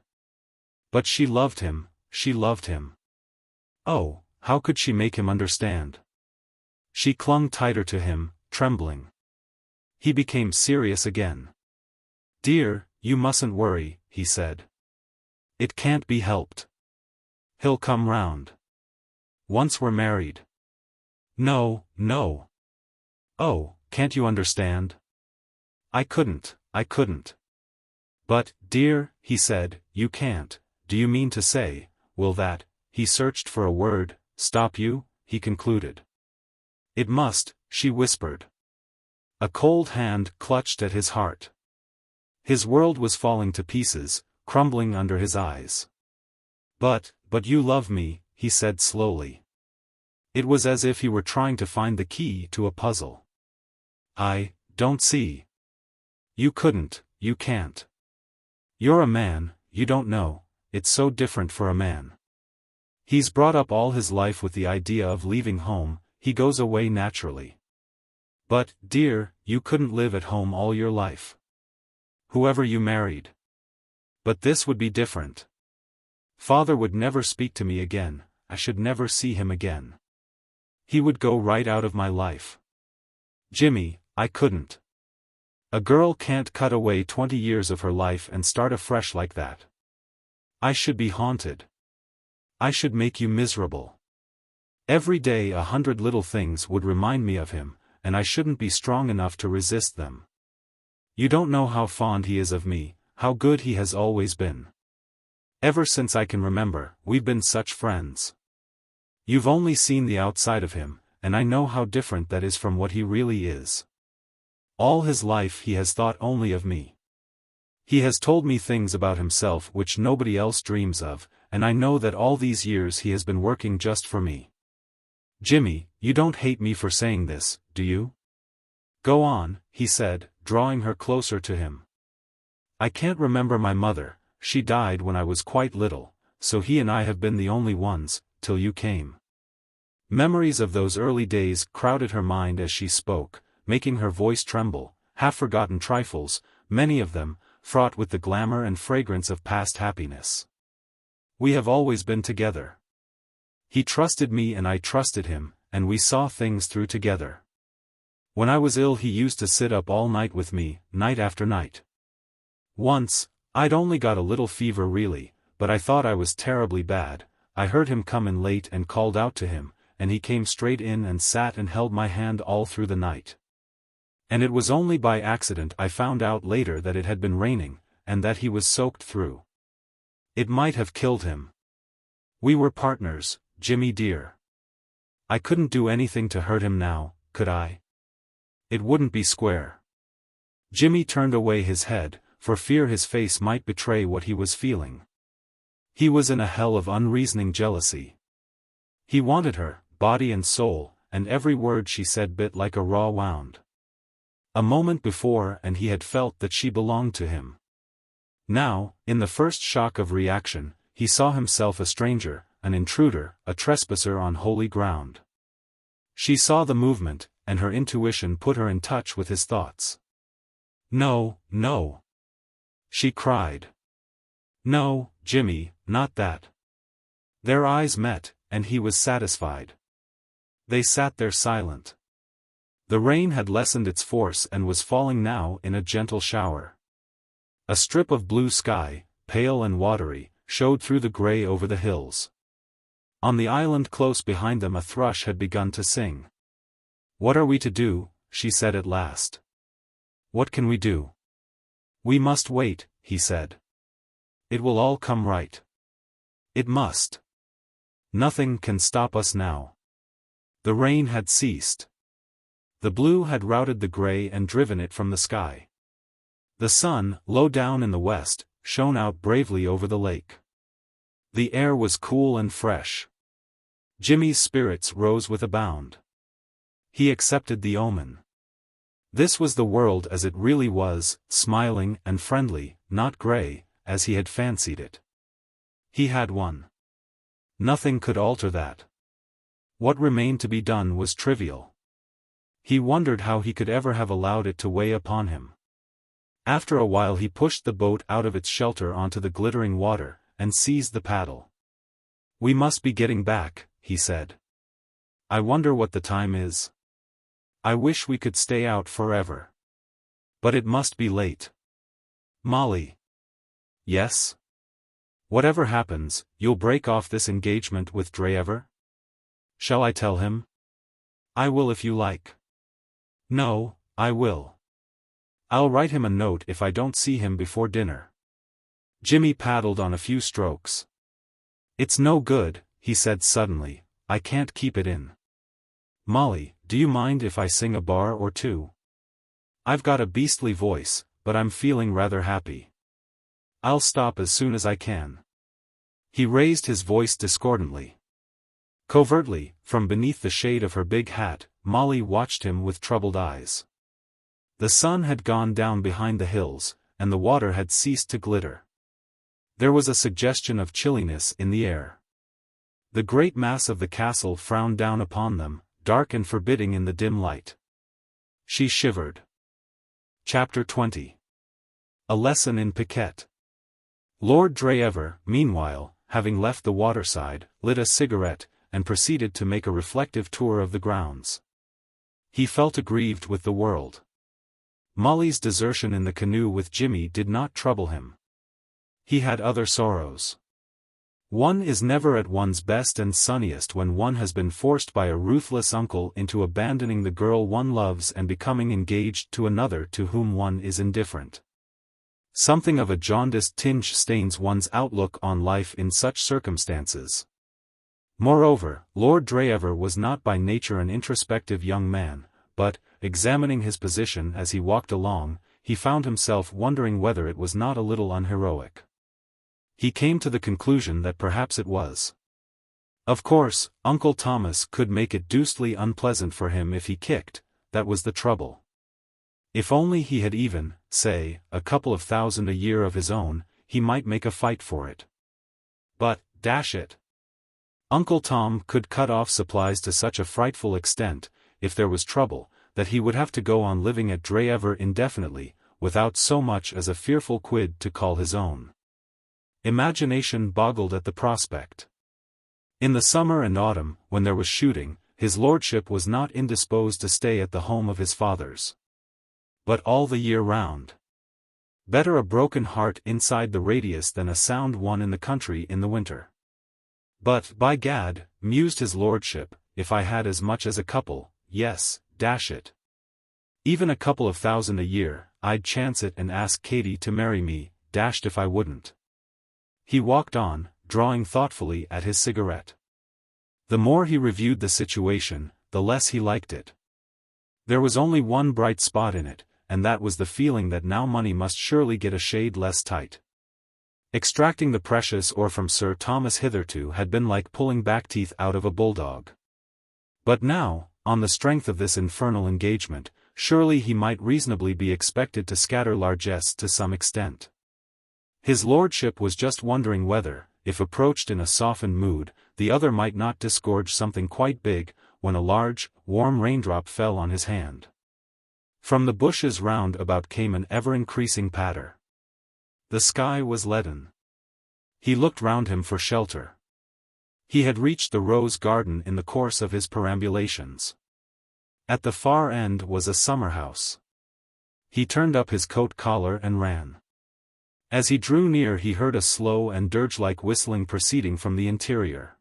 But she loved him, she loved him. Oh, how could she make him understand? She clung tighter to him, trembling. He became serious again. "Dear, you mustn't worry," he said. "It can't be helped. He'll come round. Once we're married." "No, no. Oh, can't you understand?" I couldn't. "But, dear," he said, "you can't. Do you mean to say, will that," he searched for a word, "stop you?" he concluded. "It must," she whispered. A cold hand clutched at his heart. His world was falling to pieces, crumbling under his eyes. But you love me," he said slowly. It was as if he were trying to find the key to a puzzle. "I don't see." "You couldn't, you can't. You're a man, you don't know, it's so different for a man. He's brought up all his life with the idea of leaving home, he goes away naturally. But, dear, you couldn't live at home all your life. Whoever you married. But this would be different. Father would never speak to me again, I should never see him again. He would go right out of my life. Jimmy, I couldn't. A girl can't cut away 20 years of her life and start afresh like that. I should be haunted. I should make you miserable. Every day 100 little things would remind me of him, and I shouldn't be strong enough to resist them. You don't know how fond he is of me, how good he has always been. Ever since I can remember, we've been such friends. You've only seen the outside of him, and I know how different that is from what he really is. All his life he has thought only of me. He has told me things about himself which nobody else dreams of, and I know that all these years he has been working just for me. Jimmy, you don't hate me for saying this, do you?" "Go on," he said, drawing her closer to him. "I can't remember my mother, she died when I was quite little, so he and I have been the only ones, till you came." Memories of those early days crowded her mind as she spoke, making her voice tremble, half-forgotten trifles, many of them, fraught with the glamour and fragrance of past happiness. "We have always been together. He trusted me and I trusted him, and we saw things through together. When I was ill he used to sit up all night with me, night after night. Once, I'd only got a little fever really, but I thought I was terribly bad. I heard him come in late and called out to him, and he came straight in and sat and held my hand all through the night. And it was only by accident I found out later that it had been raining, and that he was soaked through. It might have killed him. We were partners, Jimmy dear. I couldn't do anything to hurt him now, could I? It wouldn't be square." Jimmy turned away his head, for fear his face might betray what he was feeling. He was in a hell of unreasoning jealousy. He wanted her, body and soul, and every word she said bit like a raw wound. A moment before and he had felt that she belonged to him. Now, in the first shock of reaction, he saw himself a stranger, an intruder, a trespasser on holy ground. She saw the movement, and her intuition put her in touch with his thoughts. "No, no," she cried. "No, Jimmy, not that." Their eyes met, and he was satisfied. They sat there silent. The rain had lessened its force and was falling now in a gentle shower. A strip of blue sky, pale and watery, showed through the grey over the hills. On the island close behind them a thrush had begun to sing. "What are we to do?" she said at last. "What can we do?" "We must wait," he said. "It will all come right. It must. Nothing can stop us now." The rain had ceased. The blue had routed the grey and driven it from the sky. The sun, low down in the west, shone out bravely over the lake. The air was cool and fresh. Jimmy's spirits rose with a bound. He accepted the omen. This was the world as it really was, smiling and friendly, not grey, as he had fancied it. He had won. Nothing could alter that. What remained to be done was trivial. He wondered how he could ever have allowed it to weigh upon him. After a while he pushed the boat out of its shelter onto the glittering water, and seized the paddle. "We must be getting back," he said. "I wonder what the time is. I wish we could stay out forever. But it must be late. Molly. Yes? Whatever happens, you'll break off this engagement with Dreever? Shall I tell him? I will if you like. No, I will. I'll write him a note if I don't see him before dinner. Jimmy paddled on a few strokes. It's no good, he said suddenly, I can't keep it in. Molly, do you mind if I sing a bar or two? I've got a beastly voice, but I'm feeling rather happy. I'll stop as soon as I can. He raised his voice discordantly. Covertly, from beneath the shade of her big hat, Molly watched him with troubled eyes. The sun had gone down behind the hills, and the water had ceased to glitter. There was a suggestion of chilliness in the air. The great mass of the castle frowned down upon them, dark and forbidding in the dim light. She shivered. Chapter 20. A Lesson in Piquet. Lord Dreever, meanwhile, having left the waterside, lit a cigarette, and proceeded to make a reflective tour of the grounds. He felt aggrieved with the world. Molly's desertion in the canoe with Jimmy did not trouble him. He had other sorrows. One is never at one's best and sunniest when one has been forced by a ruthless uncle into abandoning the girl one loves and becoming engaged to another to whom one is indifferent. Something of a jaundiced tinge stains one's outlook on life in such circumstances. Moreover, Lord Dreever was not by nature an introspective young man, but, examining his position as he walked along, he found himself wondering whether it was not a little unheroic. He came to the conclusion that perhaps it was. Of course, Uncle Thomas could make it deucedly unpleasant for him if he kicked, that was the trouble. If only he had even, say, a couple of thousand a year of his own, he might make a fight for it. But, dash it! Uncle Tom could cut off supplies to such a frightful extent, if there was trouble, that he would have to go on living at Dreever indefinitely, without so much as a fearful quid to call his own. Imagination boggled at the prospect. In the summer and autumn, when there was shooting, his lordship was not indisposed to stay at the home of his fathers. But all the year round. Better a broken heart inside the radius than a sound one in the country in the winter. But, by gad, mused his lordship, if I had as much as a couple, yes, dash it. Even a couple of thousand a year, I'd chance it and ask Katie to marry me, dashed if I wouldn't. He walked on, drawing thoughtfully at his cigarette. The more he reviewed the situation, the less he liked it. There was only one bright spot in it, and that was the feeling that now money must surely get a shade less tight. Extracting the precious ore from Sir Thomas hitherto had been like pulling back teeth out of a bulldog. But now, on the strength of this infernal engagement, surely he might reasonably be expected to scatter largesse to some extent. His lordship was just wondering whether, if approached in a softened mood, the other might not disgorge something quite big, when a large, warm raindrop fell on his hand. From the bushes round about came an ever-increasing patter. The sky was leaden. He looked round him for shelter. He had reached the rose garden in the course of his perambulations. At the far end was a summer-house. He turned up his coat collar and ran. As he drew near he heard a slow and dirge-like whistling proceeding from the interior.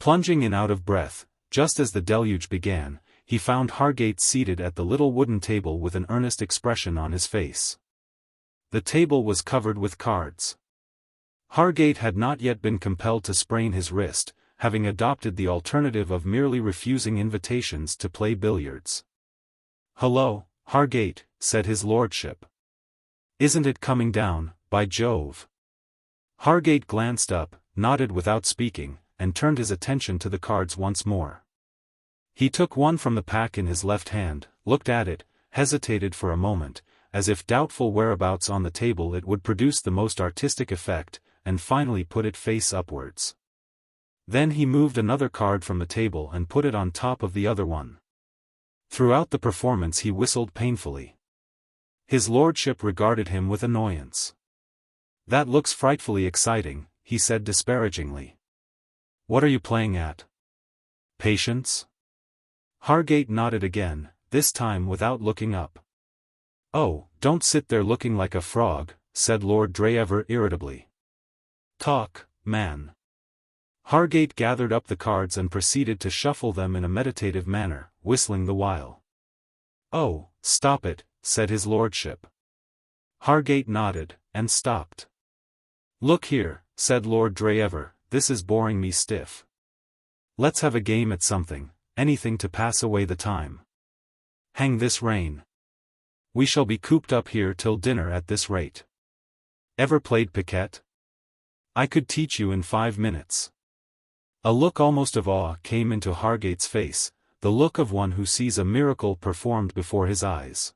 Plunging in out of breath, just as the deluge began, he found Hargate seated at the little wooden table with an earnest expression on his face. The table was covered with cards. Hargate had not yet been compelled to sprain his wrist, having adopted the alternative of merely refusing invitations to play billiards. "Hullo, Hargate," said his lordship. "Isn't it coming down, by Jove?" Hargate glanced up, nodded without speaking, and turned his attention to the cards once more. He took one from the pack in his left hand, looked at it, hesitated for a moment, as if doubtful whereabouts on the table it would produce the most artistic effect, and finally put it face upwards. Then he moved another card from the table and put it on top of the other one. Throughout the performance he whistled painfully. His lordship regarded him with annoyance. "That looks frightfully exciting," he said disparagingly. "What are you playing at? Patience?" Hargate nodded again, this time without looking up. "Oh, don't sit there looking like a frog," said Lord Dreever irritably. "Talk, man." Hargate gathered up the cards and proceeded to shuffle them in a meditative manner, whistling the while. "Oh, stop it," said his lordship. Hargate nodded, and stopped. "Look here," said Lord Dreever, "this is boring me stiff. Let's have a game at something, anything to pass away the time. Hang this rain. We shall be cooped up here till dinner at this rate. Ever played Piquet? I could teach you in 5 minutes." A look almost of awe came into Hargate's face, the look of one who sees a miracle performed before his eyes.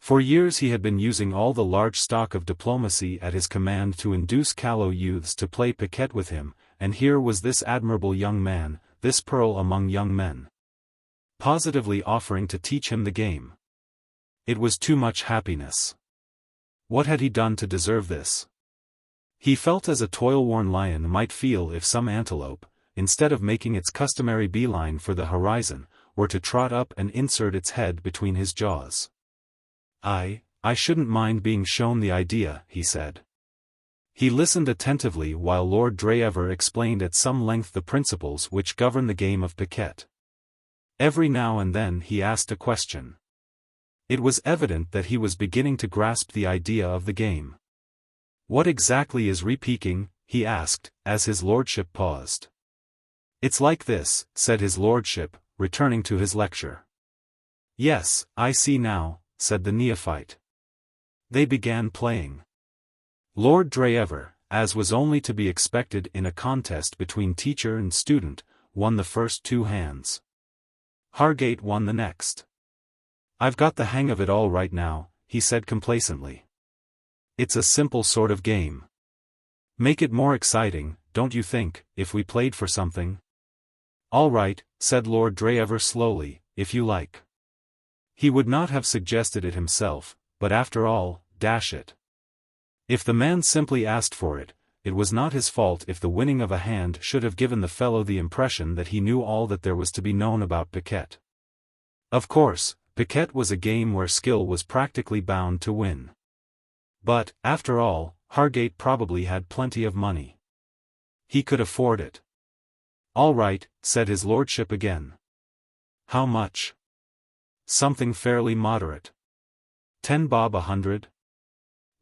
For years he had been using all the large stock of diplomacy at his command to induce callow youths to play piquet with him, and here was this admirable young man, this pearl among young men, positively offering to teach him the game. It was too much happiness. What had he done to deserve this? He felt as a toil-worn lion might feel if some antelope, instead of making its customary beeline for the horizon, were to trot up and insert its head between his jaws. I shouldn't mind being shown the idea," he said. He listened attentively while Lord Dreever explained at some length the principles which govern the game of piquet. Every now and then he asked a question. It was evident that he was beginning to grasp the idea of the game. "What exactly is repiquing?" he asked, as his lordship paused. "It's like this," said his lordship, returning to his lecture. "Yes, I see now," said the neophyte. They began playing. Lord Dreever, as was only to be expected in a contest between teacher and student, won the first 2 hands. Hargate won the next. "I've got the hang of it all right now," he said complacently. "It's a simple sort of game. Make it more exciting, don't you think, if we played for something?" "All right," said Lord Dreever slowly, "if you like." He would not have suggested it himself, but after all, dash it. If the man simply asked for it, it was not his fault if the winning of a hand should have given the fellow the impression that he knew all that there was to be known about piquet. Of course, piquet was a game where skill was practically bound to win. But, after all, Hargate probably had plenty of money. He could afford it. "All right," said his lordship again. "How much?" "Something fairly moderate. 10 bob 100.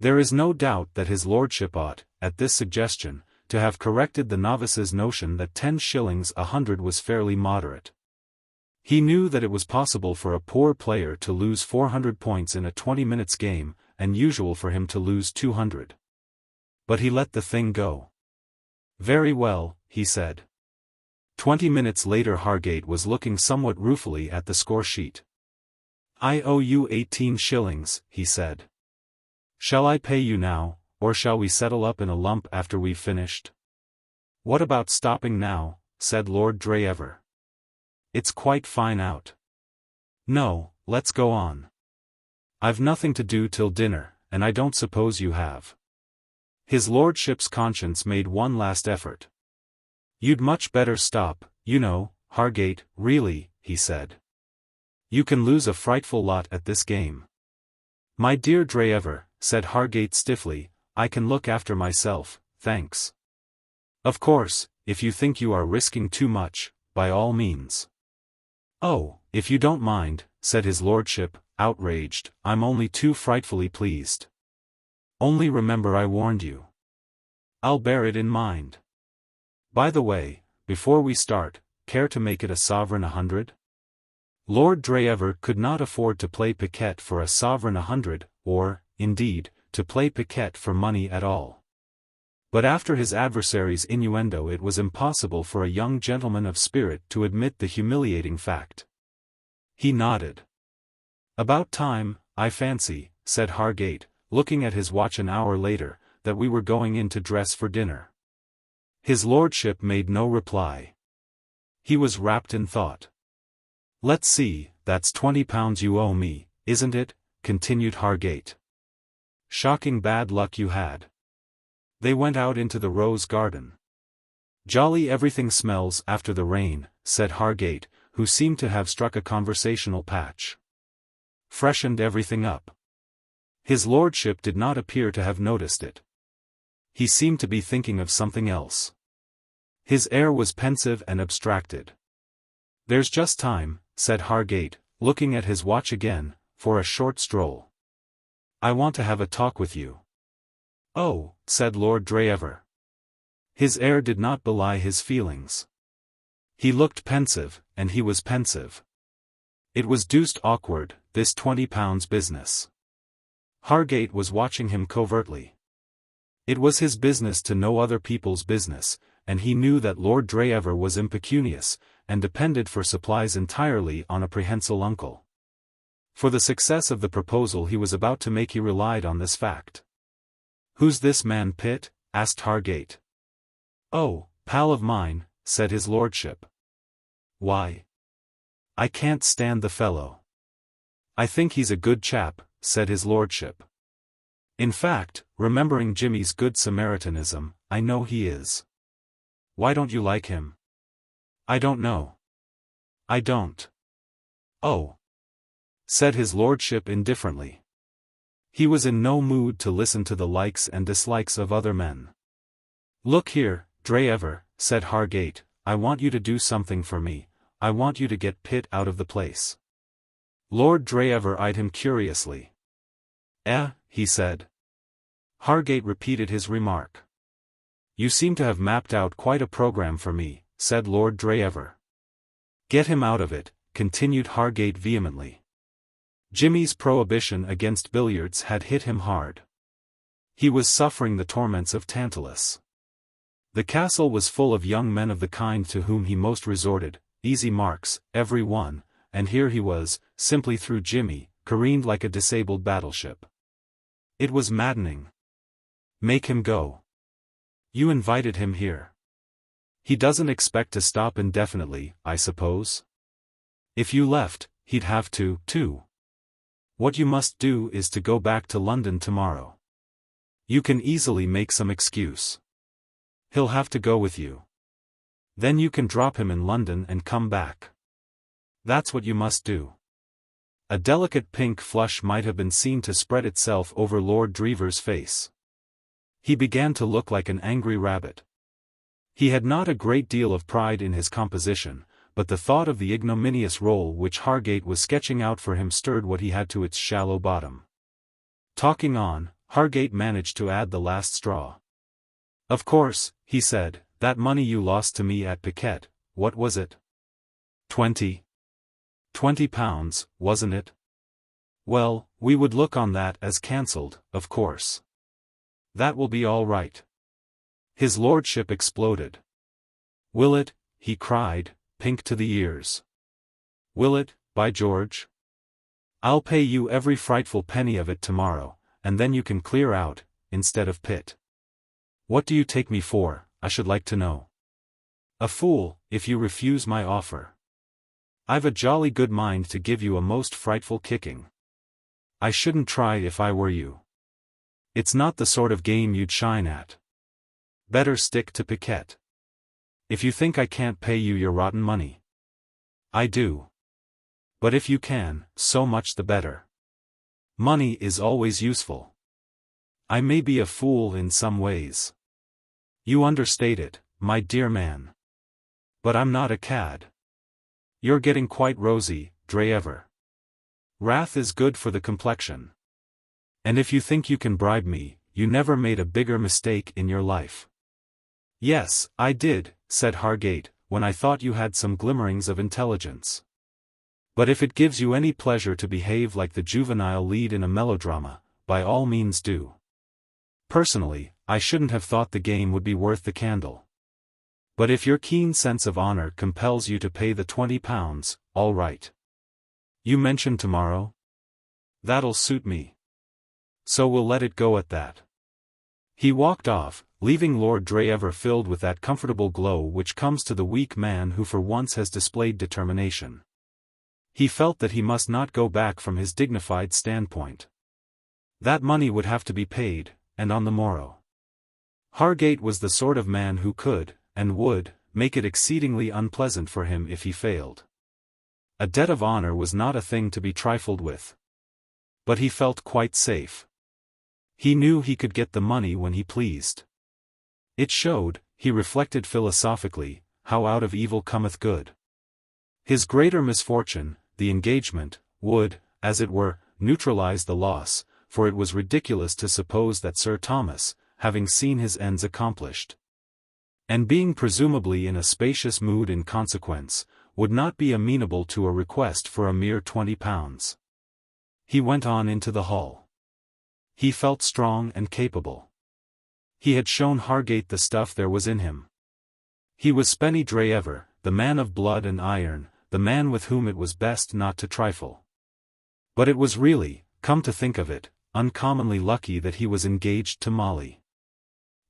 There is no doubt that his lordship ought, at this suggestion, to have corrected the novice's notion that 10 shillings 100 was fairly moderate. He knew that it was possible for a poor player to lose 400 points in a 20 minutes game, and usual for him to lose 200. But he let the thing go. "Very well," he said. 20 minutes later Hargate was looking somewhat ruefully at the score sheet. "I owe you 18 shillings, he said. "Shall I pay you now, or shall we settle up in a lump after we've finished?" "What about stopping now?" said Lord Dreever. "It's quite fine out." "No, let's go on. I've nothing to do till dinner, and I don't suppose you have." His lordship's conscience made one last effort. "You'd much better stop, you know, Hargate, really," he said. "You can lose a frightful lot at this game." "My dear Dreever," said Hargate stiffly, "I can look after myself, thanks. Of course, if you think you are risking too much, by all means." "Oh, if you don't mind," said his lordship, outraged, "I'm only too frightfully pleased. Only remember I warned you." "I'll bear it in mind. By the way, before we start, care to make it a sovereign 100? Lord Dreever could not afford to play piquet for a sovereign 100, or, indeed, to play piquet for money at all. But after his adversary's innuendo it was impossible for a young gentleman of spirit to admit the humiliating fact. He nodded. "About time, I fancy," said Hargate, looking at his watch an hour later, "that we were going in to dress for dinner." His lordship made no reply. He was wrapped in thought. "Let's see, that's £20 you owe me, isn't it?" continued Hargate. "Shocking bad luck you had." They went out into the rose garden. "Jolly everything smells after the rain," said Hargate, who seemed to have struck a conversational patch. Freshened everything up. His lordship did not appear to have noticed it. He seemed to be thinking of something else. His air was pensive and abstracted. "There's just time," said Hargate, looking at his watch again, "for a short stroll. I want to have a talk with you." "Oh," said Lord Dreever. His air did not belie his feelings. He looked pensive, and he was pensive. It was deuced awkward, this £20 business. Hargate was watching him covertly. It was his business to know other people's business, and he knew that Lord Dreever was impecunious, and depended for supplies entirely on a prehensile uncle. For the success of the proposal he was about to make he relied on this fact. "Who's this man Pitt?" asked Hargate. "Oh, pal of mine," said his lordship. "Why? I can't stand the fellow." "I think he's a good chap," said his lordship. "In fact, remembering Jimmy's good Samaritanism, I know he is." "Why don't you like him?" "I don't know. I don't." "Oh," said his lordship indifferently. He was in no mood to listen to the likes and dislikes of other men. "Look here, Dreever," said Hargate, "I want you to do something for me. I want you to get Pitt out of the place." Lord Dreever eyed him curiously. He said. Hargate repeated his remark. "You seem to have mapped out quite a program for me," said Lord Dreever. "Get him out of it," continued Hargate vehemently. Jimmy's prohibition against billiards had hit him hard. He was suffering the torments of Tantalus. The castle was full of young men of the kind to whom he most resorted, easy marks, every one, and here he was, simply through Jimmy, careened like a disabled battleship. It was maddening. Make him go. You invited him here. He doesn't expect to stop indefinitely, I suppose? If you left, he'd have to, too. What you must do is to go back to London tomorrow. You can easily make some excuse. He'll have to go with you. Then you can drop him in London and come back. That's what you must do." A delicate pink flush might have been seen to spread itself over Lord Dreever's face. He began to look like an angry rabbit. He had not a great deal of pride in his composition, but the thought of the ignominious role which Hargate was sketching out for him stirred what he had to its shallow bottom. Talking on, Hargate managed to add the last straw. "Of course," he said, "that money you lost to me at Piquet, what was it? £20, wasn't it? Well, we would look on that as cancelled, of course. That will be all right." His lordship exploded. "Will it?" he cried, pink to the ears. "Will it, by George? I'll pay you every frightful penny of it tomorrow, and then you can clear out, instead of Pitt. What do you take me for, I should like to know? A fool, if you refuse my offer. I've a jolly good mind to give you a most frightful kicking. I shouldn't try if I were you. It's not the sort of game you'd shine at. Better stick to Piquet. If you think I can't pay you your rotten money. I do. But if you can, so much the better. Money is always useful. I may be a fool in some ways. You understate it, my dear man. But I'm not a cad. You're getting quite rosy, Dreever. Wrath is good for the complexion. And if you think you can bribe me, you never made a bigger mistake in your life." "Yes, I did," said Hargate, "when I thought you had some glimmerings of intelligence. But if it gives you any pleasure to behave like the juvenile lead in a melodrama, by all means do. Personally, I shouldn't have thought the game would be worth the candle. But if your keen sense of honor compels you to pay the £20, all right. You mentioned tomorrow? That'll suit me. So we'll let it go at that." He walked off, leaving Lord Dreever filled with that comfortable glow which comes to the weak man who for once has displayed determination. He felt that he must not go back from his dignified standpoint. That money would have to be paid, and on the morrow. Hargate was the sort of man who could, and would, make it exceedingly unpleasant for him if he failed. A debt of honor was not a thing to be trifled with. But he felt quite safe. He knew he could get the money when he pleased. It showed, he reflected philosophically, how out of evil cometh good. His greater misfortune, the engagement, would, as it were, neutralize the loss, for it was ridiculous to suppose that Sir Thomas, having seen his ends accomplished, and being presumably in a spacious mood in consequence, would not be amenable to a request for a mere £20. He went on into the hall. He felt strong and capable. He had shown Hargate the stuff there was in him. He was Spennie Dreever, the man of blood and iron, the man with whom it was best not to trifle. But it was really, come to think of it, uncommonly lucky that he was engaged to Molly.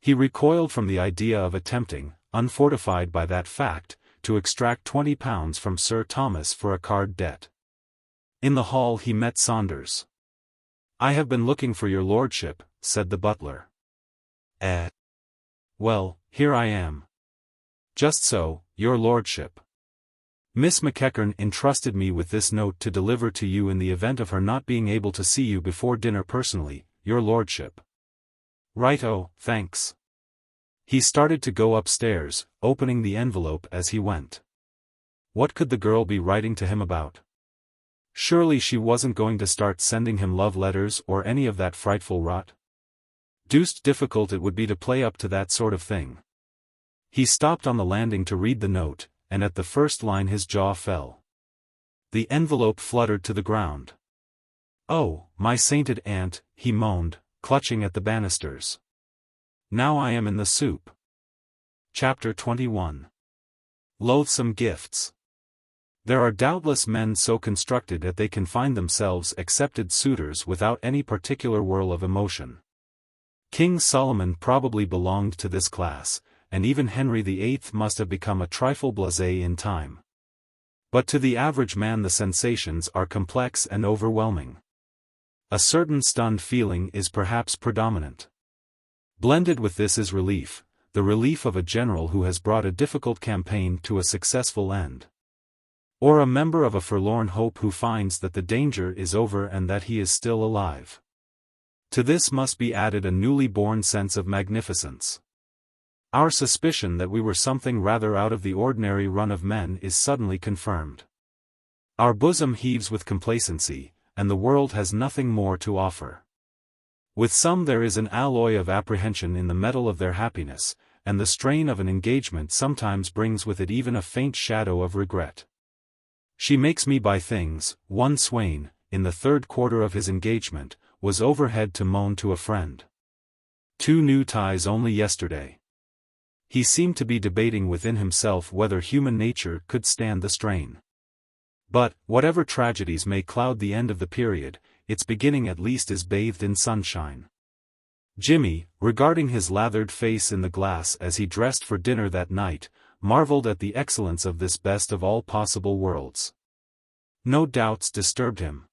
He recoiled from the idea of attempting, unfortified by that fact, to extract £20 from Sir Thomas for a card debt. In the hall he met Saunders. "I have been looking for your lordship," said the butler. Well, here I am." "Just so, your lordship. Miss McEachern entrusted me with this note to deliver to you in the event of her not being able to see you before dinner personally, your lordship." "Right-o, thanks." He started to go upstairs, opening the envelope as he went. What could the girl be writing to him about? Surely she wasn't going to start sending him love letters or any of that frightful rot? Deuced difficult it would be to play up to that sort of thing. He stopped on the landing to read the note, and at the first line his jaw fell. The envelope fluttered to the ground. "Oh, my sainted aunt," he moaned, clutching at the banisters. "Now I am in the soup." Chapter 21. Loathsome Gifts. There are doubtless men so constructed that they can find themselves accepted suitors without any particular whirl of emotion. King Solomon probably belonged to this class, and even Henry VIII must have become a trifle blasé in time. But to the average man the sensations are complex and overwhelming. A certain stunned feeling is perhaps predominant. Blended with this is relief, the relief of a general who has brought a difficult campaign to a successful end. Or a member of a forlorn hope who finds that the danger is over and that he is still alive. To this must be added a newly born sense of magnificence. Our suspicion that we were something rather out of the ordinary run of men is suddenly confirmed. Our bosom heaves with complacency, and the world has nothing more to offer. With some there is an alloy of apprehension in the metal of their happiness, and the strain of an engagement sometimes brings with it even a faint shadow of regret. "She makes me buy things," one swain, in the third quarter of his engagement, was overhead to moan to a friend. 2 new ties only yesterday. He seemed to be debating within himself whether human nature could stand the strain. But, whatever tragedies may cloud the end of the period, its beginning at least is bathed in sunshine. Jimmy, regarding his lathered face in the glass as he dressed for dinner that night, marveled at the excellence of this best of all possible worlds. No doubts disturbed him.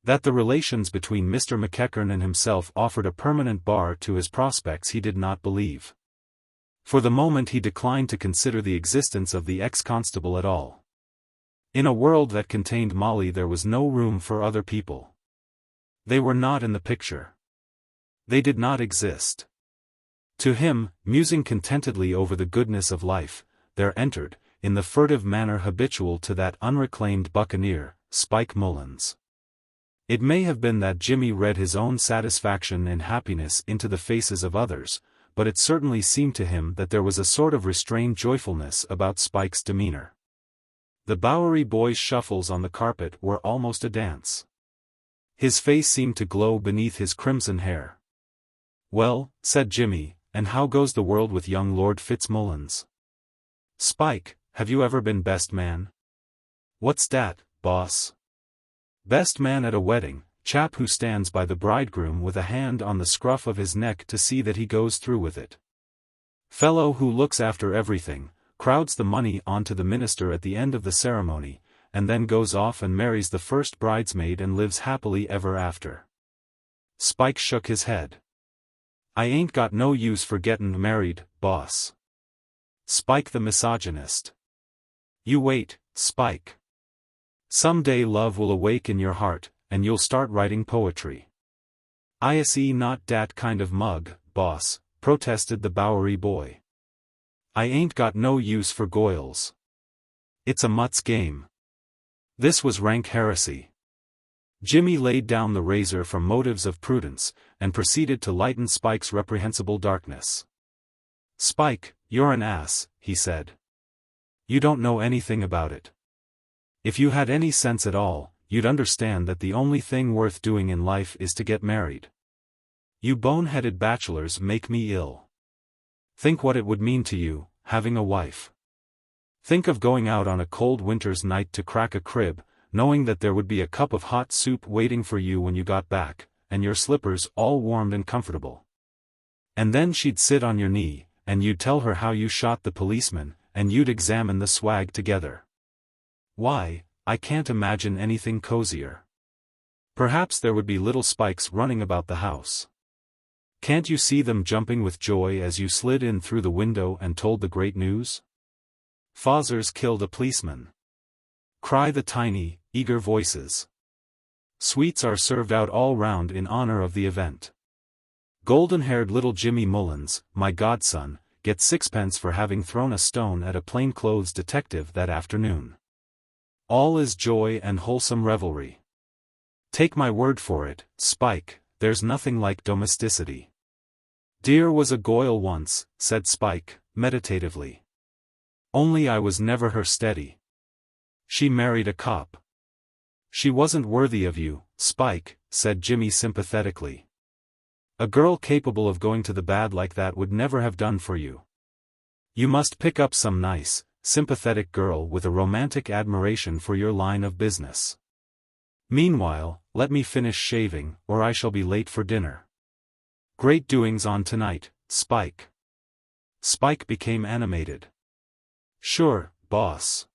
That the relations between Mr. McEachern and himself offered a permanent bar to his prospects he did not believe. For the moment he declined to consider the existence of the ex-constable at all. In a world that contained Molly there was no room for other people. They were not in the picture. They did not exist. To him, musing contentedly over the goodness of life, there entered, in the furtive manner habitual to that unreclaimed buccaneer, Spike Mullins. It may have been that Jimmy read his own satisfaction and happiness into the faces of others, but it certainly seemed to him that there was a sort of restrained joyfulness about Spike's demeanor. The Bowery boy's shuffles on the carpet were almost a dance. His face seemed to glow beneath his crimson hair. "Well," said Jimmy, "and how goes the world with young Lord Fitzmullins?" "Spike, have you ever been best man?" "What's dat, boss?" "Best man at a wedding, chap who stands by the bridegroom with a hand on the scruff of his neck to see that he goes through with it. Fellow who looks after everything, crowds the money onto the minister at the end of the ceremony, and then goes off and marries the first bridesmaid and lives happily ever after." Spike shook his head. "I ain't got no use for gettin' married, boss." Spike the misogynist. "You wait, Spike. Some day love will awake in your heart, and you'll start writing poetry. "I not dat kind of mug, boss," protested the Bowery boy. "I ain't got no use for goils. It's a mutt's game." This was rank heresy. Jimmy laid down the razor from motives of prudence, and proceeded to lighten Spike's reprehensible darkness. "Spike, you're an ass," he said. "You don't know anything about it. If you had any sense at all, you'd understand that the only thing worth doing in life is to get married. You bone-headed bachelors make me ill. Think what it would mean to you, having a wife. Think of going out on a cold winter's night to crack a crib, knowing that there would be a cup of hot soup waiting for you when you got back, and your slippers all warmed and comfortable. And then she'd sit on your knee, and you'd tell her how you shot the policeman, and you'd examine the swag together. Why, I can't imagine anything cozier. Perhaps there would be little Spikes running about the house. Can't you see them jumping with joy as you slid in through the window and told the great news? "Fozzer's killed a policeman." Cry the tiny, eager voices. Sweets are served out all round in honor of the event. Golden-haired little Jimmy Mullins, my godson, gets 6 pence for having thrown a stone at a plainclothes detective that afternoon. All is joy and wholesome revelry. Take my word for it, Spike, there's nothing like domesticity. "Dear was a goil once," said Spike, meditatively. "Only I was never her steady. She married a cop." "She wasn't worthy of you, Spike," said Jimmy sympathetically. "A girl capable of going to the bad like that would never have done for you. You must pick up some nice, sympathetic girl with a romantic admiration for your line of business. Meanwhile, let me finish shaving, or I shall be late for dinner. Great doings on tonight, Spike." Spike became animated. "Sure, boss.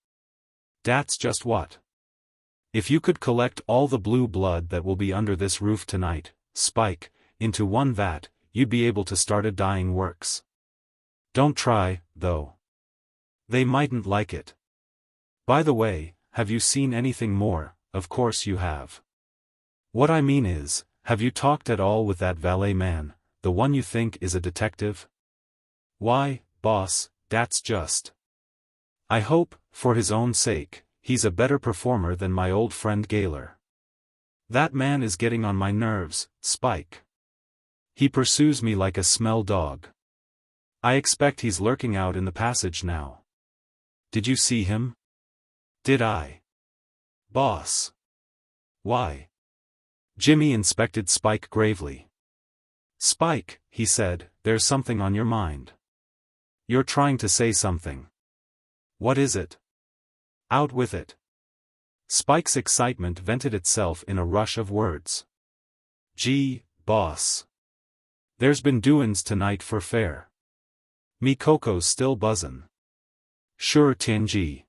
That's just what. If you could collect all the blue blood that will be under this roof tonight, Spike, into one vat, you'd be able to start a dyeing works. Don't try, though. They mightn't like it. By the way, have you seen anything more? Of course you have. What I mean is, have you talked at all with that valet man, the one you think is a detective?" "Why, boss, that's just. I hope, for his own sake, he's a better performer than my old friend Gaylor. That man is getting on my nerves, Spike. He pursues me like a smell dog. I expect he's lurking out in the passage now. Did you see him?" "Did I? Boss." "Why?" Jimmy inspected Spike gravely. "Spike," he said, "there's something on your mind. You're trying to say something. What is it? Out with it." Spike's excitement vented itself in a rush of words. "Gee, boss. There's been doin's tonight for fair. Me coco's still buzzin'." "Sure Tingy.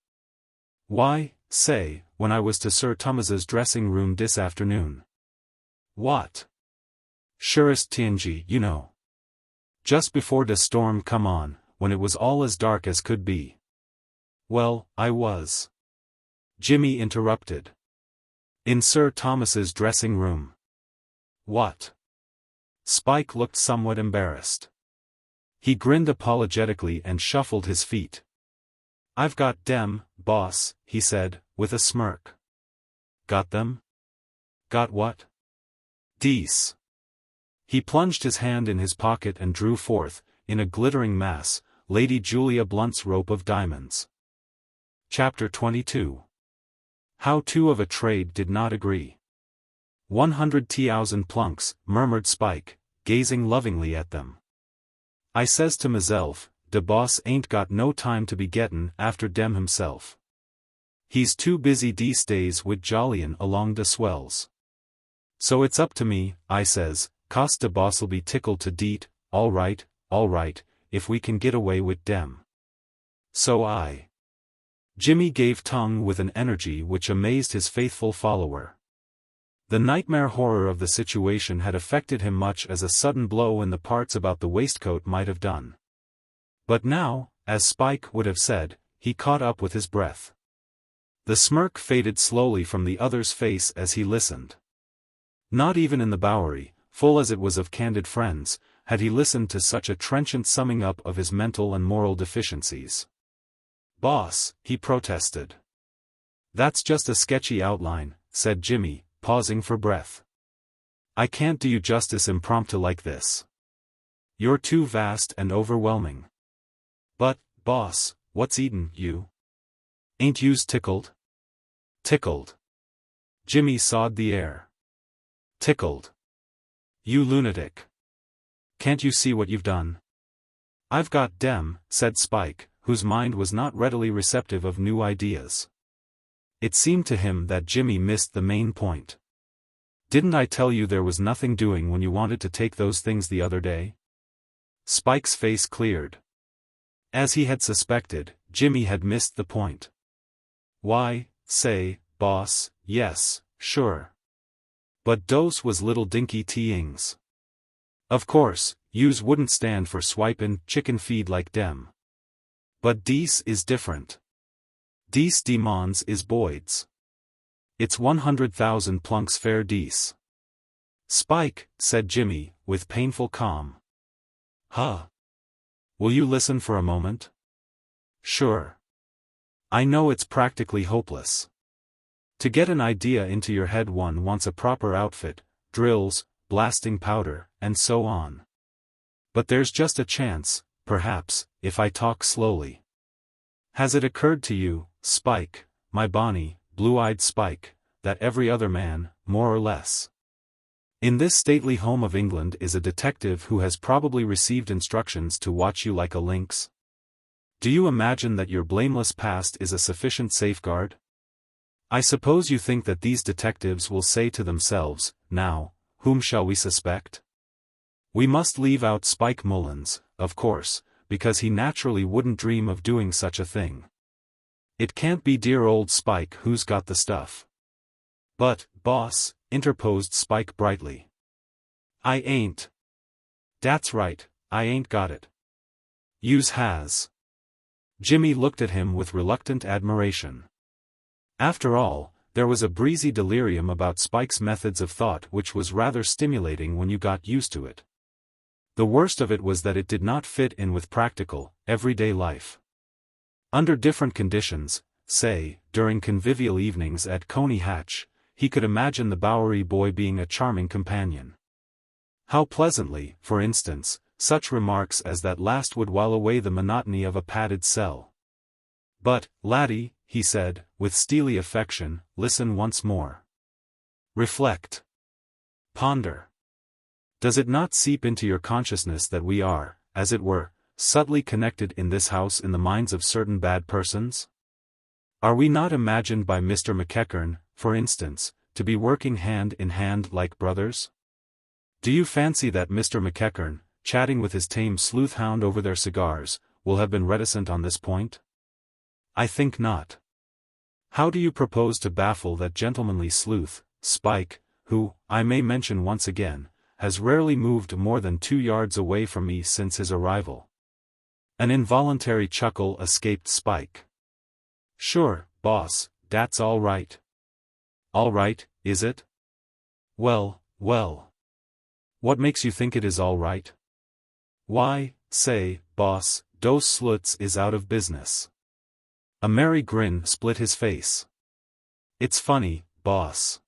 Why, say, when I was to Sir Thomas's dressing room this afternoon." "What?" "Surest Tingy, you know. Just before the storm come on, when it was all as dark as could be." "Well, I was." Jimmy interrupted. "In Sir Thomas's dressing room." "What?" Spike looked somewhat embarrassed. He grinned apologetically and shuffled his feet. "I've got them, boss," he said, with a smirk. "Got them?" "Got what?" "Dece." He plunged his hand in his pocket and drew forth, in a glittering mass, Lady Julia Blunt's rope of diamonds. Chapter 22. How two of a trade did not agree. 100,000 plunks, murmured Spike, gazing lovingly at them. "I says to myself, de boss ain't got no time to be gettin' after dem himself. He's too busy dese days wid jollyin' along de swells. So it's up to me, I says, 'cause de boss'll be tickled to deet, all right, if we can get away wid dem. So I." Jimmy gave tongue with an energy which amazed his faithful follower. The nightmare horror of the situation had affected him much as a sudden blow in the parts about the waistcoat might have done. But now, as Spike would have said, he caught up with his breath. The smirk faded slowly from the other's face as he listened. Not even in the Bowery, full as it was of candid friends, had he listened to such a trenchant summing up of his mental and moral deficiencies. "Boss," he protested. "That's just a sketchy outline," said Jimmy, pausing for breath. "I can't do you justice impromptu like this. You're too vast and overwhelming." "But, boss, what's eatin' you? Ain't you's tickled?" "Tickled?" Jimmy sawed the air. "Tickled? You lunatic. Can't you see what you've done?" "I've got dem," said Spike, whose mind was not readily receptive of new ideas. It seemed to him that Jimmy missed the main point. "Didn't I tell you there was nothing doing when you wanted to take those things the other day?" Spike's face cleared. As he had suspected, Jimmy had missed the point. "Why, say, boss, yes, sure. But dose was little dinky teeings. Of course, yous wouldn't stand for swipin' chicken feed like dem. But dece is different. Dece demons is Boyd's. It's 100,000 plunks fair dece." "Spike," said Jimmy, with painful calm. "Huh? Will you listen for a moment?" "Sure. I know it's practically hopeless. To get an idea into your head one wants a proper outfit, drills, blasting powder, and so on. But there's just a chance, perhaps, if I talk slowly. Has it occurred to you, Spike, my bonny, blue-eyed Spike, that every other man, more or less, in this stately home of England is a detective who has probably received instructions to watch you like a lynx? Do you imagine that your blameless past is a sufficient safeguard? I suppose you think that these detectives will say to themselves, now, whom shall we suspect? We must leave out Spike Mullins, of course, because he naturally wouldn't dream of doing such a thing. It can't be dear old Spike who's got the stuff." "But, boss," interposed Spike brightly. "I ain't. Dat's right, I ain't got it. Yous has." Jimmy looked at him with reluctant admiration. After all, there was a breezy delirium about Spike's methods of thought which was rather stimulating when you got used to it. The worst of it was that it did not fit in with practical, everyday life. Under different conditions, say, during convivial evenings at Coney Hatch, he could imagine the Bowery boy being a charming companion. How pleasantly, for instance, such remarks as that last would while away the monotony of a padded cell. "But, laddie," he said, with steely affection, "listen once more. Reflect. Ponder. Does it not seep into your consciousness that we are, as it were, subtly connected in this house in the minds of certain bad persons? Are we not imagined by Mr. McEachern, for instance, to be working hand in hand like brothers? Do you fancy that Mr. McEachern, chatting with his tame sleuth-hound over their cigars, will have been reticent on this point? I think not. How do you propose to baffle that gentlemanly sleuth, Spike, who, I may mention once again, has rarely moved more than 2 yards away from me since his arrival?" An involuntary chuckle escaped Spike. "Sure, boss, dat's all right." "All right, is it? Well, well. What makes you think it is all right?" "Why, say, boss, dose sluts is out of business." A merry grin split his face. "It's funny, boss.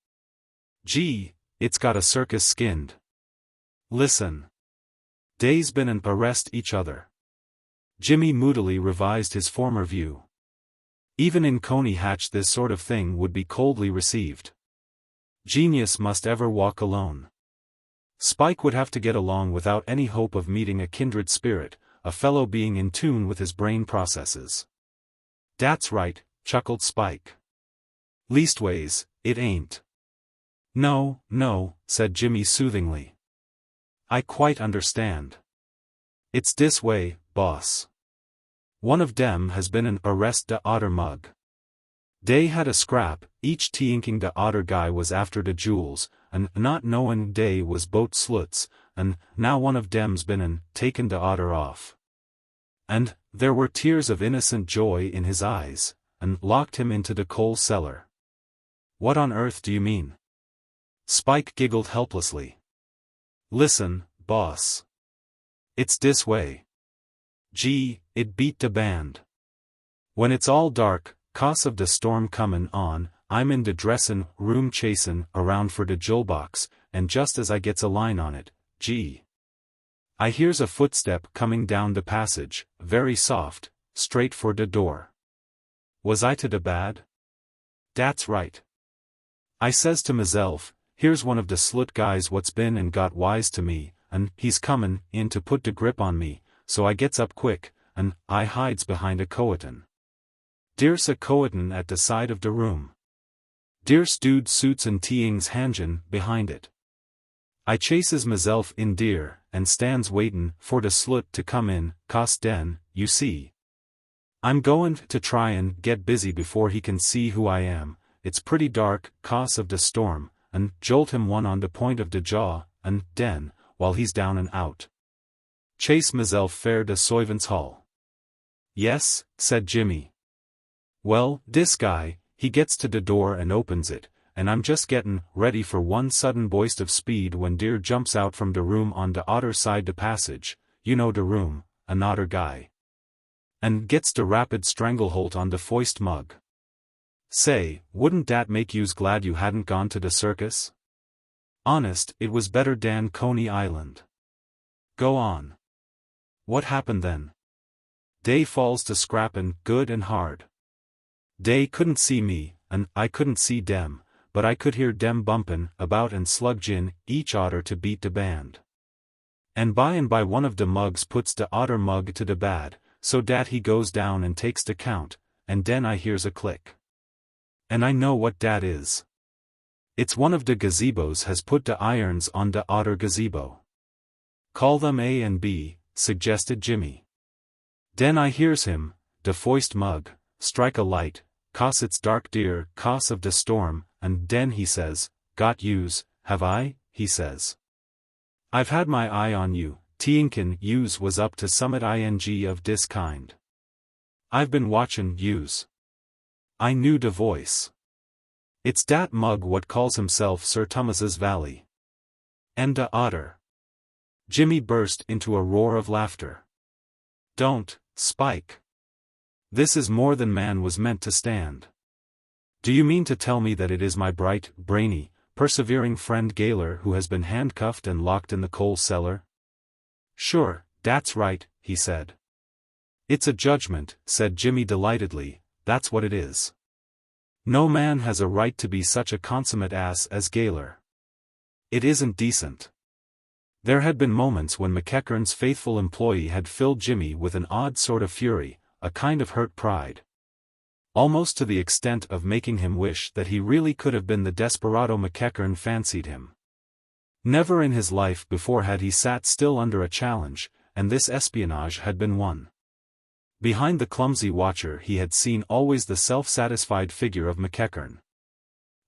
Gee, it's got a circus skinned. Listen. Dey's been and arrest each other." Jimmy moodily revised his former view. Even in Coney Hatch this sort of thing would be coldly received. Genius must ever walk alone. Spike would have to get along without any hope of meeting a kindred spirit, a fellow being in tune with his brain processes. "Dat's right," chuckled Spike. "Leastways, it ain't." "No, no," said Jimmy soothingly. "I quite understand. It's dis way, boss. One of dem has been an arrest de otter mug. Dey had a scrap, each tinking de otter guy was after de jewels, and not knowin' dey was boat sluts, and now one of dem's been an taken de otter off. And there were tears of innocent joy in his eyes, and locked him into the coal cellar. What on earth do you mean? Spike giggled helplessly. Listen, boss. It's this way. Gee, it beat the band. When it's all dark, 'cause of the storm comin' on, I'm in the dressin' room chasin' around for the jewel box, and just as I gets a line on it, gee, I hears a footstep coming down the passage, very soft, straight for the door. Was I to the bad? That's right. I says to myself, here's one of the slut guys what's been and got wise to me, and he's comin' in to put the grip on me, so I gets up quick, and I hides behind a coatin. There's a coatin at the side of the room. There's dude suits and teings hangin' behind it. I chases myself in there, and stands waitin' for the slut to come in, 'cause then, you see, I'm goin' to try and get busy before he can see who I am. It's pretty dark, 'cause of the storm, and jolt him one on the point of the jaw, and then, while he's down and out, chase myself fair to Soivant's Hall. Yes, said Jimmy. Well, this guy, he gets to the door and opens it, and I'm just gettin' ready for one sudden boist of speed when dear jumps out from the room on the other side the passage, you know the room, another guy, and gets the rapid stranglehold on the foist mug. Say, wouldn't that make yous glad you hadn't gone to the circus? Honest, it was better than Coney Island. Go on. What happened then? They falls to scrappin' good and hard. They couldn't see me, and I couldn't see dem, but I could hear dem bumpin' about and sluggin' each other to beat the band. And by one of the mugs puts the other mug to the bad, so dat he goes down and takes the count, and den I hears a click. And I know what dat is. It's one of the gazebos has put the irons on the other gazebo. Call them A and B, suggested Jimmy. Den I hears him, the foist mug, strike a light, 'cause it's dark dear, 'cause of the storm, and den he says, got yous, have I, he says. I've had my eye on you, thinkin' yous was up to summit ing of this kind. I've been watchin' yous. I knew the voice. It's dat mug what calls himself Sir Thomas's Valley. And the otter. Jimmy burst into a roar of laughter. Don't, Spike. This is more than man was meant to stand. Do you mean to tell me that it is my bright, brainy, persevering friend Gaylor who has been handcuffed and locked in the coal cellar? Sure, that's right, he said. It's a judgment, said Jimmy delightedly, that's what it is. No man has a right to be such a consummate ass as Gaylor. It isn't decent. There had been moments when McEachern's faithful employee had filled Jimmy with an odd sort of fury, a kind of hurt pride. Almost to the extent of making him wish that he really could have been the desperado McEachern fancied him. Never in his life before had he sat still under a challenge, and this espionage had been one. Behind the clumsy watcher he had seen always the self-satisfied figure of McEachern.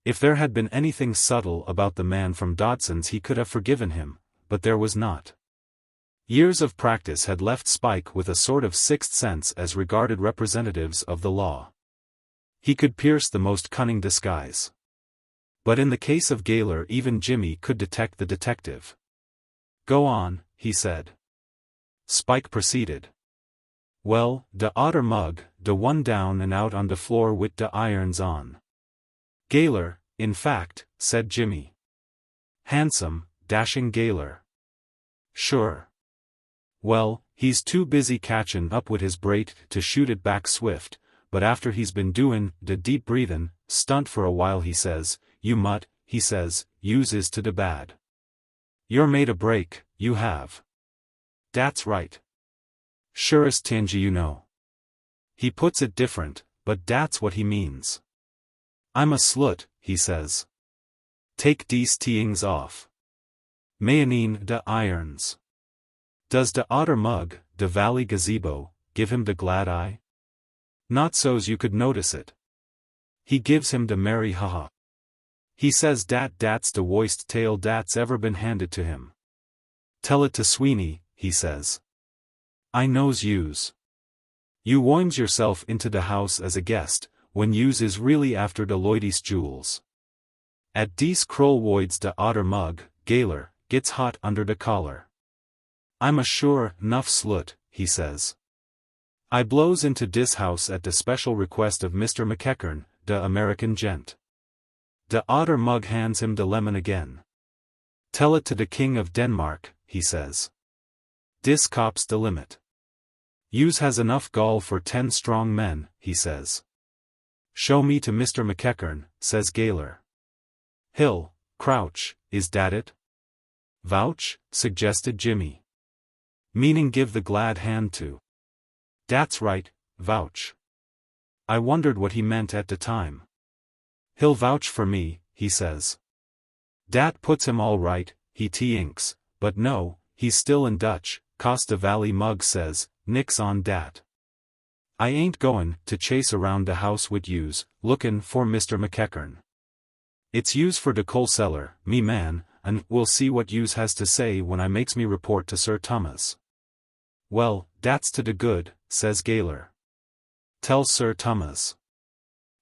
If there had been anything subtle about the man from Dodson's he could have forgiven him, but there was not. Years of practice had left Spike with a sort of sixth sense as regarded representatives of the law. He could pierce the most cunning disguise. But in the case of Gaylor even Jimmy could detect the detective. Go on, he said. Spike proceeded. Well, the otter mug, the one down and out on the floor with the irons on. Gaylor, in fact, said Jimmy. Handsome, dashing Gaylor. Sure. Well, he's too busy catchin' up with his brait to shoot it back swift, but after he's been doin' the deep breathin' stunt for a while he says, you mutt, he says, yous is to the bad. You're made a break, you have. That's right. Surest tingy you know. He puts it different, but that's what he means. I'm a slut, he says. Take dese teings off. Mayanine de irons. Does de otter mug, de valley gazebo, give him de glad eye? Not so's you could notice it. He gives him de merry haha. He says dat's de woist tale dat's ever been handed to him. Tell it to Sweeney, he says. I knows yous. You worms yourself into the house as a guest, when yous is really after de Loidy's jewels. At dese krolwoids de otter mug, Galer, gets hot under de collar. I'm a sure 'nuff slut, he says. I blows into dis house at de special request of Mr. McEachern, de American gent. De otter mug hands him de lemon again. Tell it to de King of Denmark, he says. Dis cop's de limit. Yous has enough gall for 10 strong men, he says. Show me to Mr. McEachern, says Galer. Hill, crouch, is dat it? Vouch, suggested Jimmy. Meaning give the glad hand to. Dat's right, vouch. I wondered what he meant at the time. He'll vouch for me, he says. Dat puts him all right, he tinks, but no, he's still in Dutch, Costa Valley mug says, nix on dat. I ain't goin' to chase around de house wid yous, lookin' for Mr. McEachern. It's yous for de coal cellar, me man, and we'll see what yous has to say when I makes me report to Sir Thomas. Well, dat's to de good, says Galer. Tell Sir Thomas.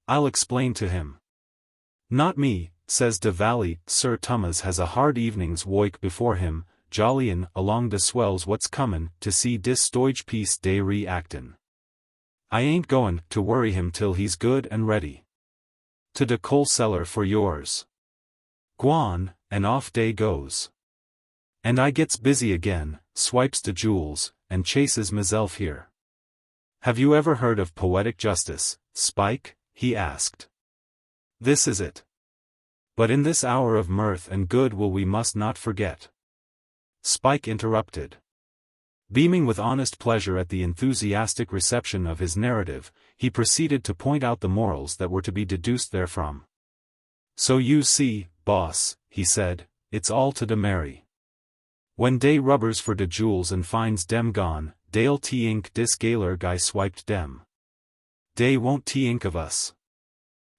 I'll explain to him. Not me, says de Valley. Sir Thomas has a hard evening's woik before him, jollyin' along de swells what's comin' to see dis stoige piece de re-actin'. I ain't goin' to worry him till he's good and ready. To de coal cellar for yours. Gwan, and off day goes. And I gets busy again, swipes de jewels, and chases myself here. Have you ever heard of poetic justice, Spike? He asked. This is it. But in this hour of mirth and goodwill we must not forget. Spike interrupted. Beaming with honest pleasure at the enthusiastic reception of his narrative, he proceeded to point out the morals that were to be deduced therefrom. So you see, boss, he said, it's all to de merry. When dey rubbers for de jewels and finds dem gone, dey'll t-ink dis Galer guy swiped dem. Dey won't t-ink of us.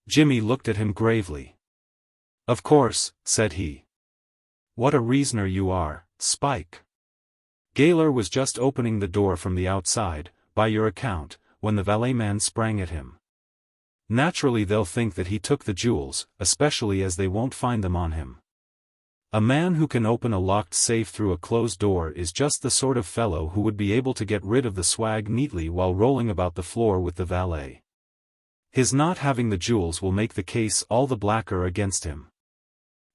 Jimmy looked at him gravely. Of course, said he. What a reasoner you are, Spike. Galer was just opening the door from the outside, by your account, when the valet man sprang at him. Naturally they'll think that he took the jewels, especially as they won't find them on him. A man who can open a locked safe through a closed door is just the sort of fellow who would be able to get rid of the swag neatly while rolling about the floor with the valet. His not having the jewels will make the case all the blacker against him.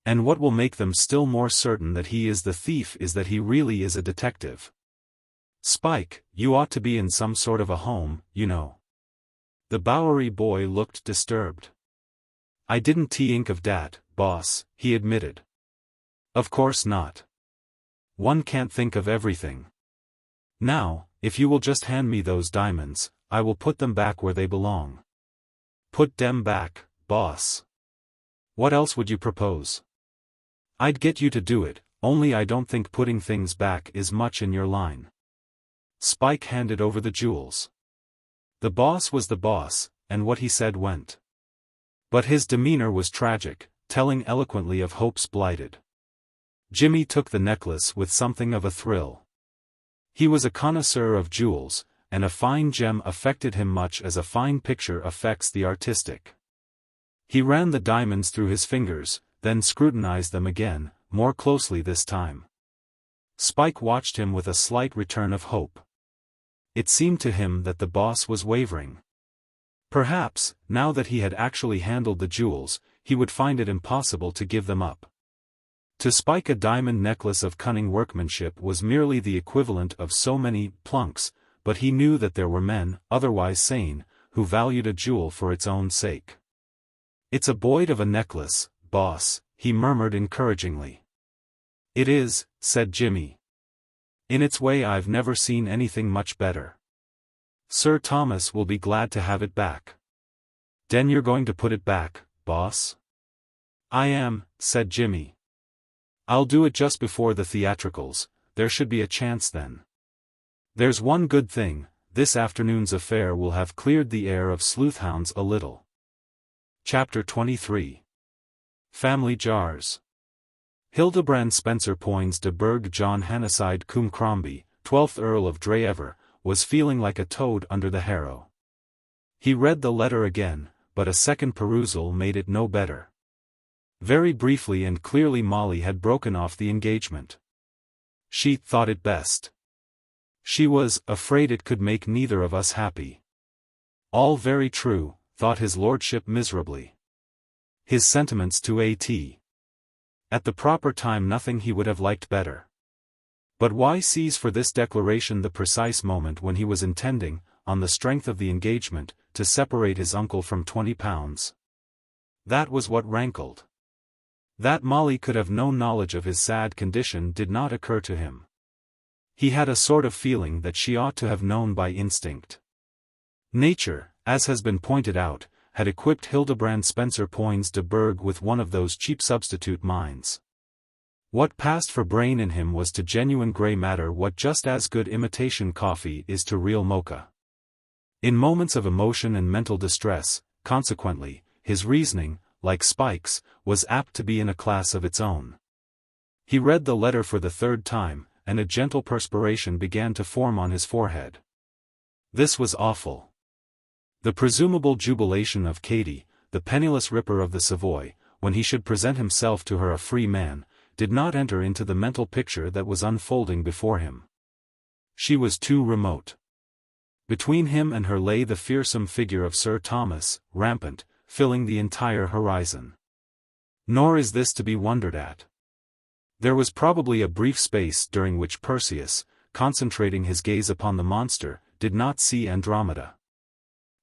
And what will make them still more certain that he is the thief is that he really is a detective. Spike, you ought to be in some sort of a home, you know. The Bowery boy looked disturbed. I didn't t-ink of dat, boss, he admitted. Of course not. One can't think of everything. Now, if you will just hand me those diamonds, I will put them back where they belong. Put them back, boss. What else would you propose? I'd get you to do it, only I don't think putting things back is much in your line. Spike handed over the jewels. The boss was the boss, and what he said went. But his demeanor was tragic, telling eloquently of hopes blighted. Jimmy took the necklace with something of a thrill. He was a connoisseur of jewels, and a fine gem affected him much as a fine picture affects the artistic. He ran the diamonds through his fingers, then scrutinized them again, more closely this time. Spike watched him with a slight return of hope. It seemed to him that the boss was wavering. Perhaps, now that he had actually handled the jewels, he would find it impossible to give them up. To Spike a diamond necklace of cunning workmanship was merely the equivalent of so many plunks, but he knew that there were men, otherwise sane, who valued a jewel for its own sake. It's a boyd of a necklace, boss, he murmured encouragingly. It is, said Jimmy. In its way I've never seen anything much better. Sir Thomas will be glad to have it back. Den you're going to put it back, boss? I am, said Jimmy. I'll do it just before the theatricals, there should be a chance then. There's one good thing, this afternoon's affair will have cleared the air of sleuthhounds a little. Chapter 23. Family Jars. Hildebrand Spencer Poins de Burgh John Hanaside cum Crombie, 12th Earl of Dreever, was feeling like a toad under the harrow. He read the letter again, but a second perusal made it no better. Very briefly and clearly Molly had broken off the engagement. She thought it best. She was afraid it could make neither of us happy. All very true, thought his lordship miserably. His sentiments to A.T. At the proper time nothing he would have liked better. But why seize for this declaration the precise moment when he was intending, on the strength of the engagement, to separate his uncle from £20? That was what rankled. That Molly could have no knowledge of his sad condition did not occur to him. He had a sort of feeling that she ought to have known by instinct. Nature, as has been pointed out, had equipped Hildebrand Spencer Poins de Burgh with one of those cheap substitute minds. What passed for brain in him was to genuine grey matter what just as good imitation coffee is to real mocha. In moments of emotion and mental distress, consequently, his reasoning, like Spike's, was apt to be in a class of its own. He read the letter for the third time, and a gentle perspiration began to form on his forehead. This was awful. The presumable jubilation of Katy, the penniless ripper of the Savoy, when he should present himself to her a free man, did not enter into the mental picture that was unfolding before him. She was too remote. Between him and her lay the fearsome figure of Sir Thomas, rampant, filling the entire horizon. Nor is this to be wondered at. There was probably a brief space during which Perseus, concentrating his gaze upon the monster, did not see Andromeda.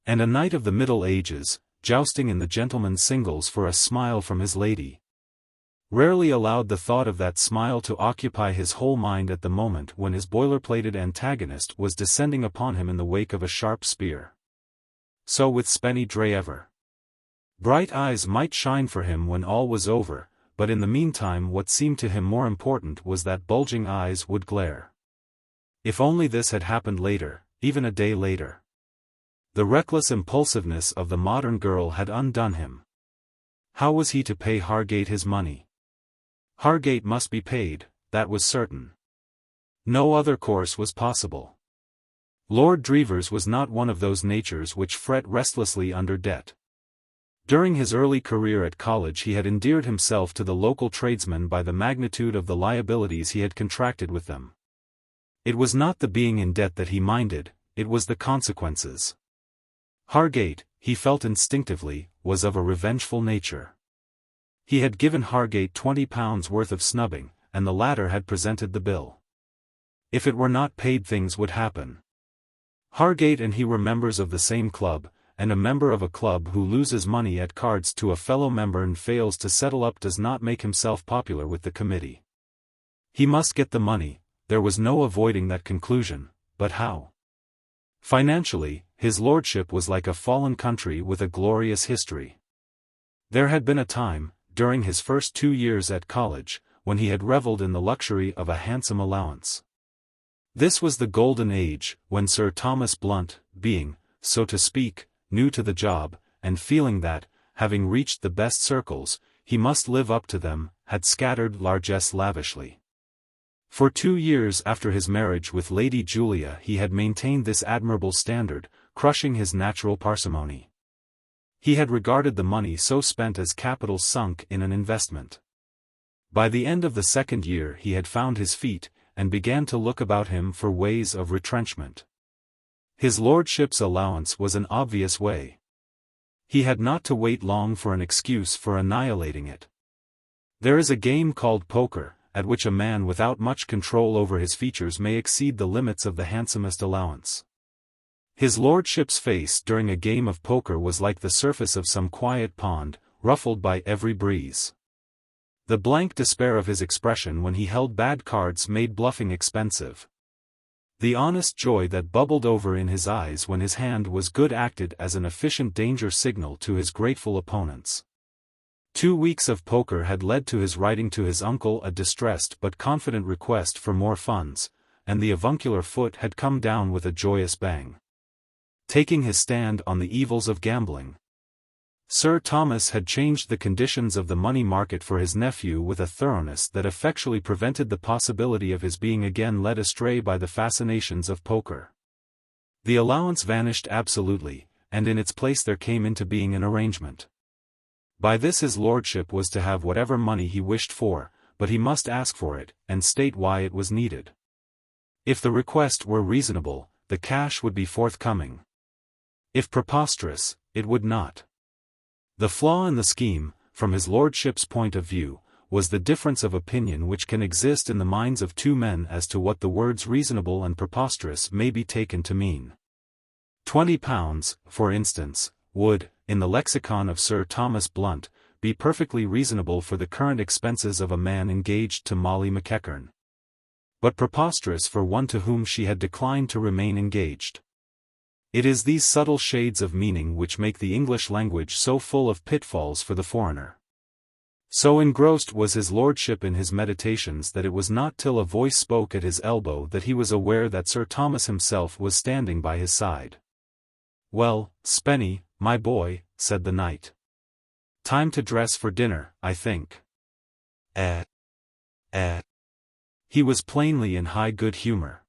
And a knight of the Middle Ages, jousting in the gentleman's singles for a smile from his lady, rarely allowed the thought of that smile to occupy his whole mind at the moment when his boiler-plated antagonist was descending upon him in the wake of a sharp spear. So with Spennie Dreever. Bright eyes might shine for him when all was over, but in the meantime what seemed to him more important was that bulging eyes would glare. If only this had happened later, even a day later. The reckless impulsiveness of the modern girl had undone him. How was he to pay Hargate his money? Hargate must be paid, that was certain. No other course was possible. Lord Dreever's was not one of those natures which fret restlessly under debt. During his early career at college he had endeared himself to the local tradesmen by the magnitude of the liabilities he had contracted with them. It was not the being in debt that he minded, it was the consequences. Hargate, he felt instinctively, was of a revengeful nature. He had given Hargate £20 worth of snubbing, and the latter had presented the bill. If it were not paid things would happen. Hargate and he were members of the same club, and a member of a club who loses money at cards to a fellow member and fails to settle up does not make himself popular with the committee. He must get the money, there was no avoiding that conclusion, but how? Financially, his lordship was like a fallen country with a glorious history. There had been a time, during his first 2 years at college, when he had revelled in the luxury of a handsome allowance. This was the golden age, when Sir Thomas Blunt, being, so to speak, new to the job, and feeling that, having reached the best circles, he must live up to them, had scattered largesse lavishly. For 2 years after his marriage with Lady Julia he had maintained this admirable standard, crushing his natural parsimony. He had regarded the money so spent as capital sunk in an investment. By the end of the 2nd year he had found his feet, and began to look about him for ways of retrenchment. His lordship's allowance was an obvious way. He had not to wait long for an excuse for annihilating it. There is a game called poker, at which a man without much control over his features may exceed the limits of the handsomest allowance. His lordship's face during a game of poker was like the surface of some quiet pond, ruffled by every breeze. The blank despair of his expression when he held bad cards made bluffing expensive. The honest joy that bubbled over in his eyes when his hand was good acted as an efficient danger signal to his grateful opponents. 2 weeks of poker had led to his writing to his uncle a distressed but confident request for more funds, and the avuncular foot had come down with a joyous bang. Taking his stand on the evils of gambling. Sir Thomas had changed the conditions of the money market for his nephew with a thoroughness that effectually prevented the possibility of his being again led astray by the fascinations of poker. The allowance vanished absolutely, and in its place there came into being an arrangement. By this his lordship was to have whatever money he wished for, but he must ask for it, and state why it was needed. If the request were reasonable, the cash would be forthcoming. If preposterous, it would not. The flaw in the scheme, from his lordship's point of view, was the difference of opinion which can exist in the minds of two men as to what the words reasonable and preposterous may be taken to mean. £20, for instance, would, in the lexicon of Sir Thomas Blunt, be perfectly reasonable for the current expenses of a man engaged to Molly McEachern. But preposterous for one to whom she had declined to remain engaged. It is these subtle shades of meaning which make the English language so full of pitfalls for the foreigner. So engrossed was his lordship in his meditations that it was not till a voice spoke at his elbow that he was aware that Sir Thomas himself was standing by his side. "Well, Spennie, my boy," said the knight. "Time to dress for dinner, I think." He was plainly in high good humor.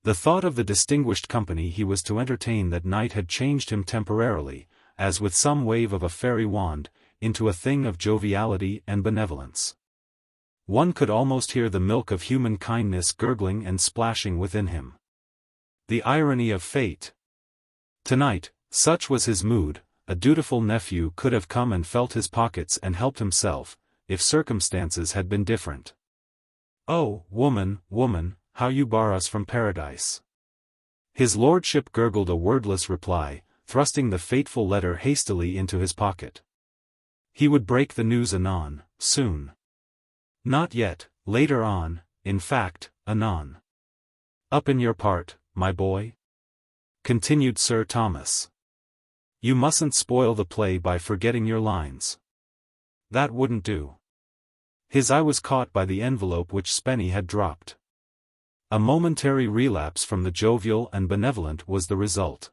The thought of the distinguished company he was to entertain that night had changed him temporarily, as with some wave of a fairy wand, into a thing of joviality and benevolence. One could almost hear the milk of human kindness gurgling and splashing within him. The irony of fate! Tonight, such was his mood, a dutiful nephew could have come and felt his pockets and helped himself, if circumstances had been different. "Oh, woman, woman, how you bar us from paradise." His lordship gurgled a wordless reply, thrusting the fateful letter hastily into his pocket. He would break the news anon, soon. Not yet, later on, in fact, anon. "Up in your part, my boy?" continued Sir Thomas. "You mustn't spoil the play by forgetting your lines. That wouldn't do." His eye was caught by the envelope which Spennie had dropped. A momentary relapse from the jovial and benevolent was the result.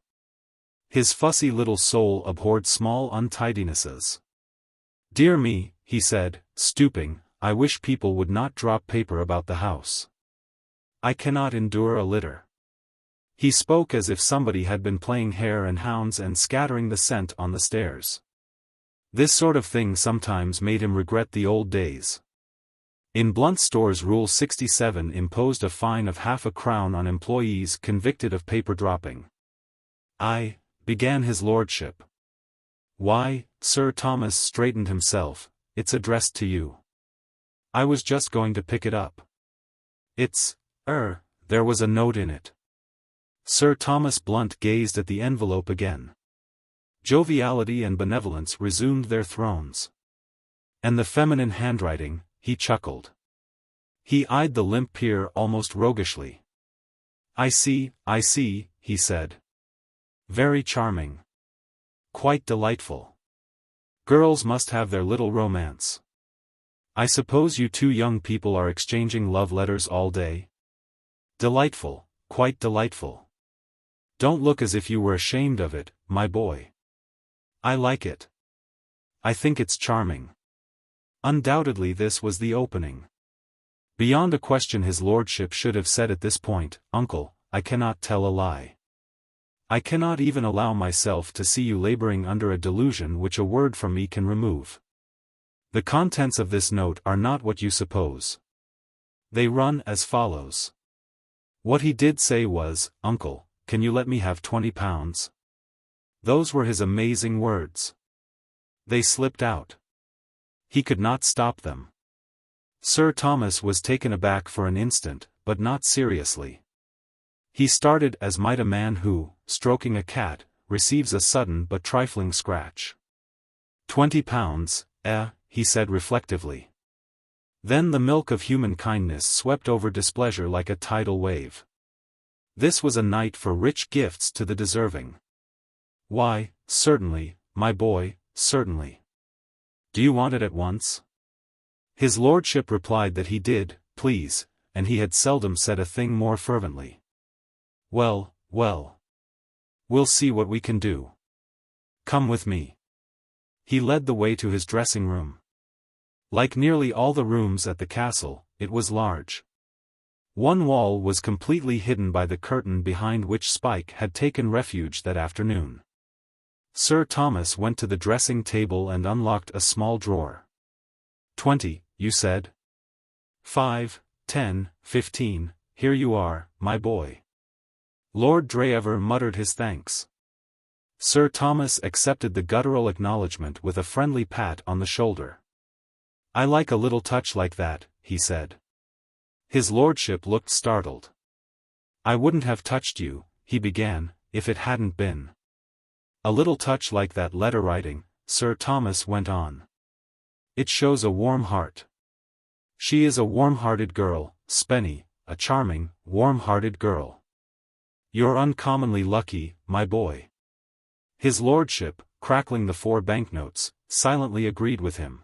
His fussy little soul abhorred small untidinesses. "Dear me," he said, stooping, "I wish people would not drop paper about the house. I cannot endure a litter." He spoke as if somebody had been playing hare and hounds and scattering the scent on the stairs. This sort of thing sometimes made him regret the old days. In Blunt Store's Rule 67 imposed a fine of half a crown on employees convicted of paper dropping. Began his lordship. "Why," Sir Thomas straightened himself, "it's addressed to you. I was just going to pick it up. There was a note in it." Sir Thomas Blunt gazed at the envelope again. Joviality and benevolence resumed their thrones. "And the feminine handwriting," he chuckled. He eyed the limp peer almost roguishly. I see, he said. "Very charming. Quite delightful. Girls must have their little romance. I suppose you two young people are exchanging love letters all day?" "Delightful, quite delightful. Don't look as if you were ashamed of it, my boy." "I like it. I think it's charming." Undoubtedly this was the opening. Beyond a question his lordship should have said at this point, "Uncle, I cannot tell a lie. I cannot even allow myself to see you laboring under a delusion which a word from me can remove. The contents of this note are not what you suppose. They run as follows." What he did say was, "Uncle, can you let me have £20? Those were his amazing words. They slipped out. He could not stop them. Sir Thomas was taken aback for an instant, but not seriously. He started as might a man who, stroking a cat, receives a sudden but trifling scratch. £20, he said reflectively. Then the milk of human kindness swept over displeasure like a tidal wave. This was a night for rich gifts to the deserving. "Why, certainly, my boy, certainly. Do you want it at once?" His lordship replied that he did, please, and he had seldom said a thing more fervently. Well. We'll see what we can do. Come with me." He led the way to his dressing room. Like nearly all the rooms at the castle, it was large. One wall was completely hidden by the curtain behind which Spike had taken refuge that afternoon. Sir Thomas went to the dressing table and unlocked a small drawer. 20, you said? 5, 10, 15, here you are, my boy. Lord Dreever muttered his thanks. Sir Thomas accepted the guttural acknowledgement with a friendly pat on the shoulder. I like a little touch like that, he said. His lordship looked startled. I wouldn't have touched you, he began, if it hadn't been. A little touch like that letter writing, Sir Thomas went on. It shows a warm heart. She is a warm-hearted girl, Spennie, a charming, warm-hearted girl. You're uncommonly lucky, my boy. His lordship, crackling the 4 banknotes, silently agreed with him.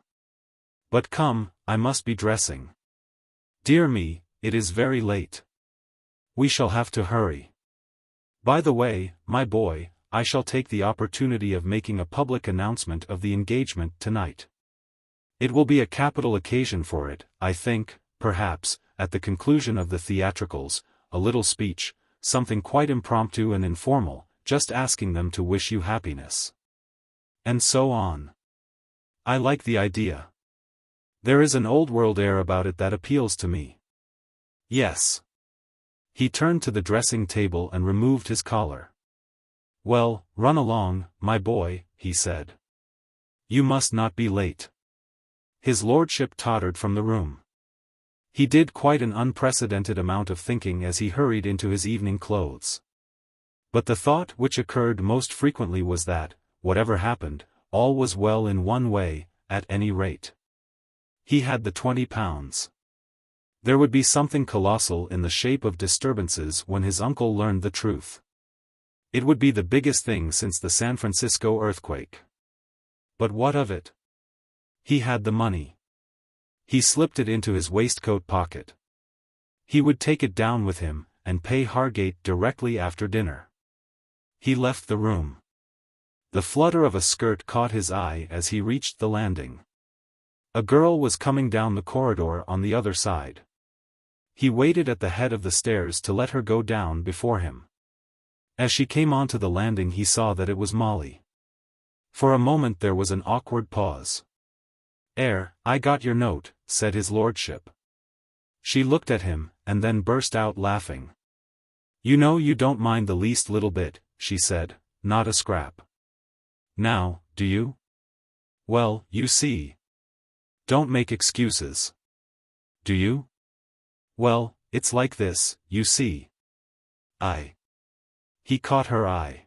But come, I must be dressing. Dear me, it is very late. We shall have to hurry. By the way, my boy, I shall take the opportunity of making a public announcement of the engagement tonight. It will be a capital occasion for it, I think, perhaps, at the conclusion of the theatricals, a little speech, something quite impromptu and informal, just asking them to wish you happiness. And so on. I like the idea. There is an old-world air about it that appeals to me. Yes. He turned to the dressing table and removed his collar. Well, run along, my boy, he said. You must not be late. His lordship tottered from the room. He did quite an unprecedented amount of thinking as he hurried into his evening clothes. But the thought which occurred most frequently was that, whatever happened, all was well in one way, at any rate. He had the £20. There would be something colossal in the shape of disturbances when his uncle learned the truth. It would be the biggest thing since the San Francisco earthquake. But what of it? He had the money. He slipped it into his waistcoat pocket. He would take it down with him, and pay Hargate directly after dinner. He left the room. The flutter of a skirt caught his eye as he reached the landing. A girl was coming down the corridor on the other side. He waited at the head of the stairs to let her go down before him. As she came onto the landing he saw that it was Molly. For a moment there was an awkward pause. I got your note, said his lordship. She looked at him, and then burst out laughing. You know you don't mind the least little bit, she said, not a scrap. Now, do you? Well, you see. Don't make excuses. Do you? Well, it's like this, you see. He caught her eye.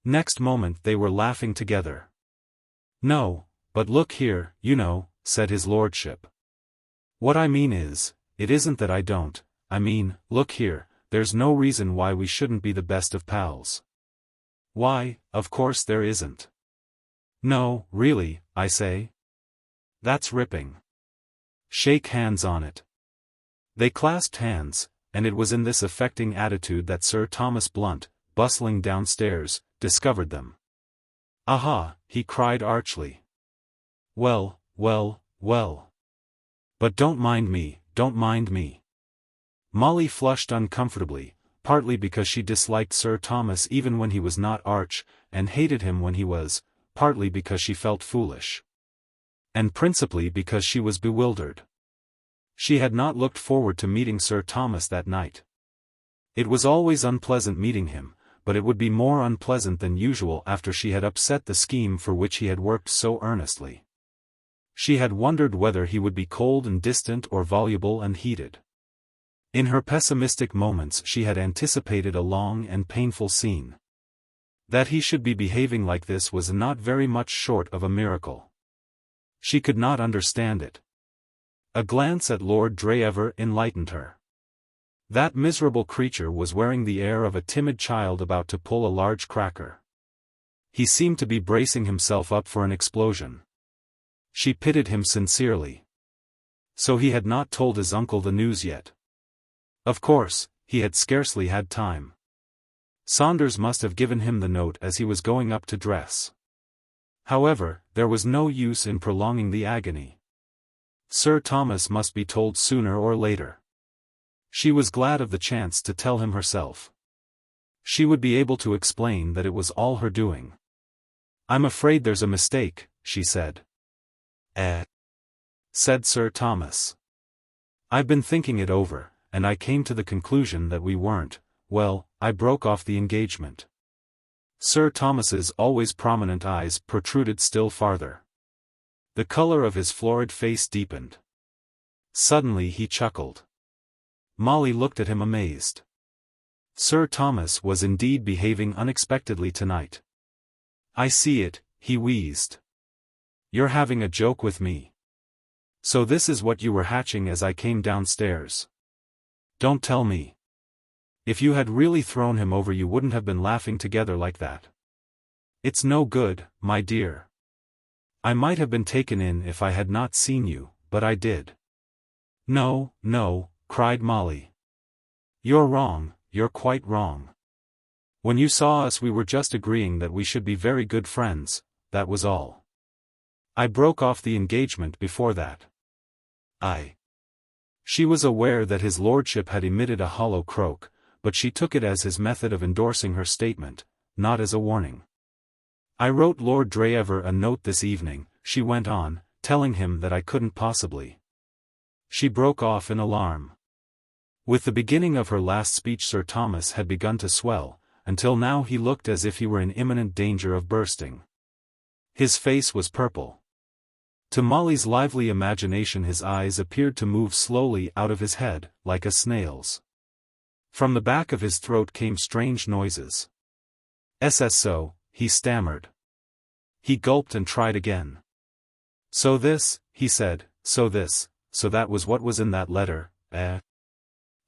Next moment they were laughing together. No, but look here, you know, said his lordship. What I mean is, it isn't that I don't, I mean, look here, there's no reason why we shouldn't be the best of pals. Why, of course there isn't. No, really, I say. That's ripping. Shake hands on it. They clasped hands, and it was in this affecting attitude that Sir Thomas Blunt, bustling downstairs, discovered them. Aha, he cried archly. Well, well, well. But don't mind me, don't mind me. Molly flushed uncomfortably, partly because she disliked Sir Thomas even when he was not arch, and hated him when he was, partly because she felt foolish. And principally because she was bewildered. She had not looked forward to meeting Sir Thomas that night. It was always unpleasant meeting him, but it would be more unpleasant than usual after she had upset the scheme for which he had worked so earnestly. She had wondered whether he would be cold and distant or voluble and heated. In her pessimistic moments she had anticipated a long and painful scene. That he should be behaving like this was not very much short of a miracle. She could not understand it. A glance at Lord Dreever enlightened her. That miserable creature was wearing the air of a timid child about to pull a large cracker. He seemed to be bracing himself up for an explosion. She pitied him sincerely. So he had not told his uncle the news yet. Of course, he had scarcely had time. Saunders must have given him the note as he was going up to dress. However, there was no use in prolonging the agony. Sir Thomas must be told sooner or later. She was glad of the chance to tell him herself. She would be able to explain that it was all her doing. I'm afraid there's a mistake, she said. Said Sir Thomas. I've been thinking it over, and I came to the conclusion that we weren't, well, I broke off the engagement. Sir Thomas's always prominent eyes protruded still farther. The color of his florid face deepened. Suddenly he chuckled. Molly looked at him amazed. Sir Thomas was indeed behaving unexpectedly tonight. I see it, he wheezed. You're having a joke with me. So this is what you were hatching as I came downstairs. Don't tell me. If you had really thrown him over you wouldn't have been laughing together like that. It's no good, my dear. I might have been taken in if I had not seen you, but I did. No, no, cried Molly. You're wrong, you're quite wrong. When you saw us we were just agreeing that we should be very good friends, that was all. I broke off the engagement before that. She was aware that his lordship had emitted a hollow croak, but she took it as his method of endorsing her statement, not as a warning. I wrote Lord Dreever a note this evening, she went on, telling him that I couldn't possibly. She broke off in alarm. With the beginning of her last speech Sir Thomas had begun to swell, until now he looked as if he were in imminent danger of bursting. His face was purple. To Molly's lively imagination his eyes appeared to move slowly out of his head, like a snail's. From the back of his throat came strange noises. So, he stammered. He gulped and tried again. So this, he said, so that was what was in that letter, eh?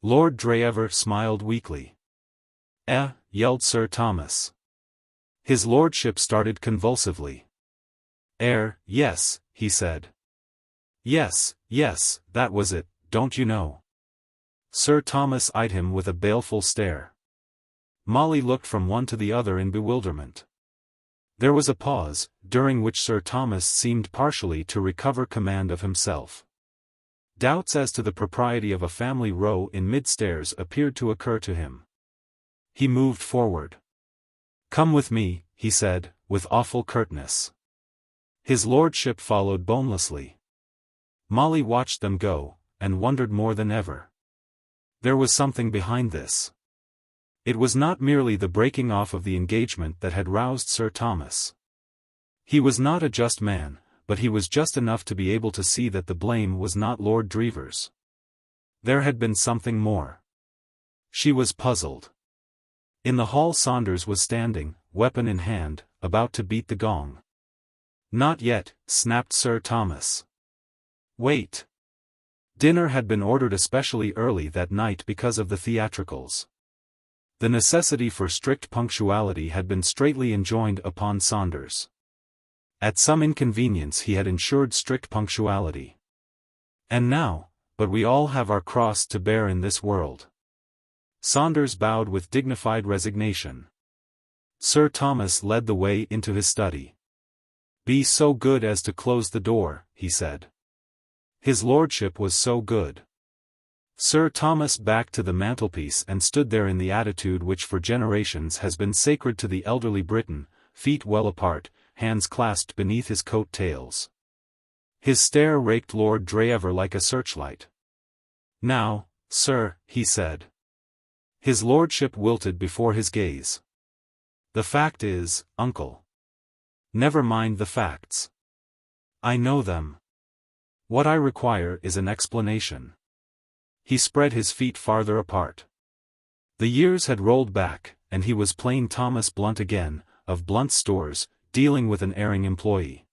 Lord Dreever smiled weakly. Yelled Sir Thomas. His lordship started convulsively. Yes, he said. Yes, that was it, don't you know? Sir Thomas eyed him with a baleful stare. Molly looked from one to the other in bewilderment. There was a pause, during which Sir Thomas seemed partially to recover command of himself. Doubts as to the propriety of a family row in mid-stairs appeared to occur to him. He moved forward. Come with me, he said, with awful curtness. His lordship followed bonelessly. Molly watched them go, and wondered more than ever. There was something behind this. It was not merely the breaking off of the engagement that had roused Sir Thomas. He was not a just man, but he was just enough to be able to see that the blame was not Lord Dreever's. There had been something more. She was puzzled. In the hall Saunders was standing, weapon in hand, about to beat the gong. Not yet, snapped Sir Thomas. Wait. Dinner had been ordered especially early that night because of the theatricals. The necessity for strict punctuality had been straitly enjoined upon Saunders. At some inconvenience he had ensured strict punctuality. And now, but we all have our cross to bear in this world. Saunders bowed with dignified resignation. Sir Thomas led the way into his study. Be so good as to close the door, he said. His lordship was so good. Sir Thomas backed to the mantelpiece and stood there in the attitude which for generations has been sacred to the elderly Briton, feet well apart, hands clasped beneath his coat tails. His stare raked Lord Dreever like a searchlight. Now, sir, he said. His lordship wilted before his gaze. The fact is, uncle. Never mind the facts. I know them. What I require is an explanation. He spread his feet farther apart. The years had rolled back, and he was plain Thomas Blunt again, of Blunt Stores, dealing with an erring employee.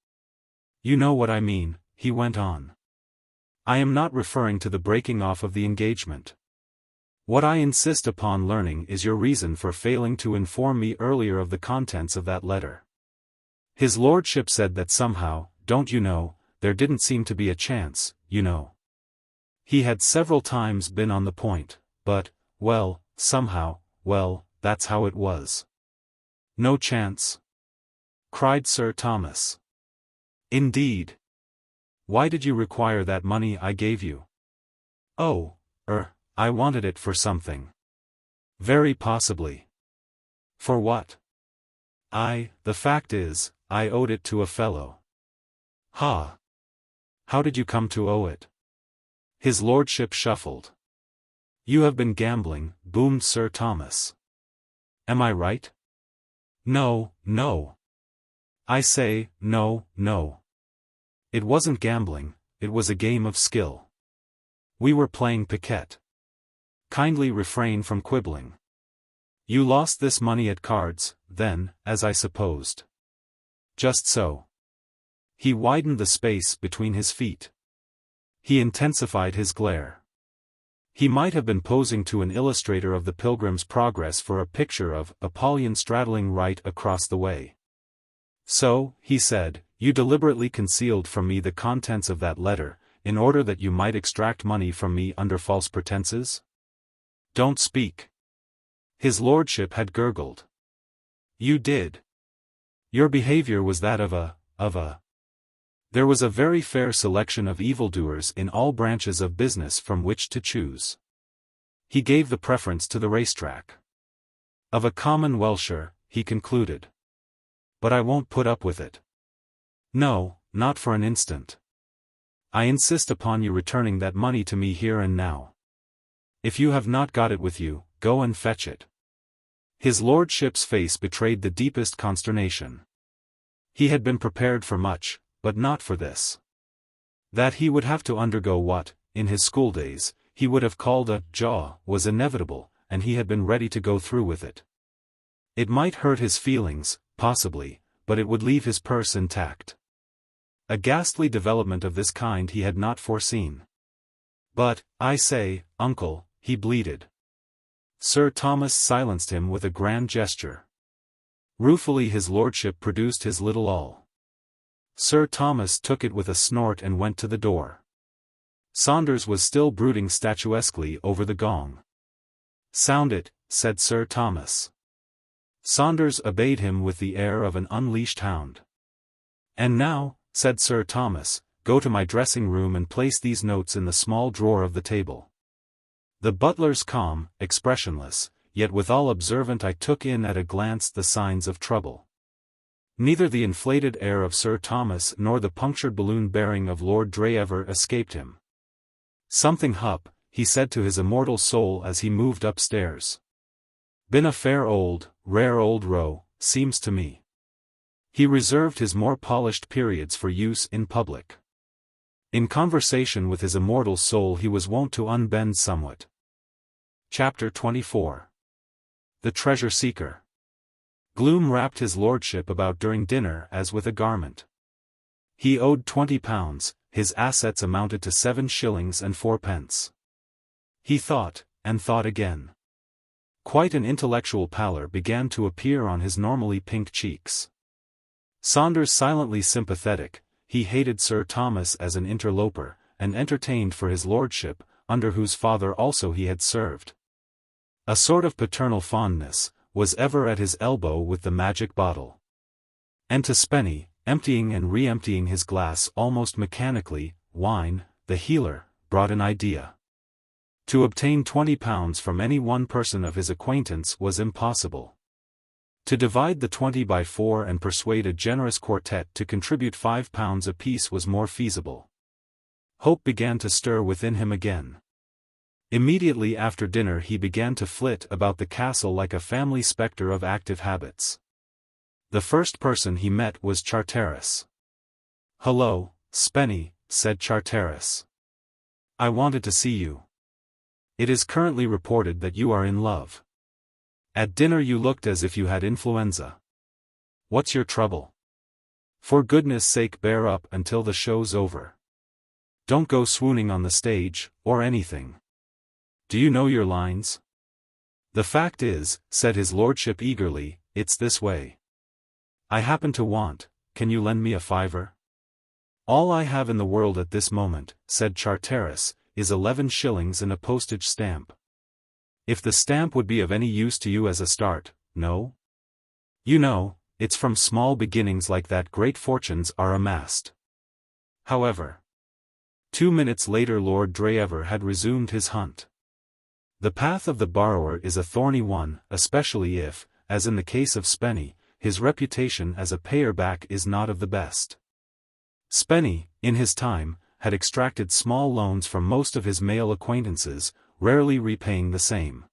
You know what I mean, he went on. I am not referring to the breaking off of the engagement. What I insist upon learning is your reason for failing to inform me earlier of the contents of that letter. His lordship said that somehow, don't you know, there didn't seem to be a chance, you know. He had several times been on the point, but, well, somehow, that's how it was. No chance? Cried Sir Thomas. Indeed. Why did you require that money I gave you? Oh, I wanted it for something. Very possibly. For what? The fact is, I owed it to a fellow. Ha! How did you come to owe it? His lordship shuffled. You have been gambling, boomed Sir Thomas. Am I right? No, no. I say, no, no. It wasn't gambling, it was a game of skill. We were playing Piquet. Kindly refrain from quibbling. You lost this money at cards, then, as I supposed. Just so. He widened the space between his feet. He intensified his glare. He might have been posing to an illustrator of the Pilgrim's Progress for a picture of Apollyon straddling right across the way. So, he said, you deliberately concealed from me the contents of that letter, in order that you might extract money from me under false pretenses? Don't speak. His lordship had gurgled. You did. Your behavior was that of a. There was a very fair selection of evildoers in all branches of business from which to choose. He gave the preference to the racetrack. Of a common Welsher, he concluded. But I won't put up with it. No, not for an instant. I insist upon you returning that money to me here and now. If you have not got it with you, go and fetch it. His lordship's face betrayed the deepest consternation. He had been prepared for much, but not for this. That he would have to undergo what, in his schooldays, he would have called a jaw, was inevitable, and he had been ready to go through with it. It might hurt his feelings, possibly, but it would leave his purse intact. A ghastly development of this kind he had not foreseen. But, I say, uncle, he bleated. Sir Thomas silenced him with a grand gesture. Ruefully his lordship produced his little awl. Sir Thomas took it with a snort and went to the door. Saunders was still brooding statuesquely over the gong. Sound it, said Sir Thomas. Saunders obeyed him with the air of an unleashed hound. And now, said Sir Thomas, go to my dressing room and place these notes in the small drawer of the table. The butler's calm, expressionless, yet withal observant eye took in at a glance the signs of trouble. Neither the inflated air of Sir Thomas nor the punctured balloon bearing of Lord Dreever escaped him. Something hup, he said to his immortal soul as he moved upstairs. Been a fair old, rare old row, seems to me. He reserved his more polished periods for use in public. In conversation with his immortal soul he was wont to unbend somewhat. Chapter 24. The Treasure Seeker. Gloom wrapped his lordship about during dinner as with a garment. He owed £20, his assets amounted to 7 shillings and 4 pence. He thought, and thought again. Quite an intellectual pallor began to appear on his normally pink cheeks. Saunders silently sympathetic, he hated Sir Thomas as an interloper, and entertained for his lordship, under whose father also he had served. A sort of paternal fondness, was ever at his elbow with the magic bottle. And to Spennie, emptying and re-emptying his glass almost mechanically, wine, the healer, brought an idea. To obtain £20 from any one person of his acquaintance was impossible. To divide the 20 by 4 and persuade a generous quartet to contribute £5 apiece was more feasible. Hope began to stir within him again. Immediately after dinner he began to flit about the castle like a family spectre of active habits. The first person he met was Charteris. "Hullo, Spennie," said Charteris. "I wanted to see you. It is currently reported that you are in love. At dinner you looked as if you had influenza. What's your trouble? For goodness sake bear up until the show's over. Don't go swooning on the stage, or anything. Do you know your lines?" "The fact is," said his lordship eagerly, "it's this way. I happen to want, can you lend me a £5? All I have in the world at this moment," said Charteris, "is 11 shillings and a postage stamp. If the stamp would be of any use to you as a start, no? You know, it's from small beginnings like that great fortunes are amassed. However." 2 minutes later Lord Dreever had resumed his hunt. The path of the borrower is a thorny one, especially if, as in the case of Spennie, his reputation as a payer-back is not of the best. Spennie, in his time, had extracted small loans from most of his male acquaintances, rarely repaying the same.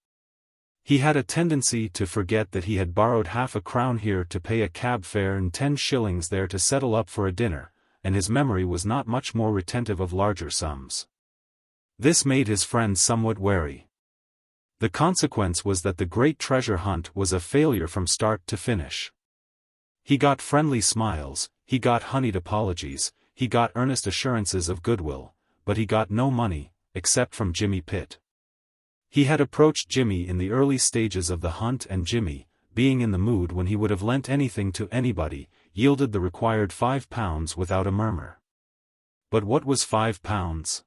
He had a tendency to forget that he had borrowed £0.50 here to pay a cab fare and 10 shillings there to settle up for a dinner, and his memory was not much more retentive of larger sums. This made his friends somewhat wary. The consequence was that the great treasure hunt was a failure from start to finish. He got friendly smiles, he got honeyed apologies, he got earnest assurances of goodwill, but he got no money, except from Jimmy Pitt. He had approached Jimmy in the early stages of the hunt, and Jimmy, being in the mood when he would have lent anything to anybody, yielded the required £5 without a murmur. But what was £5?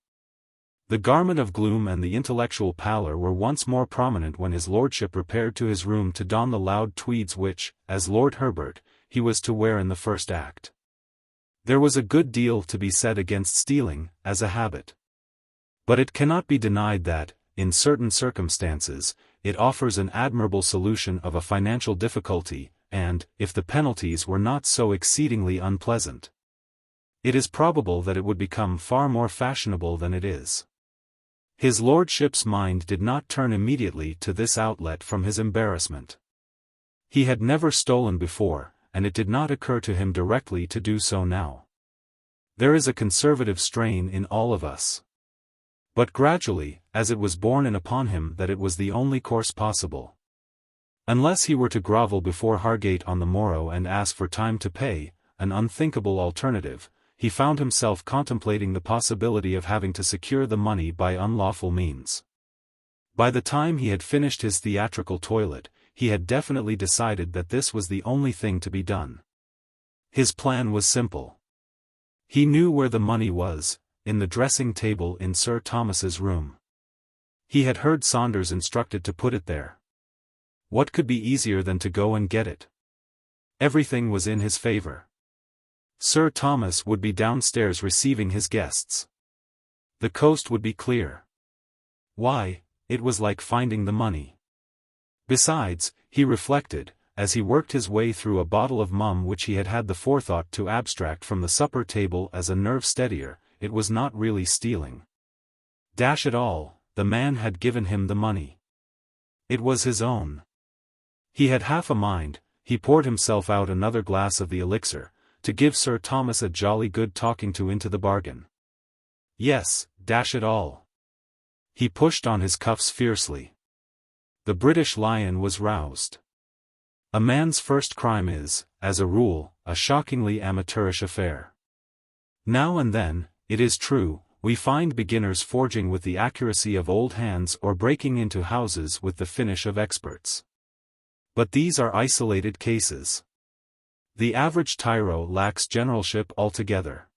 The garment of gloom and the intellectual pallor were once more prominent when his lordship repaired to his room to don the loud tweeds which, as Lord Herbert, he was to wear in the first act. There was a good deal to be said against stealing, as a habit. But it cannot be denied that, in certain circumstances, it offers an admirable solution of a financial difficulty, and, if the penalties were not so exceedingly unpleasant, it is probable that it would become far more fashionable than it is. His lordship's mind did not turn immediately to this outlet from his embarrassment. He had never stolen before, and it did not occur to him directly to do so now. There is a conservative strain in all of us. But gradually, as it was borne in upon him that it was the only course possible. Unless he were to grovel before Hargate on the morrow and ask for time to pay, an unthinkable alternative, he found himself contemplating the possibility of having to secure the money by unlawful means. By the time he had finished his theatrical toilet, he had definitely decided that this was the only thing to be done. His plan was simple. He knew where the money was, in the dressing table in Sir Thomas's room. He had heard Saunders instructed to put it there. What could be easier than to go and get it? Everything was in his favor. Sir Thomas would be downstairs receiving his guests. The coast would be clear. Why, it was like finding the money. Besides, he reflected, as he worked his way through a bottle of mum which he had had the forethought to abstract from the supper table as a nerve steadier, it was not really stealing. Dash it all, the man had given him the money. It was his own. He had half a mind, he poured himself out another glass of the elixir, to give Sir Thomas a jolly good talking to into the bargain. Yes, dash it all. He pushed on his cuffs fiercely. The British Lion was roused. A man's first crime is, as a rule, a shockingly amateurish affair. Now and then, it is true, we find beginners forging with the accuracy of old hands or breaking into houses with the finish of experts. But these are isolated cases. The average tyro lacks generalship altogether.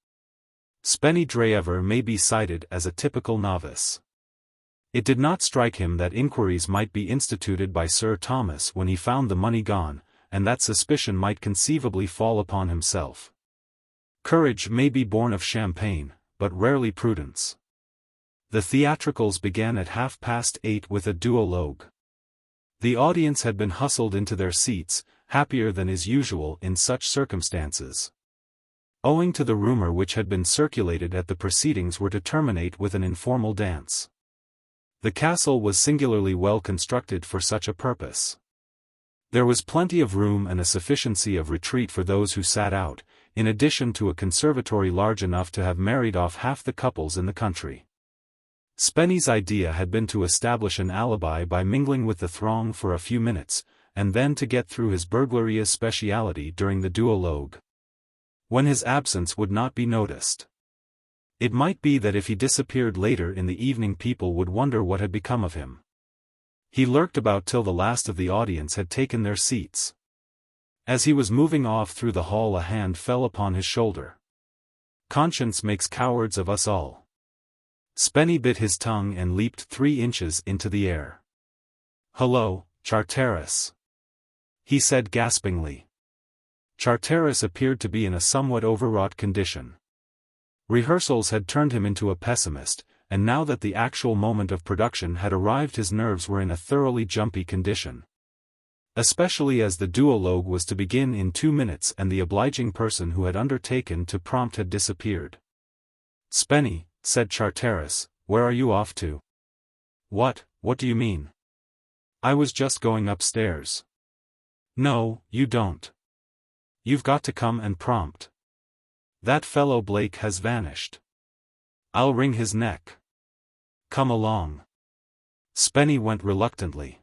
Spennie Dreever may be cited as a typical novice. It did not strike him that inquiries might be instituted by Sir Thomas when he found the money gone, and that suspicion might conceivably fall upon himself. Courage may be born of champagne, but rarely prudence. The theatricals began at 8:30 with a duologue. The audience had been hustled into their seats, happier than is usual in such circumstances. Owing to the rumor which had been circulated at the proceedings were to terminate with an informal dance. The castle was singularly well constructed for such a purpose. There was plenty of room and a sufficiency of retreat for those who sat out, in addition to a conservatory large enough to have married off half the couples in the country. Spennie's idea had been to establish an alibi by mingling with the throng for a few minutes, and then to get through his burglarious speciality during the duologue, when his absence would not be noticed. It might be that if he disappeared later in the evening people would wonder what had become of him. He lurked about till the last of the audience had taken their seats. As he was moving off through the hall a hand fell upon his shoulder. Conscience makes cowards of us all. Spennie bit his tongue and leaped 3 inches into the air. "Hullo, Charteris," he said gaspingly. Charteris appeared to be in a somewhat overwrought condition. Rehearsals had turned him into a pessimist, and now that the actual moment of production had arrived his nerves were in a thoroughly jumpy condition. Especially as the duologue was to begin in 2 minutes and the obliging person who had undertaken to prompt had disappeared. "Spennie," said Charteris, "where are you off to?" What do you mean?" "I was just going upstairs." "No, you don't. You've got to come and prompt. That fellow Blake has vanished. I'll wring his neck. Come along." Spennie went reluctantly.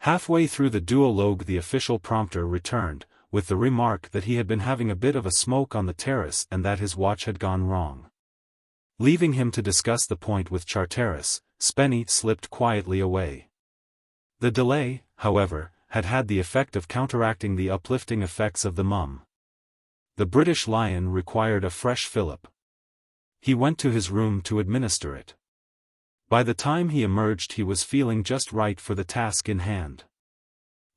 Halfway through the duologue the official prompter returned, with the remark that he had been having a bit of a smoke on the terrace and that his watch had gone wrong. Leaving him to discuss the point with Charteris, Spennie slipped quietly away. The delay, however, had the effect of counteracting the uplifting effects of the mum. The British Lion required a fresh fillip. He went to his room to administer it. By the time he emerged he was feeling just right for the task in hand.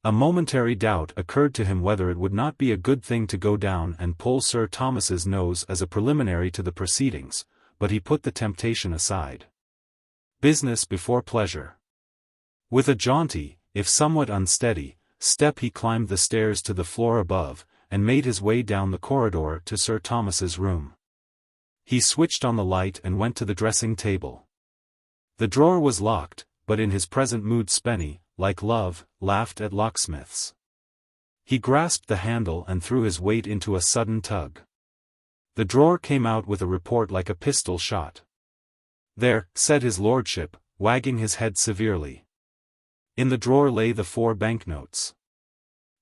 A momentary doubt occurred to him whether it would not be a good thing to go down and pull Sir Thomas's nose as a preliminary to the proceedings, but he put the temptation aside. Business before pleasure. With a jaunty, if somewhat unsteady, step he climbed the stairs to the floor above, and made his way down the corridor to Sir Thomas's room. He switched on the light and went to the dressing table. The drawer was locked, but in his present mood Spennie, like Love, laughed at locksmiths. He grasped the handle and threw his weight into a sudden tug. The drawer came out with a report like a pistol shot. "There," said his lordship, wagging his head severely. In the drawer lay the 4 banknotes.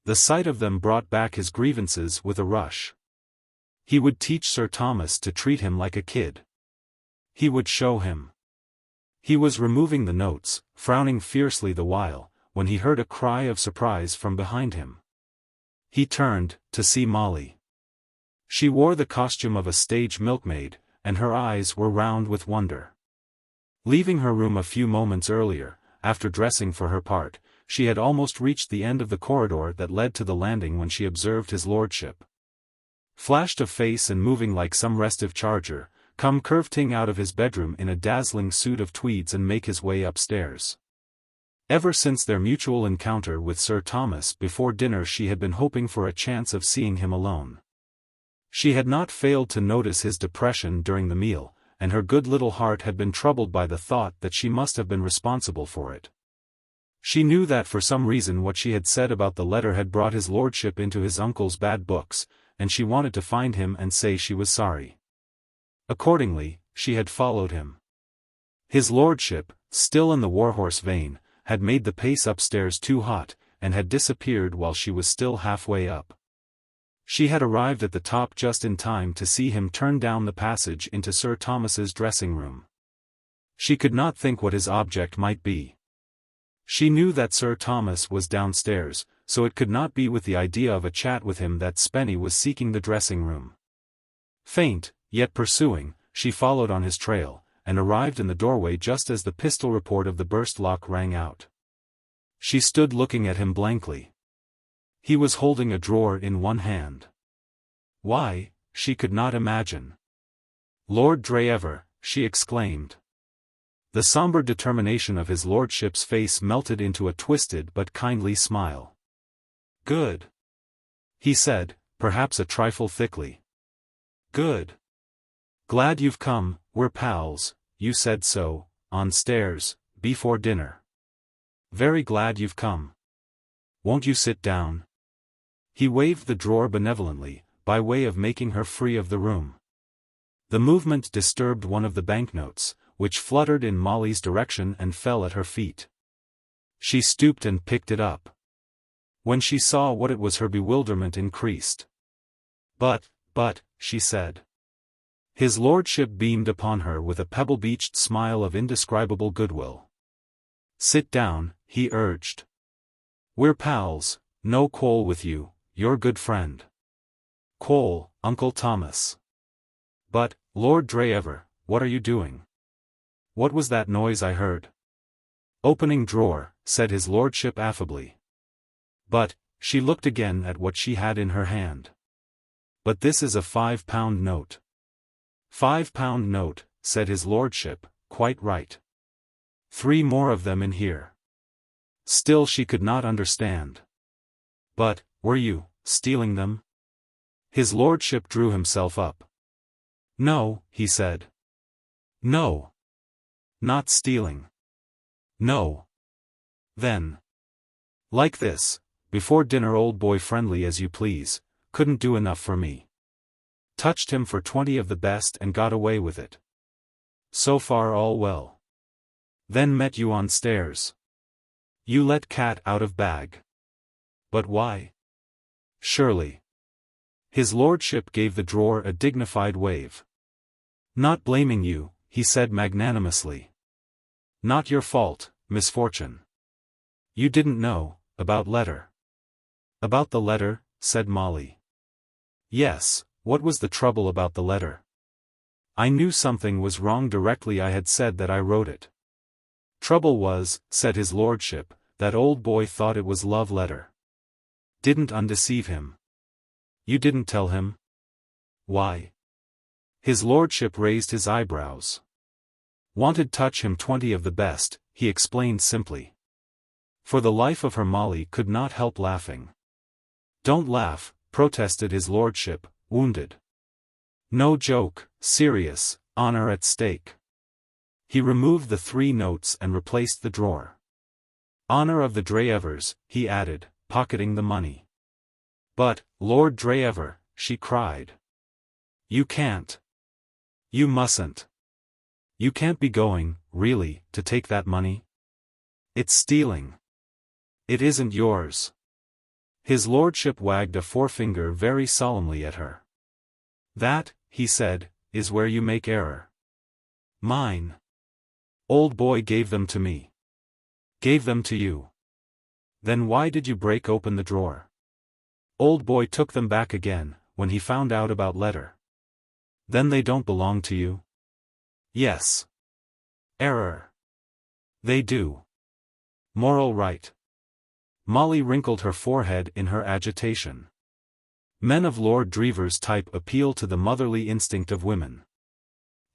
The sight of them brought back his grievances with a rush. He would teach Sir Thomas to treat him like a kid. He would show him. He was removing the notes, frowning fiercely the while, when he heard a cry of surprise from behind him. He turned, to see Molly. She wore the costume of a stage milkmaid, and her eyes were round with wonder. Leaving her room a few moments earlier, after dressing for her part, she had almost reached the end of the corridor that led to the landing when she observed his lordship. Flashed of face and moving like some restive charger, come curveting out of his bedroom in a dazzling suit of tweeds and make his way upstairs. Ever since their mutual encounter with Sir Thomas before dinner she had been hoping for a chance of seeing him alone. She had not failed to notice his depression during the meal, and her good little heart had been troubled by the thought that she must have been responsible for it. She knew that for some reason what she had said about the letter had brought his lordship into his uncle's bad books, and she wanted to find him and say she was sorry. Accordingly, she had followed him. His lordship, still in the warhorse vein, had made the pace upstairs too hot, and had disappeared while she was still halfway up. She had arrived at the top just in time to see him turn down the passage into Sir Thomas's dressing room. She could not think what his object might be. She knew that Sir Thomas was downstairs, so it could not be with the idea of a chat with him that Spennie was seeking the dressing room. Faint, yet pursuing, she followed on his trail, and arrived in the doorway just as the pistol report of the burst lock rang out. She stood looking at him blankly. He was holding a drawer in one hand. Why, she could not imagine. "Lord Dreever," she exclaimed. The sombre determination of his lordship's face melted into a twisted but kindly smile. "Good," he said, perhaps a trifle thickly. "Good. Glad you've come, we're pals, you said so, on stairs, before dinner. Very glad you've come. Won't you sit down?" He waved the drawer benevolently, by way of making her free of the room. The movement disturbed one of the banknotes, which fluttered in Molly's direction and fell at her feet. She stooped and picked it up. When she saw what it was her bewilderment increased. But, she said. His lordship beamed upon her with a pebble-beached smile of indescribable goodwill. "Sit down," he urged. "We're pals, no quarrel with you, your good friend." "Quarrel, Uncle Thomas." "But, Lord Dreever, what are you doing? What was that noise I heard?" "Opening drawer," said his lordship affably. "But," she looked again at what she had in her hand. "But this is a £5 note." £5 note, said his lordship, quite right. 3 more of them in here. Still she could not understand. But, were you stealing them? His lordship drew himself up. No, he said. No. Not stealing. No. Then. Like this, before dinner old boy friendly as you please, couldn't do enough for me. Touched him for 20 of the best and got away with it. So far all well. Then met you on stairs. You let cat out of bag. But why? Surely. His lordship gave the drawer a dignified wave. Not blaming you, he said magnanimously. Not your fault, misfortune. You didn't know about letter. About the letter, said Molly. Yes, what was the trouble about the letter? I knew something was wrong directly I had said that I wrote it. Trouble was, said his lordship, that old boy thought it was love letter. Didn't undeceive him. You didn't tell him? Why? His lordship raised his eyebrows. Wanted touch him 20 of the best, he explained simply. For the life of her Molly could not help laughing. Don't laugh, protested his lordship, wounded. No joke, serious, honor at stake. He removed the 3 notes and replaced the drawer. Honor of the Dreevers, he added, pocketing the money. But, Lord Drever, she cried. You can't. You mustn't. You can't be going, really, to take that money? It's stealing. It isn't yours. His lordship wagged a forefinger very solemnly at her. That, he said, is where you make error. Mine. Old boy gave them to me. Gave them to you. Then why did you break open the drawer? Old boy took them back again, when he found out about letter. Then they don't belong to you? Yes. Error. They do. Moral right. Molly wrinkled her forehead in her agitation. Men of Lord Drever's type appeal to the motherly instinct of women.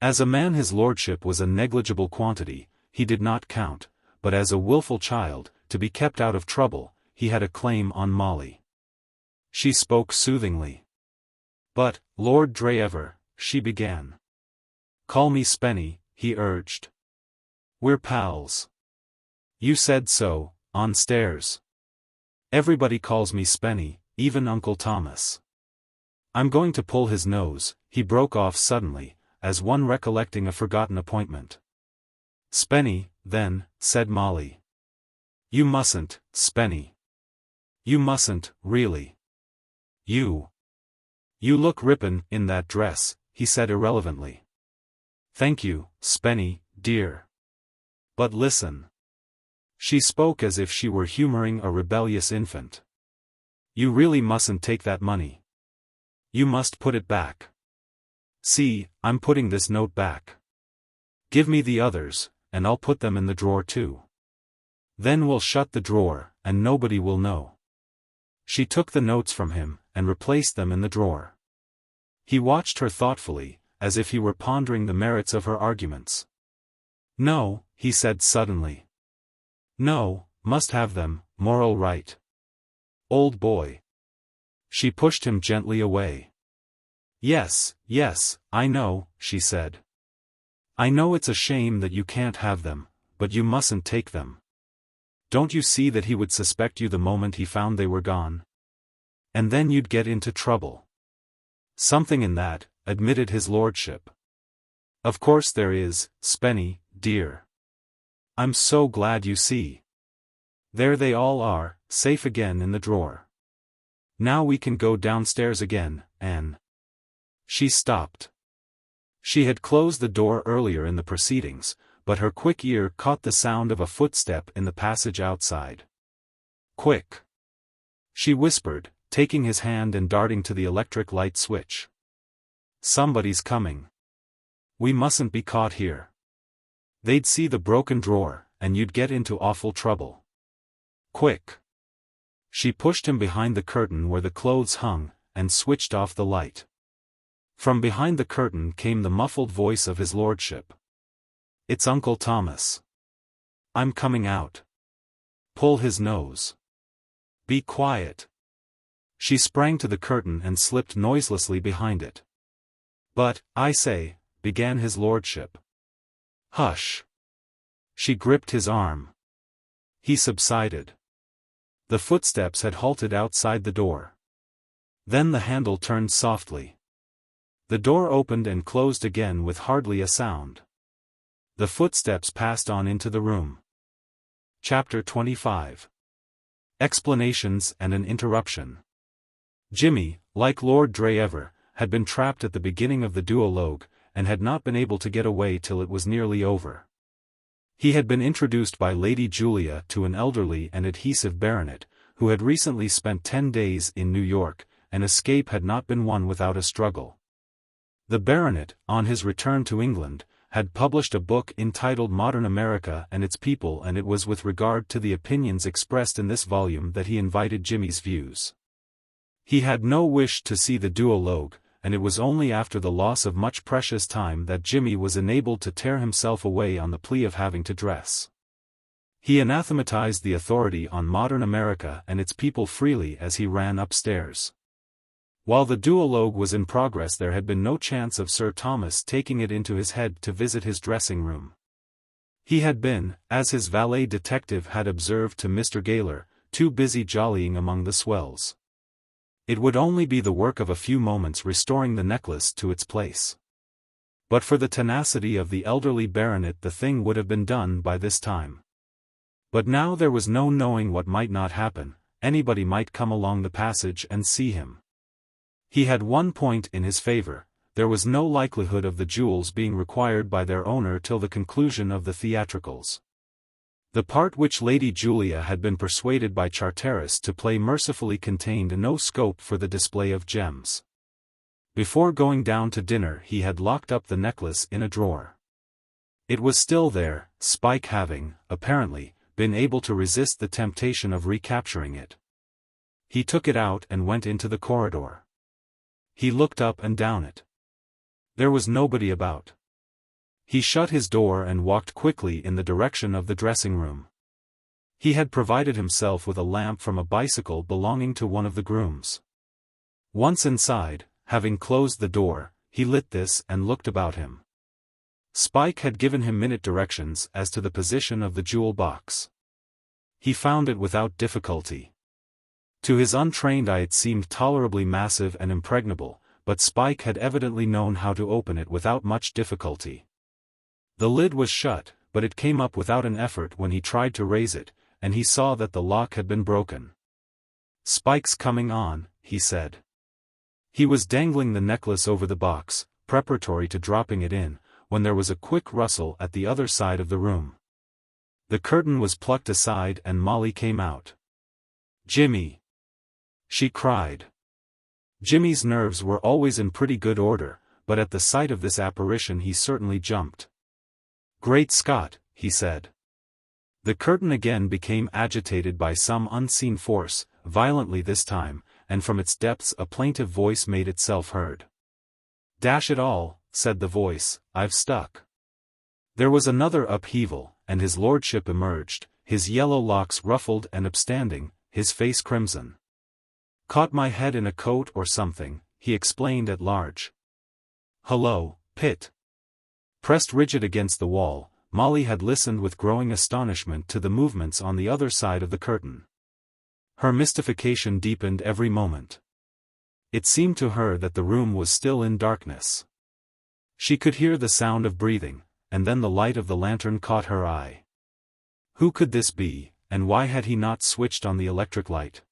As a man his lordship was a negligible quantity, he did not count, but as a willful child, to be kept out of trouble, he had a claim on Molly. She spoke soothingly. But, Lord Drever, she began. Call me Spennie, he urged. We're pals. You said so, on stairs. Everybody calls me Spennie, even Uncle Thomas. I'm going to pull his nose, he broke off suddenly, as one recollecting a forgotten appointment. Spennie, then, said Molly. You mustn't, Spennie. You mustn't, really. You look rippin' in that dress, he said irrelevantly. Thank you, Spennie, dear. But listen. She spoke as if she were humoring a rebellious infant. You really mustn't take that money. You must put it back. See, I'm putting this note back. Give me the others, and I'll put them in the drawer too. Then we'll shut the drawer, and nobody will know. She took the notes from him, and replaced them in the drawer. He watched her thoughtfully, as if he were pondering the merits of her arguments. No, he said suddenly. No, must have them, moral right. Old boy. She pushed him gently away. Yes, I know, she said. I know it's a shame that you can't have them, but you mustn't take them. Don't you see that he would suspect you the moment he found they were gone? And then you'd get into trouble. Something in that, admitted his lordship. Of course there is, Spennie, dear. I'm so glad you see. There they all are, safe again in the drawer. Now we can go downstairs again, Anne. She stopped. She had closed the door earlier in the proceedings, but her quick ear caught the sound of a footstep in the passage outside. Quick! She whispered, taking his hand and darting to the electric light switch. Somebody's coming. We mustn't be caught here. They'd see the broken drawer, and you'd get into awful trouble. Quick! She pushed him behind the curtain where the clothes hung, and switched off the light. From behind the curtain came the muffled voice of his lordship. It's Uncle Thomas. I'm coming out. Pull his nose. Be quiet. She sprang to the curtain and slipped noiselessly behind it. "But, I say," began his lordship. "Hush." She gripped his arm. He subsided. The footsteps had halted outside the door. Then the handle turned softly. The door opened and closed again with hardly a sound. The footsteps passed on into the room. Chapter 25. Explanations and an Interruption. Jimmy, like Lord Dreever, had been trapped at the beginning of the duologue, and had not been able to get away till it was nearly over. He had been introduced by Lady Julia to an elderly and adhesive baronet, who had recently spent 10 days in New York, and escape had not been won without a struggle. The baronet, on his return to England, had published a book entitled Modern America and Its People, and it was with regard to the opinions expressed in this volume that he invited Jimmy's views. He had no wish to see the duologue, and it was only after the loss of much precious time that Jimmy was enabled to tear himself away on the plea of having to dress. He anathematized the authority on Modern America and Its People freely as he ran upstairs. While the duologue was in progress, there had been no chance of Sir Thomas taking it into his head to visit his dressing room. He had been, as his valet detective had observed to Mr. Gaylor, too busy jollying among the swells. It would only be the work of a few moments restoring the necklace to its place. But for the tenacity of the elderly baronet the thing would have been done by this time. But now there was no knowing what might not happen. Anybody might come along the passage and see him. He had one point in his favor: there was no likelihood of the jewels being required by their owner till the conclusion of the theatricals. The part which Lady Julia had been persuaded by Charteris to play mercifully contained no scope for the display of gems. Before going down to dinner he had locked up the necklace in a drawer. It was still there, Spike having, apparently, been able to resist the temptation of recapturing it. He took it out and went into the corridor. He looked up and down it. There was nobody about. He shut his door and walked quickly in the direction of the dressing room. He had provided himself with a lamp from a bicycle belonging to one of the grooms. Once inside, having closed the door, he lit this and looked about him. Spike had given him minute directions as to the position of the jewel box. He found it without difficulty. To his untrained eye it seemed tolerably massive and impregnable, but Spike had evidently known how to open it without much difficulty. The lid was shut, but it came up without an effort when he tried to raise it, and he saw that the lock had been broken. "Spike's coming on," he said. He was dangling the necklace over the box, preparatory to dropping it in, when there was a quick rustle at the other side of the room. The curtain was plucked aside and Molly came out. "Jimmy!" she cried. Jimmy's nerves were always in pretty good order, but at the sight of this apparition he certainly jumped. "Great Scott," he said. The curtain again became agitated by some unseen force, violently this time, and from its depths a plaintive voice made itself heard. "Dash it all," said the voice, "I've stuck." There was another upheaval, and his lordship emerged, his yellow locks ruffled and upstanding, his face crimson. "Caught my head in a coat or something," he explained at large. "Hullo, Pitt." Pressed rigid against the wall, Molly had listened with growing astonishment to the movements on the other side of the curtain. Her mystification deepened every moment. It seemed to her that the room was still in darkness. She could hear the sound of breathing, and then the light of the lantern caught her eye. Who could this be, and why had he not switched on the electric light?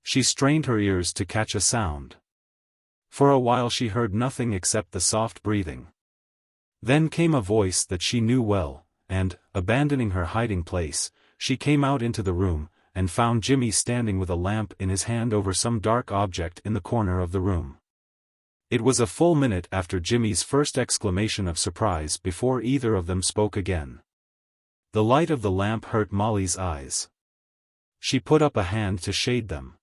She strained her ears to catch a sound. For a while she heard nothing except the soft breathing. Then came a voice that she knew well, and, abandoning her hiding place, she came out into the room, and found Jimmy standing with a lamp in his hand over some dark object in the corner of the room. It was a full minute after Jimmy's first exclamation of surprise before either of them spoke again. The light of the lamp hurt Molly's eyes. She put up a hand to shade them.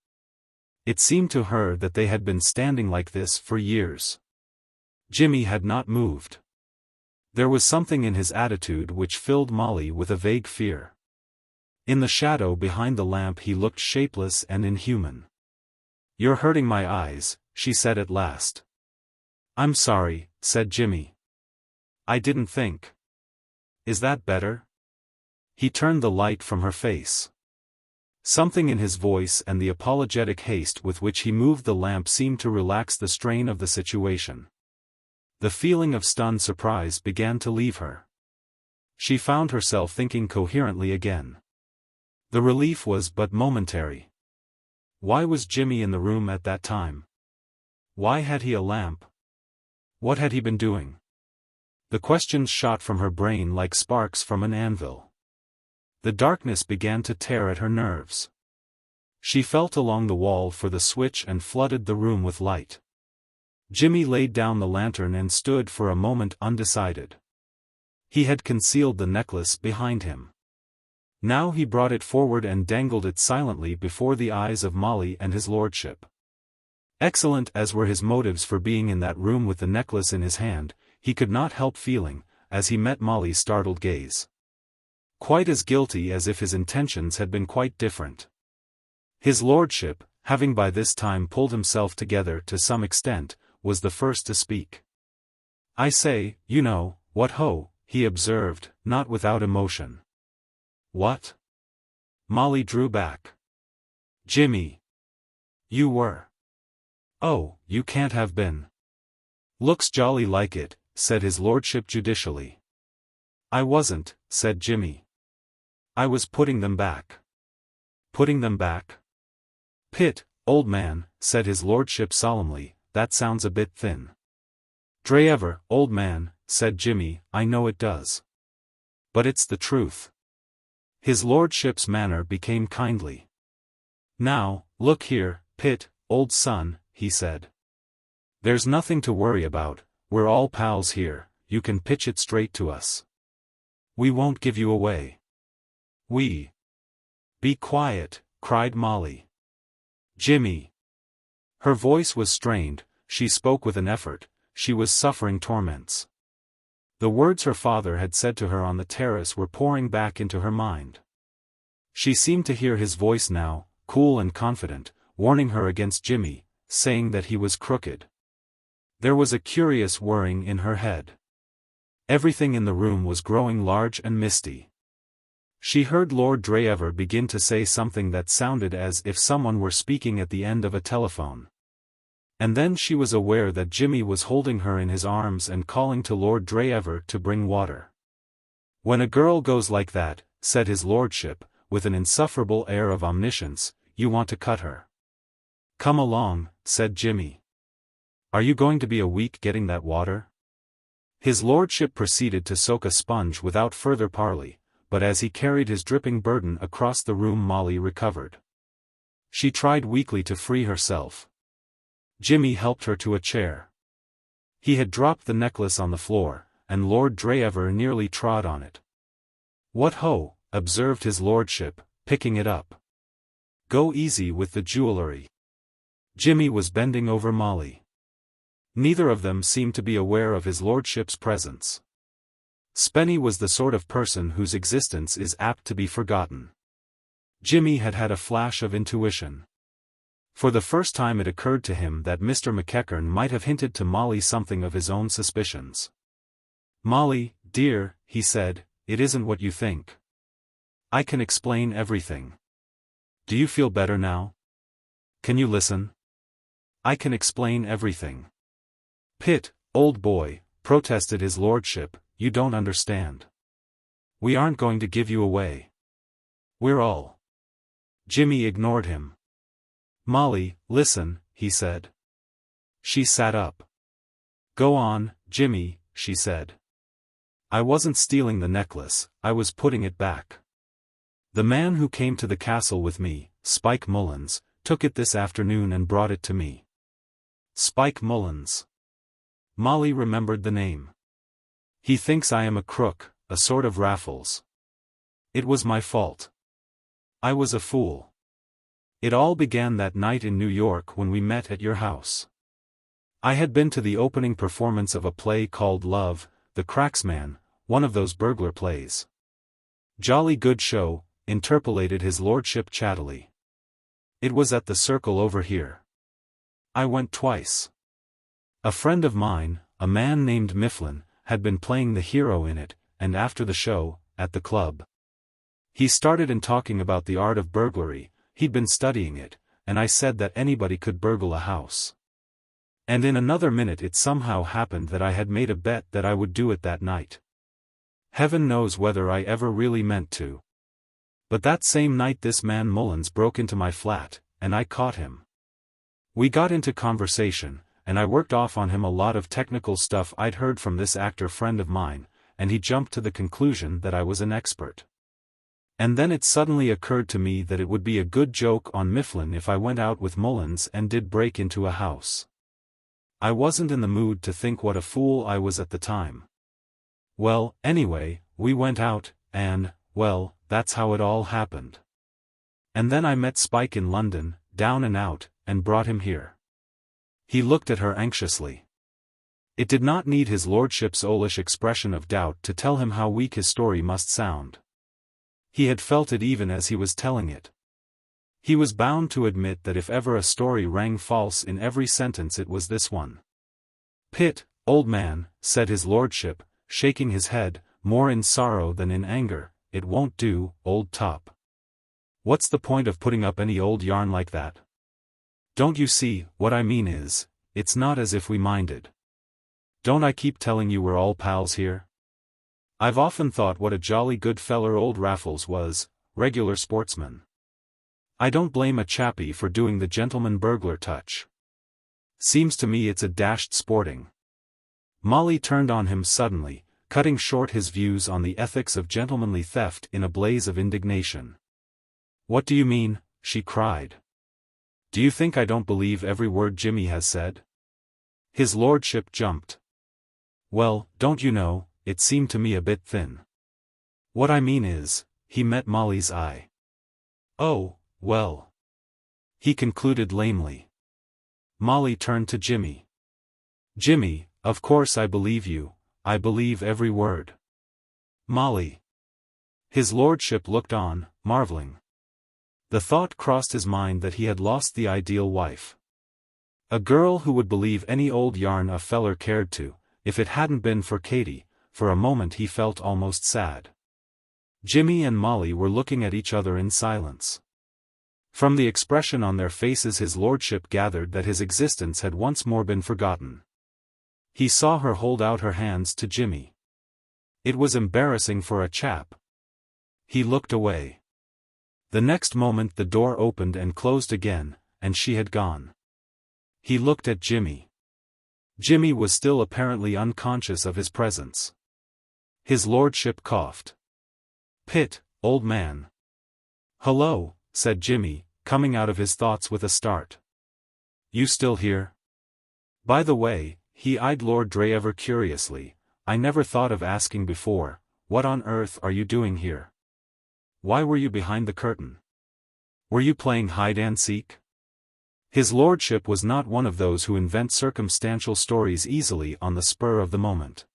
It seemed to her that they had been standing like this for years. Jimmy had not moved. There was something in his attitude which filled Molly with a vague fear. In the shadow behind the lamp he looked shapeless and inhuman. "You're hurting my eyes," she said at last. "I'm sorry," said Jimmy. "I didn't think." "Is that better?" He turned the light from her face. Something in his voice and the apologetic haste with which he moved the lamp seemed to relax the strain of the situation. The feeling of stunned surprise began to leave her. She found herself thinking coherently again. The relief was but momentary. Why was Jimmy in the room at that time? Why had he a lamp? What had he been doing? The questions shot from her brain like sparks from an anvil. The darkness began to tear at her nerves. She felt along the wall for the switch and flooded the room with light. Jimmy laid down the lantern and stood for a moment undecided. He had concealed the necklace behind him. Now he brought it forward and dangled it silently before the eyes of Molly and his lordship. Excellent as were his motives for being in that room with the necklace in his hand, he could not help feeling, as he met Molly's startled gaze, quite as guilty as if his intentions had been quite different. His lordship, having by this time pulled himself together to some extent, was the first to speak. "I say, you know, what ho," he observed, not without emotion. "What?" Molly drew back. "Jimmy. You were. Oh, you can't have been." "Looks jolly like it," said his lordship judicially. "I wasn't," said Jimmy. "I was putting them back." "Putting them back?" "Pitt, old man," said his lordship solemnly, "that sounds a bit thin." "Dreever, old man," said Jimmy, "I know it does. But it's the truth." His lordship's manner became kindly. "Now, look here, Pitt, old son," he said. "There's nothing to worry about, we're all pals here, you can pitch it straight to us. We won't give you away. We—" "Be quiet," cried Molly. "Jimmy." Her voice was strained, she spoke with an effort, she was suffering torments. The words her father had said to her on the terrace were pouring back into her mind. She seemed to hear his voice now, cool and confident, warning her against Jimmy, saying that he was crooked. There was a curious whirring in her head. Everything in the room was growing large and misty. She heard Lord Dreever begin to say something that sounded as if someone were speaking at the end of a telephone. And then she was aware that Jimmy was holding her in his arms and calling to Lord Dreever to bring water. "When a girl goes like that," said his lordship, with an insufferable air of omniscience, "you want to cut her." "Come along," said Jimmy. "Are you going to be a week getting that water?" His lordship proceeded to soak a sponge without further parley, but as he carried his dripping burden across the room Molly recovered. She tried weakly to free herself. Jimmy helped her to a chair. He had dropped the necklace on the floor, and Lord Dreever nearly trod on it. "What ho," observed his lordship, picking it up. "Go easy with the jewellery." Jimmy was bending over Molly. Neither of them seemed to be aware of his lordship's presence. Spennie was the sort of person whose existence is apt to be forgotten. Jimmy had had a flash of intuition. For the first time it occurred to him that Mr. McEachern might have hinted to Molly something of his own suspicions. "Molly, dear," he said, "it isn't what you think. I can explain everything. Do you feel better now? Can you listen? I can explain everything." "Pitt, old boy," protested his lordship, "you don't understand. We aren't going to give you away. We're all—" Jimmy ignored him. "Molly, listen," he said. She sat up. "Go on, Jimmy," she said. "I wasn't stealing the necklace, I was putting it back. The man who came to the castle with me, Spike Mullins, took it this afternoon and brought it to me." Spike Mullins. Molly remembered the name. "He thinks I am a crook, a sort of Raffles. It was my fault. I was a fool. It all began that night in New York when we met at your house. I had been to the opening performance of a play called Love, the Cracksman, one of those burglar plays." "Jolly good show," interpolated his lordship chattily. "It was at the Circle over here. I went twice. A friend of mine, a man named Mifflin, had been playing the hero in it, and after the show, at the club, he started in talking about the art of burglary. He'd been studying it, and I said that anybody could burgle a house. And in another minute it somehow happened that I had made a bet that I would do it that night. Heaven knows whether I ever really meant to. But that same night this man Mullins broke into my flat, and I caught him. We got into conversation, and I worked off on him a lot of technical stuff I'd heard from this actor friend of mine, and he jumped to the conclusion that I was an expert. And then it suddenly occurred to me that it would be a good joke on Mifflin if I went out with Mullins and did break into a house. I wasn't in the mood to think what a fool I was at the time. Well, anyway, we went out, and, well, that's how it all happened. And then I met Spike in London, down and out, and brought him here. He looked at her anxiously. It did not need his lordship's owlish expression of doubt to tell him how weak his story must sound. He had felt it even as he was telling it. He was bound to admit that if ever a story rang false in every sentence it was this one. Pitt, old man, said his lordship, shaking his head, more in sorrow than in anger, it won't do, old top. What's the point of putting up any old yarn like that? Don't you see, what I mean is, it's not as if we minded. Don't I keep telling you we're all pals here? I've often thought what a jolly good feller old Raffles was, regular sportsman. I don't blame a chappie for doing the gentleman burglar touch. Seems to me it's a dashed sporting. Molly turned on him suddenly, cutting short his views on the ethics of gentlemanly theft in a blaze of indignation. What do you mean? She cried. Do you think I don't believe every word Jimmy has said? His lordship jumped. Well, don't you know, it seemed to me a bit thin. What I mean is, he met Molly's eye. Oh, well. He concluded lamely. Molly turned to Jimmy. Jimmy, of course I believe you, I believe every word. Molly. His lordship looked on, marveling. The thought crossed his mind that he had lost the ideal wife. A girl who would believe any old yarn a feller cared to, if it hadn't been for Katy. For a moment he felt almost sad. Jimmy and Molly were looking at each other in silence. From the expression on their faces his lordship gathered that his existence had once more been forgotten. He saw her hold out her hands to Jimmy. It was embarrassing for a chap. He looked away. The next moment the door opened and closed again, and she had gone. He looked at Jimmy. Jimmy was still apparently unconscious of his presence. His lordship coughed. Pitt, old man. Hello, said Jimmy, coming out of his thoughts with a start. You still here? By the way, he eyed Lord Dreever curiously, I never thought of asking before, what on earth are you doing here? Why were you behind the curtain? Were you playing hide-and-seek? His lordship was not one of those who invent circumstantial stories easily on the spur of the moment.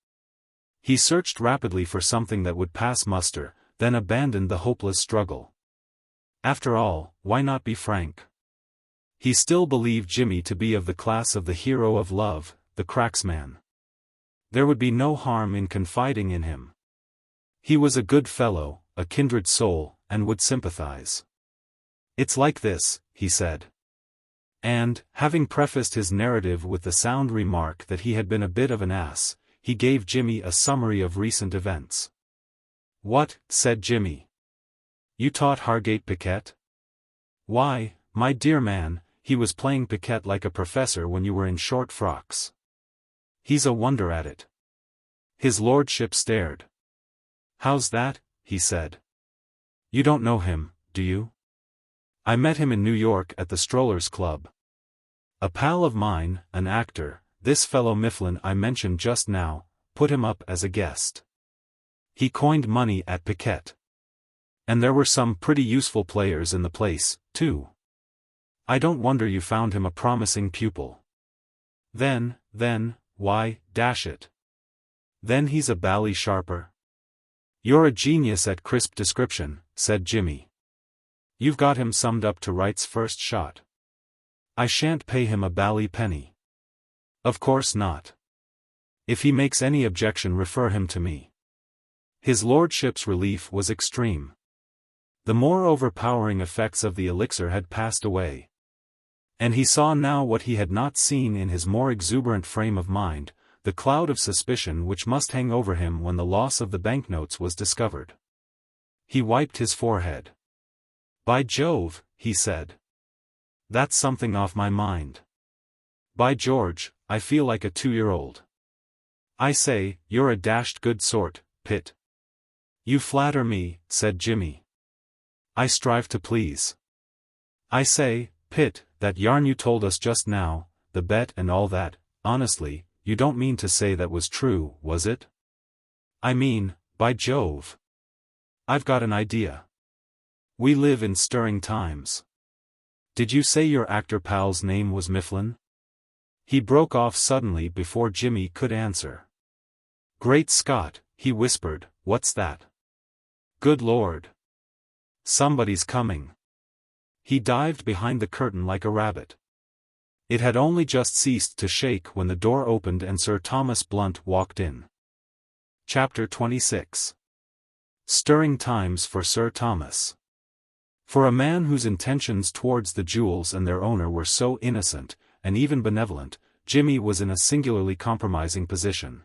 He searched rapidly for something that would pass muster, then abandoned the hopeless struggle. After all, why not be frank? He still believed Jimmy to be of the class of the hero of love, the cracksman. There would be no harm in confiding in him. He was a good fellow, a kindred soul, and would sympathize. It's like this, he said. And, having prefaced his narrative with the sound remark that he had been a bit of an ass, he gave Jimmy a summary of recent events. What, said Jimmy. You taught Hargate Piquet? Why, my dear man, he was playing Piquet like a professor when you were in short frocks. He's a wonder at it. His lordship stared. How's that? He said. You don't know him, do you? I met him in New York at the Strollers Club. A pal of mine, an actor, this fellow Mifflin I mentioned just now, put him up as a guest. He coined money at Piquet. And there were some pretty useful players in the place, too. I don't wonder you found him a promising pupil. Then, why, dash it. Then he's a bally sharper. You're a genius at crisp description, said Jimmy. You've got him summed up to Wright's first shot. I shan't pay him a bally penny. Of course not. If he makes any objection, refer him to me. His lordship's relief was extreme. The more overpowering effects of the elixir had passed away. And he saw now what he had not seen in his more exuberant frame of mind, the cloud of suspicion which must hang over him when the loss of the banknotes was discovered. He wiped his forehead. By Jove, he said. That's something off my mind. By George, I feel like a 2-year-old. I say, you're a dashed good sort, Pitt. You flatter me, said Jimmy. I strive to please. I say, Pitt, that yarn you told us just now, the bet and all that, honestly, you don't mean to say that was true, was it? I mean, by Jove. I've got an idea. We live in stirring times. Did you say your actor pal's name was Mifflin? He broke off suddenly before Jimmy could answer. Great Scott, he whispered, what's that? Good Lord. Somebody's coming. He dived behind the curtain like a rabbit. It had only just ceased to shake when the door opened and Sir Thomas Blunt walked in. Chapter 26. Stirring times for Sir Thomas. For a man whose intentions towards the jewels and their owner were so innocent, and even benevolent, Jimmy was in a singularly compromising position.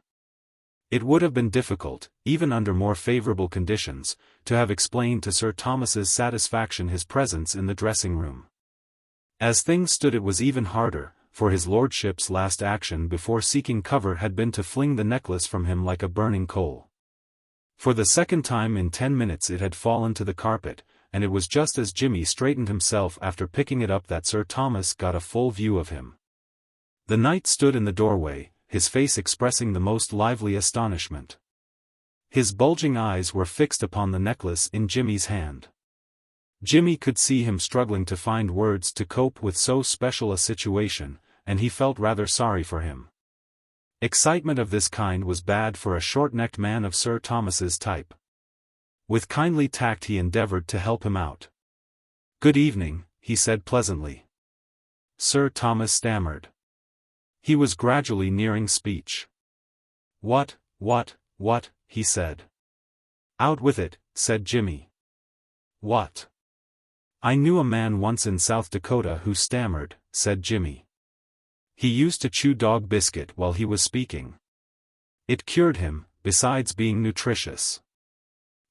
It would have been difficult, even under more favorable conditions, to have explained to Sir Thomas's satisfaction his presence in the dressing-room. As things stood, it was even harder, for his lordship's last action before seeking cover had been to fling the necklace from him like a burning coal. For the second time in 10 minutes it had fallen to the carpet, and it was just as Jimmy straightened himself after picking it up that Sir Thomas got a full view of him. The knight stood in the doorway, his face expressing the most lively astonishment. His bulging eyes were fixed upon the necklace in Jimmy's hand. Jimmy could see him struggling to find words to cope with so special a situation, and he felt rather sorry for him. Excitement of this kind was bad for a short-necked man of Sir Thomas's type. With kindly tact he endeavored to help him out. Good evening, he said pleasantly. Sir Thomas stammered. He was gradually nearing speech. What, he said. Out with it, said Jimmy. What? I knew a man once in South Dakota who stammered, said Jimmy. He used to chew dog biscuit while he was speaking. It cured him, besides being nutritious.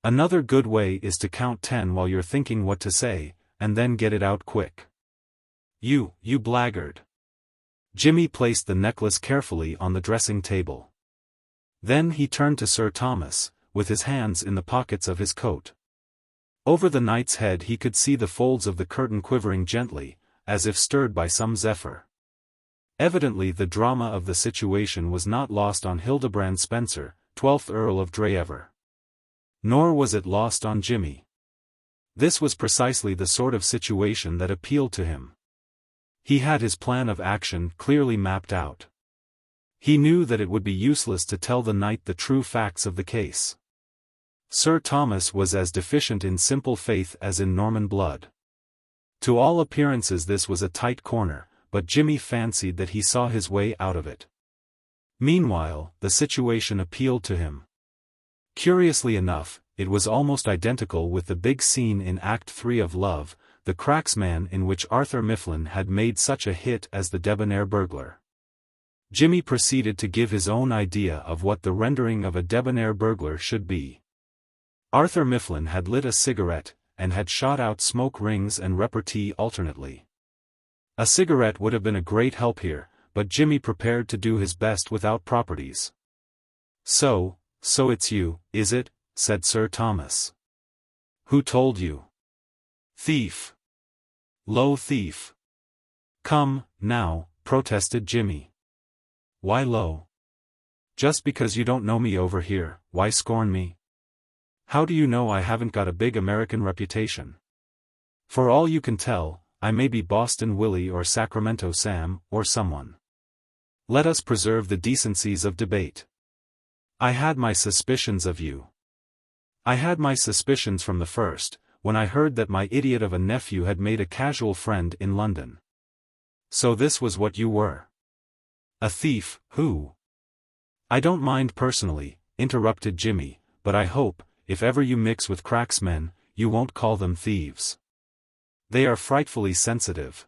Another good way is to count 10 while you're thinking what to say, and then get it out quick. You blackguard. Jimmy placed the necklace carefully on the dressing table. Then he turned to Sir Thomas, with his hands in the pockets of his coat. Over the knight's head he could see the folds of the curtain quivering gently, as if stirred by some zephyr. Evidently the drama of the situation was not lost on Hildebrand Spencer, 12th Earl of Dreever. Nor was it lost on Jimmy. This was precisely the sort of situation that appealed to him. He had his plan of action clearly mapped out. He knew that it would be useless to tell the knight the true facts of the case. Sir Thomas was as deficient in simple faith as in Norman blood. To all appearances this was a tight corner, but Jimmy fancied that he saw his way out of it. Meanwhile, the situation appealed to him. Curiously enough, it was almost identical with the big scene in Act III of Love, the Cracksman, in which Arthur Mifflin had made such a hit as the debonair burglar. Jimmy proceeded to give his own idea of what the rendering of a debonair burglar should be. Arthur Mifflin had lit a cigarette, and had shot out smoke rings and repartee alternately. A cigarette would have been a great help here, but Jimmy prepared to do his best without properties. So it's you, is it? Said Sir Thomas. Who told you? Thief. Low thief. Come, now, protested Jimmy. Why low? Just because you don't know me over here, why scorn me? How do you know I haven't got a big American reputation? For all you can tell, I may be Boston Willie or Sacramento Sam, or someone. Let us preserve the decencies of debate. I had my suspicions of you. I had my suspicions from the first, when I heard that my idiot of a nephew had made a casual friend in London. So this was what you were. A thief, who? I don't mind personally, interrupted Jimmy, but I hope, if ever you mix with cracksmen, you won't call them thieves. They are frightfully sensitive.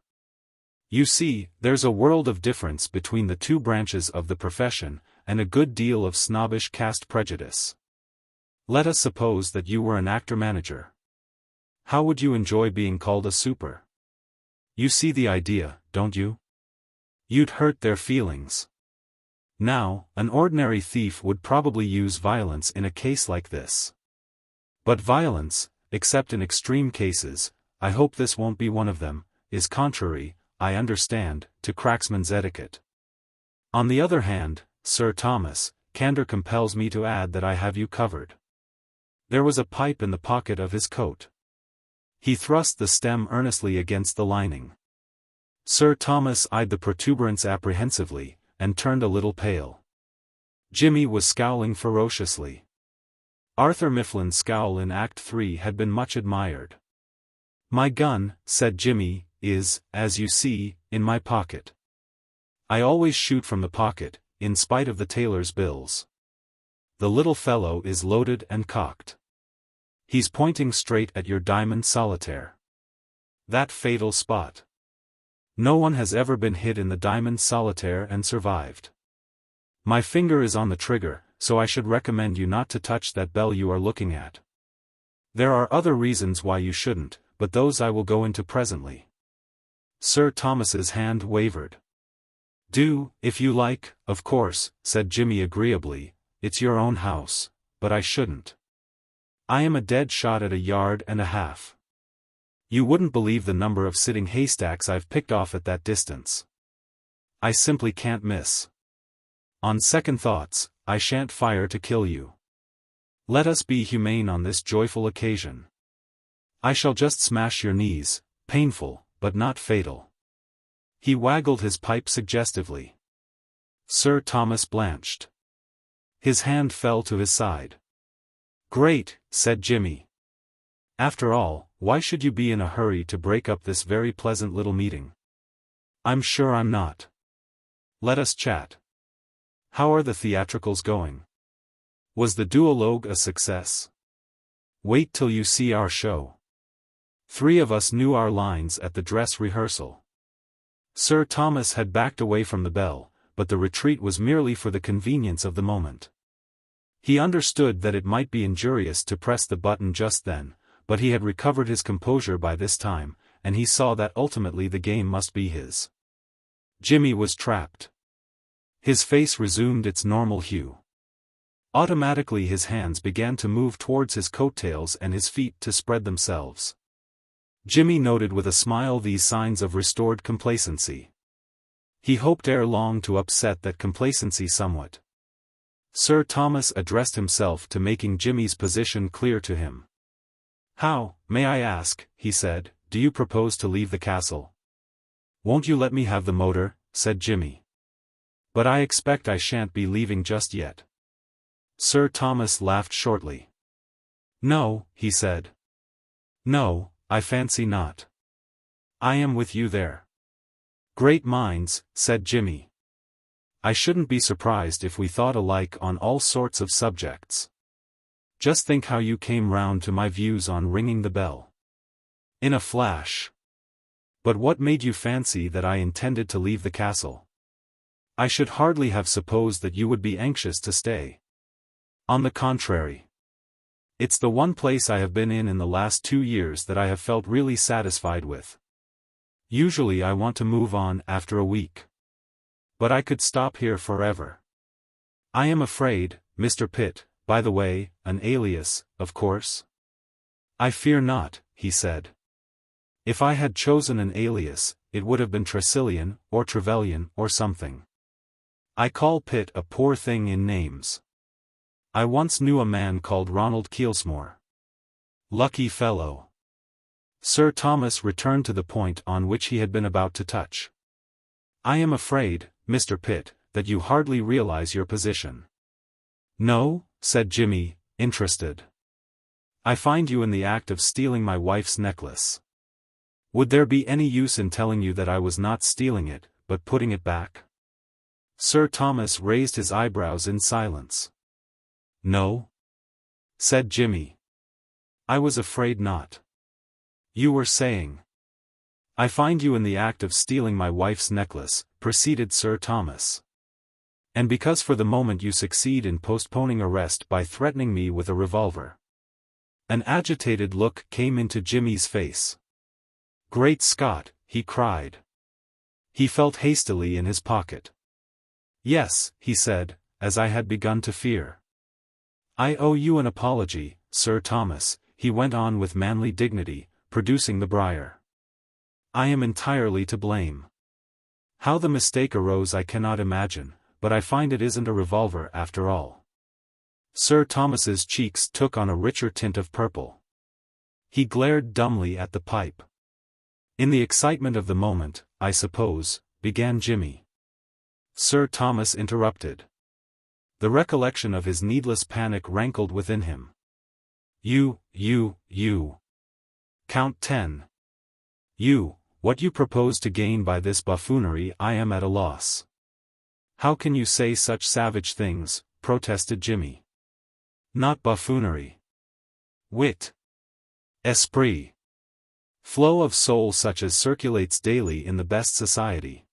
You see, there's a world of difference between the two branches of the profession, and a good deal of snobbish caste prejudice. Let us suppose that you were an actor-manager. How would you enjoy being called a super? You see the idea, don't you? You'd hurt their feelings. Now, an ordinary thief would probably use violence in a case like this. But violence, except in extreme cases, I hope this won't be one of them, is contrary, I understand, to cracksman's etiquette. On the other hand, Sir Thomas, candor compels me to add that I have you covered. There was a pipe in the pocket of his coat. He thrust the stem earnestly against the lining. Sir Thomas eyed the protuberance apprehensively, and turned a little pale. Jimmy was scowling ferociously. Arthur Mifflin's scowl in Act III had been much admired. My gun, said Jimmy, is, as you see, in my pocket. I always shoot from the pocket, in spite of the tailor's bills. The little fellow is loaded and cocked. He's pointing straight at your diamond solitaire. That fatal spot. No one has ever been hit in the diamond solitaire and survived. My finger is on the trigger, so I should recommend you not to touch that bell you are looking at. There are other reasons why you shouldn't, but those I will go into presently. Sir Thomas's hand wavered. Do, if you like, of course, said Jimmy agreeably, it's your own house, but I shouldn't. I am a dead shot at 1.5 yards. You wouldn't believe the number of sitting haystacks I've picked off at that distance. I simply can't miss. On second thoughts, I shan't fire to kill you. Let us be humane on this joyful occasion. I shall just smash your knees, painful, but not fatal. He waggled his pipe suggestively. Sir Thomas blanched. His hand fell to his side. Great, said Jimmy. After all, why should you be in a hurry to break up this very pleasant little meeting? I'm sure I'm not. Let us chat. How are the theatricals going? Was the duologue a success? Wait till you see our show. 3 of us knew our lines at the dress rehearsal. Sir Thomas had backed away from the bell, but the retreat was merely for the convenience of the moment. He understood that it might be injurious to press the button just then, but he had recovered his composure by this time, and he saw that ultimately the game must be his. Jimmy was trapped. His face resumed its normal hue. Automatically his hands began to move towards his coattails and his feet to spread themselves. Jimmy noted with a smile these signs of restored complacency. He hoped ere long to upset that complacency somewhat. Sir Thomas addressed himself to making Jimmy's position clear to him. How, may I ask, he said, do you propose to leave the castle? Won't you let me have the motor, said Jimmy. But I expect I shan't be leaving just yet. Sir Thomas laughed shortly. No, he said. No, I fancy not. I am with you there. Great minds, said Jimmy. I shouldn't be surprised if we thought alike on all sorts of subjects. Just think how you came round to my views on ringing the bell. In a flash. But what made you fancy that I intended to leave the castle? I should hardly have supposed that you would be anxious to stay. On the contrary. It's the one place I have been in the last 2 years that I have felt really satisfied with. Usually I want to move on after a week. But I could stop here forever. I am afraid, Mr. Pitt, by the way, an alias, of course? I fear not, he said. If I had chosen an alias, it would have been Tresillian, or Trevelyan, or something. I call Pitt a poor thing in names. I once knew a man called Ronald Keelsmore. Lucky fellow. Sir Thomas returned to the point on which he had been about to touch. I am afraid, Mr. Pitt, that you hardly realize your position. No, said Jimmy, interested. I find you in the act of stealing my wife's necklace. Would there be any use in telling you that I was not stealing it, but putting it back? Sir Thomas raised his eyebrows in silence. No? Said Jimmy. I was afraid not. You were saying. I find you in the act of stealing my wife's necklace, proceeded Sir Thomas. And because for the moment you succeed in postponing arrest by threatening me with a revolver. An agitated look came into Jimmy's face. Great Scott, he cried. He felt hastily in his pocket. Yes, he said, as I had begun to fear. I owe you an apology, Sir Thomas, he went on with manly dignity, producing the briar. I am entirely to blame. How the mistake arose I cannot imagine, but I find it isn't a revolver after all. Sir Thomas's cheeks took on a richer tint of purple. He glared dumbly at the pipe. In the excitement of the moment, I suppose, began Jimmy. Sir Thomas interrupted. The recollection of his needless panic rankled within him. You. Count 10. What you propose to gain by this buffoonery I am at a loss. How can you say such savage things, protested Jimmy. Not buffoonery. Wit. Esprit. Flow of soul such as circulates daily in the best society.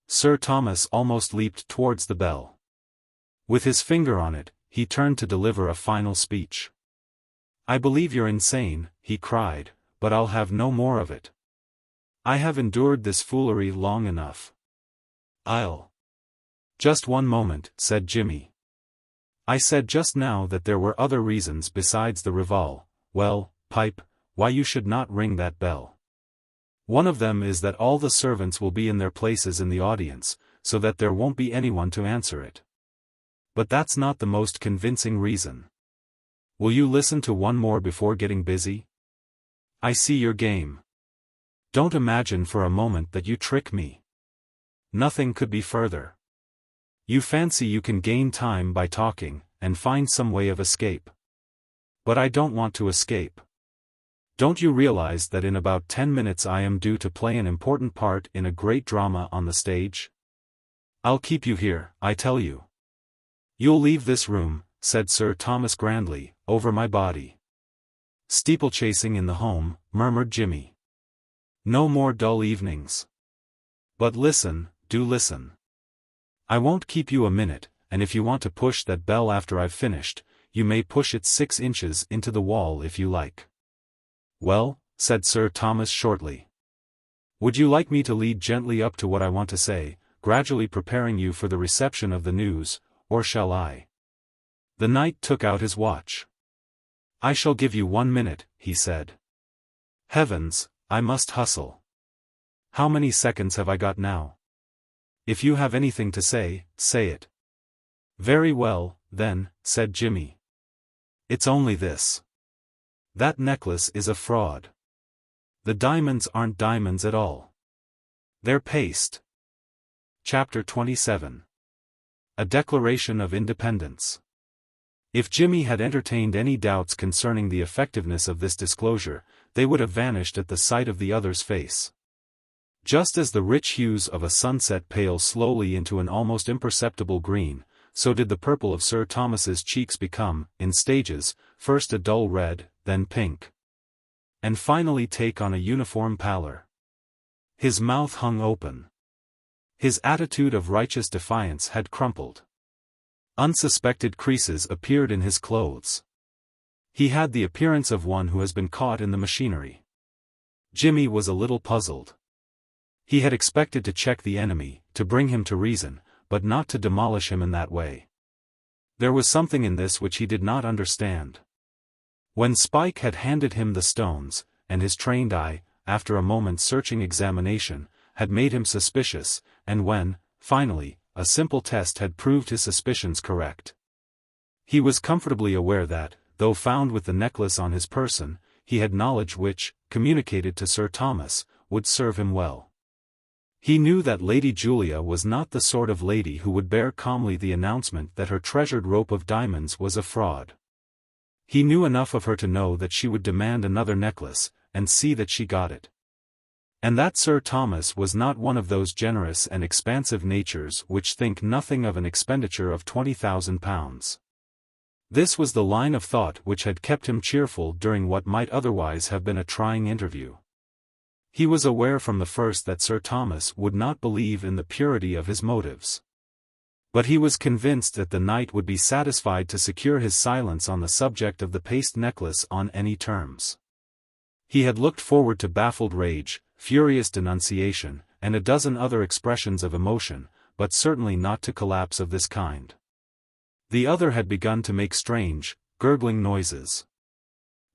Sir Thomas almost leaped towards the bell. With his finger on it, he turned to deliver a final speech. I believe you're insane, he cried, but I'll have no more of it. I have endured this foolery long enough. I'll. Just one moment, said Jimmy. I said just now that there were other reasons besides the revolve, well, pipe, why you should not ring that bell. One of them is that all the servants will be in their places in the audience, so that there won't be anyone to answer it. But that's not the most convincing reason. Will you listen to one more before getting busy? I see your game. Don't imagine for a moment that you trick me. Nothing could be further. You fancy you can gain time by talking, and find some way of escape. But I don't want to escape. Don't you realize that in about 10 minutes I am due to play an important part in a great drama on the stage? I'll keep you here, I tell you. You'll leave this room, said Sir Thomas grandly, over my body. Steeplechasing in the home, murmured Jimmy. No more dull evenings. But listen, do listen. I won't keep you a minute, and if you want to push that bell after I've finished, you may push it 6 inches into the wall if you like. Well, said Sir Thomas shortly. Would you like me to lead gently up to what I want to say, gradually preparing you for the reception of the news, or shall I? The knight took out his watch. I shall give you 1 minute, he said. Heavens, I must hustle. How many seconds have I got now? If you have anything to say, say it. Very well, then, said Jimmy. It's only this. That necklace is a fraud. The diamonds aren't diamonds at all. They're paste. Chapter 27. A Declaration of Independence. If Jimmy had entertained any doubts concerning the effectiveness of this disclosure, they would have vanished at the sight of the other's face. Just as the rich hues of a sunset pale slowly into an almost imperceptible green, so did the purple of Sir Thomas's cheeks become, in stages, first a dull red, then pink. And finally take on a uniform pallor. His mouth hung open. His attitude of righteous defiance had crumpled. Unsuspected creases appeared in his clothes. He had the appearance of one who has been caught in the machinery. Jimmy was a little puzzled. He had expected to check the enemy, to bring him to reason, but not to demolish him in that way. There was something in this which he did not understand. When Spike had handed him the stones, and his trained eye, after a moment's searching examination, had made him suspicious, and when, finally, a simple test had proved his suspicions correct. He was comfortably aware that, though found with the necklace on his person, he had knowledge which, communicated to Sir Thomas, would serve him well. He knew that Lady Julia was not the sort of lady who would bear calmly the announcement that her treasured rope of diamonds was a fraud. He knew enough of her to know that she would demand another necklace, and see that she got it. And that Sir Thomas was not one of those generous and expansive natures which think nothing of an expenditure of £20,000. This was the line of thought which had kept him cheerful during what might otherwise have been a trying interview. He was aware from the first that Sir Thomas would not believe in the purity of his motives. But he was convinced that the knight would be satisfied to secure his silence on the subject of the paste necklace on any terms. He had looked forward to baffled rage, furious denunciation, and a dozen other expressions of emotion, but certainly not to collapse of this kind. The other had begun to make strange, gurgling noises.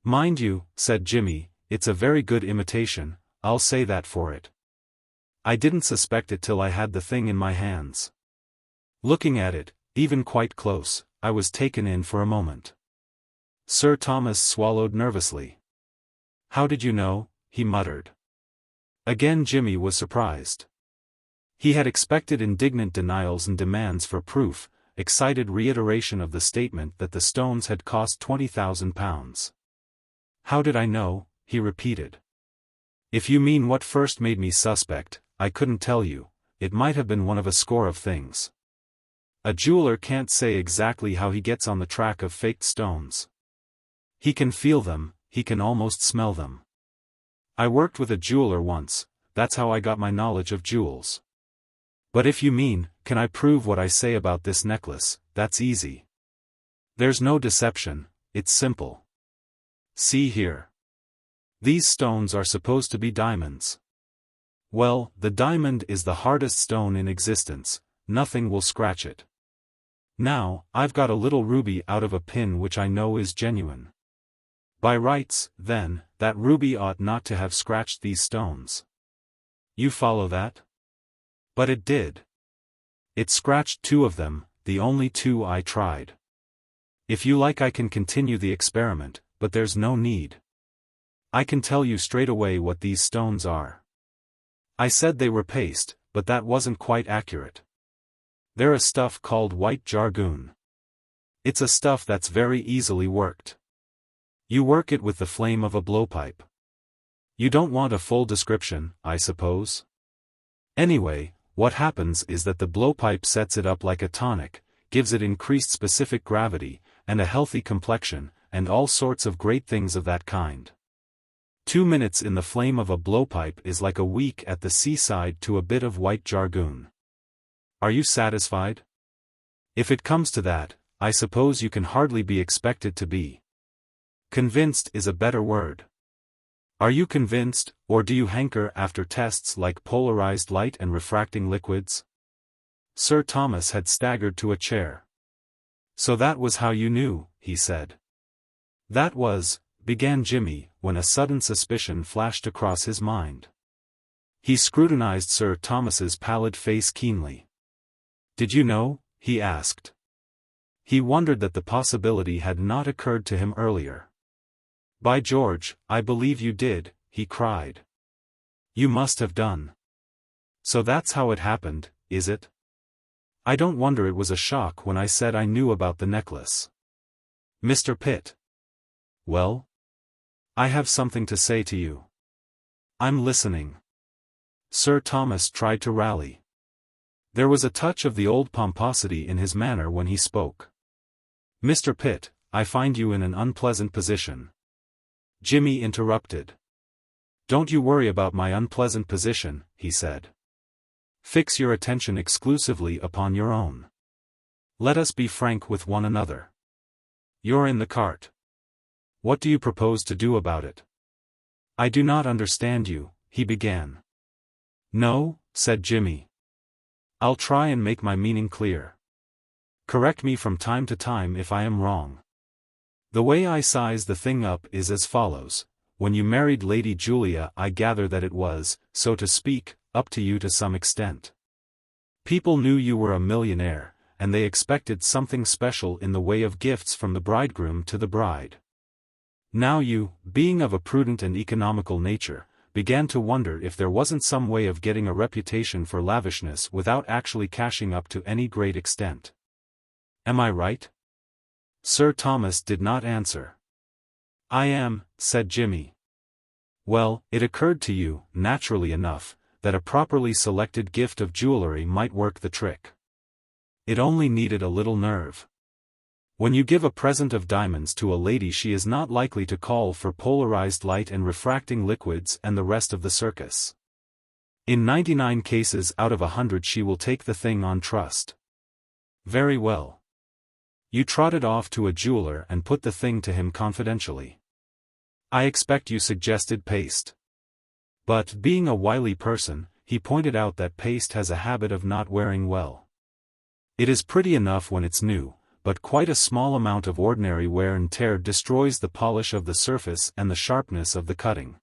"Mind you," said Jimmy, "it's a very good imitation, I'll say that for it. I didn't suspect it till I had the thing in my hands. Looking at it, even quite close, I was taken in for a moment." Sir Thomas swallowed nervously. "How did you know?" he muttered. Again Jimmy was surprised. He had expected indignant denials and demands for proof, excited reiteration of the statement that the stones had cost £20,000. "How did I know?" he repeated. "If you mean what first made me suspect, I couldn't tell you, it might have been one of a score of things. A jeweler can't say exactly how he gets on the track of faked stones. He can feel them, he can almost smell them. I worked with a jeweler once, that's how I got my knowledge of jewels. But if you mean, can I prove what I say about this necklace, that's easy. There's no deception, it's simple. See here. These stones are supposed to be diamonds. Well, the diamond is the hardest stone in existence, nothing will scratch it. Now, I've got a little ruby out of a pin which I know is genuine. By rights, then, that ruby ought not to have scratched these stones. You follow that? But it did. It scratched 2 of them, the only 2 I tried. If you like I can continue the experiment, but there's no need. I can tell you straight away what these stones are. I said they were paste, but that wasn't quite accurate. They're a stuff called white jargoon. It's a stuff that's very easily worked. You work it with the flame of a blowpipe. You don't want a full description, I suppose? Anyway, what happens is that the blowpipe sets it up like a tonic, gives it increased specific gravity, and a healthy complexion, and all sorts of great things of that kind. 2 minutes in the flame of a blowpipe is like a week at the seaside to a bit of white jargoon. Are you satisfied? If it comes to that, I suppose you can hardly be expected to be. Convinced is a better word. Are you convinced, or do you hanker after tests like polarized light and refracting liquids? Sir Thomas had staggered to a chair. So that was how you knew, he said. That was, began Jimmy, when a sudden suspicion flashed across his mind. He scrutinized Sir Thomas's pallid face keenly. Did you know? He asked. He wondered that the possibility had not occurred to him earlier. By George, I believe you did, he cried. You must have done. So that's how it happened, is it? I don't wonder it was a shock when I said I knew about the necklace. Mr. Pitt. Well? I have something to say to you. I'm listening. Sir Thomas tried to rally. There was a touch of the old pomposity in his manner when he spoke. Mr. Pitt, I find you in an unpleasant position. Jimmy interrupted. Don't you worry about my unpleasant position, he said. Fix your attention exclusively upon your own. Let us be frank with one another. You're in the cart. What do you propose to do about it? I do not understand you, he began. No, said Jimmy. I'll try and make my meaning clear. Correct me from time to time if I am wrong. The way I size the thing up is as follows. When you married Lady Julia, I gather that it was, so to speak, up to you to some extent. People knew you were a millionaire, and they expected something special in the way of gifts from the bridegroom to the bride. Now you, being of a prudent and economical nature, began to wonder if there wasn't some way of getting a reputation for lavishness without actually cashing up to any great extent. Am I right? Sir Thomas did not answer. I am, said Jimmy. Well, it occurred to you, naturally enough, that a properly selected gift of jewelry might work the trick. It only needed a little nerve. When you give a present of diamonds to a lady, she is not likely to call for polarized light and refracting liquids and the rest of the circus. In 99 cases out of 100 she will take the thing on trust. Very well. You trotted off to a jeweler and put the thing to him confidentially. I expect you suggested paste. But, being a wily person, he pointed out that paste has a habit of not wearing well. It is pretty enough when it's new, but quite a small amount of ordinary wear and tear destroys the polish of the surface and the sharpness of the cutting.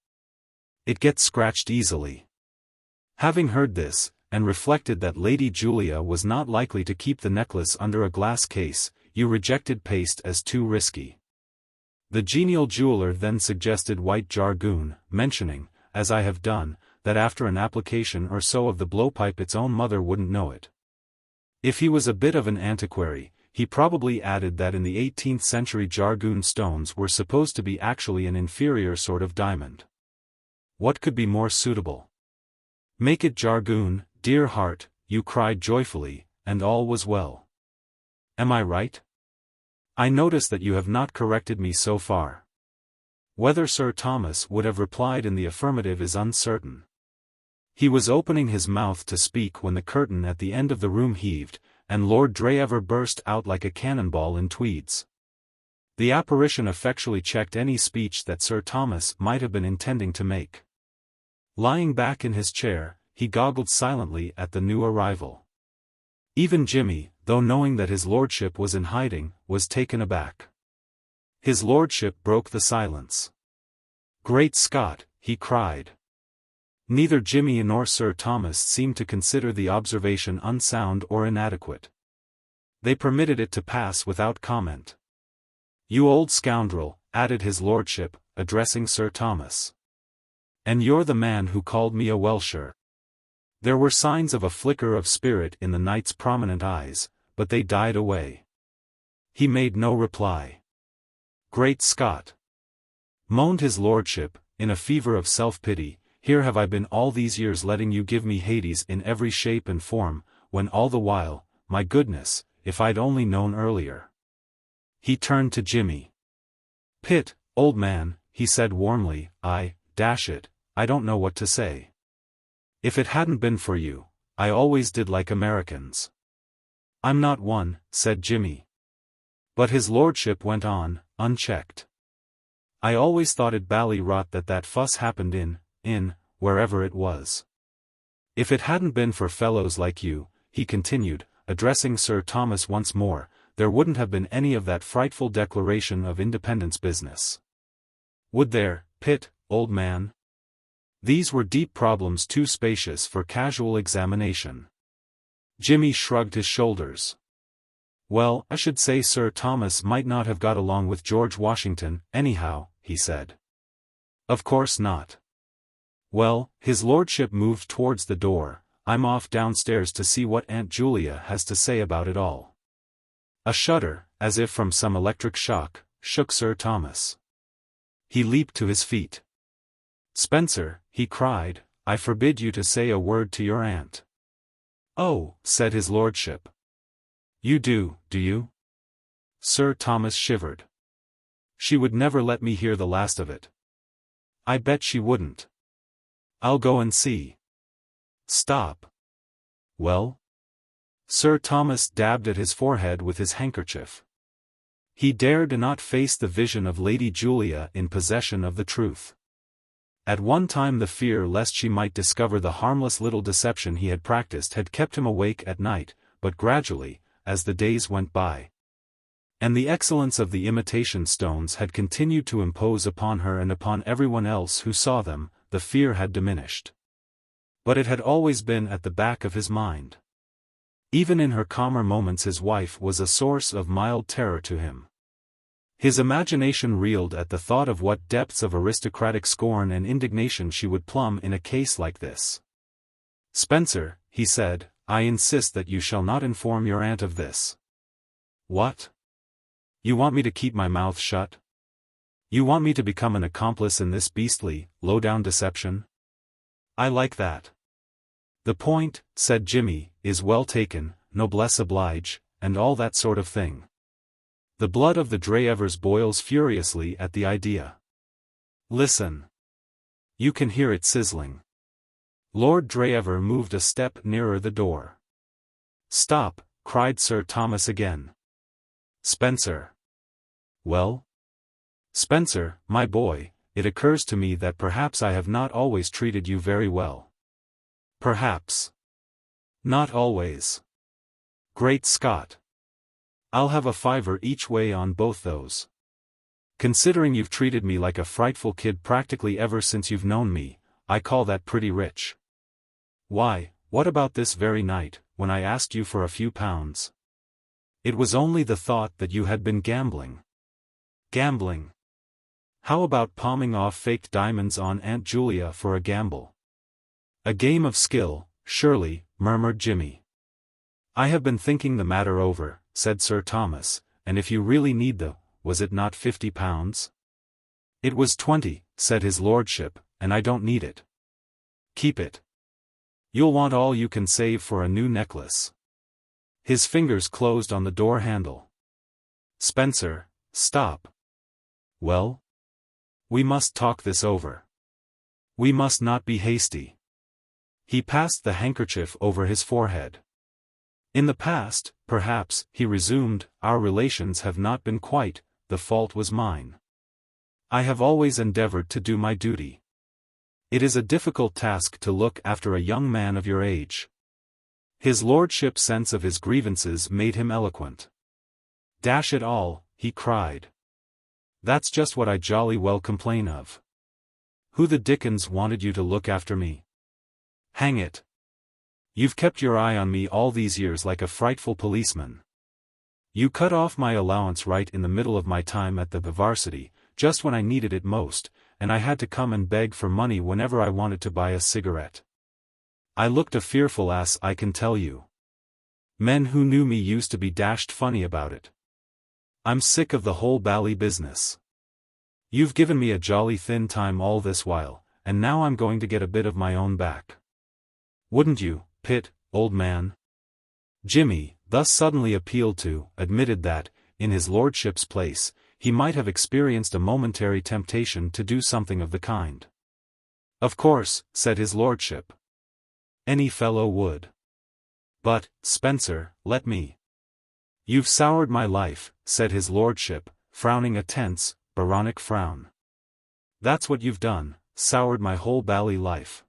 It gets scratched easily. Having heard this, and reflected that Lady Julia was not likely to keep the necklace under a glass case, you rejected paste as too risky. The genial jeweler then suggested white jargoon, mentioning, as I have done, that after an application or so of the blowpipe its own mother wouldn't know it. If he was a bit of an antiquary, he probably added that in the 18th century jargoon stones were supposed to be actually an inferior sort of diamond. What could be more suitable? Make it jargoon, dear heart, you cried joyfully, and all was well. Am I right? I notice that you have not corrected me so far. Whether Sir Thomas would have replied in the affirmative is uncertain. He was opening his mouth to speak when the curtain at the end of the room heaved, and Lord Dreever burst out like a cannonball in tweeds. The apparition effectually checked any speech that Sir Thomas might have been intending to make. Lying back in his chair, he goggled silently at the new arrival. Even Jimmy, though knowing that his lordship was in hiding, was taken aback. His lordship broke the silence. "Great Scott!" he cried. Neither Jimmy nor Sir Thomas seemed to consider the observation unsound or inadequate. They permitted it to pass without comment. "You old scoundrel," added his lordship, addressing Sir Thomas. "And you're the man who called me a Welsher." There were signs of a flicker of spirit in the knight's prominent eyes, but they died away. He made no reply. "Great Scott!" moaned his lordship, in a fever of self-pity. "Here have I been all these years letting you give me Hades in every shape and form, when all the while, my goodness, if I'd only known earlier." He turned to Jimmy. "Pitt, old man," he said warmly, dash it, I don't know what to say. If it hadn't been for you, I always did like Americans." "I'm not one," said Jimmy. But his lordship went on, unchecked. "I always thought it bally rot that fuss happened in, wherever it was. If it hadn't been for fellows like you," he continued, addressing Sir Thomas once more, "there wouldn't have been any of that frightful Declaration of Independence business." Would there, Pitt, old man? These were deep problems too spacious for casual examination. Jimmy shrugged his shoulders. "Well, I should say Sir Thomas might not have got along with George Washington, anyhow," he said. "Of course not." "Well," his lordship moved towards the door, "I'm off downstairs to see what Aunt Julia has to say about it all." A shudder, as if from some electric shock, shook Sir Thomas. He leaped to his feet. "Spencer," he cried, "I forbid you to say a word to your aunt." "Oh," said his lordship. "You do you?" Sir Thomas shivered. "She would never let me hear the last of it." "I bet she wouldn't. I'll go and see." "Stop." "Well?" Sir Thomas dabbed at his forehead with his handkerchief. He dared not face the vision of Lady Julia in possession of the truth. At one time the fear lest she might discover the harmless little deception he had practiced had kept him awake at night, but gradually, as the days went by, and the excellence of the imitation stones had continued to impose upon her and upon everyone else who saw them, the fear had diminished. But it had always been at the back of his mind. Even in her calmer moments his wife was a source of mild terror to him. His imagination reeled at the thought of what depths of aristocratic scorn and indignation she would plumb in a case like this. "Spencer," he said, "I insist that you shall not inform your aunt of this." "What? You want me to keep my mouth shut?" You want me to become an accomplice in this beastly, low-down deception? I like that. The point, said Jimmy, is well taken, noblesse oblige, and all that sort of thing. The blood of the Dreevers boils furiously at the idea. Listen. You can hear it sizzling. Lord Drever moved a step nearer the door. Stop, cried Sir Thomas again. Spencer. Well? Spencer, my boy, it occurs to me that perhaps I have not always treated you very well. Perhaps. Not always. Great Scott. I'll have a fiver each way on both those. Considering you've treated me like a frightful kid practically ever since you've known me, I call that pretty rich. Why, what about this very night, when I asked you for a few pounds? It was only the thought that you had been gambling. Gambling. How about palming off faked diamonds on Aunt Julia for a gamble? A game of skill, surely, murmured Jimmy. I have been thinking the matter over, said Sir Thomas, and if you really need was it not £50? It was 20, said his lordship, and I don't need it. Keep it. You'll want all you can save for a new necklace. His fingers closed on the door handle. Spencer, stop. Well? We must talk this over. We must not be hasty. He passed the handkerchief over his forehead. In the past, perhaps, he resumed, our relations have not been quite, the fault was mine. I have always endeavored to do my duty. It is a difficult task to look after a young man of your age. His lordship's sense of his grievances made him eloquent. Dash it all, he cried. That's just what I jolly well complain of. Who the dickens wanted you to look after me? Hang it. You've kept your eye on me all these years like a frightful policeman. You cut off my allowance right in the middle of my time at the varsity, just when I needed it most, and I had to come and beg for money whenever I wanted to buy a cigarette. I looked a fearful ass, I can tell you. Men who knew me used to be dashed funny about it. I'm sick of the whole bally business. You've given me a jolly thin time all this while, and now I'm going to get a bit of my own back. Wouldn't you, Pitt, old man? Jimmy, thus suddenly appealed to, admitted that, in his lordship's place, he might have experienced a momentary temptation to do something of the kind. Of course, said his lordship. Any fellow would. But, Spencer, let me. You've soured my life, said his lordship, frowning a tense, Byronic frown. That's what you've done, soured my whole bally life.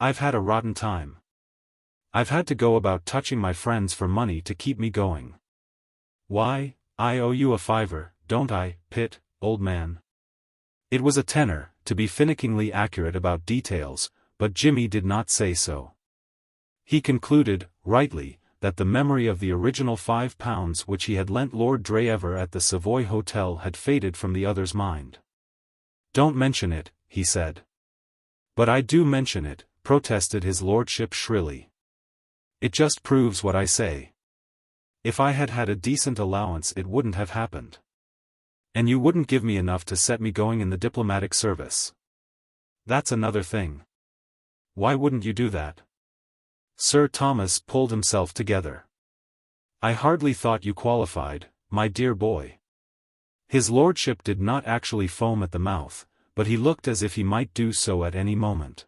I've had a rotten time. I've had to go about touching my friends for money to keep me going. Why, I owe you a fiver, don't I, Pitt, old man? It was a tenner, to be finickingly accurate about details, but Jimmy did not say so. He concluded, rightly, that the memory of the original £5 which he had lent Lord Drever at the Savoy Hotel had faded from the other's mind. Don't mention it, he said. But I do mention it, protested his lordship shrilly. It just proves what I say. If I had had a decent allowance it wouldn't have happened. And you wouldn't give me enough to set me going in the diplomatic service. That's another thing. Why wouldn't you do that? Sir Thomas pulled himself together. I hardly thought you qualified, my dear boy. His lordship did not actually foam at the mouth, but he looked as if he might do so at any moment.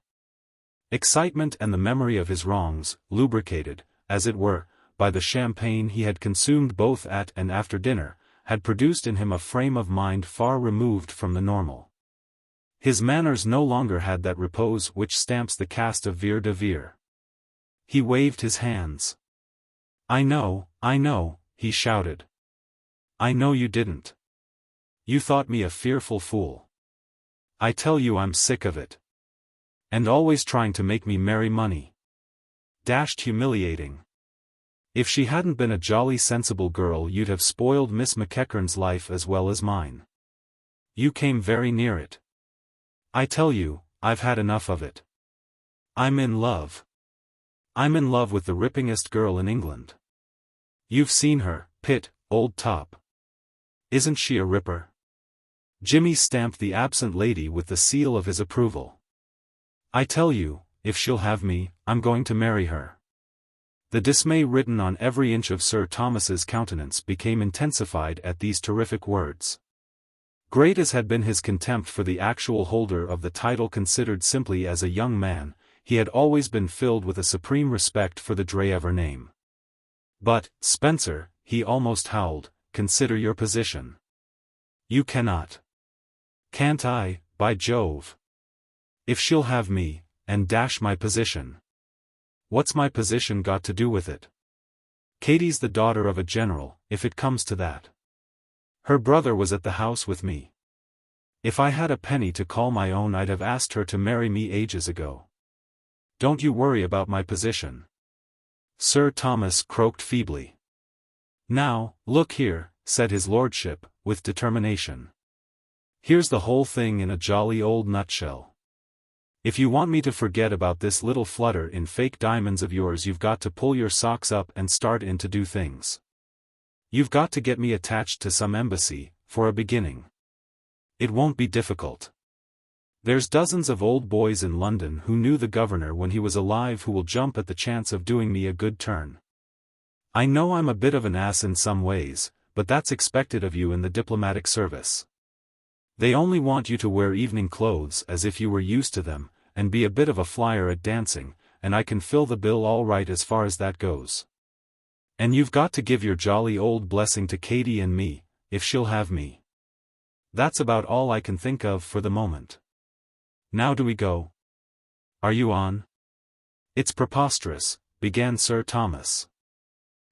Excitement and the memory of his wrongs, lubricated, as it were, by the champagne he had consumed both at and after dinner, had produced in him a frame of mind far removed from the normal. His manners no longer had that repose which stamps the caste of Vere de Vere. He waved his hands. I know, he shouted. I know you didn't. You thought me a fearful fool. I tell you I'm sick of it. And always trying to make me marry money. Dashed humiliating. If she hadn't been a jolly sensible girl you'd have spoiled Miss McEachern's life as well as mine. You came very near it. I tell you, I've had enough of it. I'm in love. I'm in love with the rippingest girl in England. You've seen her, Pitt, old top. Isn't she a ripper? Jimmy stamped the absent lady with the seal of his approval. "I tell you, if she'll have me, I'm going to marry her." The dismay written on every inch of Sir Thomas's countenance became intensified at these terrific words. Great as had been his contempt for the actual holder of the title considered simply as a young man, he had always been filled with a supreme respect for the Dreever name. "But, Spencer," he almost howled, "consider your position. You cannot." "Can't I, by Jove? If she'll have me, and dash my position. What's my position got to do with it? Katie's the daughter of a general, if it comes to that. Her brother was at the house with me. If I had a penny to call my own, I'd have asked her to marry me ages ago. Don't you worry about my position." Sir Thomas croaked feebly. "Now, look here," said his lordship, with determination. "Here's the whole thing in a jolly old nutshell. If you want me to forget about this little flutter in fake diamonds of yours, you've got to pull your socks up and start in to do things. You've got to get me attached to some embassy, for a beginning. It won't be difficult. There's dozens of old boys in London who knew the governor when he was alive who will jump at the chance of doing me a good turn. I know I'm a bit of an ass in some ways, but that's expected of you in the diplomatic service. They only want you to wear evening clothes as if you were used to them, and be a bit of a flyer at dancing, and I can fill the bill all right as far as that goes. And you've got to give your jolly old blessing to Katie and me, if she'll have me. That's about all I can think of for the moment. Now do we go? Are you on?" "It's preposterous," began Sir Thomas.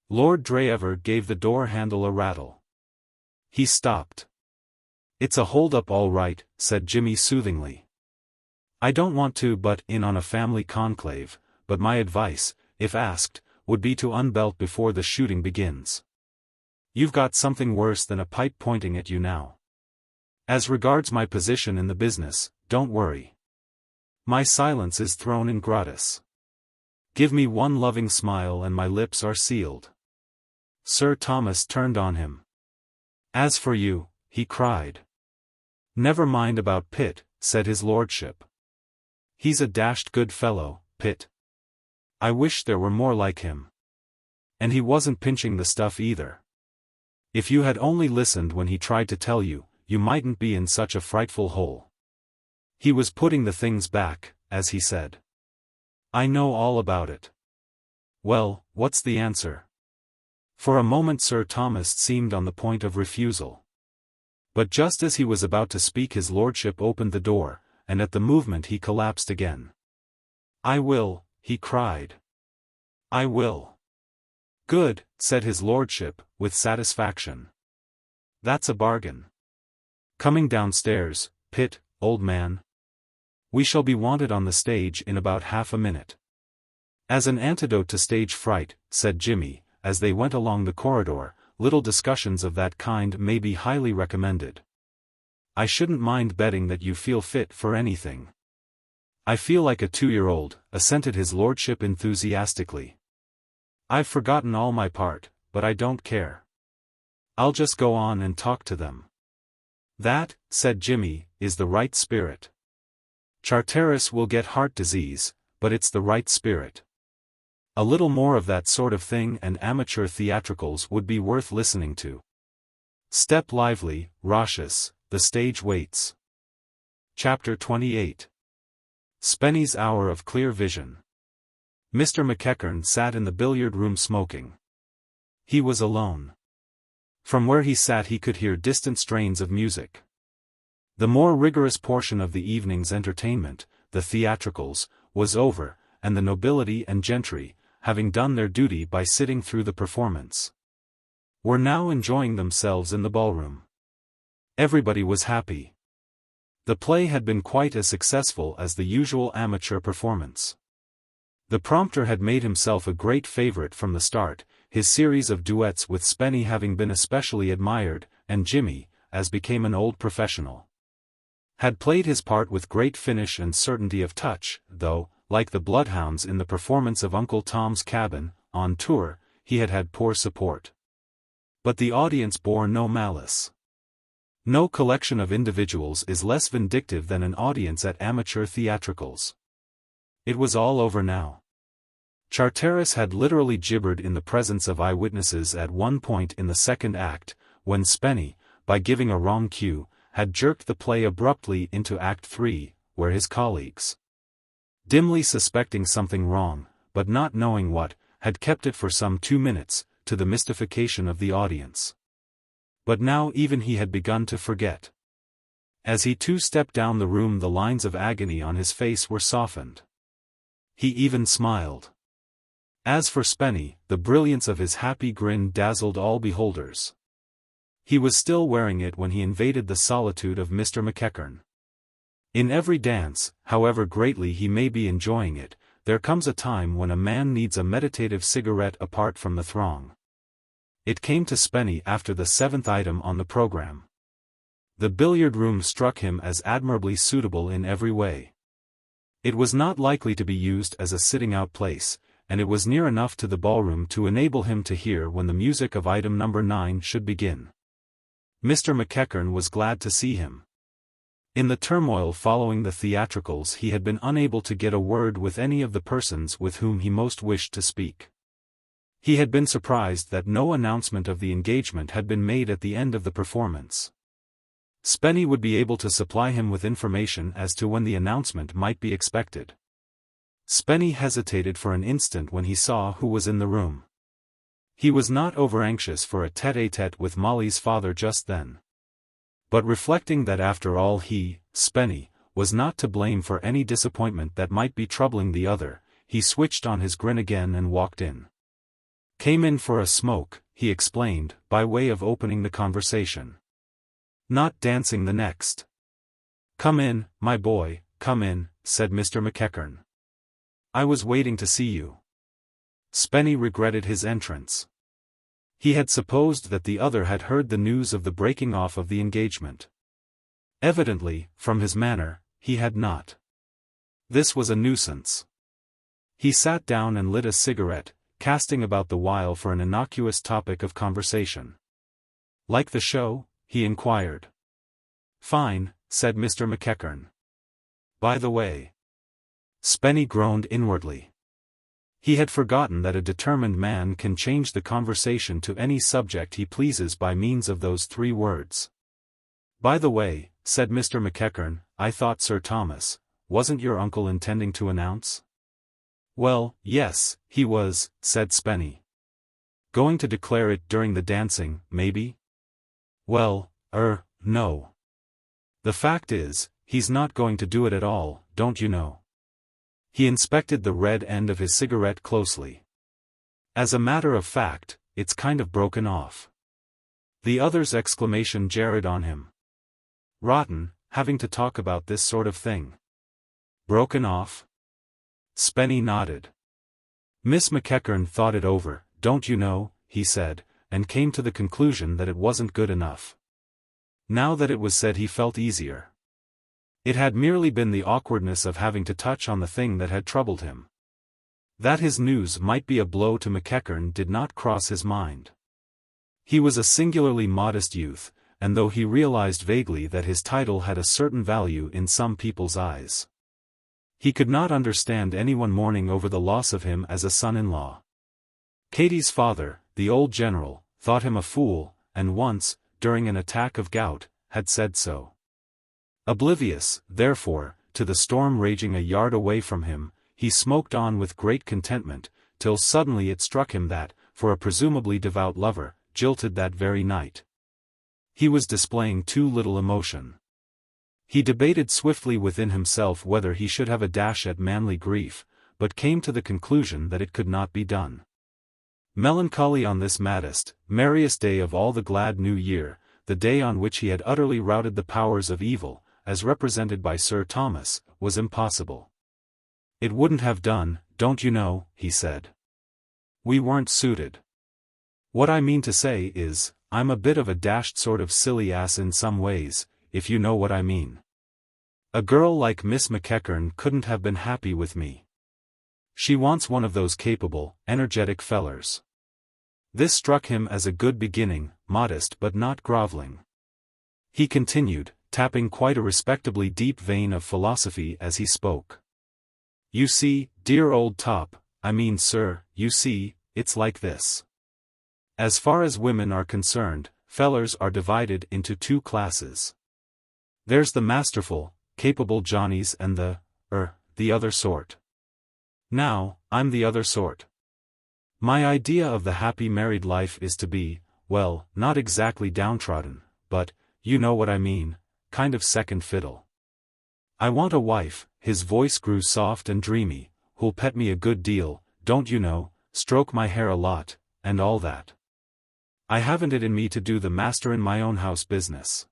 Lord Dreever gave the door handle a rattle. He stopped. "It's a hold-up all right," said Jimmy soothingly. "I don't want to butt in on a family conclave, but my advice, if asked, would be to unbelt before the shooting begins. You've got something worse than a pipe pointing at you now. As regards my position in the business, don't worry. My silence is thrown in gratis. Give me one loving smile and my lips are sealed." Sir Thomas turned on him. "As for you," he cried. "Never mind about Pitt," said his lordship. "He's a dashed good fellow, Pitt. I wish there were more like him. And he wasn't pinching the stuff either. If you had only listened when he tried to tell you, you mightn't be in such a frightful hole. He was putting the things back, as he said. I know all about it." "Well, what's the answer?" For a moment Sir Thomas seemed on the point of refusal. But just as he was about to speak his lordship opened the door, and at the movement he collapsed again. "I will," he cried. "I will." "Good," said his lordship, with satisfaction. "That's a bargain. Coming downstairs, Pitt, old man? We shall be wanted on the stage in about half a minute." "As an antidote to stage fright," said Jimmy, as they went along the corridor, "little discussions of that kind may be highly recommended. I shouldn't mind betting that you feel fit for anything." "I feel like a 2-year-old, assented his lordship enthusiastically. "I've forgotten all my part, but I don't care. I'll just go on and talk to them." "That," said Jimmy, "is the right spirit. Charteris will get heart disease, but it's the right spirit. A little more of that sort of thing and amateur theatricals would be worth listening to. Step lively, Rochus, the stage waits." Chapter 28. Spennie's hour of clear vision. Mr. McEachern sat in the billiard room smoking. He was alone. From where he sat he could hear distant strains of music. The more rigorous portion of the evening's entertainment, the theatricals, was over, and the nobility and gentry, having done their duty by sitting through the performance, were now enjoying themselves in the ballroom. Everybody was happy. The play had been quite as successful as the usual amateur performance. The prompter had made himself a great favorite from the start, his series of duets with Spennie having been especially admired, and Jimmy, as became an old professional, had played his part with great finish and certainty of touch, though, like the bloodhounds in the performance of Uncle Tom's Cabin, on tour, he had had poor support. But the audience bore no malice. No collection of individuals is less vindictive than an audience at amateur theatricals. It was all over now. Charteris had literally gibbered in the presence of eyewitnesses at one point in the second act, when Spennie, by giving a wrong cue, had jerked the play abruptly into Act III, where his colleagues, dimly suspecting something wrong, but not knowing what, had kept it for some 2 minutes, to the mystification of the audience. But now even he had begun to forget. As he too stepped down the room, the lines of agony on his face were softened. He even smiled. As for Spennie, the brilliance of his happy grin dazzled all beholders. He was still wearing it when he invaded the solitude of Mr. McEachern. In every dance, however greatly he may be enjoying it, there comes a time when a man needs a meditative cigarette apart from the throng. It came to Spennie after the 7th item on the program. The billiard room struck him as admirably suitable in every way. It was not likely to be used as a sitting-out place, and it was near enough to the ballroom to enable him to hear when the music of item number 9 should begin. Mr. McEachern was glad to see him. In the turmoil following the theatricals, he had been unable to get a word with any of the persons with whom he most wished to speak. He had been surprised that no announcement of the engagement had been made at the end of the performance. Spennie would be able to supply him with information as to when the announcement might be expected. Spennie hesitated for an instant when he saw who was in the room. He was not over-anxious for a tête-à-tête with Molly's father just then. But reflecting that after all he, Spennie, was not to blame for any disappointment that might be troubling the other, he switched on his grin again and walked in. "Came in for a smoke," he explained, by way of opening the conversation. "Not dancing the next." "Come in, my boy, come in," said Mr. McEachern. "I was waiting to see you." Spennie regretted his entrance. He had supposed that the other had heard the news of the breaking off of the engagement. Evidently, from his manner, he had not. This was a nuisance. He sat down and lit a cigarette, casting about the while for an innocuous topic of conversation. "Like the show?" he inquired. "Fine," said Mr. McEachern. "By the way." Spennie groaned inwardly. He had forgotten that a determined man can change the conversation to any subject he pleases by means of those 3 words. "By the way," said Mr. McEachern, "I thought Sir Thomas, wasn't your uncle intending to announce?" "Well, yes, he was," said Spennie. "Going to declare it during the dancing, maybe?" "Well, no. The fact is, he's not going to do it at all, don't you know." He inspected the red end of his cigarette closely. "As a matter of fact, it's kind of broken off." The other's exclamation jarred on him. "Rotten, having to talk about this sort of thing." "Broken off?" Spennie nodded. Miss McEachern thought it over. "Don't you know," he said, and came to the conclusion that it wasn't good enough. Now that it was said, he felt easier. It had merely been the awkwardness of having to touch on the thing that had troubled him. That his news might be a blow to McEachern did not cross his mind. He was a singularly modest youth, and though he realized vaguely that his title had a certain value in some people's eyes, he could not understand anyone mourning over the loss of him as a son-in-law. Katie's father, the old general, thought him a fool, and once, during an attack of gout, had said so. Oblivious, therefore, to the storm raging a yard away from him, he smoked on with great contentment, till suddenly it struck him that, for a presumably devout lover, jilted that very night, he was displaying too little emotion. He debated swiftly within himself whether he should have a dash at manly grief, but came to the conclusion that it could not be done. Melancholy on this maddest, merriest day of all the glad new year, the day on which he had utterly routed the powers of evil, as represented by Sir Thomas, was impossible. "It wouldn't have done, don't you know," he said. "We weren't suited. What I mean to say is, I'm a bit of a dashed sort of silly ass in some ways, if you know what I mean. A girl like Miss McEachern couldn't have been happy with me. She wants one of those capable, energetic fellers." This struck him as a good beginning, modest but not groveling. He continued, tapping quite a respectably deep vein of philosophy as he spoke. You see, dear old top, sir, you see, it's like this. As far as women are concerned, fellers are divided into two classes. There's the masterful, capable Johnnies and the other sort. Now, I'm the other sort. My idea of the happy married life is to be, well, not exactly downtrodden, but, you know what I mean, kind of second fiddle. I want a wife, his voice grew soft and dreamy, who'll pet me a good deal, don't you know, stroke my hair a lot, and all that. I haven't it in me to do the master in my own house business.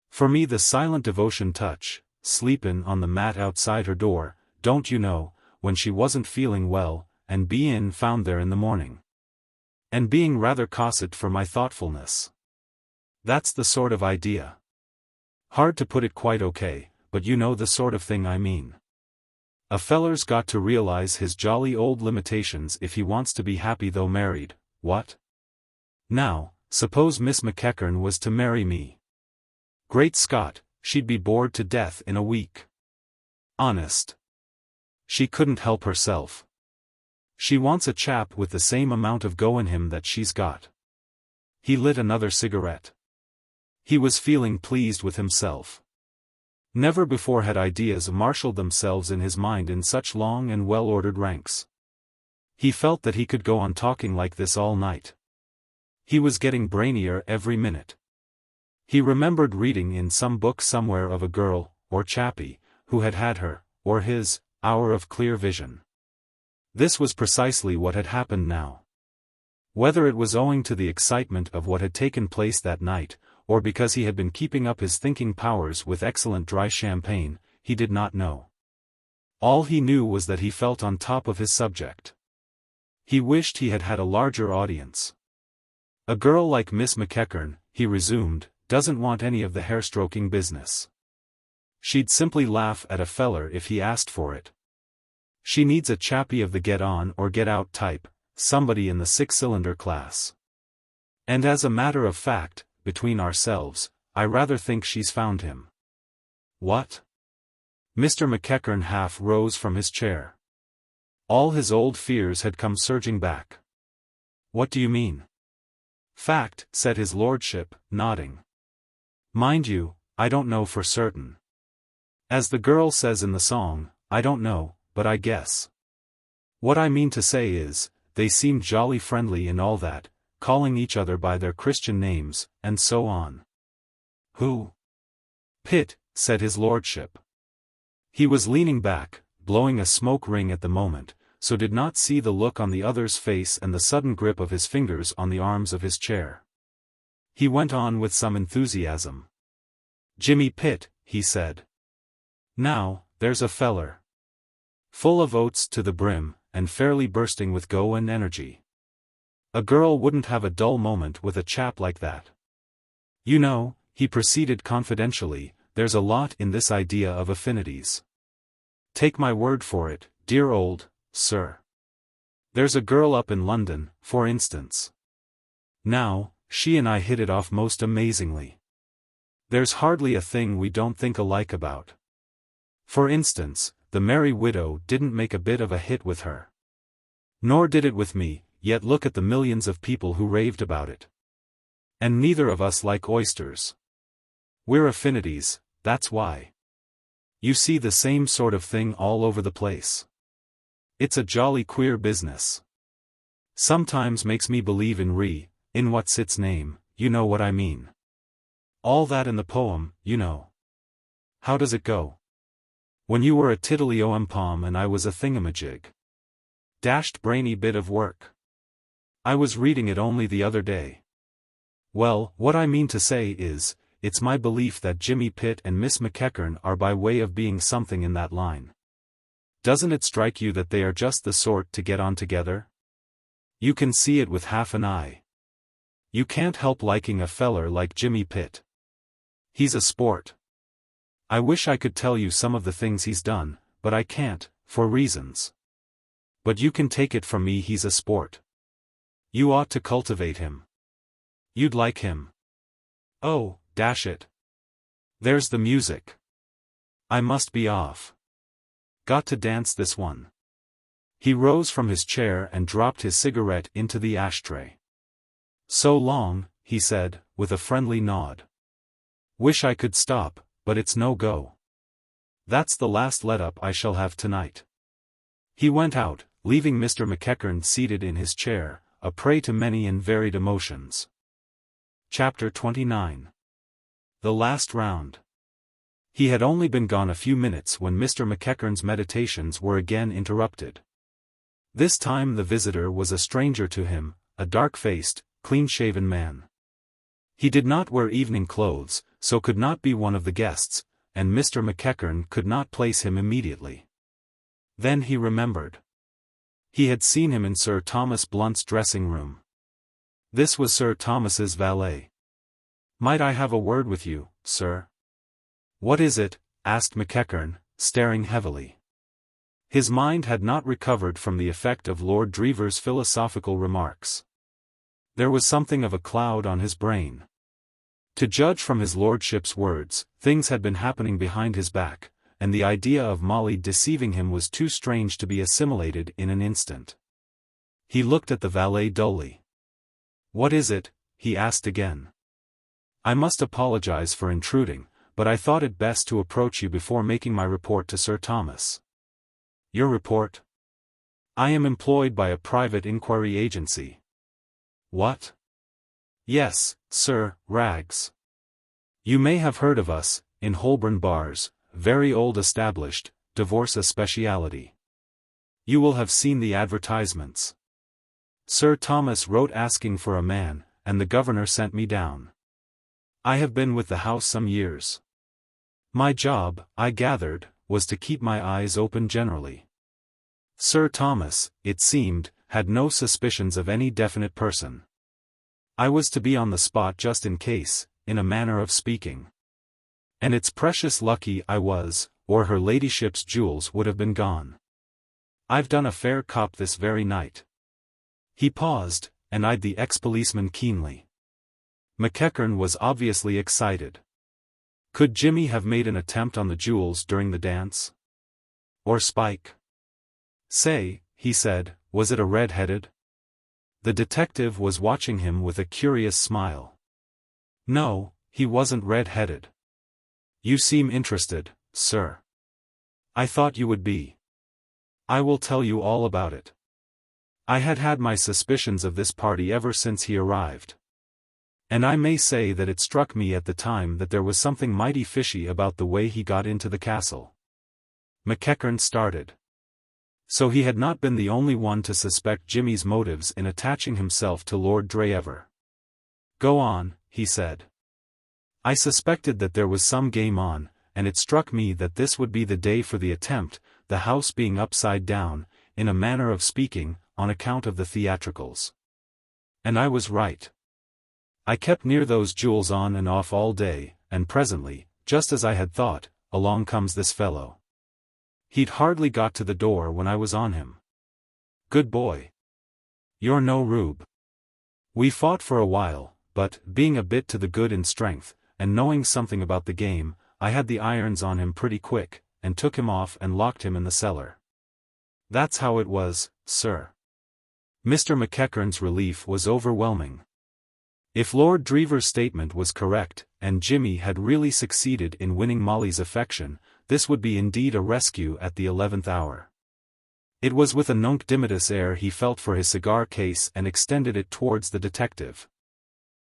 For me the silent devotion touch, sleepin' on the mat outside her door, don't you know, when she wasn't feeling well, and bein' found there in the morning. And being rather cosset for my thoughtfulness. That's the sort of idea. Hard to put it quite okay, but you know the sort of thing I mean. A feller's got to realize his jolly old limitations if he wants to be happy though married, what? Now, suppose Miss McEachern was to marry me. Great Scott, she'd be bored to death in a week. Honest. She couldn't help herself. She wants a chap with the same amount of go in him that she's got. He lit another cigarette. He was feeling pleased with himself. Never before had ideas marshaled themselves in his mind in such long and well-ordered ranks. He felt that he could go on talking like this all night. He was getting brainier every minute. He remembered reading in some book somewhere of a girl, or chappie, who had had her, or his, hour of clear vision. This was precisely what had happened now. Whether it was owing to the excitement of what had taken place that night, or because he had been keeping up his thinking powers with excellent dry champagne, he did not know. All he knew was that he felt on top of his subject. He wished he had had a larger audience. A girl like Miss McEachern, he resumed, doesn't want any of the hair-stroking business. She'd simply laugh at a feller if he asked for it. She needs a chappie of the get-on or get-out type, somebody in the six-cylinder class. And as a matter of fact, between ourselves, I rather think she's found him. What? Mr. McEachern half rose from his chair. All his old fears had come surging back. What do you mean? Fact, said his lordship, nodding. Mind you, I don't know for certain. As the girl says in the song, I don't know, but I guess. What I mean to say is, they seemed jolly friendly and all that, calling each other by their Christian names, and so on. Who? Pitt, said his lordship. He was leaning back, blowing a smoke ring at the moment, so did not see the look on the other's face and the sudden grip of his fingers on the arms of his chair. He went on with some enthusiasm. Jimmy Pitt, he said. Now, there's a feller. Full of oats to the brim, and fairly bursting with go and energy. A girl wouldn't have a dull moment with a chap like that. You know, he proceeded confidentially, there's a lot in this idea of affinities. Take my word for it, dear old, sir. There's a girl up in London, for instance. Now, she and I hit it off most amazingly. There's hardly a thing we don't think alike about. For instance, The Merry Widow didn't make a bit of a hit with her. Nor did it with me, yet look at the millions of people who raved about it. And neither of us like oysters. We're affinities, that's why. You see the same sort of thing all over the place. It's a jolly queer business. Sometimes makes me believe in what's its name, you know what I mean. All that in the poem, you know. How does it go? When you were a tiddly-o-em-pom and I was a thingamajig. Dashed brainy bit of work. I was reading it only the other day. Well, what I mean to say is, it's my belief that Jimmy Pitt and Miss McEachern are by way of being something in that line. Doesn't it strike you that they are just the sort to get on together? You can see it with half an eye. You can't help liking a feller like Jimmy Pitt. He's a sport. I wish I could tell you some of the things he's done, but I can't, for reasons. But you can take it from me he's a sport. You ought to cultivate him. You'd like him. Oh, dash it, There's the music. I must be off. Got to dance this one. He rose from his chair and dropped his cigarette into the ashtray. So long, he said, with a friendly nod. Wish I could stop, but it's no go. That's the last let-up I shall have tonight. He went out, leaving Mr. McEachern seated in his chair, a prey to many and varied emotions. Chapter 29. The Last Round. He had only been gone a few minutes when Mr. McEachern's meditations were again interrupted. This time the visitor was a stranger to him, a dark-faced, clean-shaven man. He did not wear evening clothes, so could not be one of the guests, and Mr. McEachern could not place him immediately. Then he remembered. He had seen him in Sir Thomas Blunt's dressing-room. This was Sir Thomas's valet. "Might I have a word with you, sir?" "What is it?" asked McEachern, staring heavily. His mind had not recovered from the effect of Lord Dreever's philosophical remarks. There was something of a cloud on his brain. To judge from his lordship's words, things had been happening behind his back, and the idea of Molly deceiving him was too strange to be assimilated in an instant. He looked at the valet dully. "What is it?" he asked again. "I must apologize for intruding, but I thought it best to approach you before making my report to Sir Thomas." "Your report?" "I am employed by a private inquiry agency." "What?" "Yes, Sir, Rags. You may have heard of us, in Holborn Bars, very old established, divorce a speciality. You will have seen the advertisements. Sir Thomas wrote asking for a man, and the governor sent me down. I have been with the house some years. My job, I gathered, was to keep my eyes open generally. Sir Thomas, it seemed, had no suspicions of any definite person. I was to be on the spot just in case, in a manner of speaking. And it's precious lucky I was, or her ladyship's jewels would have been gone. I've done a fair cop this very night." He paused, and eyed the ex-policeman keenly. McEachern was obviously excited. Could Jimmy have made an attempt on the jewels during the dance? Or Spike? "Say," he said, "was it a red-headed?" The detective was watching him with a curious smile. "No, he wasn't red-headed." "You seem interested, sir." "I thought you would be. I will tell you all about it. I had had my suspicions of this party ever since he arrived. And I may say that it struck me at the time that there was something mighty fishy about the way he got into the castle." McEachern started. So he had not been the only one to suspect Jimmy's motives in attaching himself to Lord Dreever. "Go on," he said. "I suspected that there was some game on, and it struck me that this would be the day for the attempt, the house being upside down, in a manner of speaking, on account of the theatricals. And I was right. I kept near those jewels on and off all day, and presently, just as I had thought, along comes this fellow. He'd hardly got to the door when I was on him. Good boy. You're no rube. We fought for a while, but, being a bit to the good in strength, and knowing something about the game, I had the irons on him pretty quick, and took him off and locked him in the cellar. That's how it was, sir." Mr. McEachern's relief was overwhelming. If Lord Dreever's statement was correct, and Jimmy had really succeeded in winning Molly's affection, this would be indeed a rescue at the 11th hour. It was with a nunc dimittis air he felt for his cigar case and extended it towards the detective.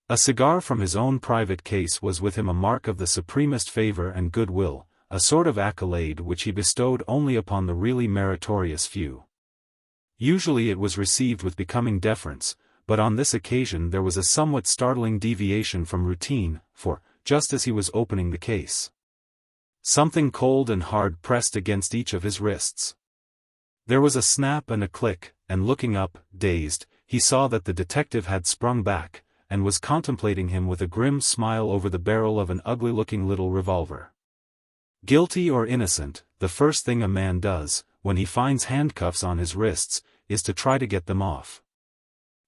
A cigar from his own private case was with him a mark of the supremest favor and goodwill, a sort of accolade which he bestowed only upon the really meritorious few. Usually it was received with becoming deference, but on this occasion there was a somewhat startling deviation from routine, for, just as he was opening the case, something cold and hard pressed against each of his wrists. There was a snap and a click, and looking up, dazed, he saw that the detective had sprung back, and was contemplating him with a grim smile over the barrel of an ugly-looking little revolver. Guilty or innocent, the first thing a man does, when he finds handcuffs on his wrists, is to try to get them off.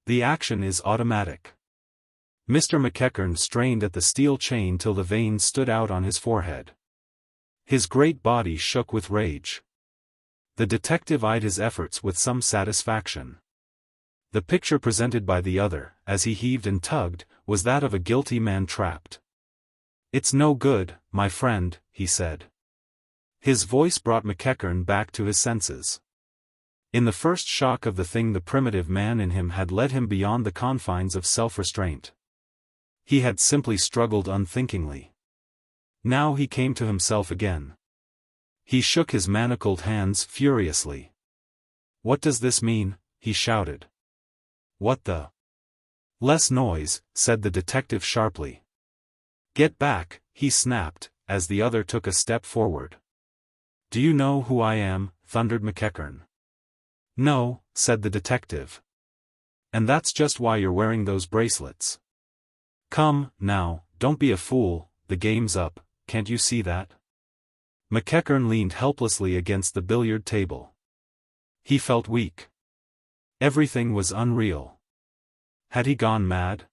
The action is automatic. Mr. McEachern strained at the steel chain till the veins stood out on his forehead. His great body shook with rage. The detective eyed his efforts with some satisfaction. The picture presented by the other, as he heaved and tugged, was that of a guilty man trapped. "It's no good, my friend," he said. His voice brought McEachern back to his senses. In the first shock of the thing, the primitive man in him had led him beyond the confines of self-restraint. He had simply struggled unthinkingly. Now he came to himself again. He shook his manacled hands furiously. "What does this mean?" he shouted. "What the—" "Less noise," said the detective sharply. "Get back," he snapped, as the other took a step forward. "Do you know who I am?" thundered McEachern. "No," said the detective. "And that's just why you're wearing those bracelets. Come, now, don't be a fool, the game's up, can't you see that?" McEachern leaned helplessly against the billiard table. He felt weak. Everything was unreal. Had he gone mad?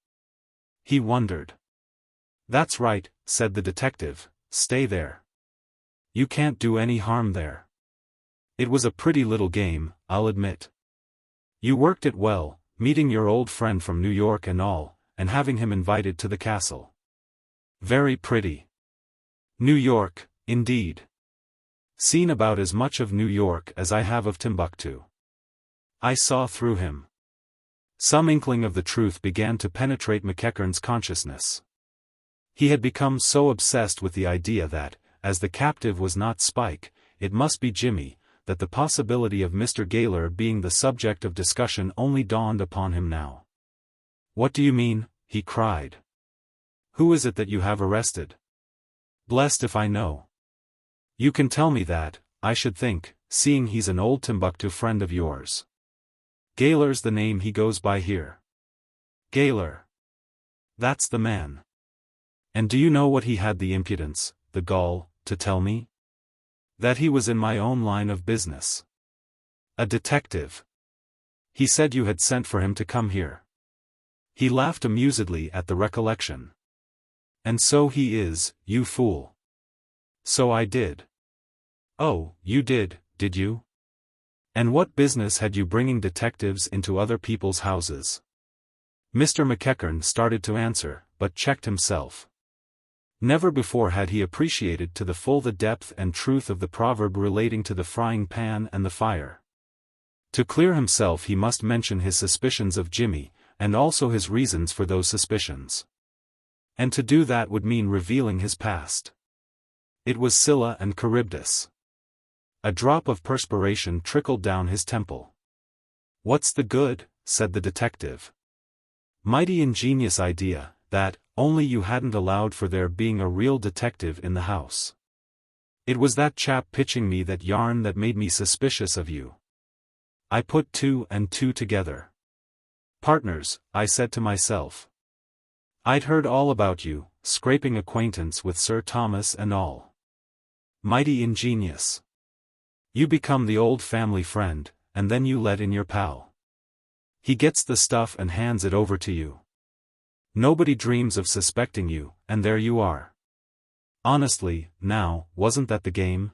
He wondered. "That's right," said the detective, "stay there. You can't do any harm there. It was a pretty little game, I'll admit. You worked it well, meeting your old friend from New York and all, and having him invited to the castle. Very pretty. New York, indeed. Seen about as much of New York as I have of Timbuktu." I saw through him. Some inkling of the truth began to penetrate McEachern's consciousness. He had become so obsessed with the idea that, as the captive was not Spike, it must be Jimmy, that the possibility of Mr. Gaylor being the subject of discussion only dawned upon him now. "What do you mean?" he cried. "Who is it that you have arrested? Blessed if I know." "You can tell me that, I should think, seeing he's an old Timbuktu friend of yours. Gaylor's the name he goes by here." "Gaylor. That's the man. And do you know what he had the impudence, the gall, to tell me? That he was in my own line of business. A detective. He said you had sent for him to come here." He laughed amusedly at the recollection. "And so he is, you fool." "So I did." "Oh, you did you? And what business had you bringing detectives into other people's houses?" Mr. McEachern started to answer, but checked himself. Never before had he appreciated to the full the depth and truth of the proverb relating to the frying pan and the fire. To clear himself he must mention his suspicions of Jimmy, and also his reasons for those suspicions. And to do that would mean revealing his past. It was Scylla and Charybdis. A drop of perspiration trickled down his temple. "What's the good?" said the detective. "Mighty ingenious idea, that, only you hadn't allowed for there being a real detective in the house. It was that chap pitching me that yarn that made me suspicious of you. I put 2 and 2 together. Partners, I said to myself. I'd heard all about you, scraping acquaintance with Sir Thomas and all. Mighty ingenious. You become the old family friend, and then you let in your pal. He gets the stuff and hands it over to you. Nobody dreams of suspecting you, and there you are. Honestly, now, wasn't that the game?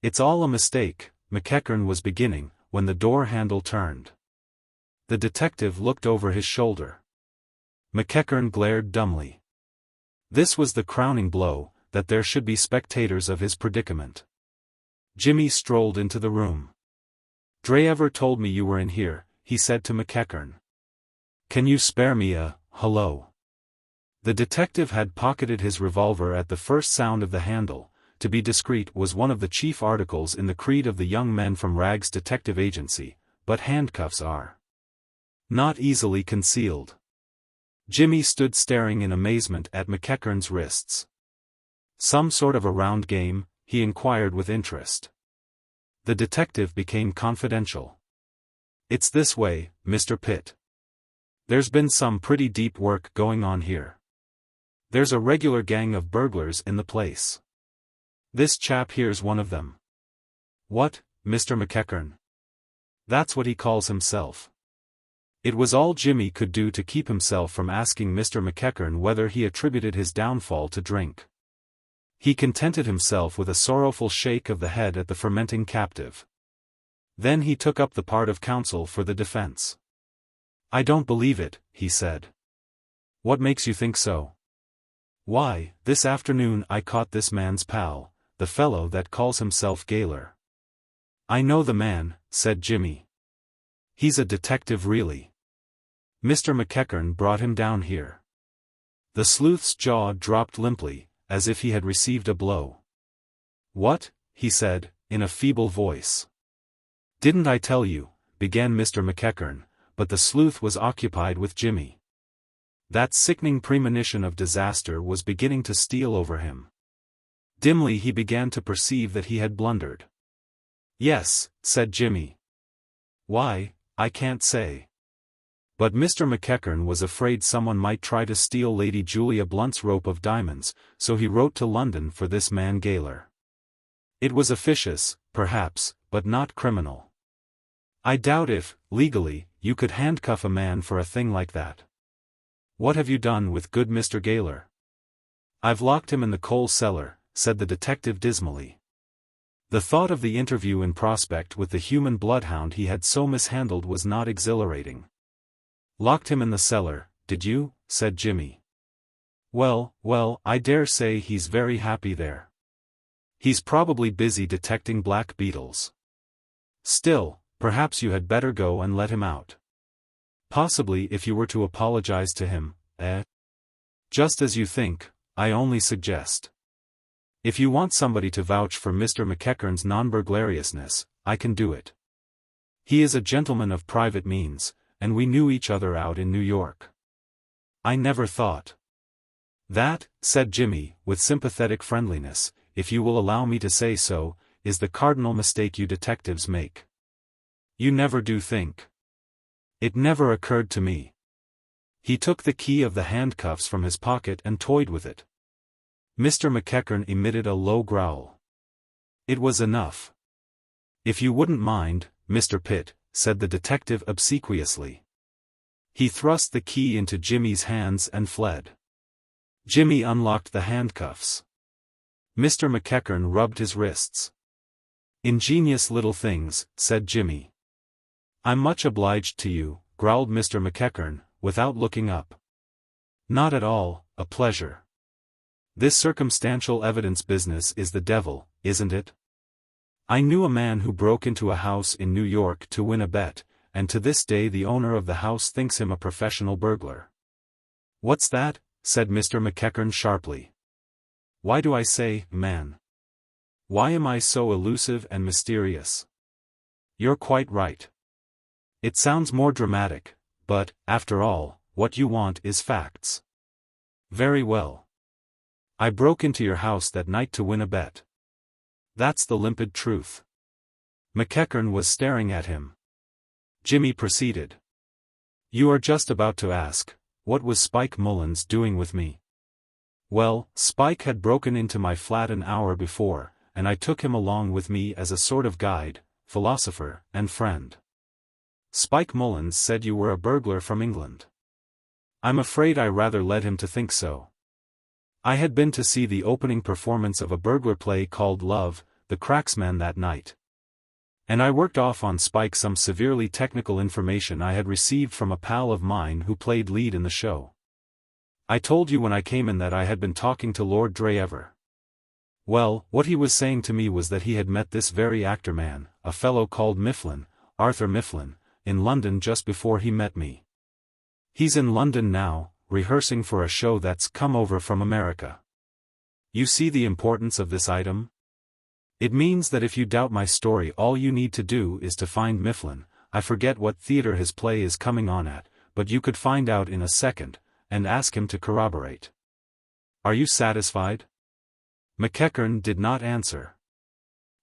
It's all a mistake, McEachern was beginning, when the door handle turned. The detective looked over his shoulder. McEachern glared dumbly. This was the crowning blow, that there should be spectators of his predicament. Jimmy strolled into the room. Dreever told me you were in here, he said to McEachern. Can you spare me a hello? The detective had pocketed his revolver at the first sound of the handle. To be discreet was one of the chief articles in the creed of the young men from Ragg's detective agency, but handcuffs are not easily concealed. Jimmy stood staring in amazement at McEachern's wrists. Some sort of a round game, he inquired with interest. The detective became confidential. It's this way, Mr. Pitt. There's been some pretty deep work going on here. There's a regular gang of burglars in the place. This chap here's one of them. What, Mr. McEachern? That's what he calls himself. It was all Jimmy could do to keep himself from asking Mr. McEachern whether he attributed his downfall to drink. He contented himself with a sorrowful shake of the head at the fermenting captive. Then he took up the part of counsel for the defense. "I don't believe it," he said. "What makes you think so?" "Why, this afternoon I caught this man's pal, the fellow that calls himself Gaoler." "I know the man," said Jimmy. "He's a detective really. Mr. McEachern brought him down here." The sleuth's jaw dropped limply, as if he had received a blow. "What?" he said, in a feeble voice. "Didn't I tell you," began Mr. McEachern, but the sleuth was occupied with Jimmy. That sickening premonition of disaster was beginning to steal over him. Dimly he began to perceive that he had blundered. "Yes," said Jimmy. "Why, I can't say." But Mr. McEachern was afraid someone might try to steal Lady Julia Blunt's rope of diamonds, so he wrote to London for this man Gaoler. It was officious, perhaps, but not criminal. "I doubt if, legally, you could handcuff a man for a thing like that." "What have you done with good Mr. Gaoler?" "I've locked him in the coal cellar," said the detective dismally. The thought of the interview in prospect with the human bloodhound he had so mishandled was not exhilarating. "Locked him in the cellar, did you?" said Jimmy. Well, I dare say he's very happy there. He's probably busy detecting black beetles. Still, perhaps you had better go and let him out. Possibly if you were to apologize to him, eh? Just as you think, I only suggest. If you want somebody to vouch for Mr. McEachern's non-burglariousness, I can do it. He is a gentleman of private means, and we knew each other out in New York. I never thought. That, said Jimmy, with sympathetic friendliness, if you will allow me to say so, is the cardinal mistake you detectives make. You never do think. It never occurred to me. He took the key of the handcuffs from his pocket and toyed with it. Mr. McEachern emitted a low growl. It was enough. "If you wouldn't mind, Mr. Pitt," said the detective obsequiously. He thrust the key into Jimmy's hands and fled. Jimmy unlocked the handcuffs. Mr. McEachern rubbed his wrists. "Ingenious little things," said Jimmy. "I'm much obliged to you," growled Mr. McEachern, without looking up. "Not at all, a pleasure. This circumstantial evidence business is the devil, isn't it? I knew a man who broke into a house in New York to win a bet, and to this day the owner of the house thinks him a professional burglar." "What's that?" said Mr. McEachern sharply. "Why do I say, man? Why am I so elusive and mysterious?" "You're quite right. It sounds more dramatic, but, after all, what you want is facts." "Very well. I broke into your house that night to win a bet. That's the limpid truth." McEachern was staring at him. Jimmy proceeded. "You are just about to ask, what was Spike Mullins doing with me? Well, Spike had broken into my flat an hour before, and I took him along with me as a sort of guide, philosopher, and friend. Spike Mullins said you were a burglar from England. I'm afraid I rather led him to think so. I had been to see the opening performance of a burglar play called Love, the Cracksman that night. And I worked off on Spike some severely technical information I had received from a pal of mine who played lead in the show. I told you when I came in that I had been talking to Lord Dreever. Well, what he was saying to me was that he had met this very actor man, a fellow called Mifflin, Arthur Mifflin, in London just before he met me. He's in London now, rehearsing for a show that's come over from America. You see the importance of this item? It means that if you doubt my story all you need to do is to find Mifflin, I forget what theatre his play is coming on at, but you could find out in a second, and ask him to corroborate. Are you satisfied?" McEachern did not answer.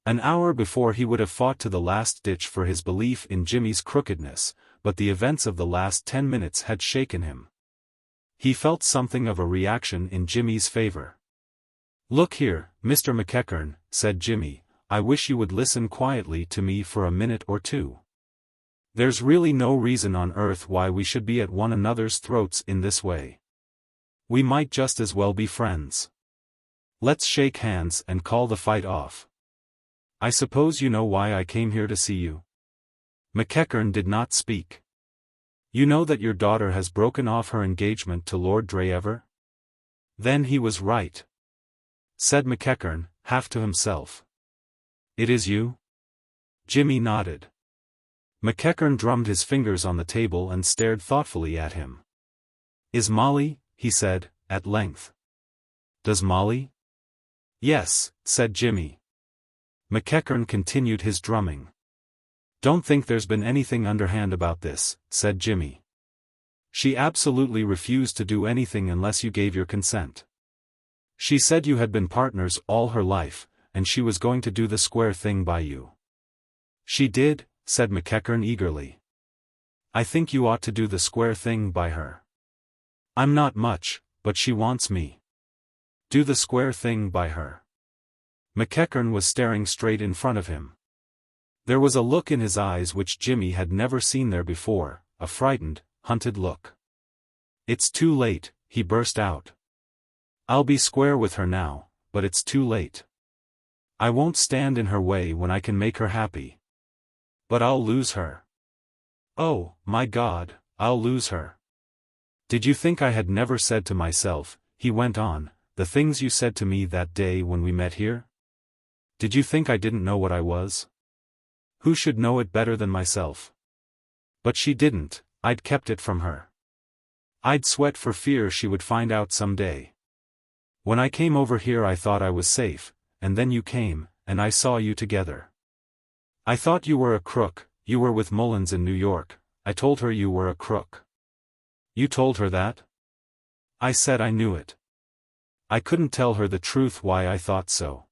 An hour before he would have fought to the last ditch for his belief in Jimmy's crookedness, but the events of the last 10 minutes had shaken him. He felt something of a reaction in Jimmy's favor. "Look here, Mr. McEachern," said Jimmy, "I wish you would listen quietly to me for a minute or two. There's really no reason on earth why we should be at one another's throats in this way. We might just as well be friends. Let's shake hands and call the fight off. I suppose you know why I came here to see you? McEachern did not speak. You know that your daughter has broken off her engagement to Lord Dreever? Then he was right, said McEachern, half to himself. It is you? Jimmy nodded. McEachern drummed his fingers on the table and stared thoughtfully at him. Is Molly? He said, at length. Does Molly? Yes, said Jimmy. McEachern continued his drumming. Don't think there's been anything underhand about this, said Jimmy. She absolutely refused to do anything unless you gave your consent. She said you had been partners all her life, and she was going to do the square thing by you. She did, said McEachern eagerly. I think you ought to do the square thing by her. I'm not much, but she wants me. Do the square thing by her. McEachern was staring straight in front of him. There was a look in his eyes which Jimmy had never seen there before, a frightened, hunted look. It's too late, he burst out. I'll be square with her now, but it's too late. I won't stand in her way when I can make her happy. But I'll lose her. Oh, my God, I'll lose her. Did you think I had never said to myself, he went on, the things you said to me that day when we met here? Did you think I didn't know what I was? Who should know it better than myself? But she didn't, I'd kept it from her. I'd sweat for fear she would find out someday. When I came over here I thought I was safe, and then you came, and I saw you together. I thought you were a crook, you were with Mullins in New York. I told her you were a crook. You told her that? I said I knew it. I couldn't tell her the truth why I thought so.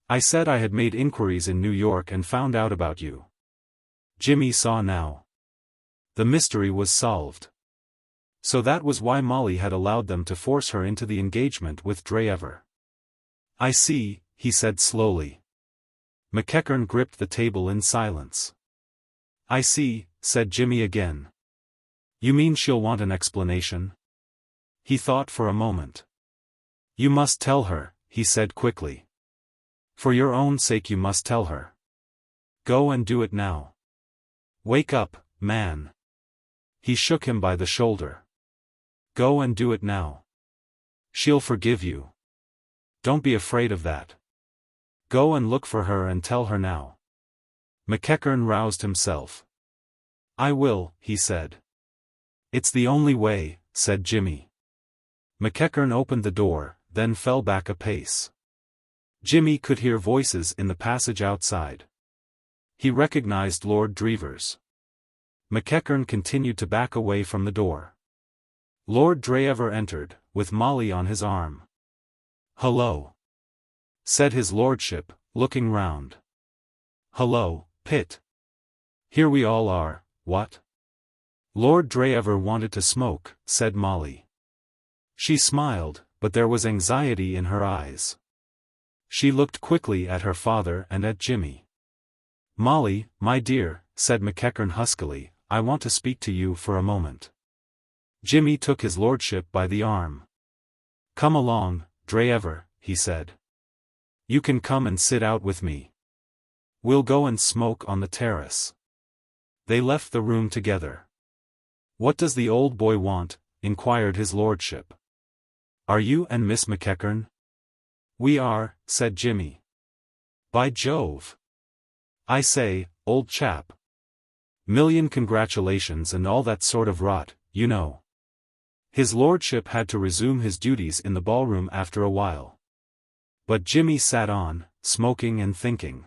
I said I had made inquiries in New York and found out about you. Jimmy saw now. The mystery was solved. So that was why Molly had allowed them to force her into the engagement with Dreever. I see, he said slowly. McEachern gripped the table in silence. I see, said Jimmy again. You mean she'll want an explanation? He thought for a moment. You must tell her, he said quickly. For your own sake you must tell her. Go and do it now. Wake up, man. He shook him by the shoulder. Go and do it now. She'll forgive you. Don't be afraid of that. Go and look for her and tell her now. McEachern roused himself. I will, he said. It's the only way, said Jimmy. McEachern opened the door, then fell back a pace. Jimmy could hear voices in the passage outside. He recognized Lord Dreever's. McEachern continued to back away from the door. Lord Dreever entered, with Molly on his arm. Hello, said his lordship, looking round. Hello, Pitt. Here we all are, what? Lord Dreever wanted to smoke, said Molly. She smiled, but there was anxiety in her eyes. She looked quickly at her father and at Jimmy. Molly, my dear, said McEachern huskily, I want to speak to you for a moment. Jimmy took his lordship by the arm. Come along, Dreever, he said. You can come and sit out with me. We'll go and smoke on the terrace. They left the room together. What does the old boy want? Inquired his lordship. Are you and Miss McEachern? We are, said Jimmy. By Jove. I say, old chap. Million congratulations and all that sort of rot, you know. His lordship had to resume his duties in the ballroom after a while. But Jimmy sat on, smoking and thinking.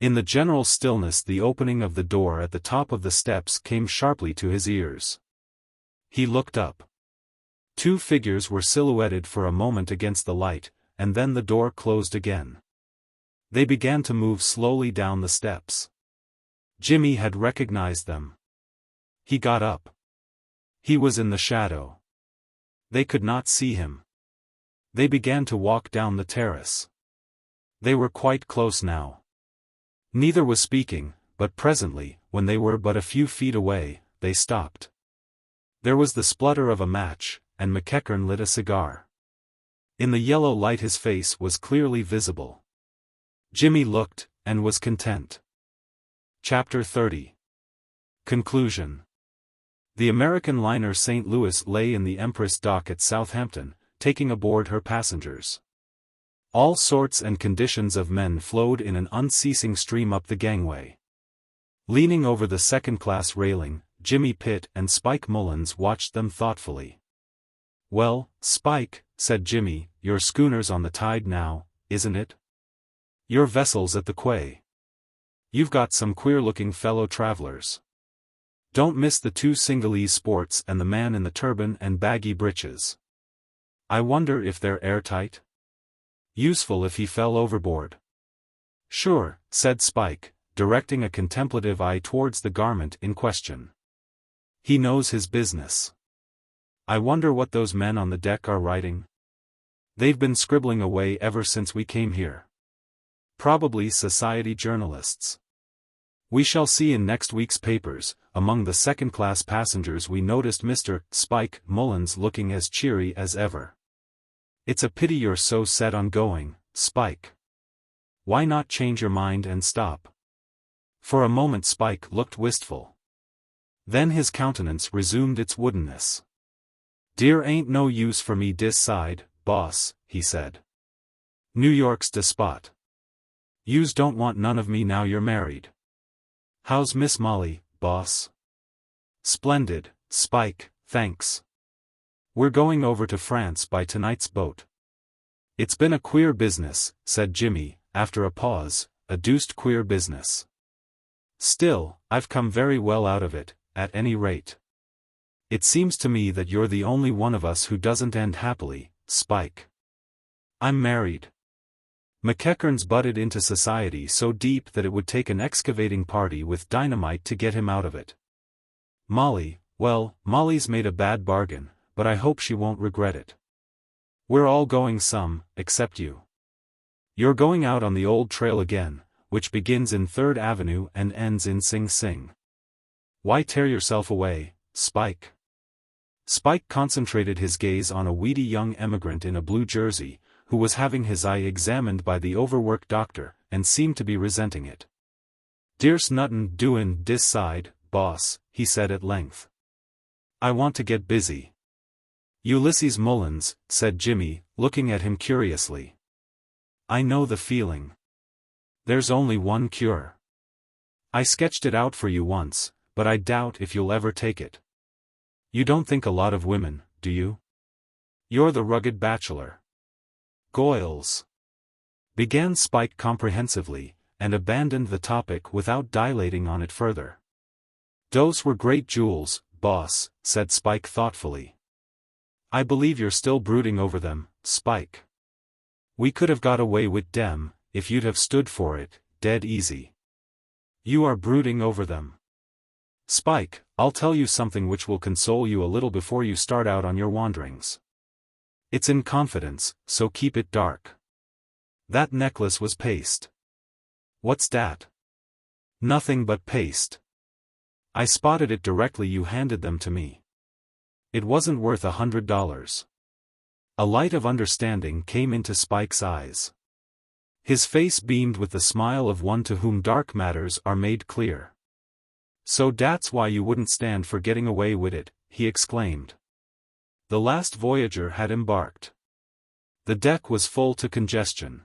In the general stillness the opening of the door at the top of the steps came sharply to his ears. He looked up. Two figures were silhouetted for a moment against the light, and then the door closed again. They began to move slowly down the steps. Jimmy had recognized them. He got up. He was in the shadow. They could not see him. They began to walk down the terrace. They were quite close now. Neither was speaking, but presently, when they were but a few feet away, they stopped. There was the splutter of a match, and McEachern lit a cigar. In the yellow light his face was clearly visible. Jimmy looked, and was content. Chapter 30. Conclusion. The American liner St. Louis lay in the Empress dock at Southampton, taking aboard her passengers. All sorts and conditions of men flowed in an unceasing stream up the gangway. Leaning over the second-class railing, Jimmy Pitt and Spike Mullins watched them thoughtfully. "Well, Spike," said Jimmy, "your schooner's on the tide now, isn't it? Your vessel's at the quay. You've got some queer-looking fellow travelers. Don't miss the two Singalese sports and the man in the turban and baggy breeches. I wonder if they're airtight? Useful if he fell overboard." "Sure," said Spike, directing a contemplative eye towards the garment in question. "He knows his business. I wonder what those men on the deck are writing? They've been scribbling away ever since we came here. Probably society journalists. We shall see in next week's papers." Among the second-class passengers we noticed Mr. Spike Mullins looking as cheery as ever. "It's a pity you're so set on going, Spike. Why not change your mind and stop?" For a moment Spike looked wistful. Then his countenance resumed its woodenness. "Dear ain't no use for me dis side, boss," he said. "New York's de spot. Yous don't want none of me now you're married. How's Miss Molly, boss?" "Splendid, Spike, thanks. We're going over to France by tonight's boat." "It's been a queer business," said Jimmy, after a pause, "a deuced queer business. Still, I've come very well out of it, at any rate. It seems to me that you're the only one of us who doesn't end happily, Spike." "I'm married." McEachern's butted into society so deep that it would take an excavating party with dynamite to get him out of it. "Molly, well, Molly's made a bad bargain, but I hope she won't regret it. We're all going some, except you. You're going out on the old trail again, which begins in 3rd Avenue and ends in Sing Sing. Why tear yourself away, Spike?" Spike concentrated his gaze on a weedy young emigrant in a blue jersey, who was having his eye examined by the overworked doctor, and seemed to be resenting it. "Dere's nuttin' doin' dis side, boss," he said at length. "I want to get busy." "Ulysses Mullins," said Jimmy, looking at him curiously. "I know the feeling. There's only one cure. I sketched it out for you once, but I doubt if you'll ever take it. You don't think a lot of women, do you? You're the rugged bachelor." "Goils," began Spike comprehensively, and abandoned the topic without dilating on it further. "Dose were great jewels, boss," said Spike thoughtfully. "I believe you're still brooding over them, Spike. We could have got away with dem, if you'd have stood for it, dead easy. You are brooding over them. Spike, I'll tell you something which will console you a little before you start out on your wanderings. It's in confidence, so keep it dark. That necklace was paste." "What's dat?" "Nothing but paste. I spotted it directly you handed them to me. It wasn't worth $100. A light of understanding came into Spike's eyes. His face beamed with the smile of one to whom dark matters are made clear. "So dat's why you wouldn't stand for getting away wid it," he exclaimed. The last voyager had embarked. The deck was full to congestion.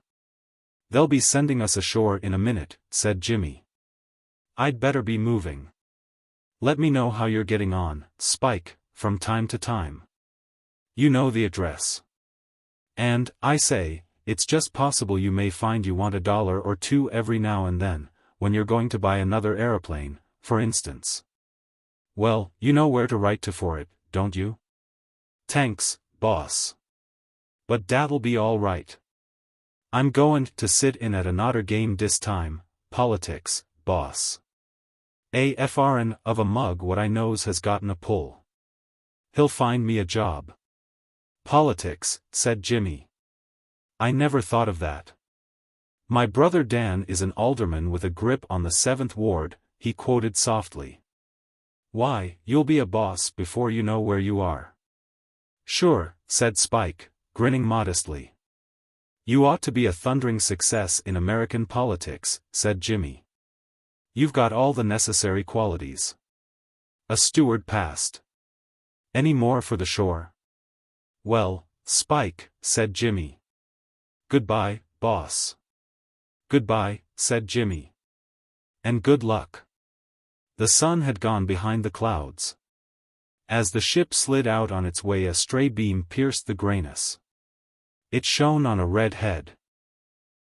"They'll be sending us ashore in a minute," said Jimmy. "I'd better be moving. Let me know how you're getting on, Spike, from time to time. You know the address. And, I say, it's just possible you may find you want $1 or $2 every now and then, when you're going to buy another aeroplane, for instance. Well, you know where to write to for it, don't you?" "Thanks, boss. But dat'll be all right. I'm goin' to sit in at another game dis time, politics, boss. A fr'n of a mug what I knows has gotten a pull. He'll find me a job." "Politics," said Jimmy. "I never thought of that. My brother Dan is an alderman with a grip on the 7th Ward," he quoted softly. Why, you'll be a boss before you know where you are. Sure, said Spike, grinning modestly. You ought to be a thundering success in American politics, said Jimmy. You've got all the necessary qualities. A steward passed. Any more for the shore? Well, Spike, said Jimmy. Goodbye, boss. Goodbye, said Jimmy. And good luck. The sun had gone behind the clouds. As the ship slid out on its way, a stray beam pierced the grayness. It shone on a red head.